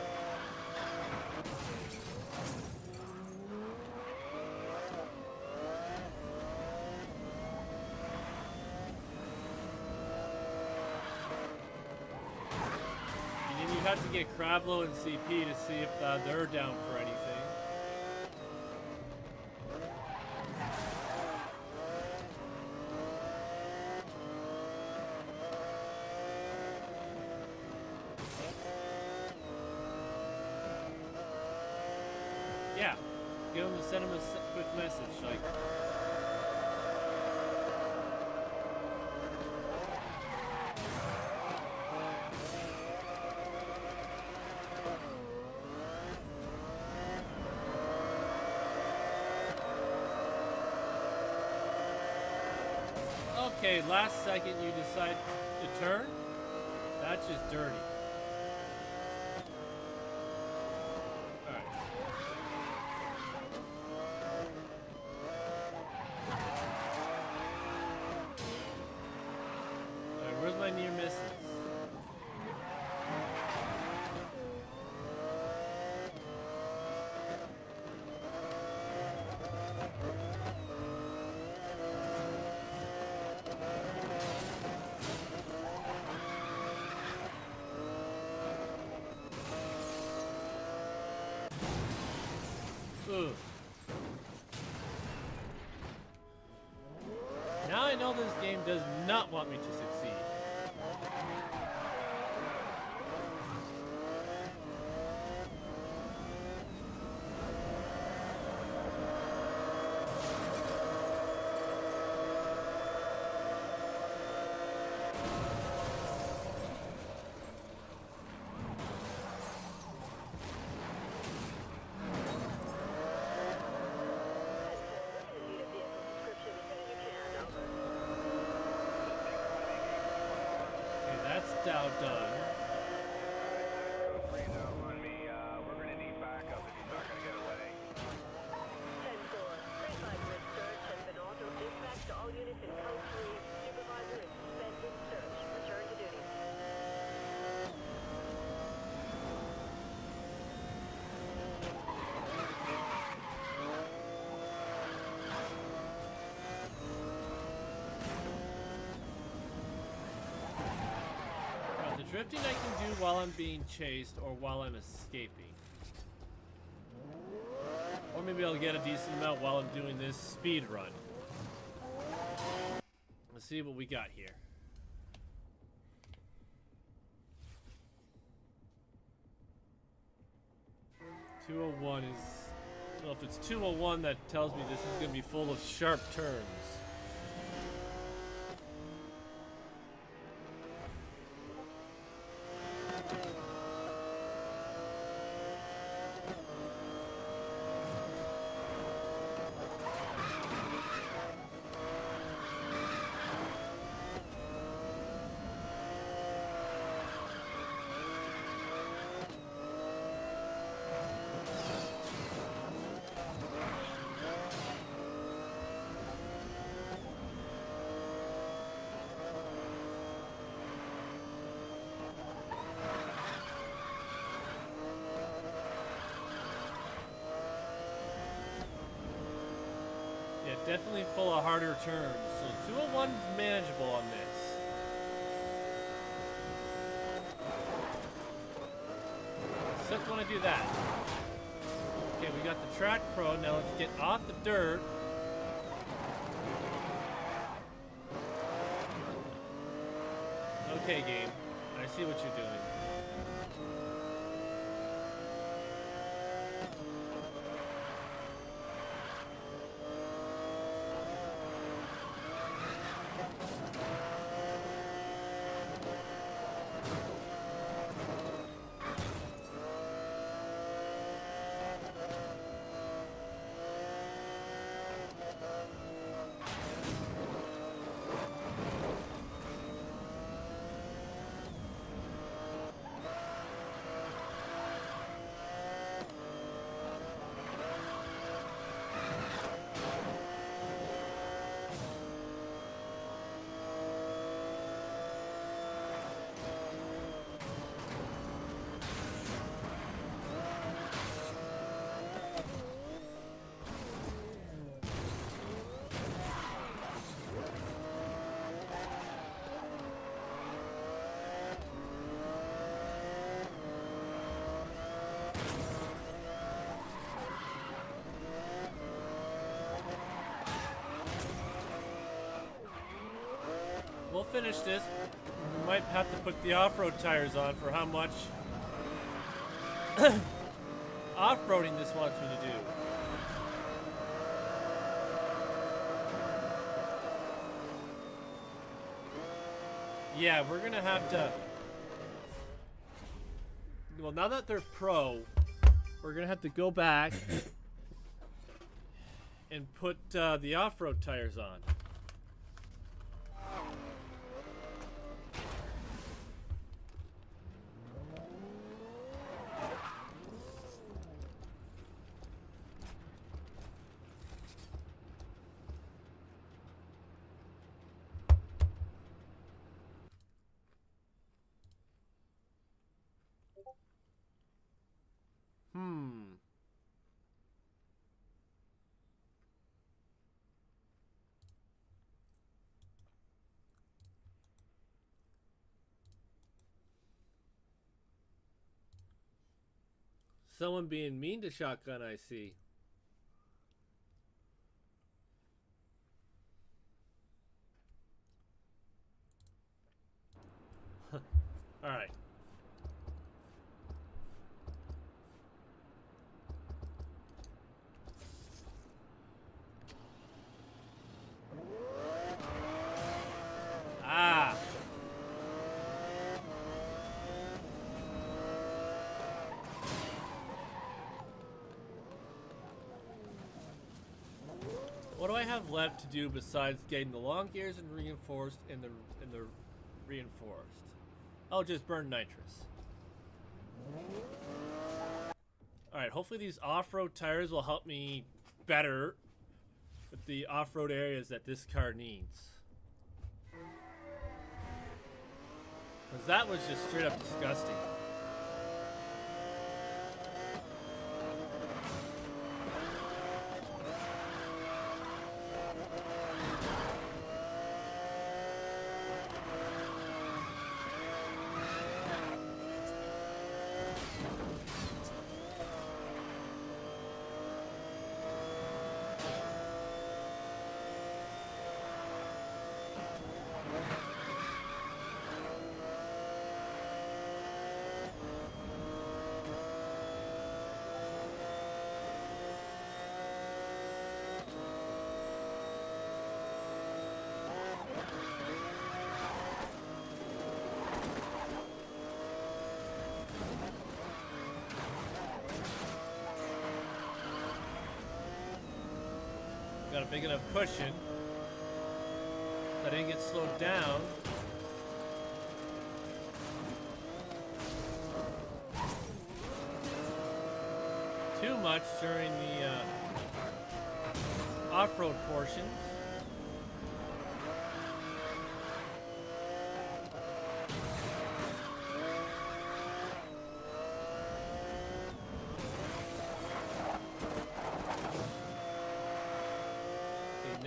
You have to get Crablo and CP to see if they're down for anything. Yeah, send him a quick message, like. Okay, last second you decide to turn? That's just dirty. Alright. Alright, where's my near misses? Ugh. Now I know this game does not want me to succeed. Now done. Freeze out on me. We're gonna need backup if he's not gonna get away. 10-4. Pre-5 grid search has been auto-dispatched to all units in Code 3. Supervisor is suspended search. Return to duty. Drifting I can do while I'm being chased or while I'm escaping. Or maybe I'll get a decent amount while I'm doing this speed run. Let's see what we got here. .201 is... Well, if it's 201, that tells me this is going to be full of sharp turns. definitely full of harder turns. So 201 is manageable on this. Except when I do that. Okay, we got the Track Pro. Now let's get off the dirt. Okay, game. I see what you're doing. We'll finish this. We might have to put the off-road tires on for how much off-roading this wants me to do. Yeah, we're gonna have to. Well, now that they're pro, we're gonna have to go back and put the off-road tires on. Someone being mean to Shotgun, I see. All right. Ah. What do I have left to do besides getting the long gears and reinforced and the reinforced? I'll just burn nitrous. Alright, hopefully these off-road tires will help me better with the off-road areas that this car needs. Because that was just straight up disgusting. Got a big enough cushion so I didn't get slowed down. Too much during the off-road portions.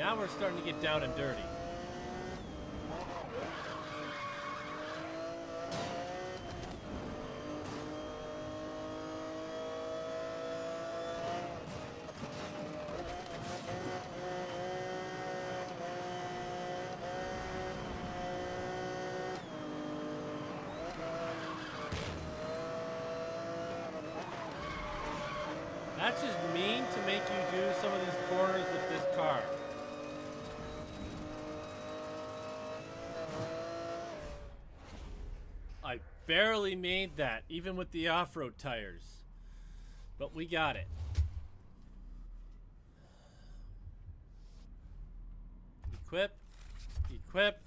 Now we're starting to get down and dirty. That's just mean to make you do some of these corners with this car. I barely made that, even with the off-road tires. But we got it. Equip. Equip.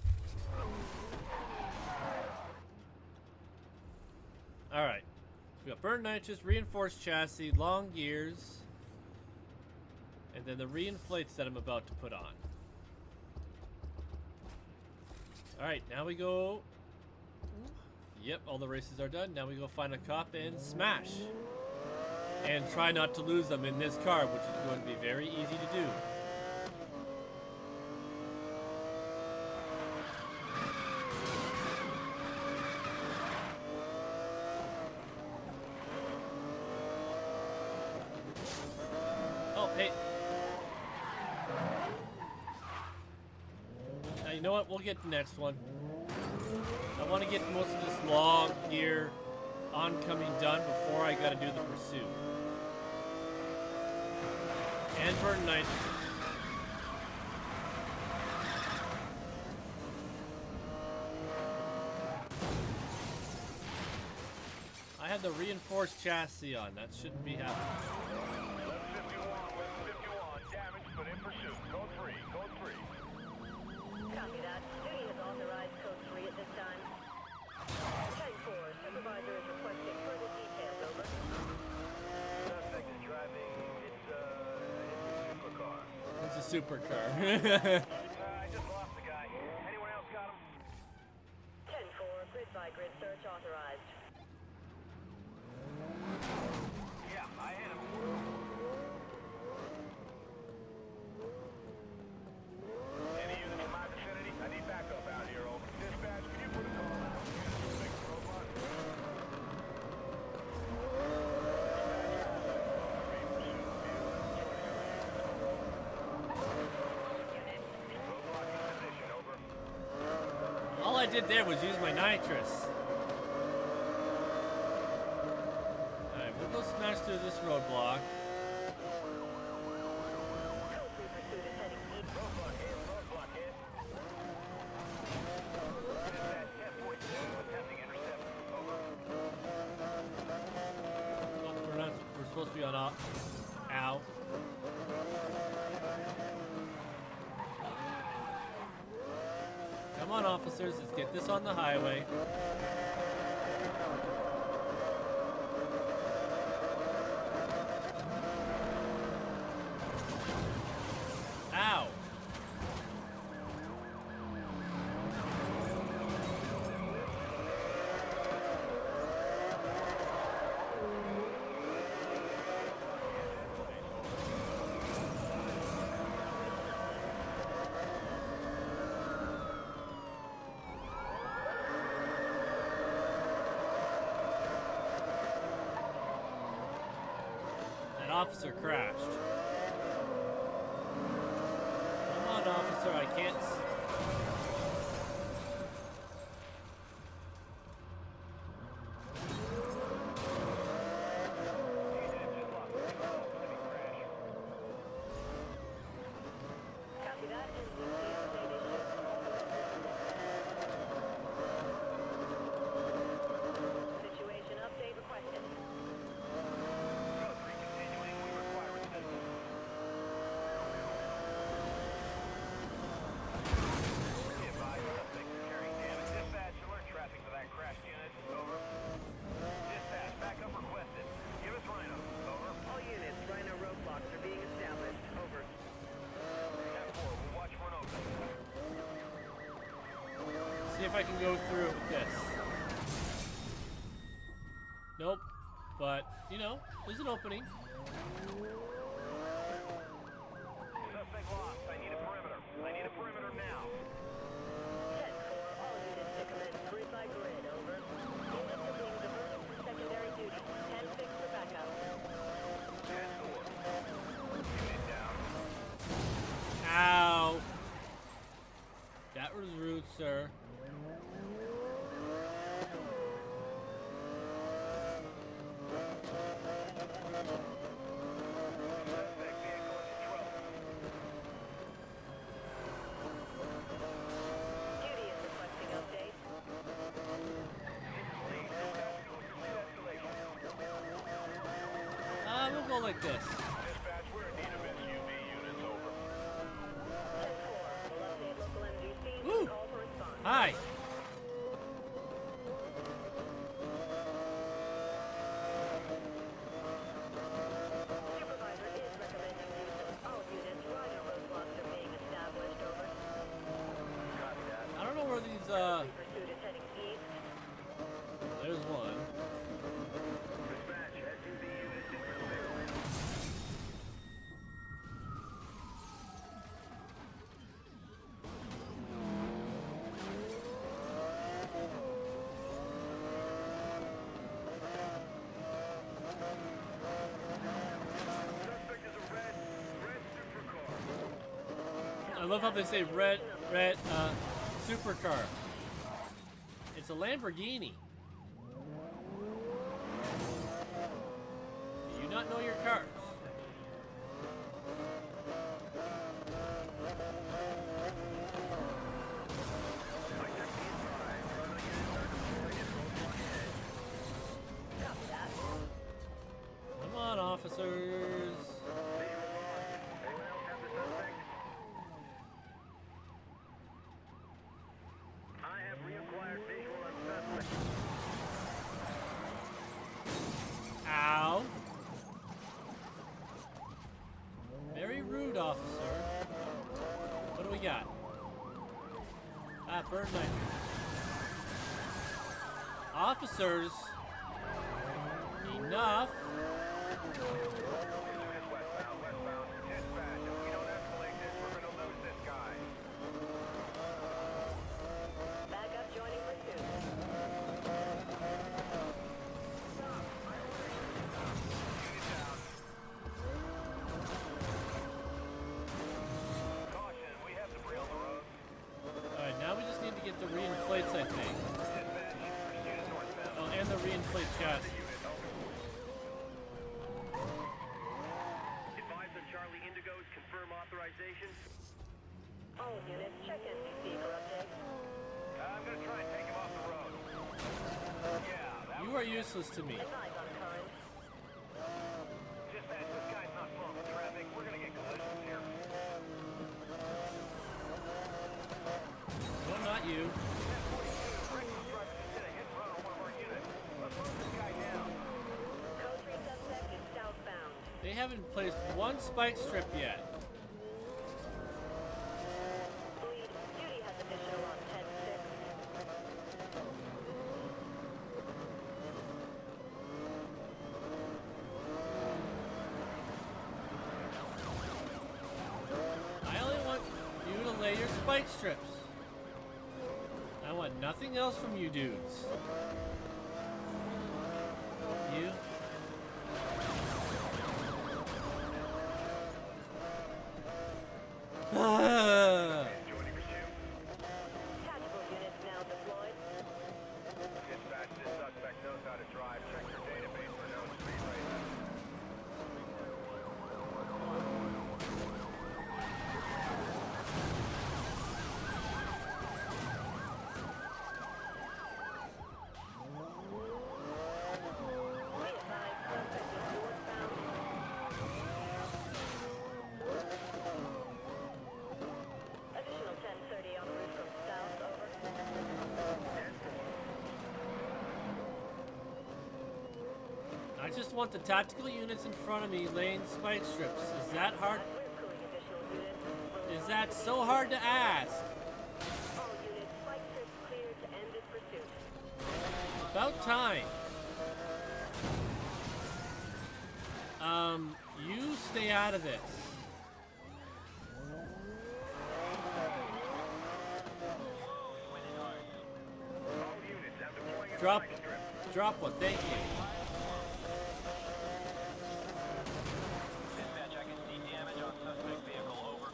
Alright. We got burnt nitrous, reinforced chassis, long gears, and then the reinflates that I'm about to put on. Alright, now we go... Yep, all the races are done. Now we go find a cop and smash. And try not to lose them in this car, which is going to be very easy to do. Hey. Now, you know what? We'll get the next one. I want to get most of this long gear oncoming done before I gotta do the pursuit. And burn nitrous. I had the reinforced chassis on. That shouldn't be happening. 1151, damage, but in pursuit. Code 3, code 3. Copy that. Duty has authorized code 3 at this time. 10-4, supervisor is requesting further details, over. Suspect is driving, it's a supercar. It's a supercar. I just lost the guy. Anyone else got him? 10-4, grid by grid search authorized. Yeah, I hit him. Any units in my vicinity? I need backup out here, over. Dispatch, can you put a call out? Fix the robot. Roadblock in position, over. All I did there was use my nitrous. Alright, we'll go smash through this roadblock. Code 3 pursuit is heading east. Roadblock hit, roadblock hit. Dispatch, 10.2, attempting intercept, over. Oh, we're supposed to be on off. Ow. Come on, officers, let's get this on the highway. Ow. That officer crashed. Come on, officer, I can't. Copy that. NBC update issued. Situation update requested. Code 3 continuing, we require assistance. Be advised, suspect is carrying damage. Dispatch, alert traffic for that crashed unit, over. Dispatch, backup requested. Give us Rhino, over. All units, Rhino roadblocks are being established. Over. 10-4, we'll watch for an opening. See if I can go through with this. Nope. But, you know, there's an opening. Suspect lost, I need a perimeter. sir. Suspect vehicle in control. Duty is requesting update. We'll go like this. Dispatch, we're in need of SUV units, over. 10-4. We'll update local MDC. Woo. Call for response. Hi. Supervisor is recommending use of all units. Rider roadblocks are being established. Over. Copy that. I don't know where these, Pursuit is heading east. there's one. Dispatch, SUV units in pursuit. Suspect is a red supercar. I love how they say red, supercar. It's a Lamborghini. Do you not know your cars? Copy that. Come on, officers. Anyone else have the suspect? I have reacquired visual on suspect. Ow. Very rude, officer. What do we got? Ah, bird knife. Officers. Enough. Westbound. Dispatch, if we don't escalate this, we're gonna lose this guy. Backup joining pursuit. Caution, we have debris on the road. Alright, now we just need to get the reinflates, I think. Dispatch, pursuit is northbound. Oh, and the reinflate chassis. Advise on Charlie Indigo's confirm authorization. All units, check NBC for updates. I'm gonna try and take him off the road. Yeah, that You are useless to me. Advise on current. Dispatch, this guy's not slowing the traffic. We're gonna get collisions here. No, not you. Reckless driver just hit a hit and run on one of our units. Let's slow this guy down. Code 3 suspect is southbound. They haven't placed one spike strip yet. Lead, duty has additional on 10-6. I only want you to lay your spike strips. I want nothing else from you dudes. You. Ah. Joining pursuit. Tactical units now deployed. Dispatch, this suspect knows how to drive. Check your database for known speed limits. Be advised, suspect is northbound. Additional 1030 on route from south, over. I just want the tactical units in front of me laying spike strips. Is that hard? We're pulling additional units. Is that so hard to ask? All units, spike strips cleared to end this pursuit. About time. You stay out of this. All units, I'm deploying a Drop, spike strip. drop one. Thank you. Dispatch, I can see damage on suspect vehicle, over.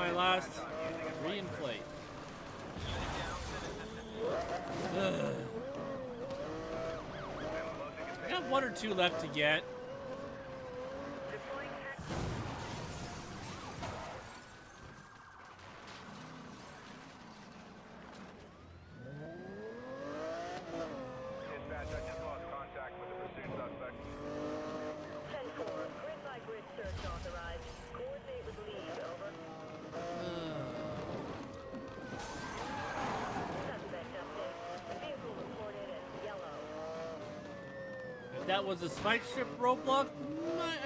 my last reinflate. Ugh. I got 1 or 2 left to get. Deploying hack. Dispatch, I just lost contact with the pursuit suspect. 10-4, grid-by-grid search authorized. Coordinate with lead, over. Suspect update. Vehicle reported as yellow. If that was a spike strip roadblock,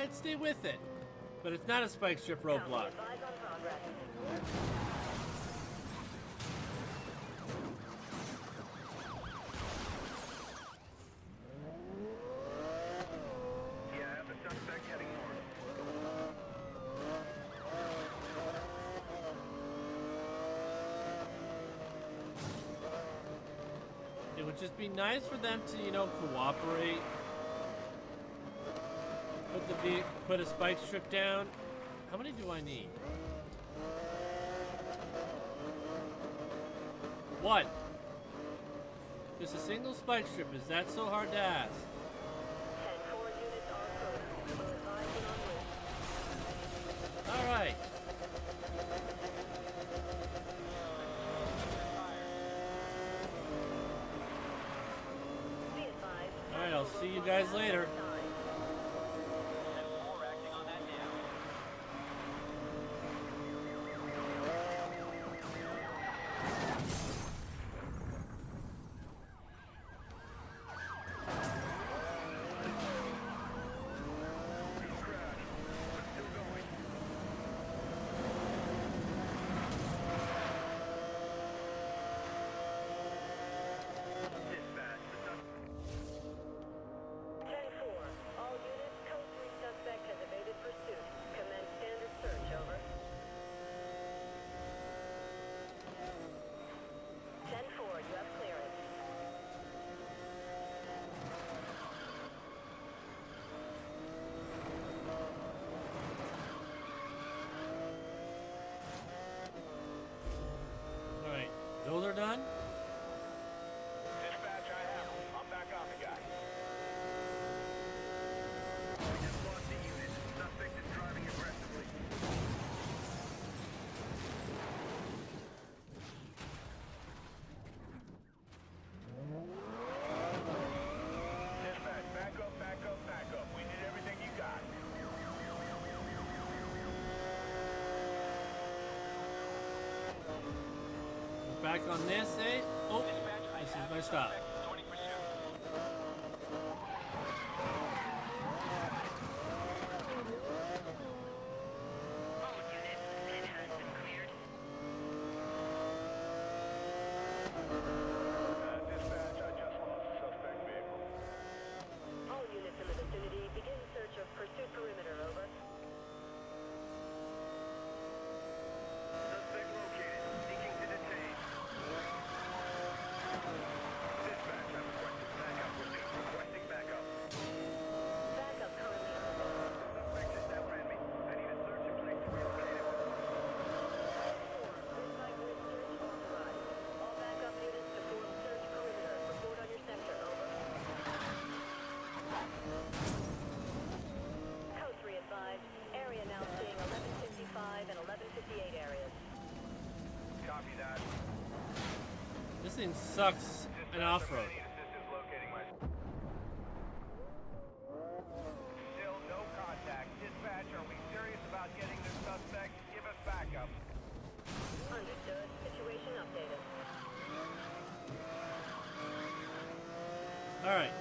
I'd stay with it. But it's not a spike strip roadblock. Advise on progress. Yeah, I have the suspect heading north. It would just be nice for them to, you know, cooperate. Put a spike strip down. How many do I need? 1. Just a single spike strip. Is that so hard to ask? 10-4 units en route. Will advise when en route. All right. Be advised. All right. I'll see you guys later. Dispatch, the suspect. 10-4, all units, code 3 suspect has evaded pursuit. Commence standard search, over. 10-4, you have clearance. All right. Those are done. Dispatch, I have him. I'm back on the guy. We just lost the unit. Suspect is driving aggressively. Dispatch, back up, back up, back up. We need everything you got. Back on this, eh? Oh, this is my stop. All units, pit has been cleared. Dispatch, I just lost the suspect vehicle. All units in the vicinity, begin search of pursuit perimeter, over. Suspect located. Seeking to detain. Dispatch, I'm requesting backup. Requesting backup. Backup currently unavailable. Suspect just outran me. I need a search in place to relocate him. 10-4, grid-by-grid search authorized. All backup units to form search perimeter. Report on your sector, over. Code 3 advised. Area now seeing 1155 and 1158 areas. Copy that. This thing sucks an off-road. I need assistance locating my... Still no contact. Dispatch, are we serious about getting this suspect? Give us backup. Understood. Situation updated. All right.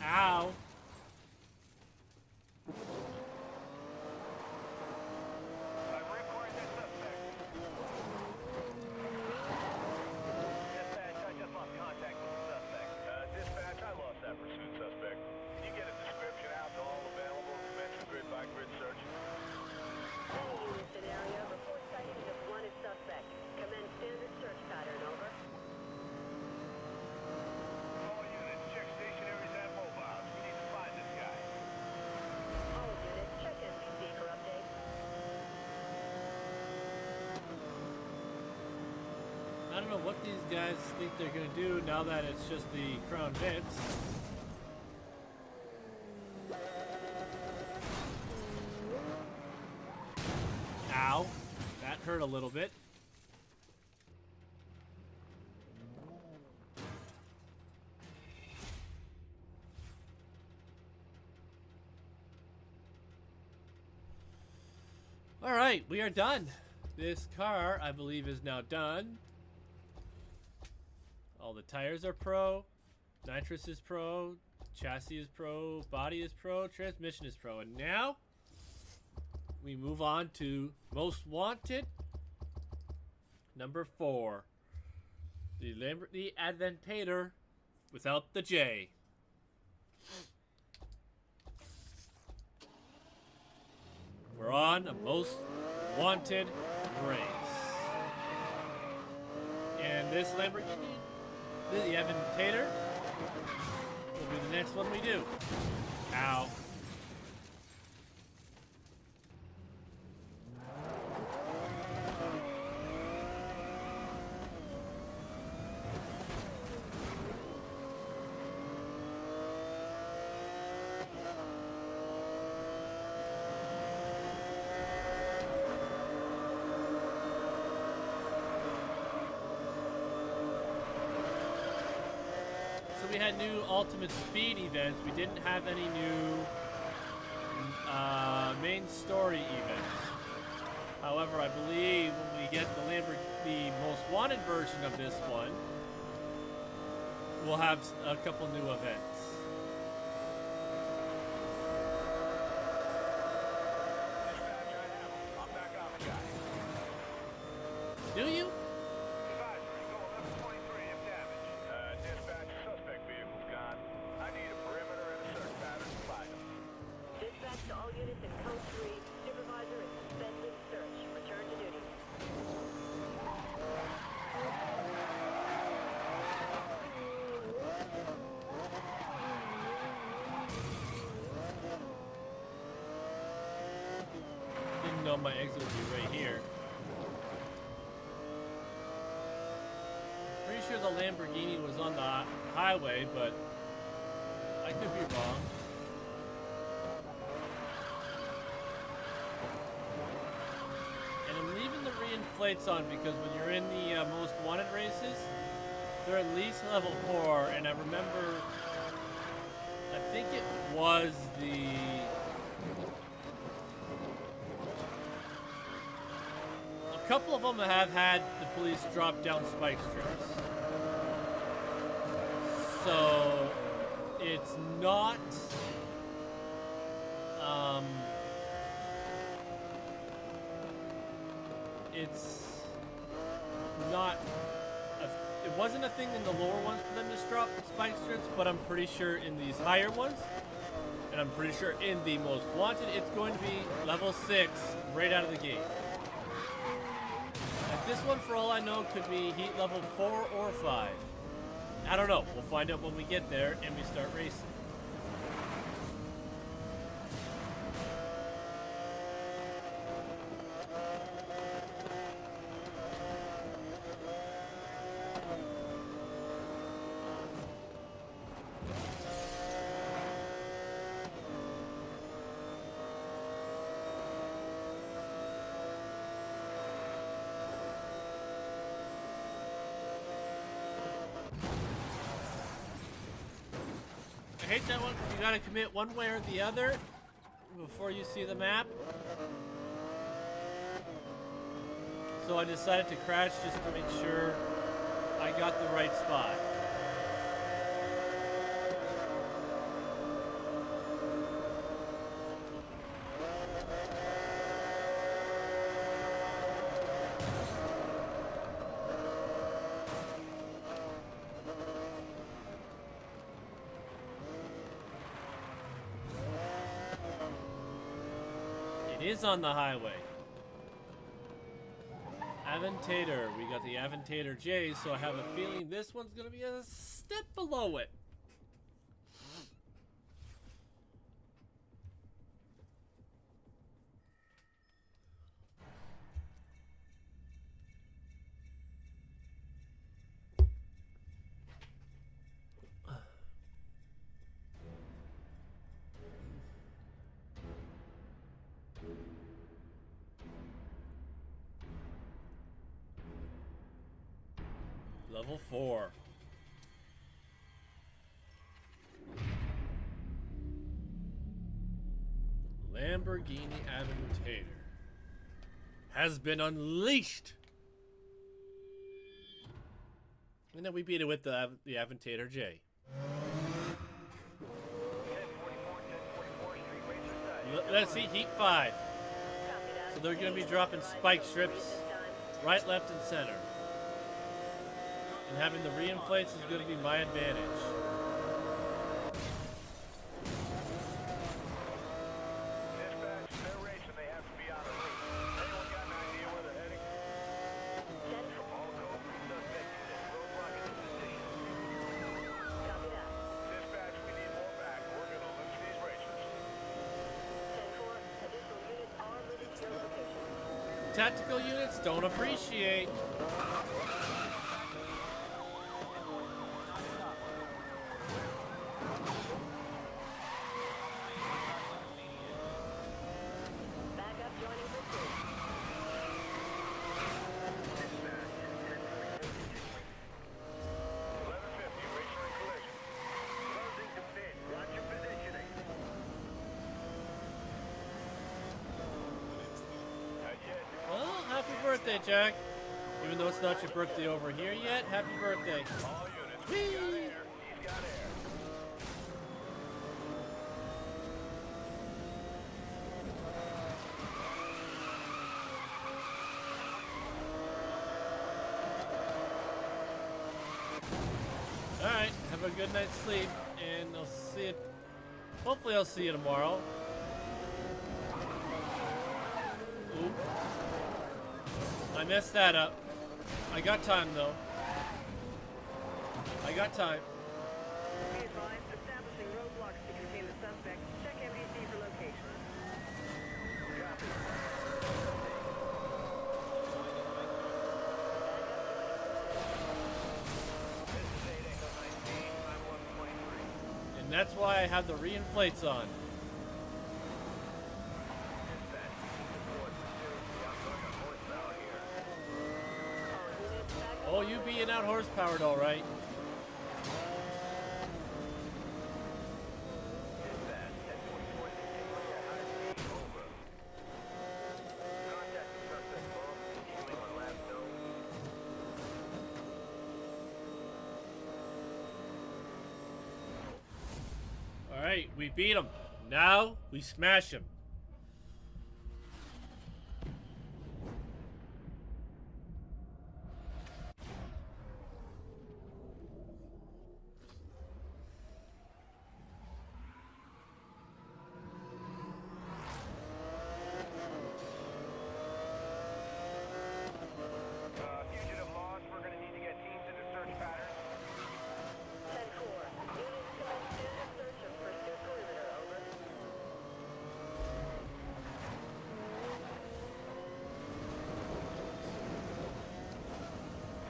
Ow. I've reported that suspect. Dispatch, I just lost contact with the suspect. Dispatch, I lost that pursuit suspect. Can you get a description out to all available? Commence a grid know what these guys think they're gonna do now that it's just the Crown Vics. Ow. That hurt a little bit. Alright, we are done. This car, I believe, is now done. All the tires are pro. Nitrous is pro. Chassis is pro. Body is pro. Transmission is pro. And now, we move on to Most Wanted. Number 4. The Lamborghini Aventador without the J. We're on a Most Wanted race. And this Lamborghini, the Aventador, will be the next one we do. Ow. We had new Ultimate Speed events. We didn't have any new main story events. However, I believe when we get the Most Wanted version of this one, we'll have a couple new events. I'm back on the guy. Do you? Advisory, go 1123 of damage. Dispatch, suspect vehicle's gone. I need a perimeter and a search pattern to find him. Dispatch to all units in Code 3. Supervisor is suspended search. Return to duty. Didn't know my exit would be right here. Pretty sure the Lamborghini was on the highway, but I could be wrong. And I'm leaving the reinflates on because when you're in the Most Wanted races, they're at least level 4, and I remember, I think it was a couple of them have had the police drop down spike strips. So it's not it wasn't a thing in the lower ones for them to drop spike strips, but I'm pretty sure in these higher ones, and I'm pretty sure in the Most Wanted, it's going to be level 6 right out of the gate. This one, for all I know, could be heat level 4 or 5. I don't know. We'll find out when we get there and we start racing. I hate that one because you gotta commit one way or the other before you see the map. So I decided to crash just to make sure I got the right spot. It is on the highway. Aventador. We got the Aventador J, so I have a feeling this one's gonna be a step below it. Level 4. Lamborghini Aventador has been unleashed. And then we beat it with the Aventador J. 1044 Street Racer side. Let's see, Heat 5. So they're going to be dropping spike strips right, left, and center. And having the reinflates is going to be my advantage. Dispatch, they're racing. They have to be on the route. Anyone got an idea where they're heading? All code 3 suspect units. Roadblock is in position. Copy that. Dispatch, we need more back. We're going to lose these racers. 10-4, additional units are moving to your location. Tactical units don't appreciate. Backup joining pursuit. 1150, racer in collision. Closing to pit. Watch your positioning. Not yet. Well, happy birthday, Jack. Even though it's not your birthday over here yet, happy birthday. All units, Whee! he's got air. He's got air. Alright, have a good night's sleep, and I'll see you. Hopefully, I'll see you tomorrow. Oop. I messed that up. I got time, though. I got time. Be advised, establishing roadblocks to contain the suspect. Check MDC for location. This is 8 Echo 19. I'm 123. And that's why I have the reinflates on. Dispatch, report pursuit. I'm going on horsepower here. All units back up. Oh, you being out horsepowered, all right. Dispatch, 1044 continuing at high speed. Over. Contact the suspect, Bob. Continuing on last zone. All right, we beat him. Now we smash him. Fugitive lost. We're going to need to get teams into search patterns. 10-4, units commence standard search of pursuit perimeter, over.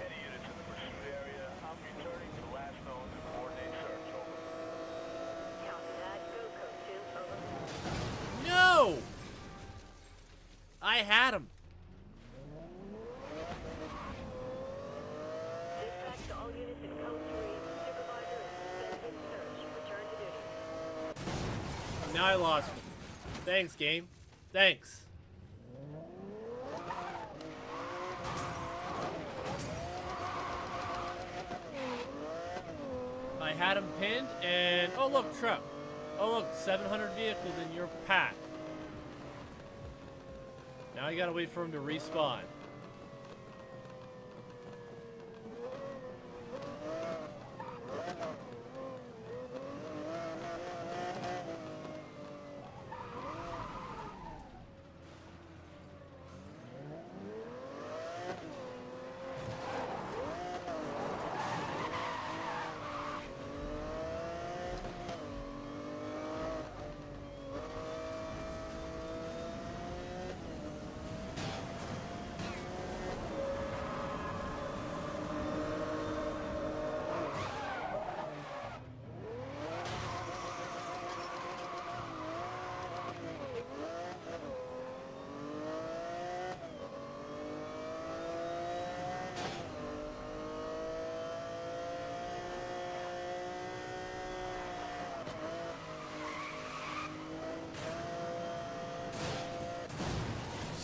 Any units in the pursuit area, I'm returning to last known to coordinate search. Over. Copy that. Go code 2, over. No! I had him. Dispatch to all units in code 3. Supervisor is suspended search. Return to duty. Now I lost him. Thanks, game. Thanks. I had him pinned, and oh look, truck. Oh look, 700 vehicles in your path. Now I gotta wait for him to respawn.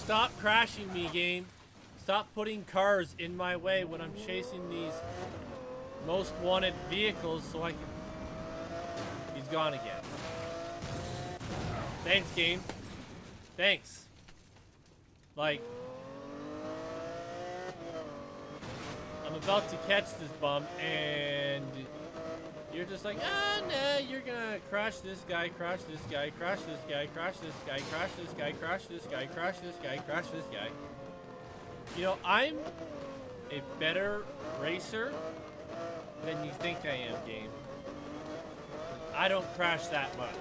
Stop crashing me, game. Stop putting cars in my way when I'm chasing these most wanted vehicles so I can... He's gone again. Thanks, game. Thanks. Like... I'm about to catch this bum and... You're just like, ah, nah, you're gonna crash this guy, crash this guy, crash this guy, crash this guy, crash this guy, crash this guy, crash this guy, crash this guy. You know, I'm a better racer than you think I am, game. I don't crash that much.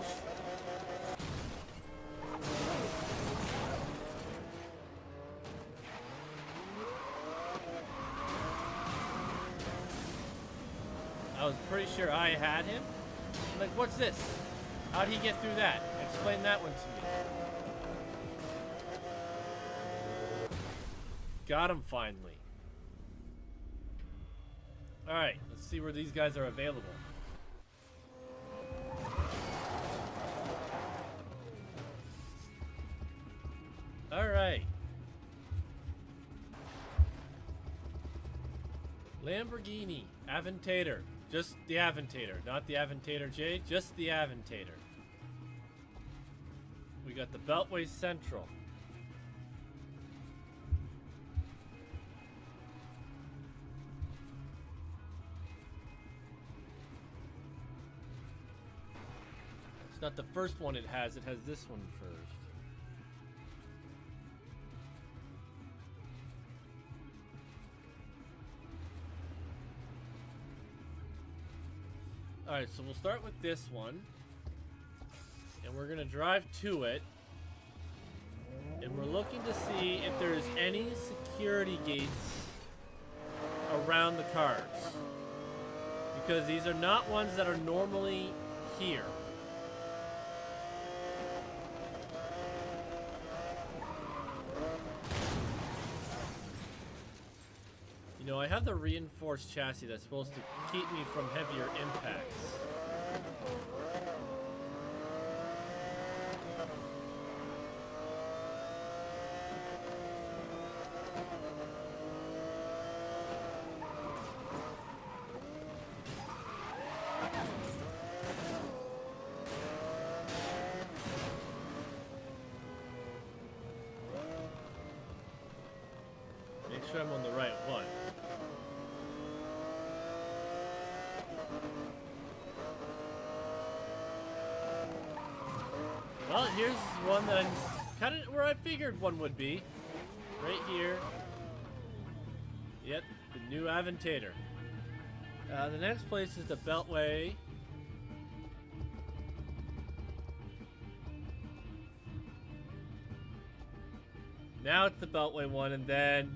I was pretty sure I had him. I'm like, what's this? How'd he get through that? Explain that one to me. Got him finally. Alright, let's see where these guys are available. Alright. Lamborghini Aventador. Just the Aventador, not the Aventador J, just the Aventador. We got the Beltway Central. It's not the first one it has this one first. Alright, so we'll start with this one. And we're going to drive to it. And we're looking to see if there's any security gates around the cars. Because these are not ones that are normally here. You know, I have the reinforced chassis that's supposed to keep me from heavier impacts. Make sure I'm on the right one. Well, here's one that I'm kind of where I figured one would be. Right here. Yep, the new Aventador. The next place is the Beltway. Now it's the Beltway one, and then...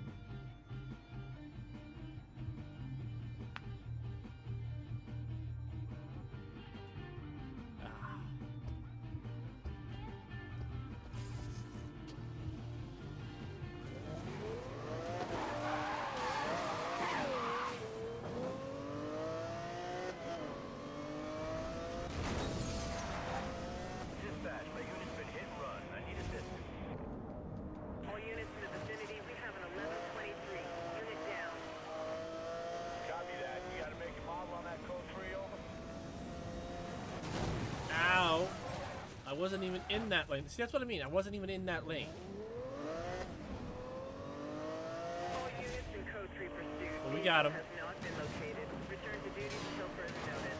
Dispatch, my unit's been hit and run. I need assistance. All units in the vicinity, we have an 1123. Unit down. Copy that. You gotta make a model on that code 3 over. Ow! I wasn't even in that lane. See, that's what I mean. I wasn't even in that lane. All units in code 3 pursuit. Well, we got him. Has not been located. Return to duty until further notice.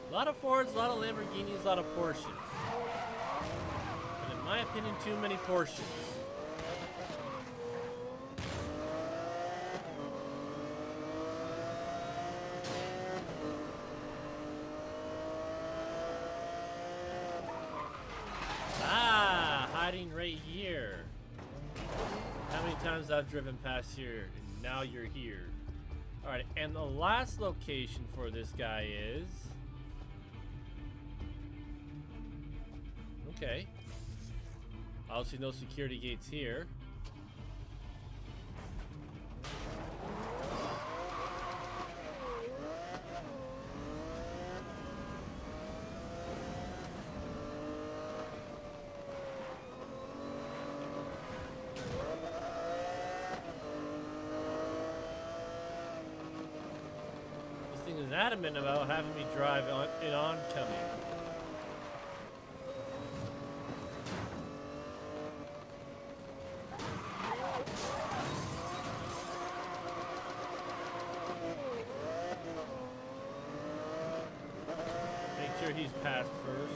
A lot of Fords, a lot of Lamborghinis, a lot of Porsches. But in my opinion, too many Porsches. Ah, hiding right here. How many times I've driven past here, and now you're here. Alright, and the last location for this guy is... Okay. Obviously no security gates here. This thing is adamant about having me drive on in oncoming. Make sure he's passed first.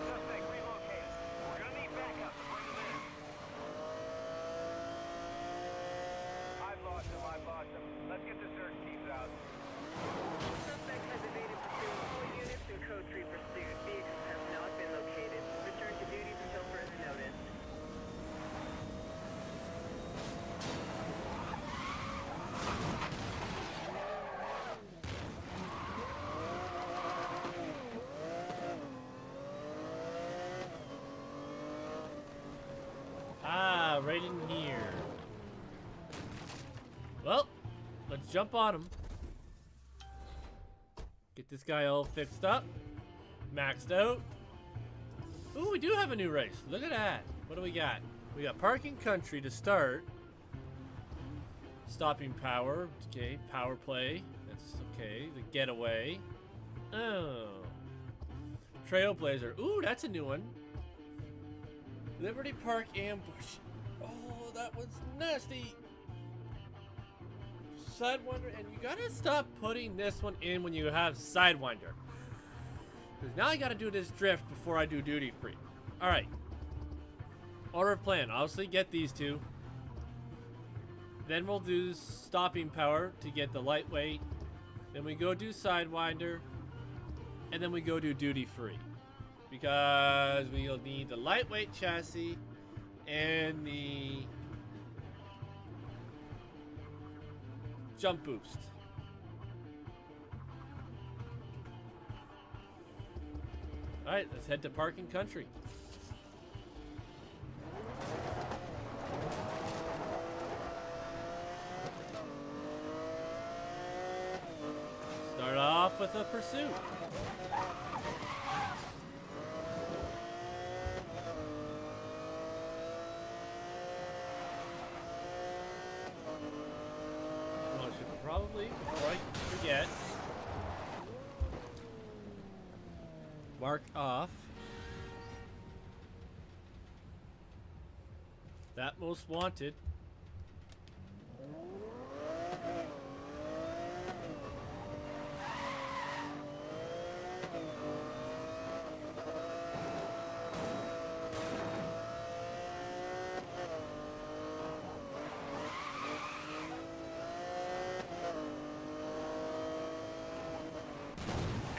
Suspect relocated. We're gonna need backup to bring them in. I've lost him. Let's get the search teams out. Suspect has evaded pursuit. All units in code 3 pursuit. Vehicle has not been located. Return to duties until further notice. Ah, right in here. Well, let's jump on him. Get this guy all fixed up. Maxed out. Ooh, we do have a new race. Look at that. What do we got? We got Parking Country to start. Stopping Power. Okay, Power Play. That's okay. The Getaway. Oh. Trailblazer. Ooh, that's a new one. Liberty Park Ambush. Oh, that was nasty. Sidewinder, and you gotta stop putting this one in when you have Sidewinder. Because now I gotta do this drift before I do duty free. Alright. Order of plan. Obviously get these two. Then we'll do Stopping Power to get the lightweight. Then we go do Sidewinder. And then we go do duty free. Because we'll need the lightweight chassis and the jump boost. Alright, let's head to Parking Country. Start off with a pursuit. Oh, I should probably, before I forget, mark off that most wanted.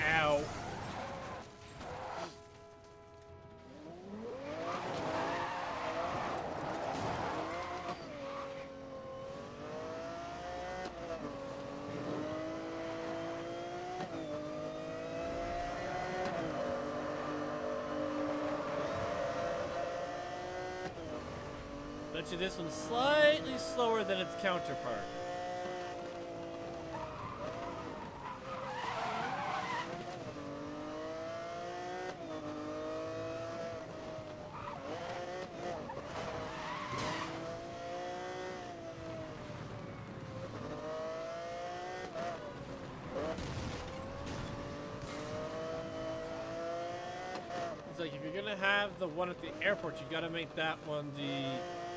Ow. Bet you this one's slightly slower than its counterpart. It's like if you're gonna have the one at the airport, you gotta make that one the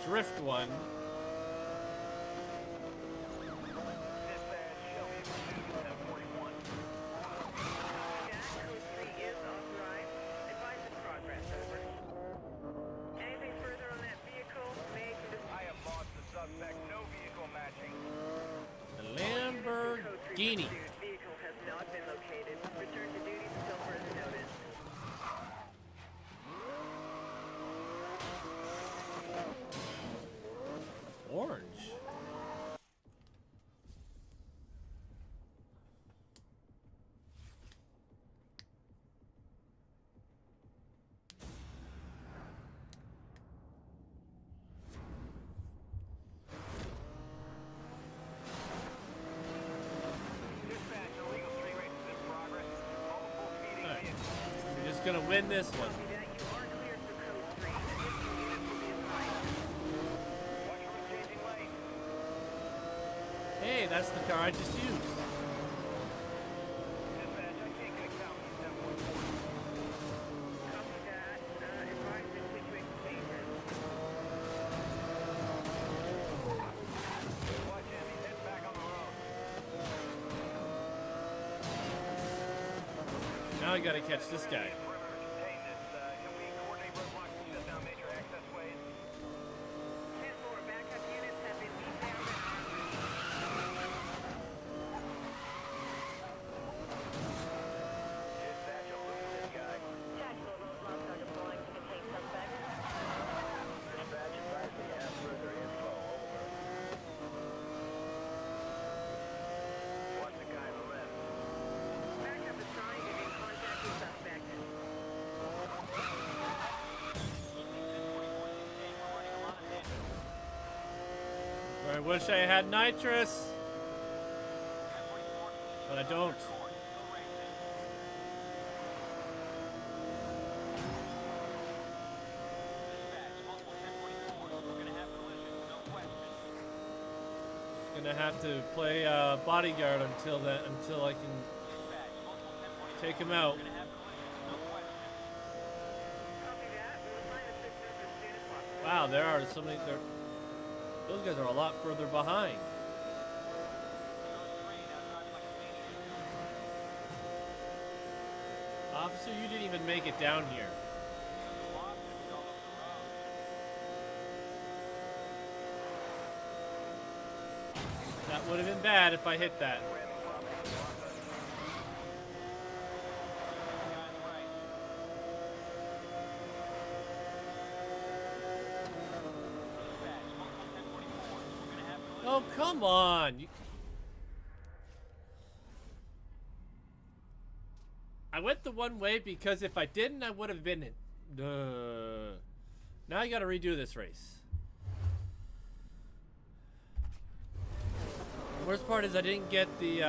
drift one. Dispatch, show me pursuit 1041. Lamborghini. pursuit. Vehicle has not been located. Return to duty until further notice. Orange. Dispatch, illegal street races in progress. Multiple speeding Alright. vehicles. We're just gonna win this one. Copy that. You are cleared for code 3. Additional units will be assigned. Watch for changing lanes. Hey, that's the car I just used. Dispatch, I can't get a count on 10.4. Copy that. Advise the situation changes. Watch him, he's heading back on the road. Now I gotta catch this guy. Perimeter contain this. Can we coordinate roadblocks and shut down major access ways? 10-4, backup units have been detailed and en route. Dispatch, I'm losing this guy. Tactical roadblocks are deploying to contain suspects. Dispatch, advise me to have further info. Over. Watch the guy on the left. Backup assigned and in contact with suspect. I wish I had nitrous, but I don't. Gonna have to play bodyguard until I can take him out. Copy that. We'll assign assistance as soon as possible. Wow, there are so many. Those guys are a lot further behind. Officer, you didn't even make it down here. That would have been bad if I hit that. Oh, come on. I went the one way because if I didn't, I would have been in. Now I gotta redo this race. Worst part is I didn't get the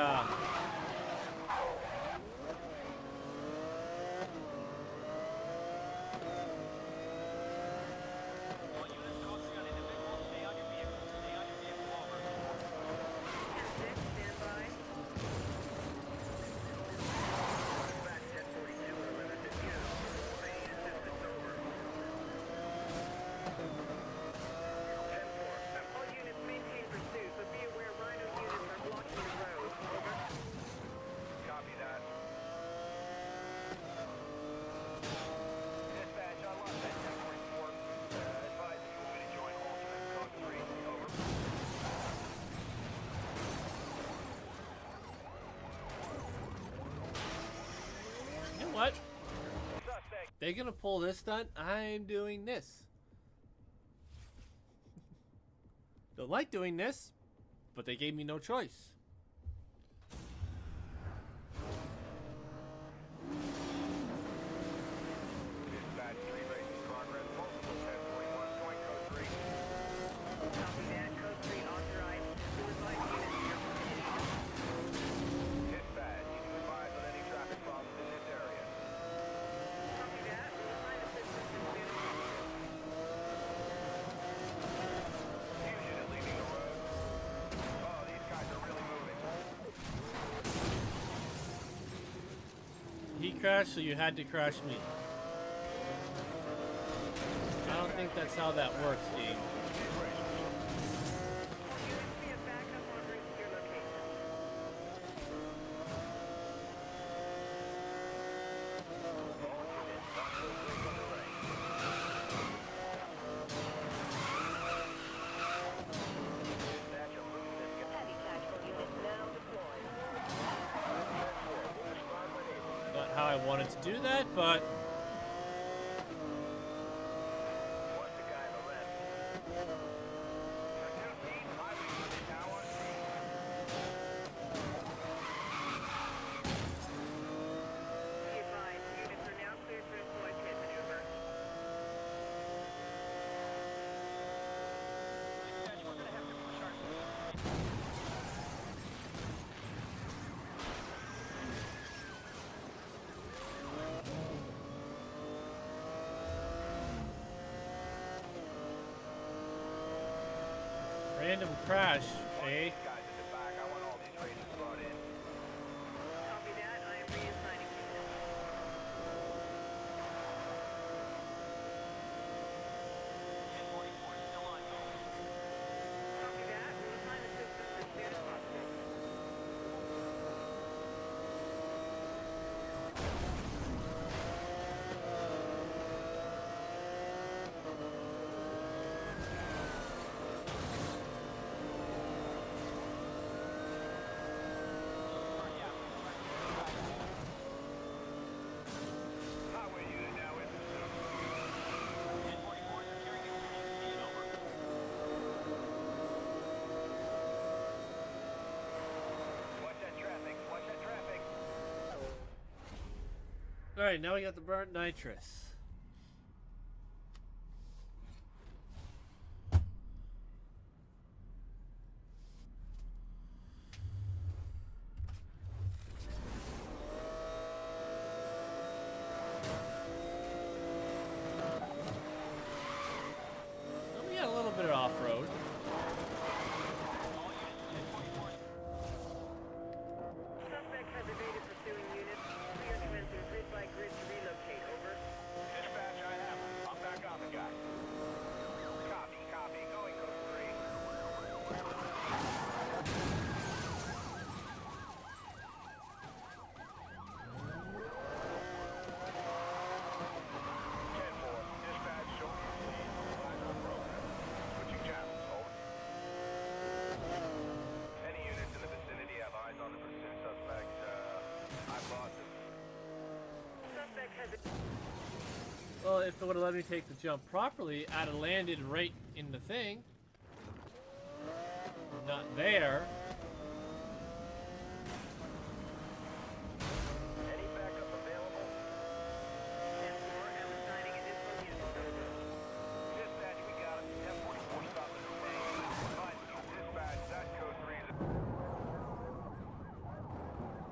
All units maintain pursuit, but be aware Rhino units are blocking the road. Over. Copy that. Dispatch, I lost that 1044. Advise if you want me to join alternate code 3. Over. You know what? Suspect. They're gonna pull this stunt. I'm doing this. Don't like doing this, but they gave me no choice. Dispatch, street race in progress. Multiple 1041. Join code 3. Copy that. Code 3 authorized. We'll advise units to your position. Dispatch, you can advise on any traffic problems in this area. Copy that. We'll assign assistance as soon as possible. Fugitive leaving the road. Oh, these guys are really moving. He crashed, so you had to crash me. I don't think that's how that works, game. All units be a backup en route to your location. Dispatch, I'm losing this guy. Heavy tactical units now deployed. wanted to do that, but What's the guy on the left? Pursuit lead, highway unit now on scene. Be advised, units are now cleared for deploy pit maneuver. random crash, eh? Guys at the back, I want all these races brought in. Copy that. I am reassigning units. Copy that. We'll assign assistance as soon as possible. Highway unit now in pursuit. 1044 securing the over. Watch that traffic. Watch that traffic. Alright, now we got the burnt nitrous. Well, we got a little bit of off-road. Suspect has evaded pursuing units. We are commencing grid by grid to relocate. Over. Dispatch, I have him. I'm back on the guy. Copy, copy. Going code 3. Dispatch, show me your lead. Flash on program. Switching channels, over. Any units in the vicinity have eyes on the pursuit suspect. I've lost him. Suspect has Well, if it would have let me take the jump properly, I'd have landed right in the thing. Not there. Any backup available? 10-4. I'm assigning additional units. Over. Dispatch, we got him. 1044 stopping the main. Fine, dispatch, that code 3 is...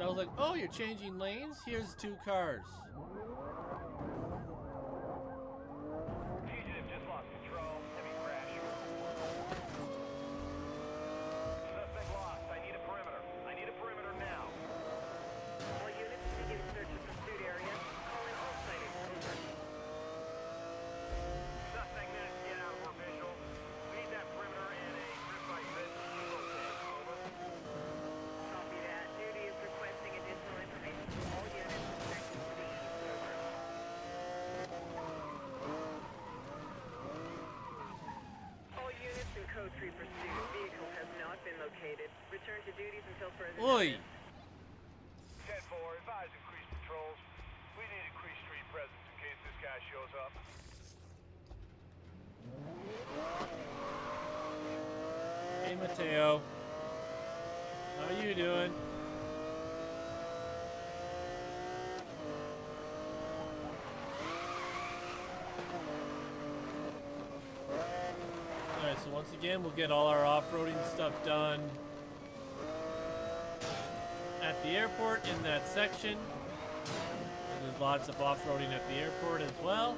I was like, oh, you're changing lanes? Here's 2 cars. Fugitive just lost control. Heavy crash. Suspect lost. I need a perimeter. I need a perimeter now. All units begin search of pursuit area. Calling all sightings. Over. Suspect managed to get out of our visual. We need that perimeter and a grip by bit to relocate. Over. Copy that. Duty is requesting additional information from all units respecting to the east. Over. All units in code 3 pursuit. Vehicle has not been located. Return to duties until further Oi! notice. 10-4, advise increased patrols. We need increased street presence in case this guy shows up. Hey, Mateo. How you doing? Alright, so once again, we'll get all our off-roading stuff done at the airport in that section. There's lots of off-roading at the airport as well.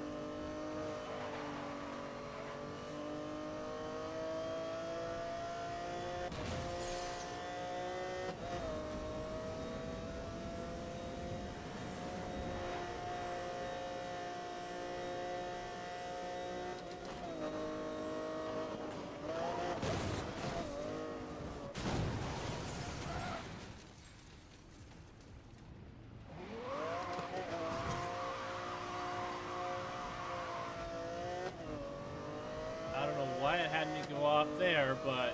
I don't know why it had me go off there, but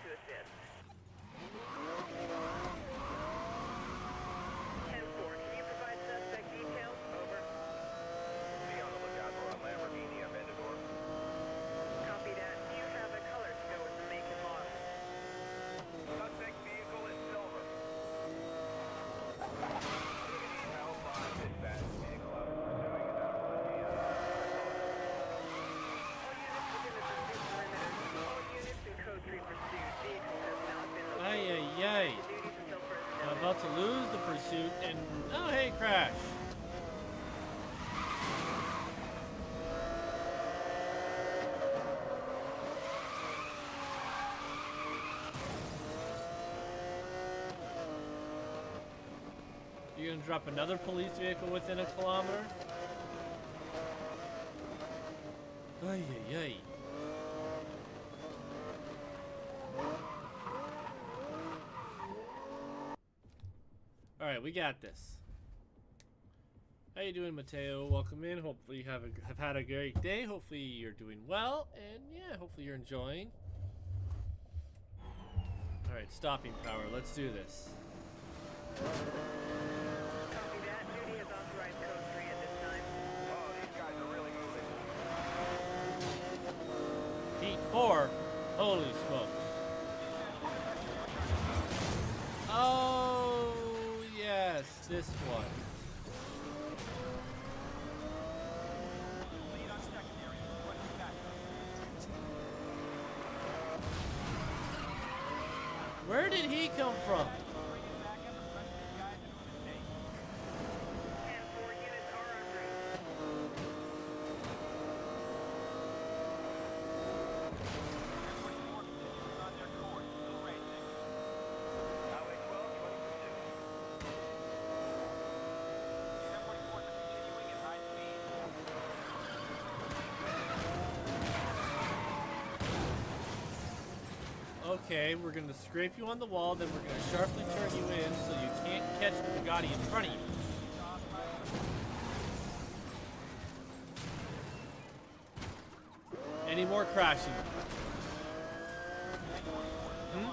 to assist. 10-4, can you provide suspect details? Over. Be on the lookout for a Lamborghini Aventador. Copy that. Do you have a color to go with the make and model? Suspect vehicle is silver. L5 dispatch. Vehicle I was pursuing is out on the All units within the pursuit perimeter. All units in code 3 pursuit. Vehicle has not been located. Ay, ay, ay. Duties until further I'm notice. about to lose the pursuit and... Oh, hey, crash. You're gonna drop another police vehicle within a kilometer? Ay, ay, ay. Alright, we got this. How you doing, Mateo? Welcome in. Hopefully you have had a great day. Hopefully you're doing well. And yeah, hopefully you're enjoying. Alright, stopping power. Let's do this. Copy that. Duty has authorized code 3 at this time. Oh, these guys are really moving. Heat 4? Holy smokes. Oh, yes, this one. Where did he come from? 10-4 units are en route. Highway 12, joining pursuit. Okay, we're gonna scrape you on the wall, then we're gonna sharply turn you in so you can't catch the Bugatti in front of you. Any more crashing? Hmm?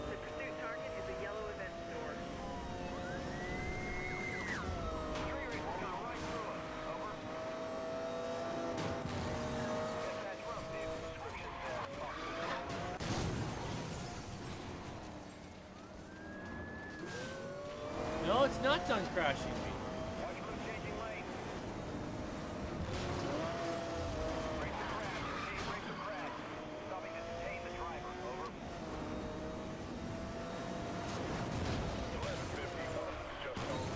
The pursuit target is a yellow event store. Tree rings gone right through us. Over. Dispatch room. Vehicle description says talk to the No, it's not done crashing me. Watch crew changing lanes. Break the crash. Repeat, break the crash. Stopping to detain the driver. Over. 1151 just over.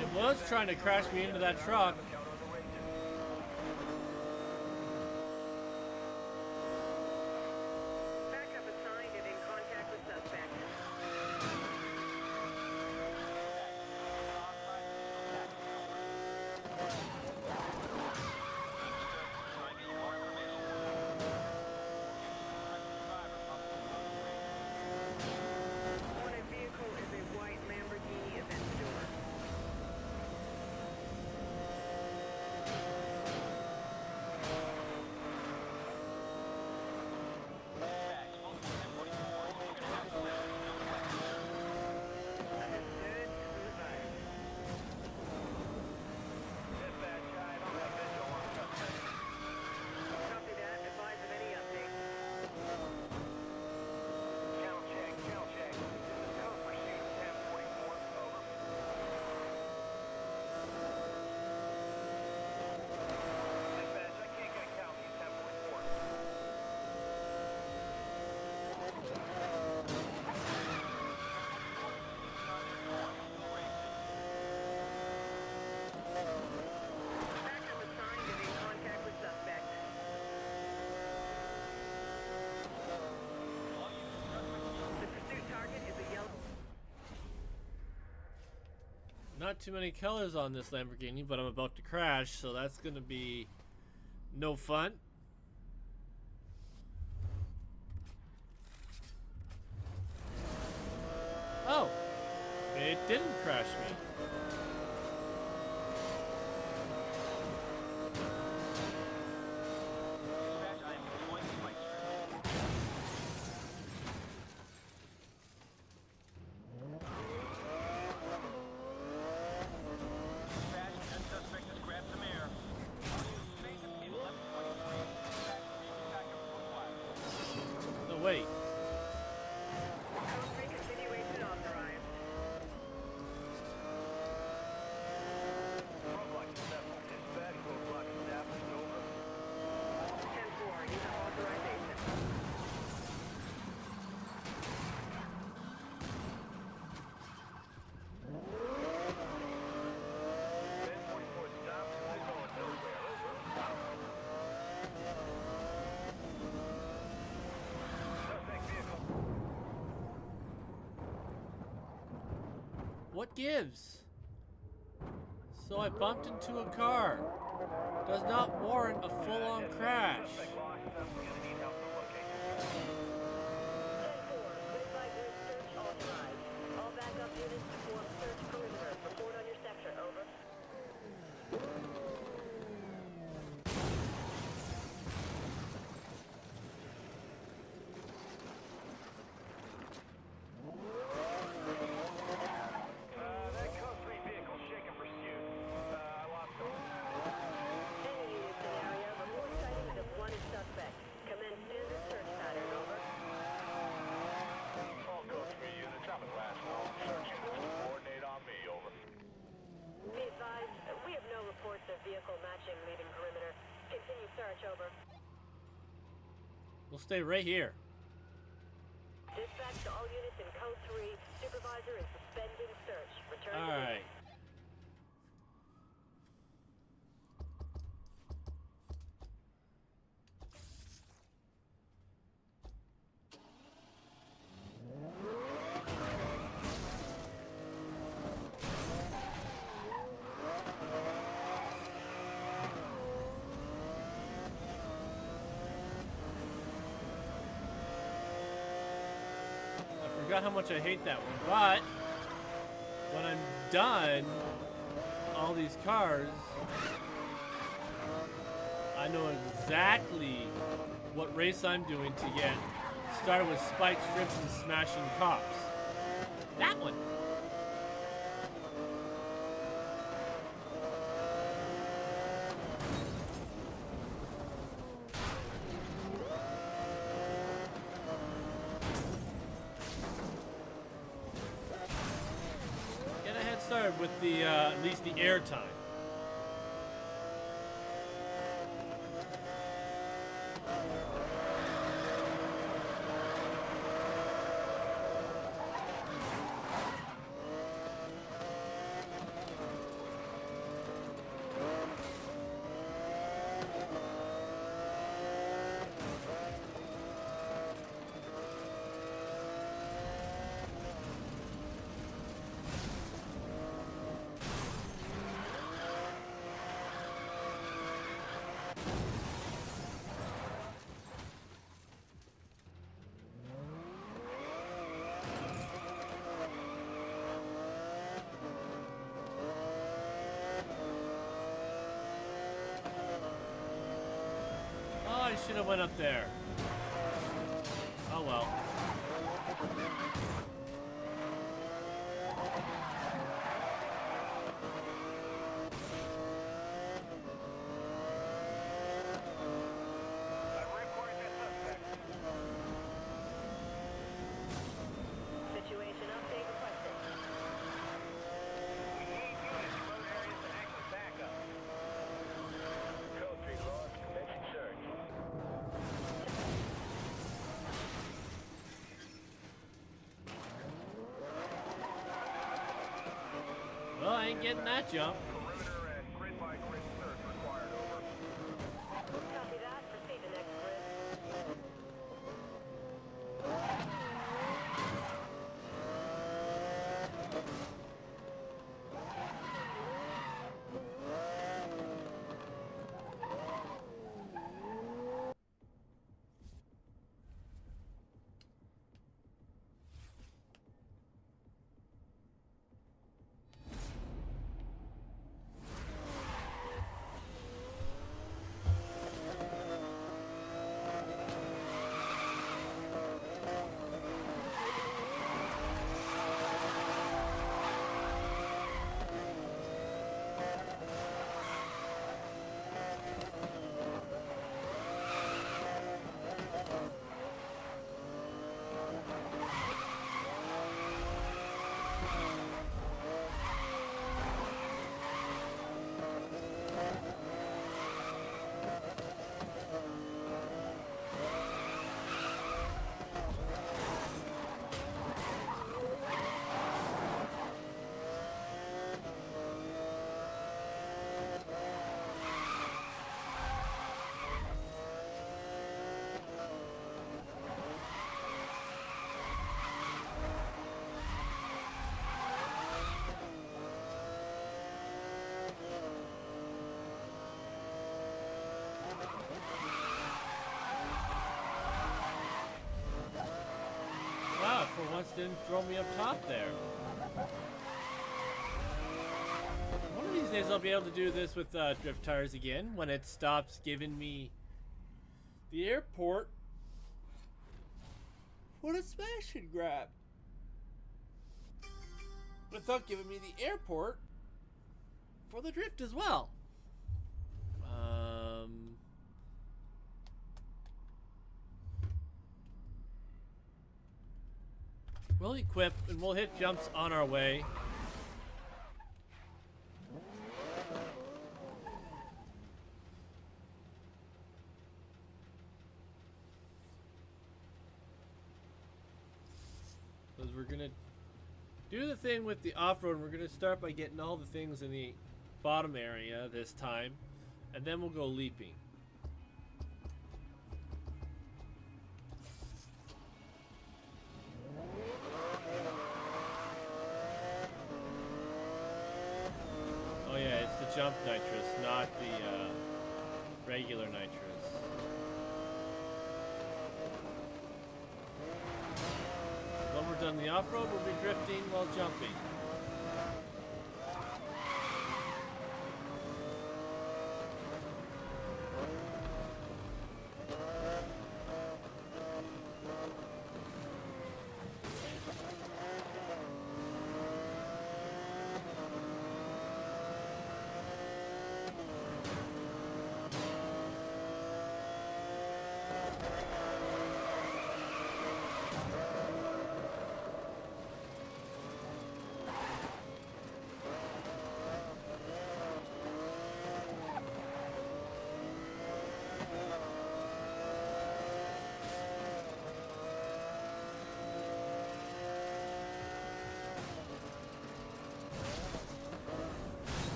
It was trying to crash me into that truck. Count on the ranges. Backup assigned and in contact with suspect. Wanted vehicle is a white Lamborghini Aventador. Understood. Revised. Dispatch, I don't have visual on suspect. Copy that. Advise of any updates. Channel check, channel check. This is code pursuit 1044. Over. Dispatch, I can't get a count. He's 1044. Backup assigned and in contact with suspect. The pursuit target is a yellow. Not too many colors on this Lamborghini, but I'm about to crash, so that's gonna be no fun. Oh, it didn't crash me. gives. So I bumped into a car. Does not warrant a full-on crash. Suspect lost. I'm gonna need help from location. 10-4, grid by grid search authorized. All backup units to form search perimeter. Report on your sector, over. That code 3 vehicle shaking pursuit. I lost him. Any units in area, report sightings of wanted suspect. Commence standard search pattern, over. All code 3 units, I'm at last call. Search units to coordinate on me, over. Be advised, we have no reports of vehicle matching leaving perimeter. Continue search, over. We'll stay right here. Dispatch to all units in code 3. Supervisor is suspending search. Return to Alright. I forgot how much I hate that one, but when I'm done, all these cars, I know exactly what race I'm doing to get started with spike strips and smashing cops. That one. Get a head start with the at least the air time. Oh, I should have went up there. Oh well. Situation update requested. We need units in road areas to act as backup. Code 3 lost. Commencing search. Well, I ain't getting that jump. Perimeter and grid by grid search required, over. Copy that. Proceed to next grid. and throw me up top there. One of these days I'll be able to do this with drift tires again when it stops giving me the airport for the smash and grab. Without giving me the airport for the drift as well. We'll equip and we'll hit jumps on our way. Because we're gonna do the thing with the off-road. We're gonna start by getting all the things in the bottom area this time, and then we'll go leaping. Oh yeah, it's the jump nitrous, not the regular nitrous. When we're done the off-road, we'll be drifting while jumping.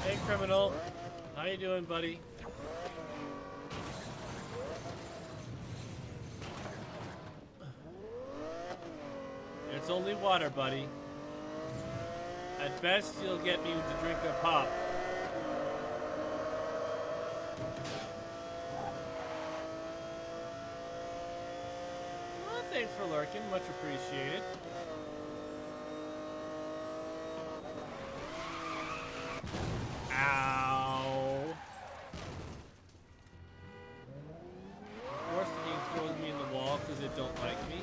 Hey, criminal. How you doing, buddy? It's only water, buddy. At best, you'll get me to drink a pop. Well, thanks for lurking. Much appreciated. Ow. Of course the game throws me in the wall because it don't like me.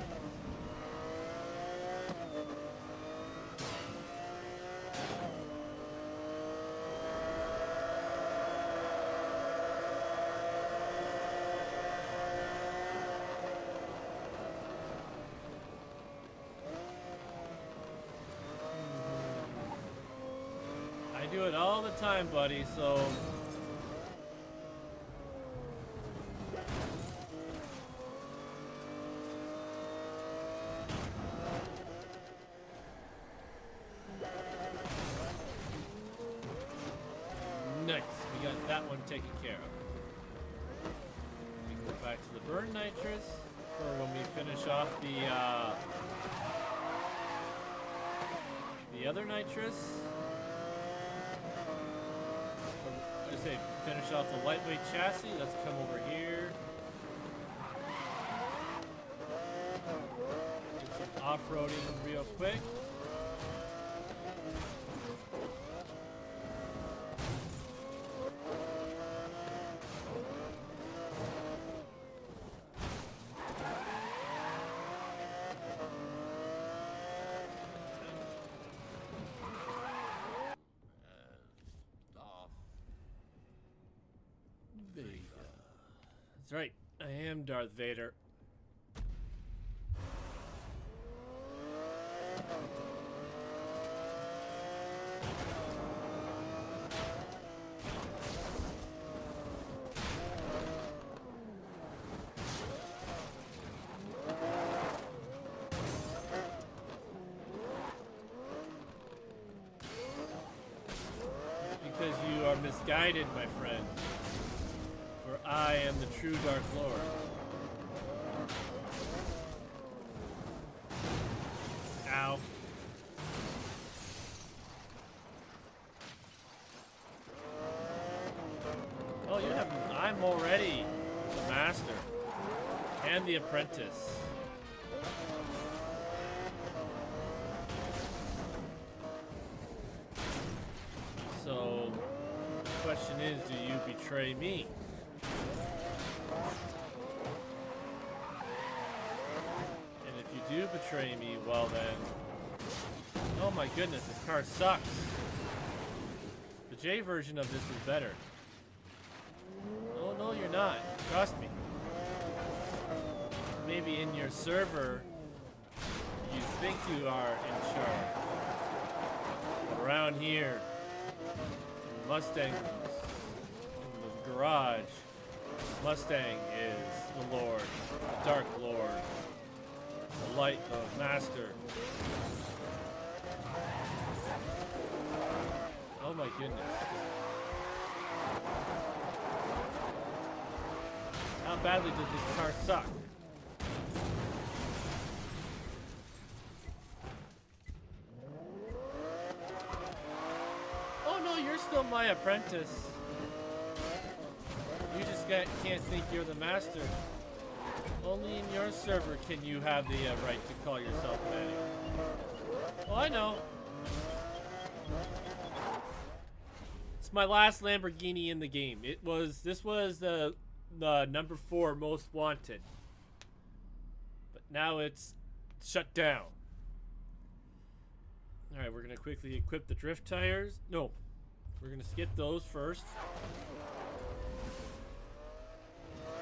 I do it all the time, buddy, so... Nice, we got that one taken care of. We go back to the burn nitrous for when we finish off the other nitrous. I say finish off the lightweight chassis. Let's come over here. Do some off-roading real quick. That's right, I am Darth Vader. misguided, my friend. For I am the true Dark Lord. Ow. Oh, you have. I'm already the master and the apprentice. So, the question is, do you betray me? And if you do betray me, well then... Oh my goodness, this car sucks. The J version of this is better. Oh no, you're not. Trust me. Maybe in your server, you think you are in charge. But around here, Mustang, in the garage, Mustang is the Lord, the Dark Lord, the light of Master. Oh my goodness. How badly does this car suck? Oh no, you're still my apprentice. You just can't think you're the master. Only in your server can you have the right to call yourself Manny. Oh, I know. It's my last Lamborghini in the game. This was the number 4 most wanted. But now it's shut down. Alright, we're gonna quickly equip the drift tires. No, we're gonna skip those first.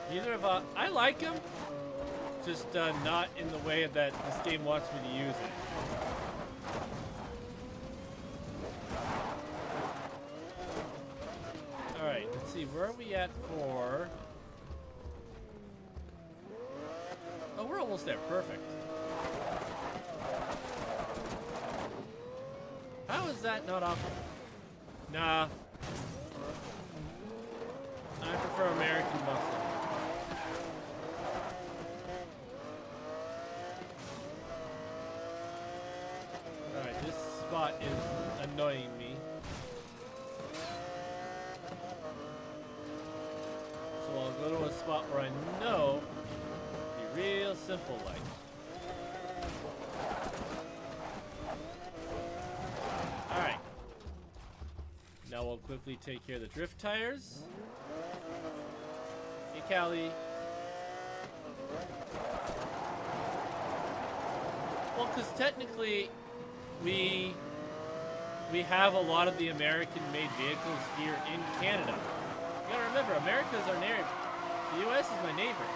Neither of I like them, just not in the way that this game wants me to use it. Alright, let's see, where are we at for... Oh, we're almost there, perfect. How is that not off? Nah. I prefer American muscle. Alright, this spot is annoying me. So I'll go to a spot where I know it'll be real simple like. Alright. Now we'll quickly take care of the drift tires. Hey, Callie. Well, because technically, we have a lot of the American-made vehicles here in Canada. You gotta remember, America's our neighbor. The U.S. is my neighbor.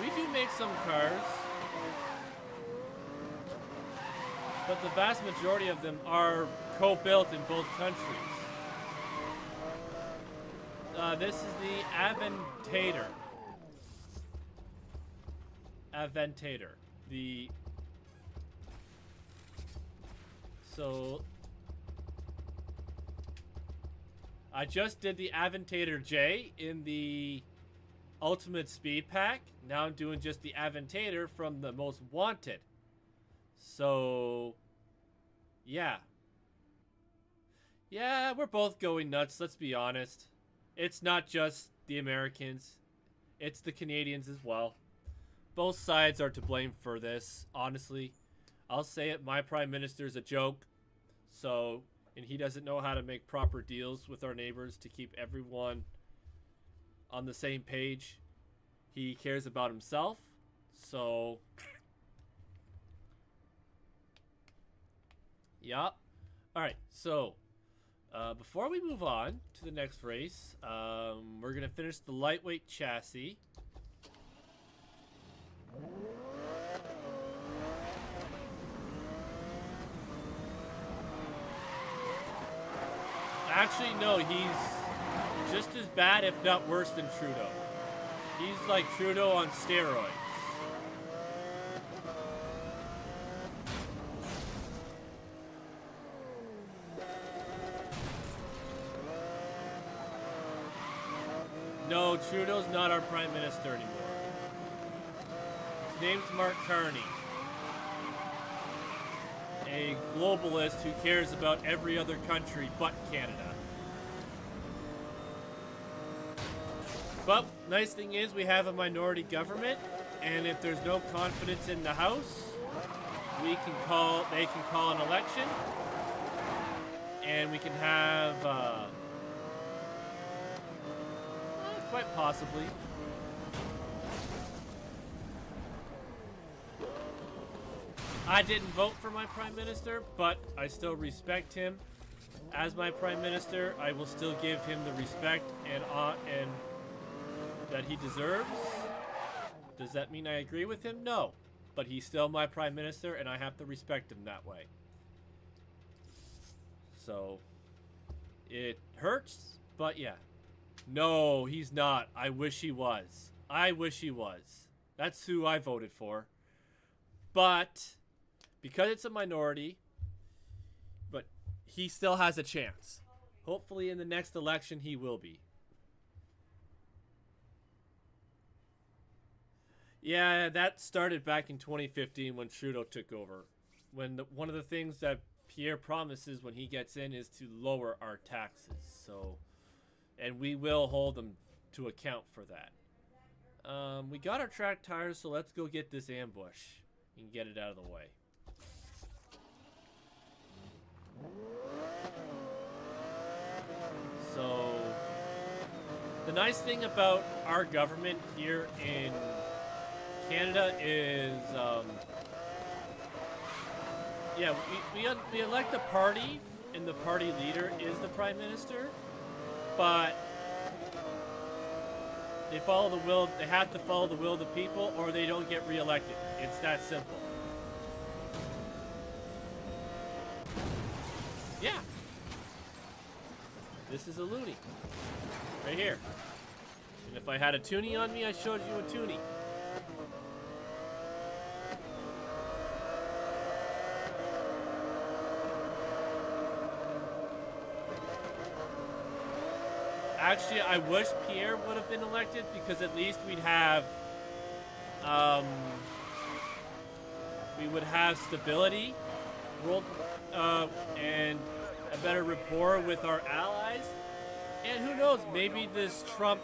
We do make some cars, but the vast majority of them are co-built in both countries. This is the Aventator. Aventator. So I just did the Aventator J in the Ultimate Speed Pack. Now I'm doing just the Aventator from the Most Wanted. So yeah. Yeah, we're both going nuts, let's be honest. It's not just the Americans. It's the Canadians as well. Both sides are to blame for this, honestly. I'll say it, my prime minister's a joke. So, and he doesn't know how to make proper deals with our neighbors to keep everyone on the same page. He cares about himself. So, yeah. Alright, so before we move on to the next race, we're going to finish the lightweight chassis. Actually, no, he's just as bad, if not worse, than Trudeau. He's like Trudeau on steroids. Trudeau's not our prime minister anymore. His name's Mark Carney. A globalist who cares about every other country but Canada. But nice thing is we have a minority government, and if there's no confidence in the House, they can call an election, and we can have quite possibly I didn't vote for my prime minister, but I still respect him as my prime minister. I will still give him the respect and that he deserves. Does that mean I agree with him? No. But he's still my prime minister, and I have to respect him that way. So, it hurts, but yeah. No, he's not. I wish he was. I wish he was. That's who I voted for. But, because it's a minority, but he still has a chance. Hopefully in the next election he will be. Yeah, that started back in 2015 when Trudeau took over. One of the things that Pierre promises when he gets in is to lower our taxes. So, and we will hold them to account for that. We got our track tires, so let's go get this ambush and get it out of the way. So, the nice thing about our government here in Canada is, yeah, we elect a party, and the party leader is the prime minister, but they have to follow the will of the people, or they don't get reelected. It's that simple. Yeah. This is a loonie. Right here. And if I had a toonie on me, I showed you a toonie. Actually, I wish Pierre would have been elected, because at least we'd have, we would have stability, and a better rapport with our allies. And who knows, maybe this Trump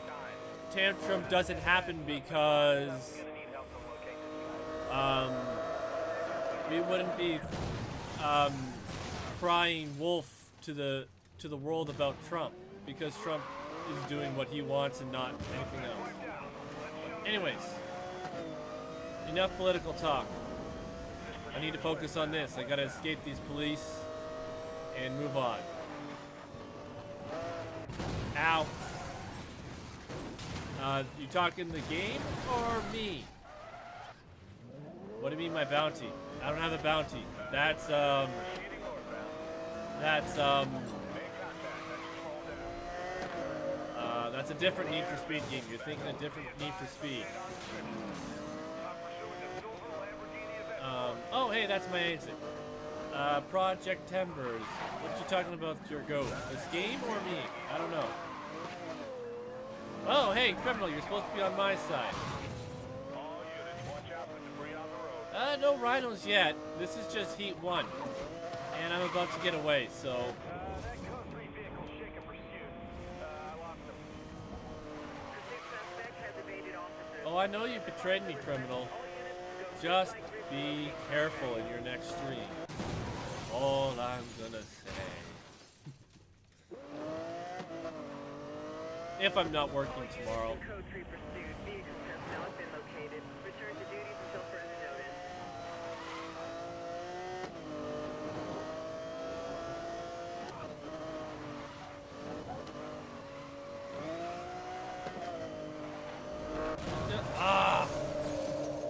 tantrum doesn't happen because, we wouldn't be, crying wolf to the world about Trump, because Trump is doing what he wants and not anything else. Anyways, enough political talk. I need to focus on this. I gotta escape these police and move on. Ow. You talking the game or me? What do you mean my bounty? I don't have a bounty. That's a different Need for Speed game. You're thinking a different Need for Speed. Oh, hey, that's my exit. Project Timbers. What you talking about your goat? This game or me? I don't know. Oh, hey, criminal, you're supposed to be on my side. No rhinos yet. This is just Heat 1. And I'm about to get away, so... Oh, I know you betrayed me, criminal. Just be careful in your next stream. All I'm gonna say. If I'm not working tomorrow. Code 3 pursuit. Vehicles have not been located. Return to duties until further notice.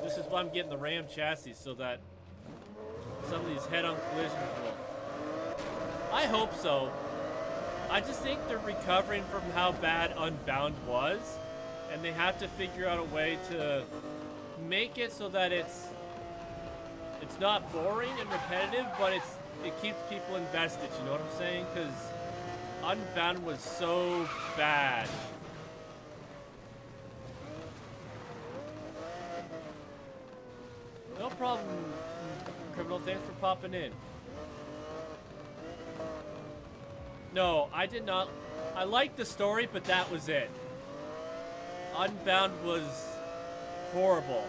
This is why I'm getting the Ram chassis, so that some of these head-on collisions will... I hope so. I just think they're recovering from how bad Unbound was, and they have to figure out a way to make it so that it's not boring and repetitive, but it keeps people invested, you know what I'm saying? Because Unbound was so bad. problem, Criminal. Thanks for popping in. No, I did not. I liked the story, but that was it. Unbound was horrible.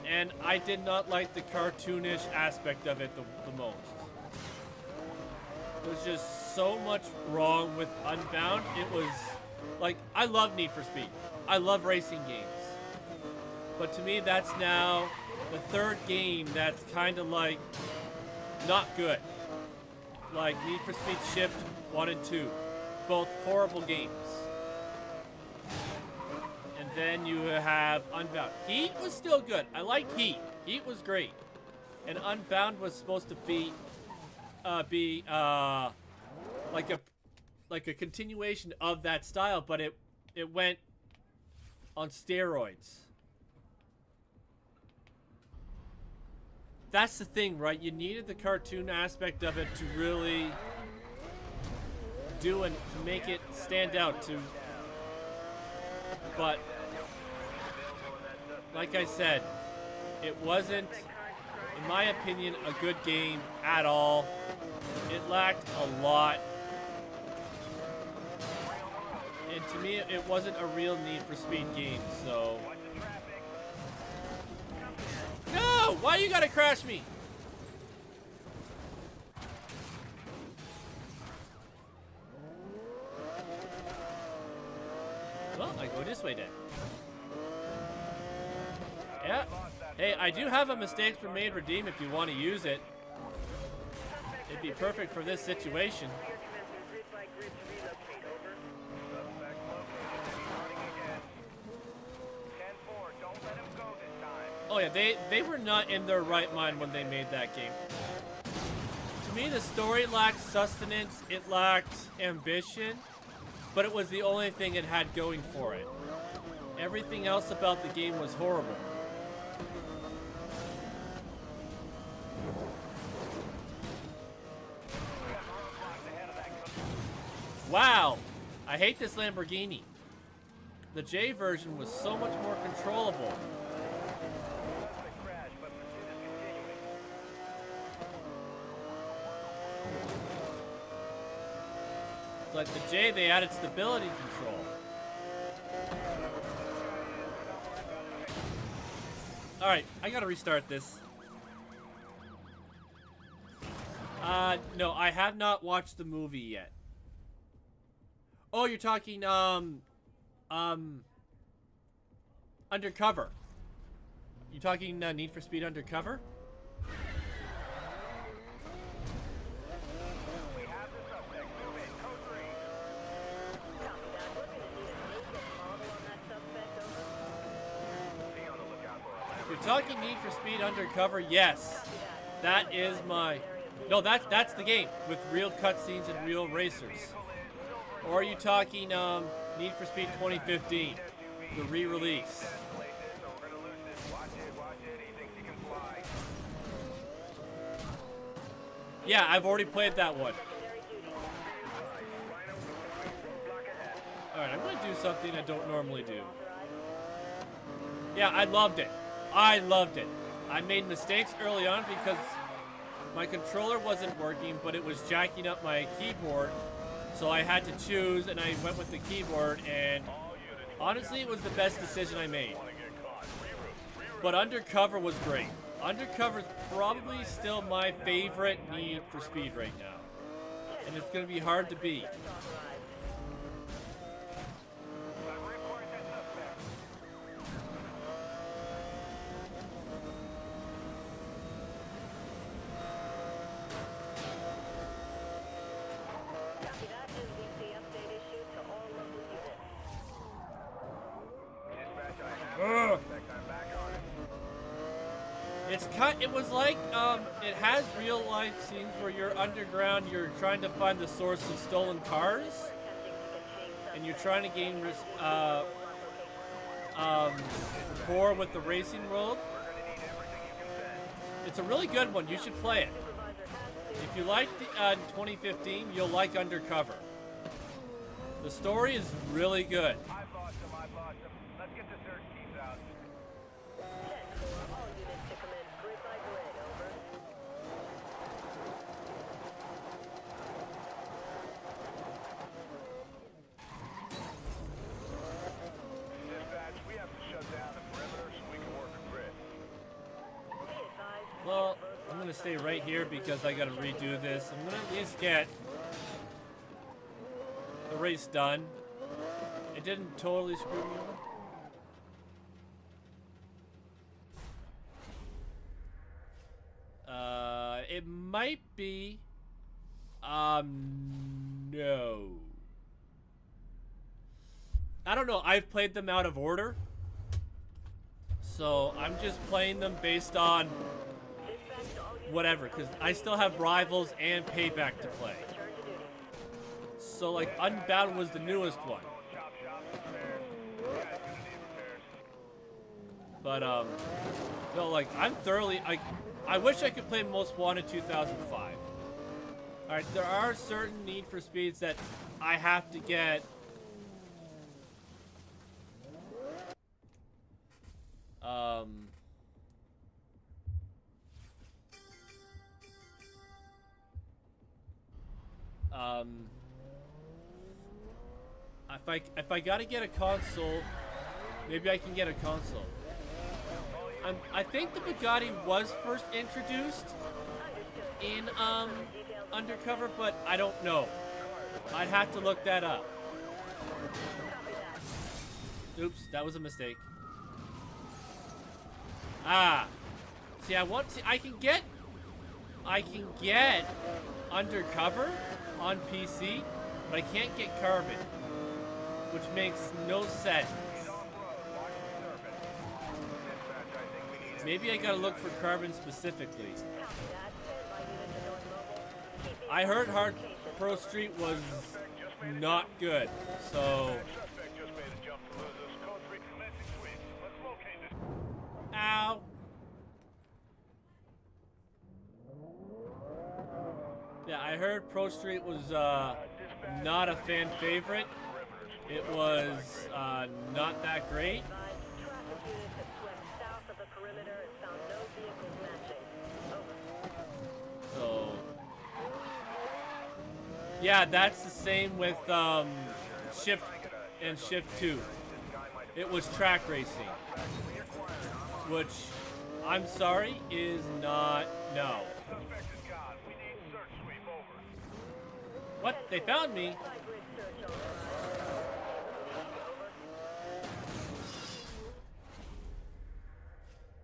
And I did not like the cartoonish aspect of it the most. There's just so much wrong with Unbound. It was like, I love Need for Speed. I love racing games. But to me, that's now the third game that's kind of like not good. Like Need for Speed Shift 1 and 2. Both horrible games. And then you have Unbound. Heat was still good. I liked Heat. Heat was great. And Unbound was supposed to be like a continuation of that style, but it went on steroids. That's the thing, right? You needed the cartoon aspect of it to really do and to make it stand out to. But like I said, it wasn't, in my opinion, a good game at all. It lacked a lot. And to me, it wasn't a real Need for Speed game, so. No! Why you gotta crash me? Well, I go this way then. Yeah. Hey, I do have a Mistakes Were Made redeem if you want to use it. It'd be perfect for this situation. Oh yeah, they were not in their right mind when they made that game. To me, the story lacked sustenance, it lacked ambition, but it was the only thing it had going for it. Everything else about the game was horrible. Wow, I hate this Lamborghini. The J version was so much more controllable. Like the J, they added stability control. Alright, I gotta restart this. No, I have not watched the movie yet. Oh, you're talking, Undercover. You talking Need for Speed Undercover? If you're talking Need for Speed Undercover, yes. That is my... No, that's the game with real cutscenes and real racers. Or are you talking Need for Speed 2015, the re-release? Yeah, I've already played that one. Alright, I'm going to do something I don't normally do. Yeah, I loved it. I loved it. I made mistakes early on because my controller wasn't working, but it was jacking up my keyboard. So I had to choose, and I went with the keyboard, and honestly, it was the best decision I made. But Undercover was great. Undercover is probably still my favorite Need for Speed right now. And it's going to be hard to beat. It was like, it has real life scenes where you're underground, you're trying to find the source of stolen cars, and you're trying to gain rapport with the racing world. It's a really good one, you should play it. If you like 2015, you'll like Undercover. The story is really good. Let's get the search teams out. Well, I'm gonna stay right here because I gotta redo this. I'm gonna at least get the race done. It didn't totally screw me over. It might be. No. I don't know. I've played them out of order. So I'm just playing them based on whatever, because I still have Rivals and Payback to play. So like Unbound was the newest one. But so like I'm thoroughly I wish I could play Most Wanted 2005. Alright, there are certain Need for Speeds that I have to get. If I gotta get a console, maybe I can get a console. I think the Bugatti was first introduced in Undercover, but I don't know. I'd have to look that up. Oops, that was a mistake. Ah, see, I can get Undercover on PC, but I can't get Carbon, which makes no sense. Maybe I gotta look for Carbon specifically. I heard Hard Pro Street was not good, so. Ow. Yeah, I heard Pro Street was not a fan favorite. It was not that great. So, yeah, that's the same with Shift and Shift 2. It was track racing, which I'm sorry is not, no. What? They found me?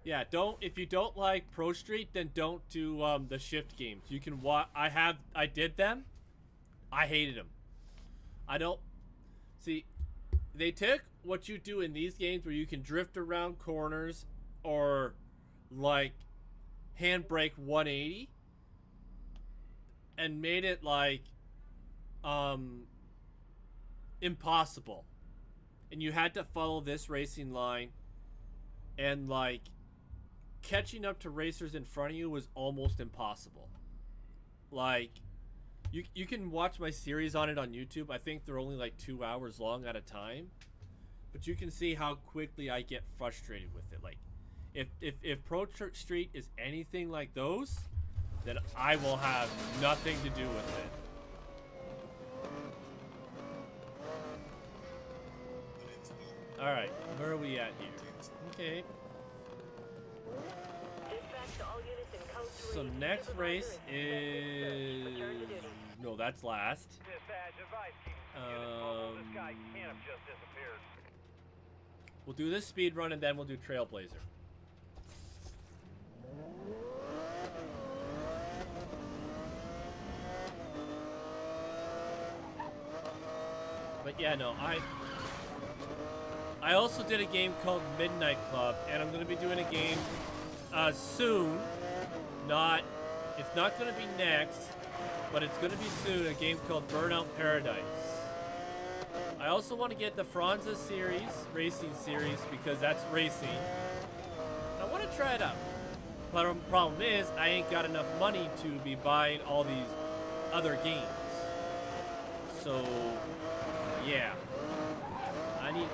Yeah, if you don't like Pro Street, then don't do the Shift games. You can I did them. I hated them. I don't see. They took what you do in these games where you can drift around corners or like handbrake 180 and made it like impossible. And you had to follow this racing line, and like catching up to racers in front of you was almost impossible. Like, you can watch my series on it on YouTube. I think they're only like 2 hours long at a time, but you can see how quickly I get frustrated with it. Like, if Pro Street is anything like those, then I will have nothing to do with it. All right, where are we at here? Okay. So next race is... No, that's last. We'll do this speed run and then we'll do Trailblazer. But yeah, no, I also did a game called Midnight Club, and I'm going to be doing a game soon. It's not going to be next, but it's going to be soon, a game called Burnout Paradise. I also want to get the Franza series, racing series, because that's racing. I want to try it out. But the problem is, I ain't got enough money to be buying all these other games. So, yeah. I need...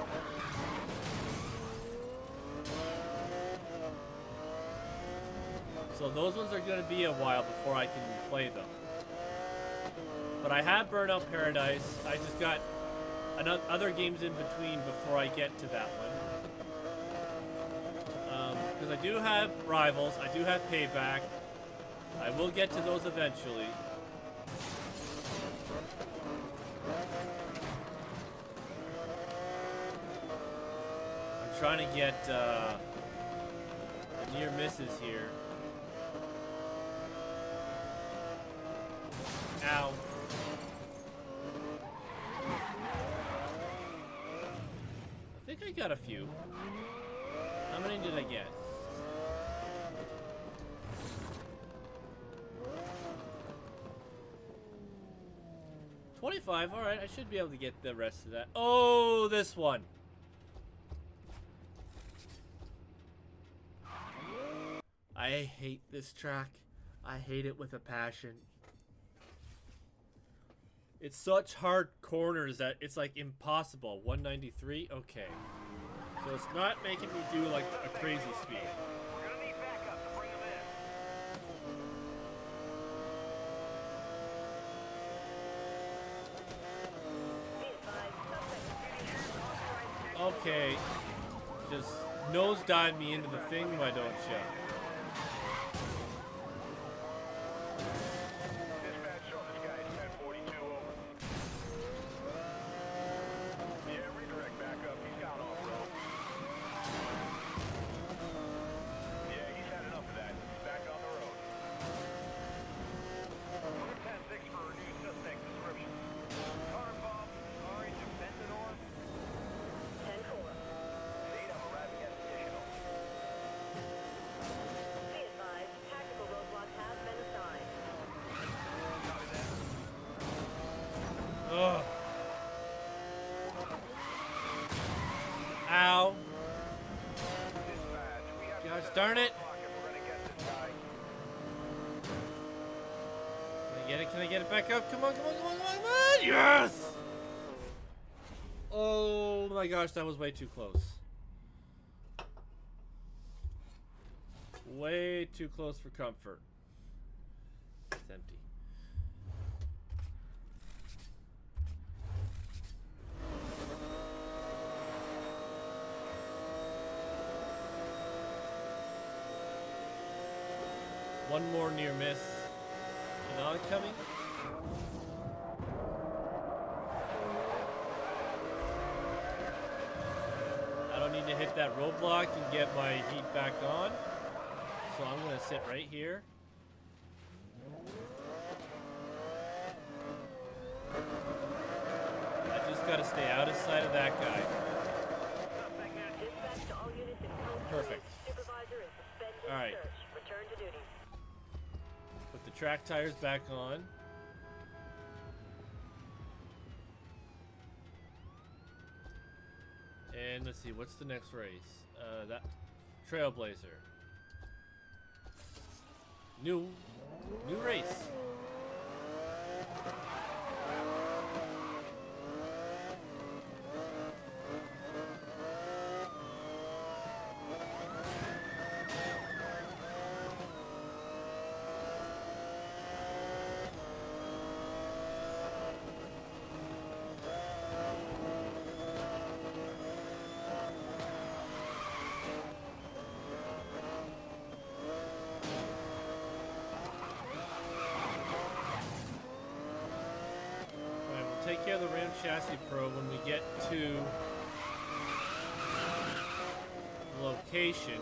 So those ones are going to be a while before I can play them. But I have Burnout Paradise. I just got other games in between before I get to that one. Because I do have rivals. I do have payback. I will get to those eventually. I'm trying to get near misses here. Ow. I think I got a few. How many did I get? $25. All right, I should be able to get the rest of that. Oh, this one. I hate this track. I hate it with a passion. It's such hard corners that it's like impossible. 193? Okay. So it's not making me do like a crazy speed. We're gonna need backup to bring them in. Okay. Just nosedive me into the thing, why don't you? Dispatch, show this guy 1042 over. Yeah, redirect backup. He's gone off road. Yeah, he's had enough of that. He's back on the road. 10-6 for new suspect description. Car bomb, orange of fentanyl. 10-4. Lead, I'm arriving at additional. Be advised, tactical roadblock has been assigned. Copy that. Ugh. Ow. Dispatch, we have Gosh to set darn it. a clock if we're gonna get this guy. Can I get it? Can I get it back up? Come on, come on, come on, come on, come on! Yes! Oh my gosh, that was way too close. Way too close for comfort. It's empty. One more near miss. And oncoming. I don't need to hit that roadblock and get my heat back on. So I'm gonna sit right here. I just gotta stay out of sight of that guy. Dispatch to all units in code Perfect. 3. Supervisor is suspended. All right. Search. Return to duty. Put the track tires back on. And let's see, what's the next race? That Trailblazer. New race. Alright, we'll take care of the Ram Chassis Pro when we get to the location.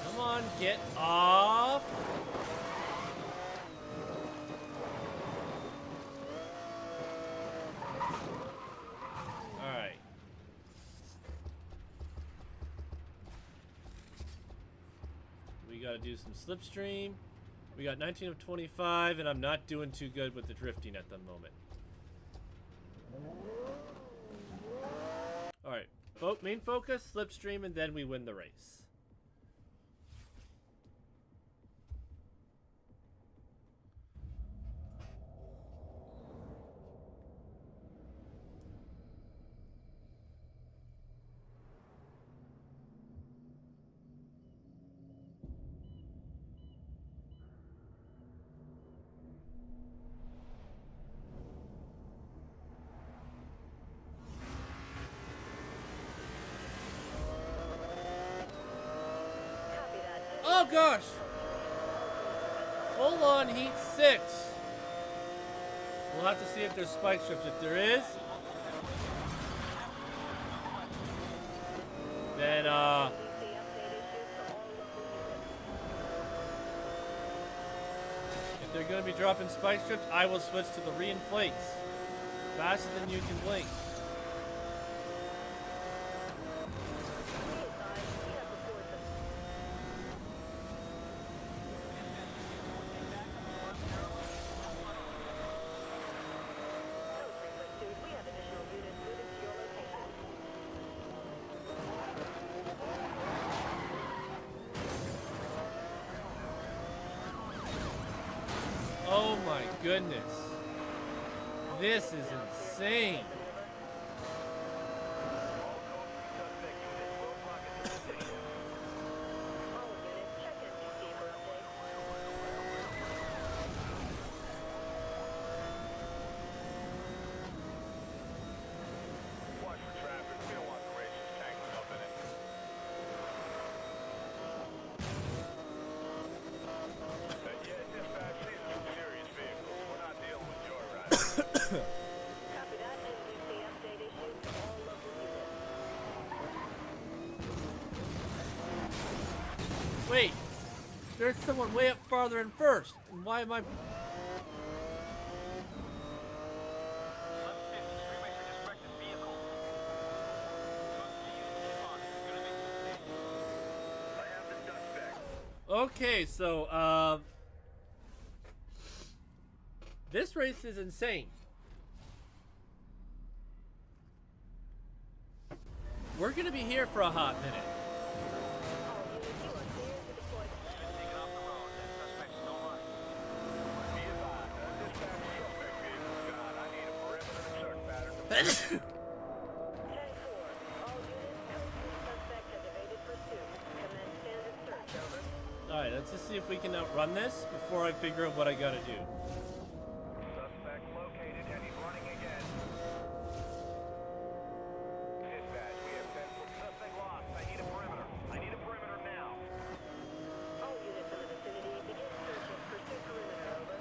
Come on, get off. Alright. We gotta do some slipstream. We got 19 of 25, and I'm not doing too good with the drifting at the moment. Alright. Main focus, slipstream, and then we win the race. Oh gosh! Full on heat 6. We'll have to see if there's spike strips. If there is, then if they're gonna be dropping spike strips, I will switch to the reinflates. Faster than you can blink. Oh my goodness. This is insane. Watch for traffic. We don't want the racers tangling up in it. Yeah, dispatch, these are some serious vehicles. We're not dealing with joyriders. Copy that. NBC update issued to all local units. Wait. There's someone way up farther in first. And why am I... Okay, so, this race is insane. We're gonna be here for a hot minute. All units, you are clear to deploy. Be advised, dispatch suspect vehicle gone. I need a perimeter search pattern to 10-4. All units, code 3 suspect has evaded pursuit. Commence standard search, over. Alright, let's just see if we can outrun this before I figure out what I gotta do. suspect located and he's running again. Dispatch, we have 10 suspect lost. I need a perimeter. I need a perimeter now. All units in the vicinity begin search of pursuit perimeter, over.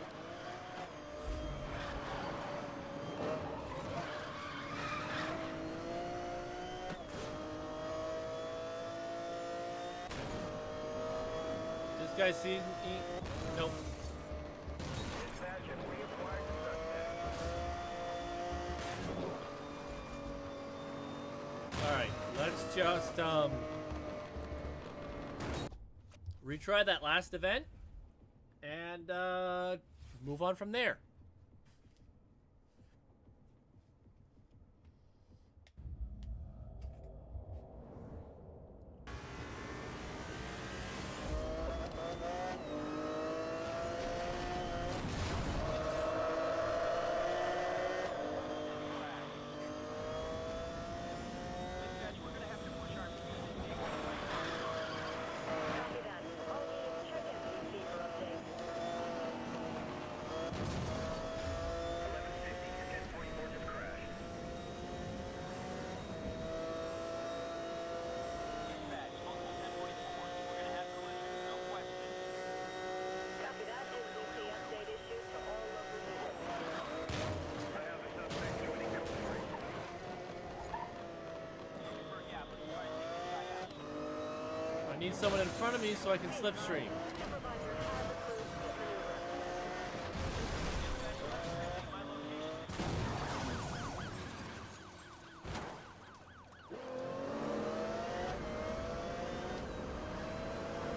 This guy sees me. Nope. Dispatch, have we acquired the suspect? Alright, let's just retry that last event and move on from there. Copy that. All units, check NBC for update. 1150 to 1044 just crashed. Copy that. NBC update issued to all local units. I have the suspect joining code 3. I need someone in front of me so I can slipstream. Supervisor has approved the maneuver.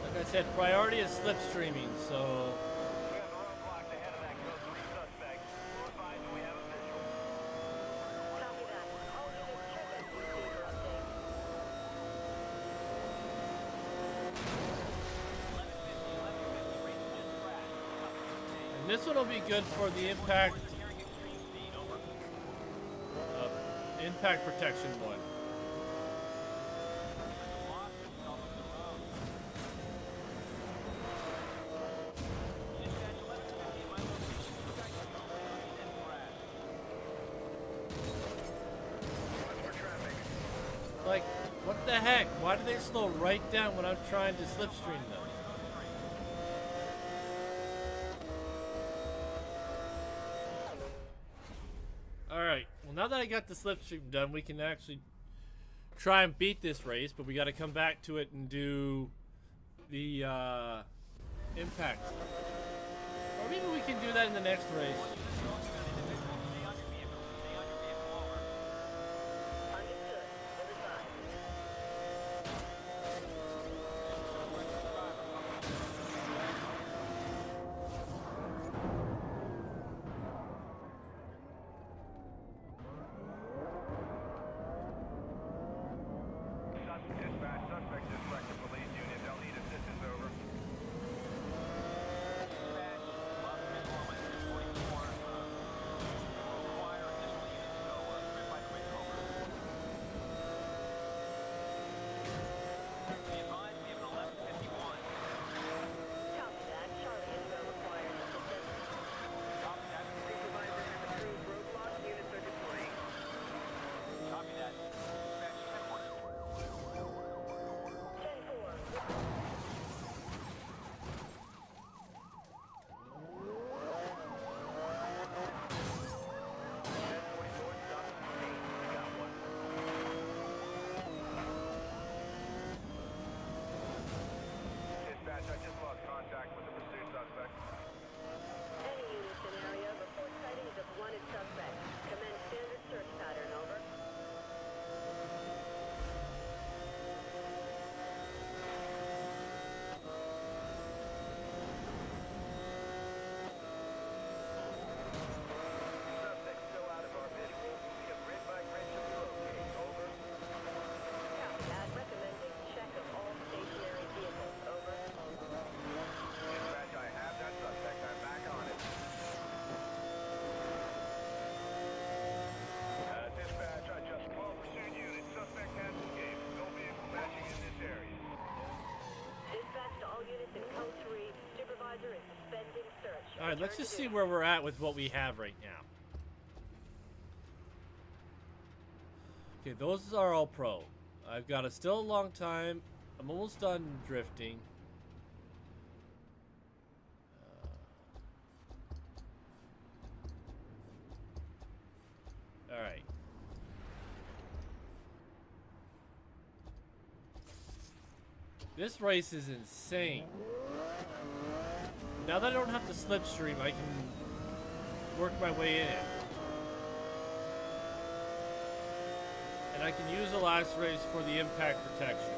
Like I said, priority is slipstreaming, so We got the roadblock ahead of that code 3 suspect. We'll advise when we have a visual. Copy that. All units, check NBC for update. and this one will be good for the impact impact protection one. Like, what the heck? Why do they slow right down when I'm trying to slipstream them? I got the slipstream done, we can actually try and beat this race, but we got to come back to it and do the impact. Or maybe we can do that in the next race. Understood. Riverside. Dispatch, suspect just wrecked the police unit. They'll need assistance, over. Copy that. Charlie Ingo requires assistance. Supervisor has approved roadblock. Units are deploying. Ten four. Dispatch, I just lost contact with the pursuit suspect. Any units in area, report sightings of wanted suspect. Commence standard search pattern, over. Suspect still out of our visual. We have grid by grid to relocate, over. Copy that. Recommending check of all stationary vehicles, over. Dispatch, I have that suspect. I'm back on it. Dispatch, I just called pursuit unit. Suspect has escaped. No vehicle matching in this area. Dispatch to all units in code 3. Supervisor is suspending search. All right, let's Return just to see duty. where we're at with what we have right now. Okay, those are all pro. I've got still a long time. I'm almost done drifting. All right. This race is insane. Now that I don't have to slipstream, I can work my way in it. And I can use the last race for the impact protection.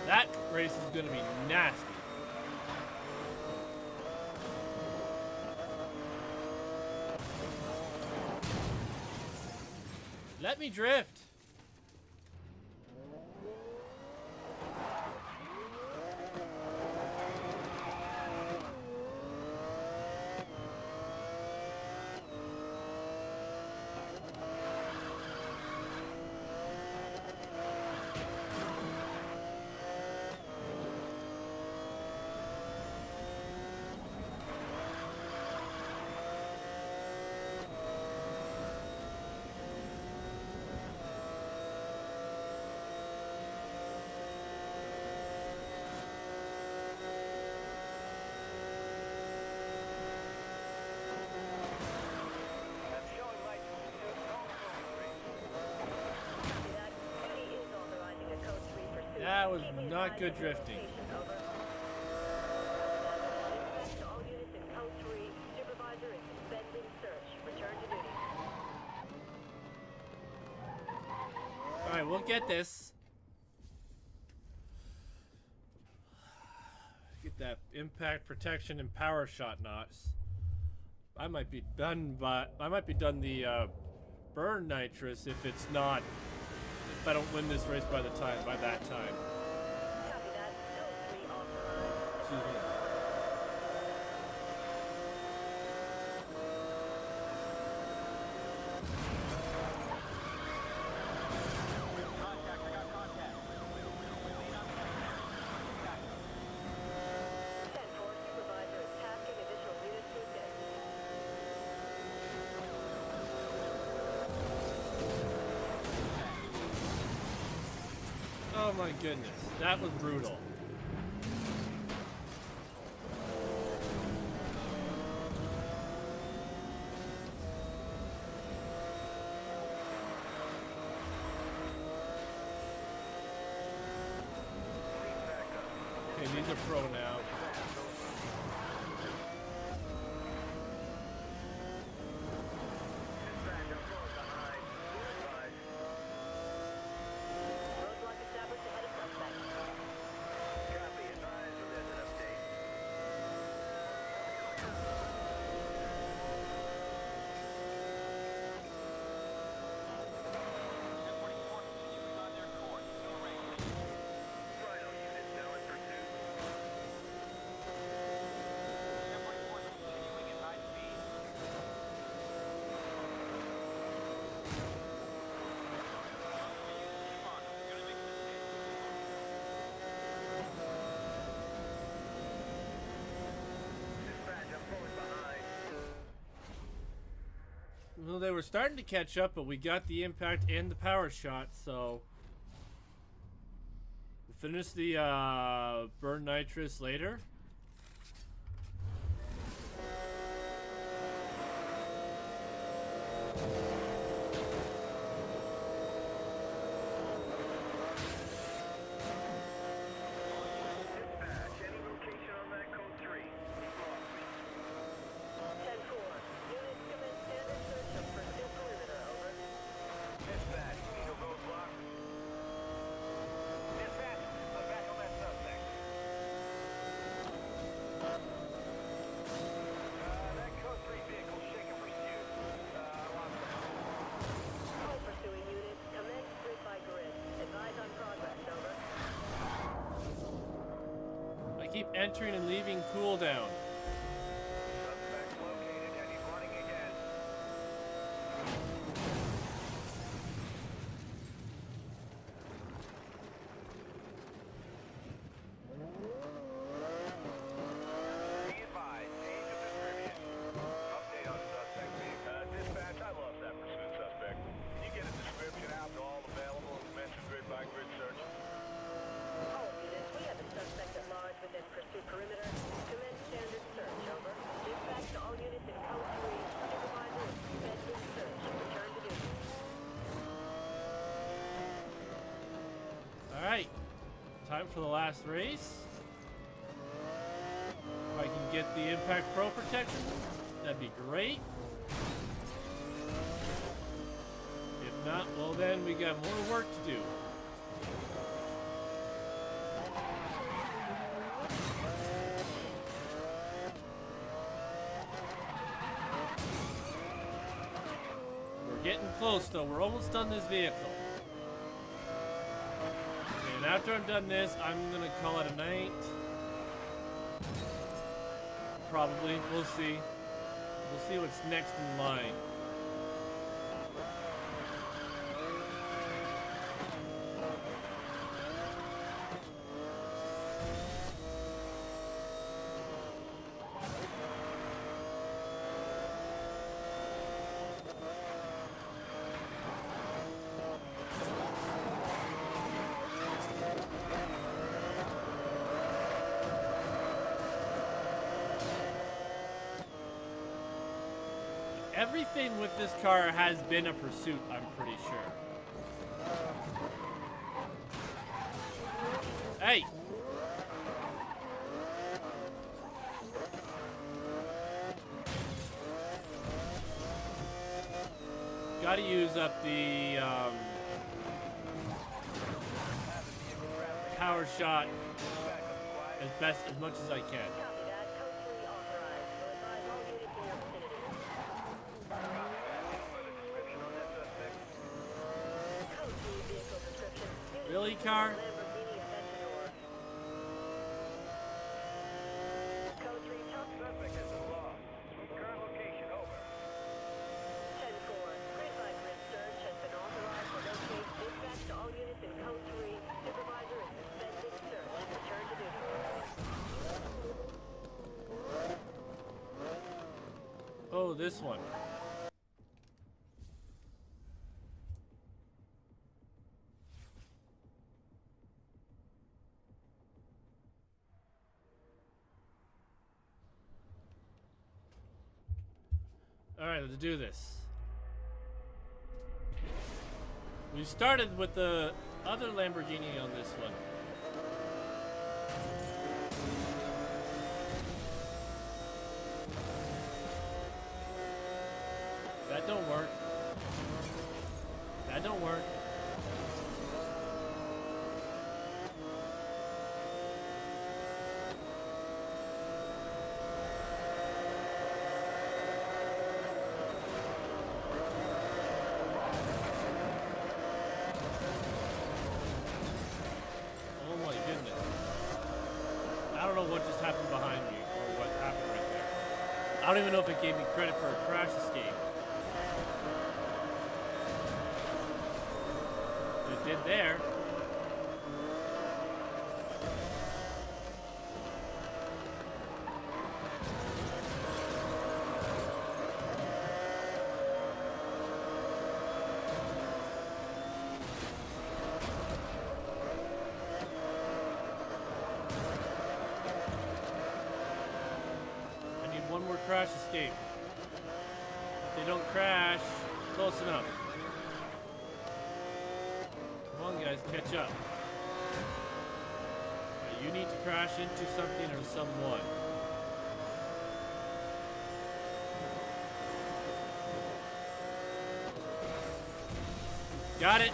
That race is going to be nasty. Let me drift. I'm showing lights from pursuit. Copy that. Duty is authorizing a code 3 pursuit. That was Keep me not advised good of your drifting. location, over. Dispatch to all units in code 3. Supervisor is suspending search. Return to duty. All right, we'll get this. Get that impact protection and power shot knots. I might be done, but I might be done the burn nitrous if it's not, if I don't win this race by that time. Copy that. Code 3 authorized. Excuse me. Contact, I got contact. Lead on contact. 10-4 supervisor is tasking additional units to assist. Oh my goodness, that was brutal. Okay, these are pro now. Roadblock established ahead of suspect. Copy, advise when there's an update. Final unit now in pursuit. 1044 continuing at high speed. Keep on, we're gonna make this hit. Dispatch, I'm pulling behind. Well, they were starting to catch up, but we got the impact and the power shot, so we'll finish the burn nitrous later. Dispatch, any location on that code 3? He's lost me. 10-4. Units commence standard search of pursuit perimeter. Over. Dispatch, need a roadblock. Dispatch, I'm back on that suspect. That code 3 vehicle shaking pursuit. Lost him. All pursuing units commence grid by grid. Advise on progress. Over. I keep entering and leaving cooldown. Suspect located and he's running again. Be advised, change of distribution. Update on suspect being. Dispatch, I lost that pursuit suspect. Can you get a description out to all available and commence a grid by grid search? All units, we have a suspect at large within pursuit perimeter. Commence standard search. Over. Dispatch to all units in code 3. Supervisor is suspended search. Return to duty. All right, time for the last race. If I can get the Impact Pro protection, that'd be great. If not, well then we got more work to do. We're getting close though, we're almost done this vehicle. And after I'm done this, I'm gonna call it a night. Probably, we'll see. We'll see what's next in line. Everything with this car has been a pursuit, I'm pretty sure. Hey! Gotta use up the power shot as much as I can. Copy that. Code 3 authorized. Will advise all units in your vicinity. Further description on that suspect. Really, car? Lamborghini Aventador. Code 3, top Suspect has been lost. Current location, over. 10-4. Grid-by-grid search has been authorized to locate. Dispatch to all units in Code 3. Supervisor is suspending search. Return to duty. Oh, this one. Alright, let's do this. We started with the other Lamborghini on this one. That don't work. That don't work. Oh my goodness. I don't know what just happened behind me or what happened right there. I don't even know if it gave me credit for a crash escape. It did there. I need one more crash escape. If they don't crash, close enough. Come on, guys, catch up. You need to crash into something or someone. Got it.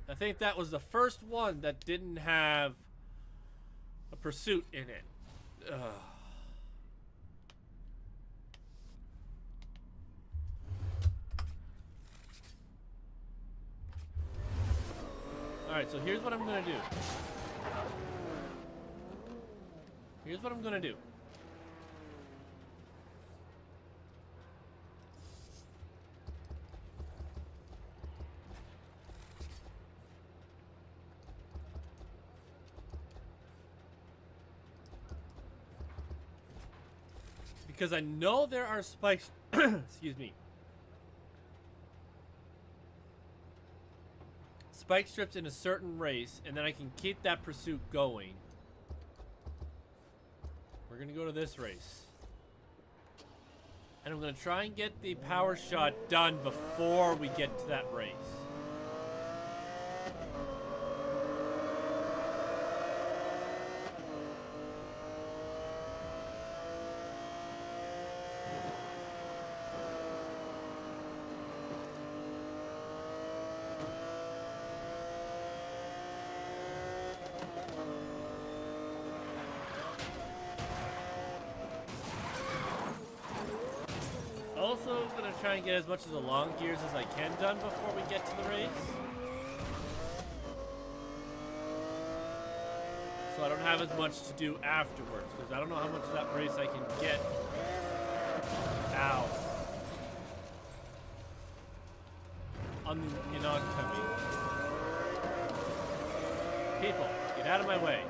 I think that was the first one that didn't have a pursuit in it. Ugh. Alright, so here's what I'm gonna do. Here's what I'm gonna do. Because I know there are spikes, excuse me, spike strips in a certain race, and then I can keep that pursuit going. We're gonna go to this race. And I'm gonna try and get the power shot done before we get to that race. Also, I'm gonna try and get as much of the long gears as I can done before we get to the race. So I don't have as much to do afterwards, because I don't know how much of that race I can get. Ow. In oncoming. People, get out of my way.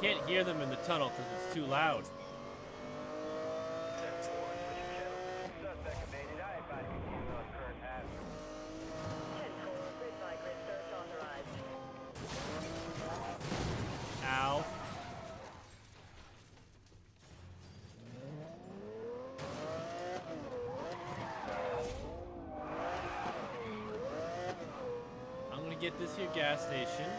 Can't hear them in the tunnel because it's too loud. 10-4, suspect evaded. I advise continue on current path. 10-4. Grid-by-grid search authorized. Ow. I'm gonna get this here gas station.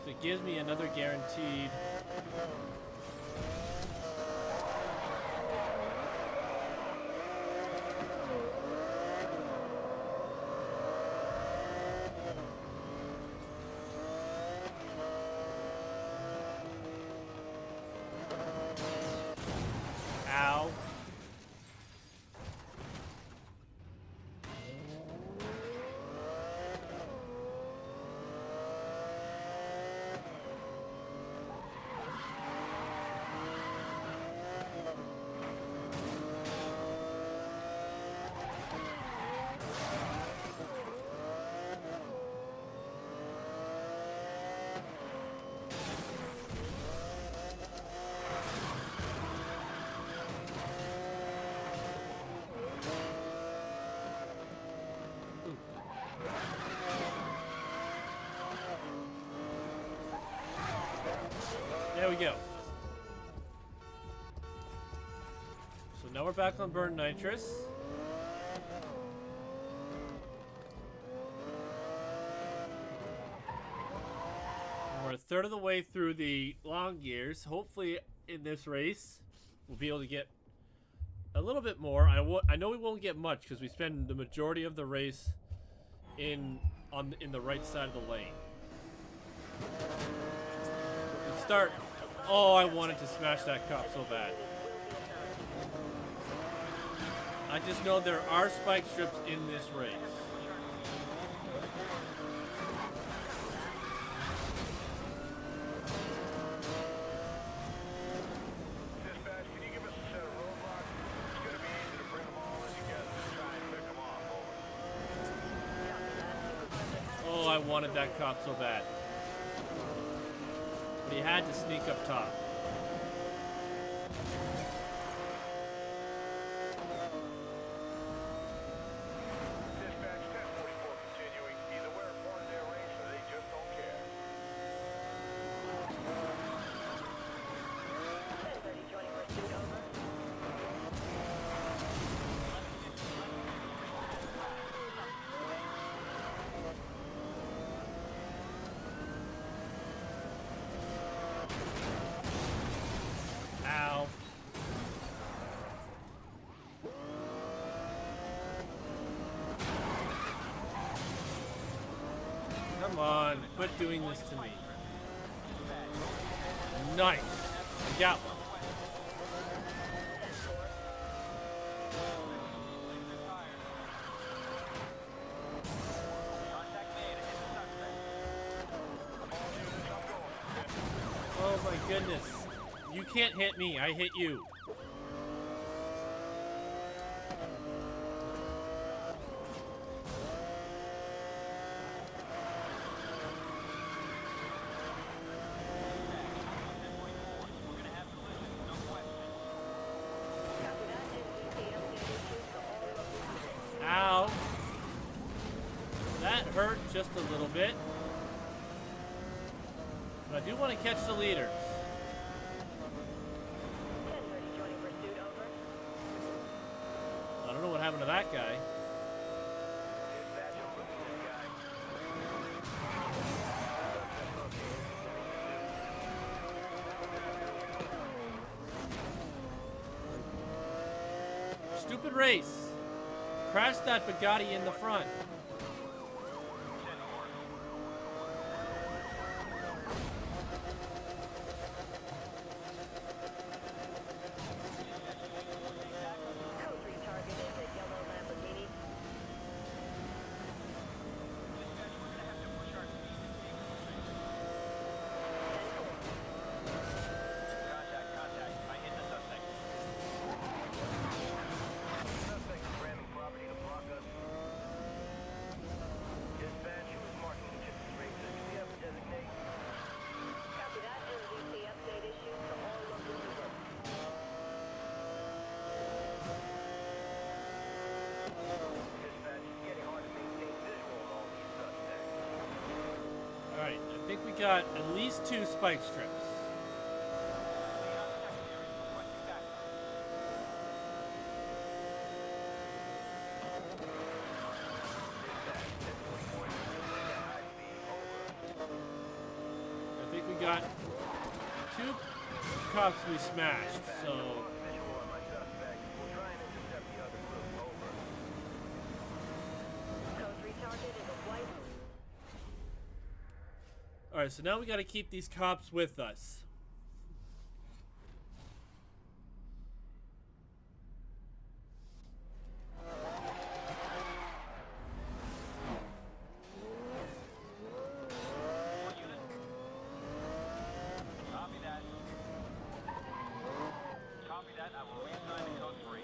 it gives me another guaranteed. Ow. There we go. So now we're back on burn nitrous. We're a third of the way through the long gears. Hopefully in this race we'll be able to get a little bit more. I know we won't get much because we spend the majority of the race in the right side of the lane. We start. Oh, I wanted to smash that cop so bad. I just know there are spike strips in this race. Dispatch, can you give us a set of roadblocks? It's going to be easy to bring them all in together to try and pick them off. Over. Oh, I wanted that cop so bad. But he had to sneak up top. Dispatch 1044 continuing. Either we're a part of their race or they just don't care. 1030 joining pursuit, over. Ow. Come on, quit doing this to me. Nice. I got one. Oh my goodness. You can't hit me, I hit you. Ow. That hurt just a little bit. But I do want to catch the leaders. 1030 joining pursuit, over. I don't know what happened to that guy. Dispatch, over to this guy. Stupid race. Crashed that Bugatti in the front. Code 3 target is a yellow Lamborghini. Suspect is ramming property to block us. Dispatch, who is marking the chips races? Do we have a designate? Copy that. NVC update issued to all local units. Dispatch, it's getting hard to maintain visual on all these suspects. Alright, I think we got at least 2 spike strips. got 2 cops we smashed, so... Visual on my suspect. We'll try and intercept the other group. Over. Code 3 target is a white. Alright, so now we gotta keep these cops with us. Copy that. Copy that. I will reassign to code 3.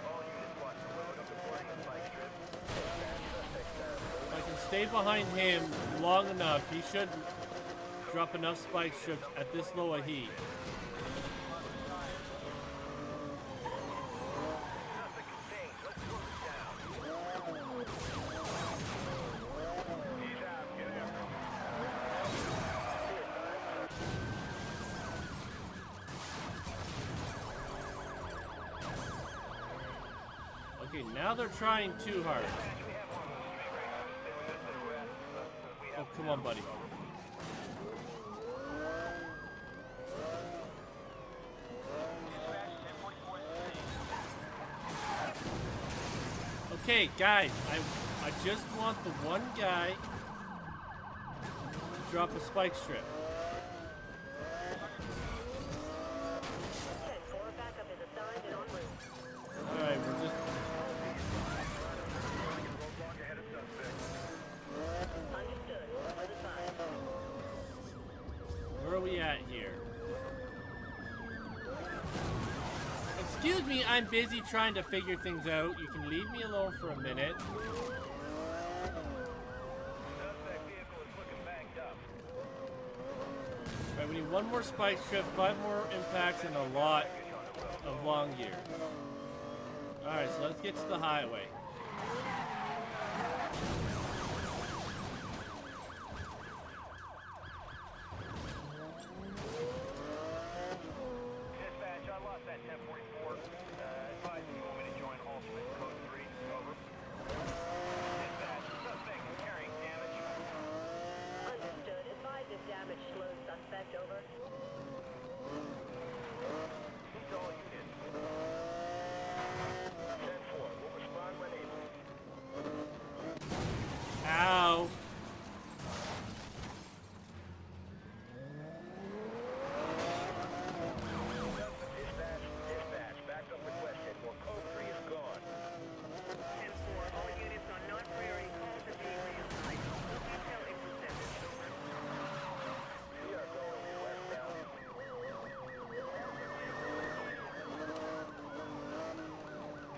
All units watch the road. I'm deploying a spike strip. If I can stay behind him long enough, he should drop enough spike strips at this low a heat. Suspect contained. Let's slow this down. He's out. Get after him. Okay, now they're trying too hard. Oh, come on, buddy. Okay, guys, I just want the one guy to drop a spike strip. 10-4, backup is assigned and en route. Alright, we're just... Understood. Other side. Where are we at here? Excuse me, I'm busy trying to figure things out. You can leave me alone for a minute. Suspect vehicle is looking banged up. Alright, we need 1 more spike strip, 5 more impacts, and a lot of long gear. Alright, so let's get to the highway. Dispatch, I lost that 1044. Advise me you want me to join Ultimate Code 3. Over. Dispatch, suspect is carrying damage. Understood. Advise if damage slows suspect. Over. These all units. 10-4. We'll respond when able. Ow! Dispatch, backup requested. Or Code 3 is gone. 10-4, all units on non-priority calls are being reassigned. Detail intercepted. Over. We are going westbound.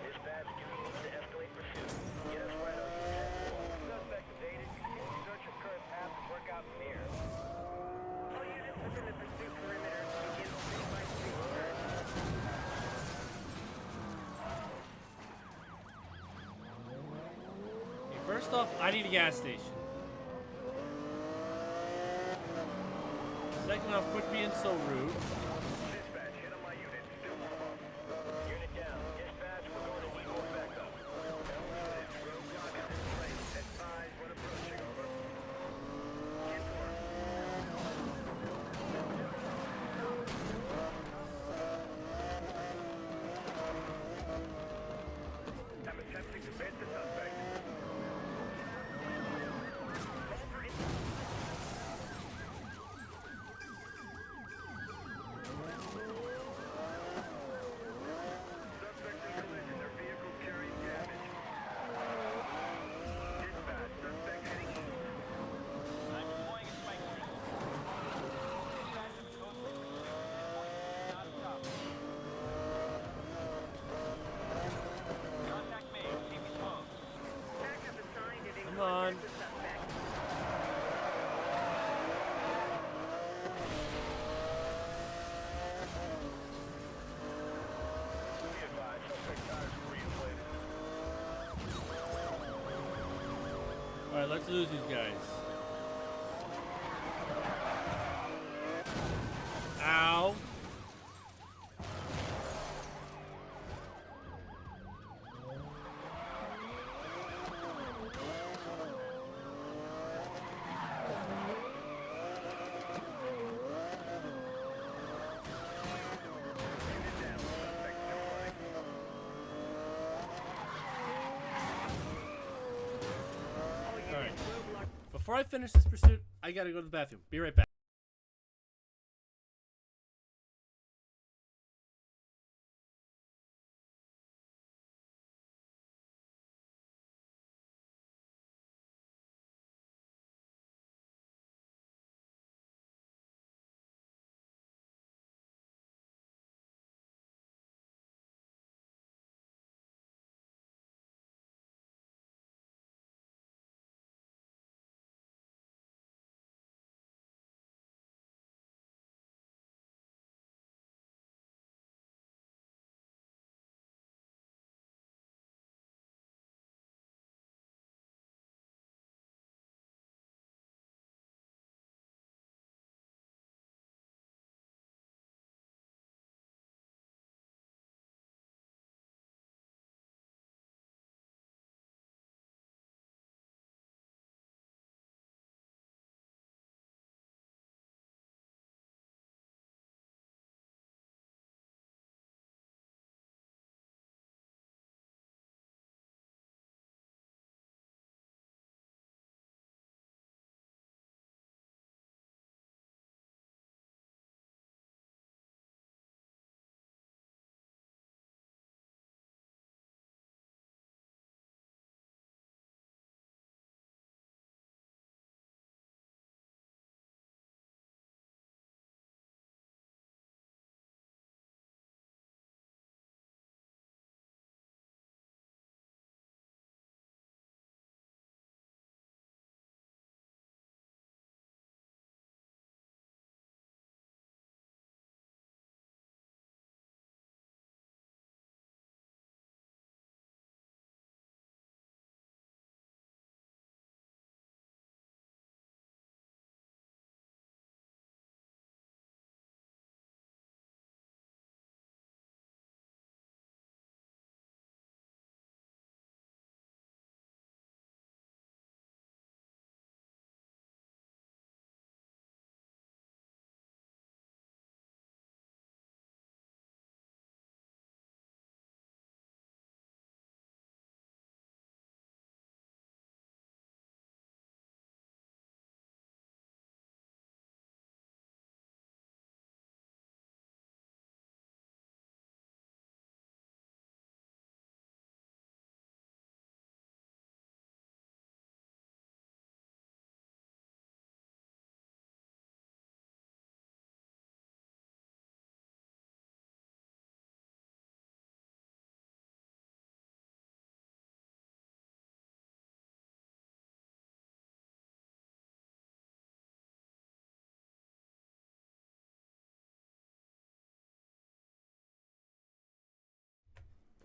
Dispatch, you need to escalate pursuit. Yes, right on you. 10-4. Suspect evaded. Search your current path and work out from here. All units within the pursuit perimeter begin street-by-street search. Okay, first off, I need a gas station. Second off, quit being so rude. Dispatch, hit on my unit. Still one of them. Unit down. Dispatch, we're going to Eagle backup. Units, road docket in place. Advise when approaching. Over. 10-4. I'm attempting to bait the suspect. Suspect in collision. Their vehicle carrying damage. Dispatch, suspect heading east. I'm deploying a spike strip. Dispatch of code 3 pursuit. Not stop. Contact me. Keep me close. Backup assigned and in Come on. contact with suspect. Be advised, suspect tires were reinflated. Alright, let's lose these guys. Ow! before I finish this pursuit, I gotta go to the bathroom. Be right back.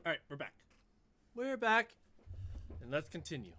All right, we're back. We're back, and let's continue.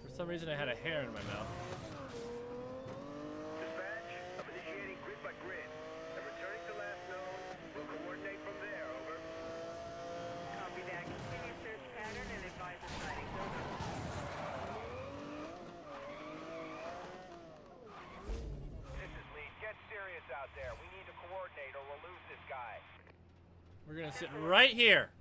For some reason I had a hair in my mouth. Dispatch, I'm initiating grid by grid. I'm returning to last known. We'll coordinate from there, over. Copy that. Continue search pattern and advise of sightings. Over. This is Lee. Get serious out there. We need to coordinate or we'll lose this guy. We're gonna sit right here.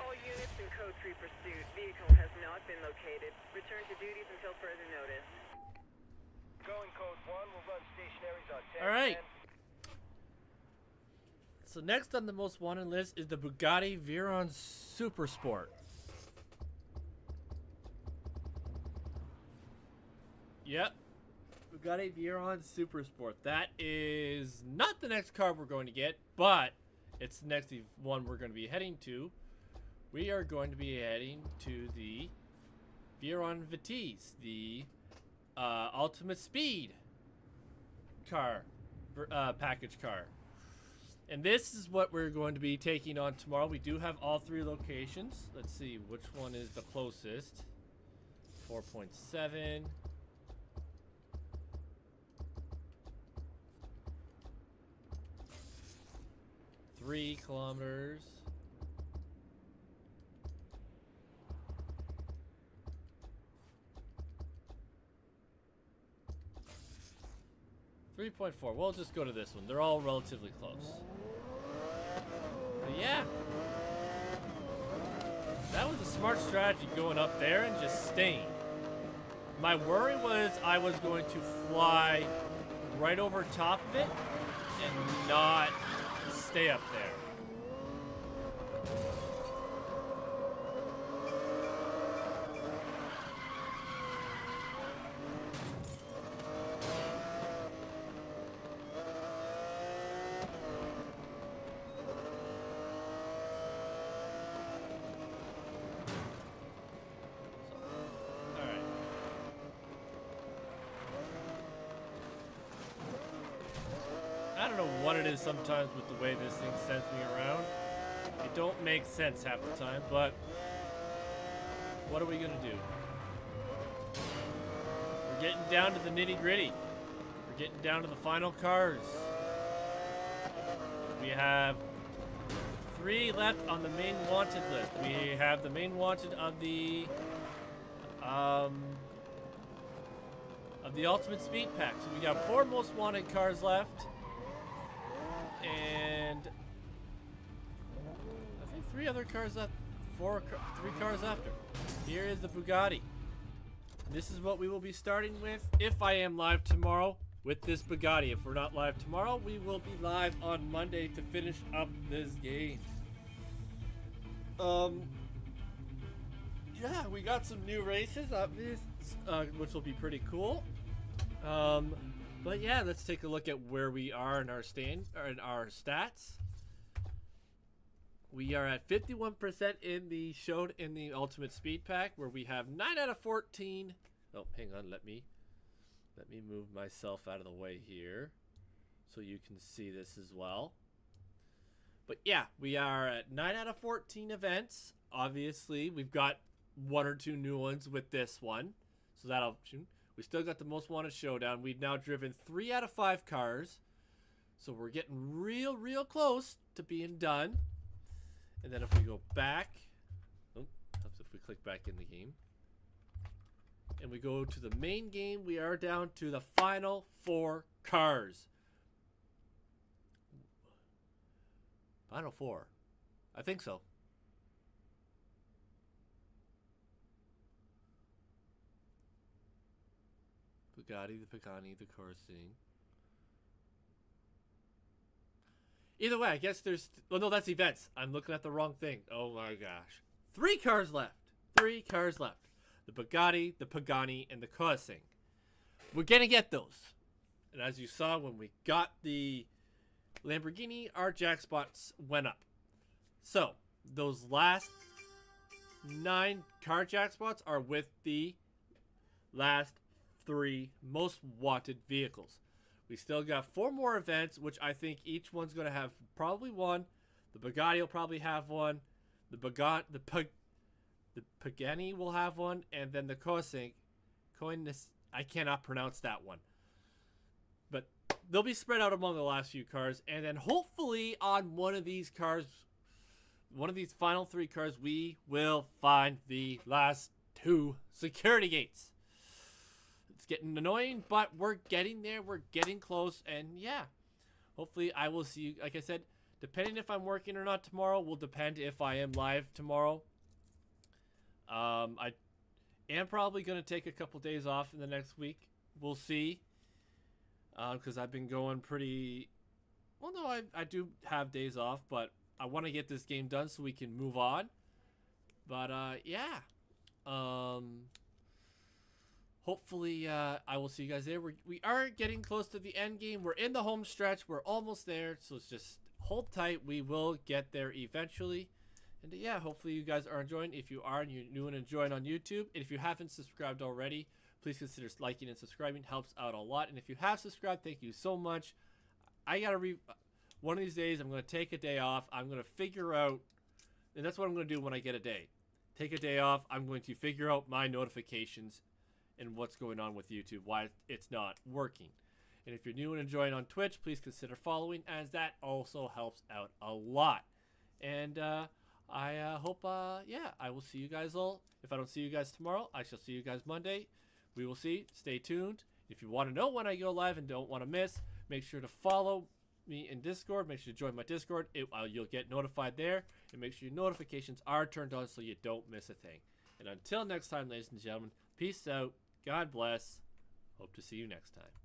All units in Code 3 pursuit. Vehicle has not been located. Return to duties until further notice. Going code 1, we'll run stationaries on 10. All So next on the most wanted list is the Bugatti Veyron Supersport. Yep. Bugatti Veyron Supersport. That is not the next car we're going to get, but it's the next one we're going to be heading to. We are going to be heading to the Veyron Vitesse, the Ultimate Speed car, package car. And this is what we're going to be taking on tomorrow. We do have all 3 locations. Let's see which one is the closest. 4.7. 3 kilometers. 3.4. We'll just go to this one. They're all relatively close. But yeah. That was a smart strategy going up there and just staying. My worry was I was going to fly right over top of it and not stay up there. I don't know what it is sometimes with the way this thing sends me around. It don't make sense half the time, but what are we gonna do? We're getting down to the nitty gritty. We're getting down to the final cars. We have 3 left on the main wanted list. We have the main wanted of the Ultimate Speed Pack. So we got 4 most wanted cars left. And I think 3 other cars left. 3 cars after. Here is the Bugatti. This is what we will be starting with if I am live tomorrow with this Bugatti. If we're not live tomorrow, we will be live on Monday to finish up this game. Yeah, we got some new races, which will be pretty cool. But yeah, let's take a look at where we are in our our stats. We are at 51% in the Ultimate Speed Pack, where we have 9 out of 14. Oh, hang on, let me move myself out of the way here so you can see this as well. But yeah, we are at 9 out of 14 events. Obviously, we've got 1 or 2 new ones with this one, so that'll. We still got the most wanted showdown. We've now driven 3 out of 5 cars. So we're getting real close to being done. And then if we go back, if we click back in the game, and we go to the main game, we are down to the final 4 cars. Final 4. I think so. Bugatti, the Pagani, the Corsin. Either way, I guess there's... Oh, no, that's events. I'm looking at the wrong thing. Oh, my gosh. 3 cars left. 3 cars left. The Bugatti, the Pagani, and the Corsin. We're going to get those. And as you saw, when we got the Lamborghini, our jackpots went up. So, those last 9 car jackpots are with the last 3 most wanted vehicles. We still got 4 more events, which I think each one's going to have probably one. The Bugatti will probably have one. The Pagani will have one, and then the Corsin. I cannot pronounce that one. But they'll be spread out among the last few cars, and then hopefully on one of these cars, one of these final 3 cars, we will find the last 2 security gates. It's getting annoying, but we're getting there. We're getting close, and yeah, hopefully I will see you. Like I said, depending if I'm working or not tomorrow will depend if I am live tomorrow. I am probably going to take a couple days off in the next week. We'll see, because I've been going pretty Well, no, I do have days off, but I want to get this game done so we can move on. But yeah, hopefully I will see you guys there. We are getting close to the end game. We're in the home stretch. We're almost there, so it's just hold tight. We will get there eventually. And yeah, hopefully you guys are enjoying. If you are and you're new and enjoying on YouTube, and if you haven't subscribed already, please consider liking and subscribing. Helps out a lot. And if you have subscribed, thank you so much. I gotta one of these days I'm gonna take a day off. I'm gonna figure out, and that's what I'm gonna do when I get a day. Take a day off. I'm going to figure out my notifications and what's going on with YouTube, why it's not working. And if you're new and enjoying on Twitch, please consider following, as that also helps out a lot. And I hope, yeah, I will see you guys all. If I don't see you guys tomorrow, I shall see you guys Monday. We will see. Stay tuned. If you want to know when I go live and don't want to miss, make sure to follow me in Discord. Make sure to join my Discord. You'll get notified there. And make sure your notifications are turned on so you don't miss a thing. And until next time, ladies and gentlemen, peace out. God bless. Hope to see you next time.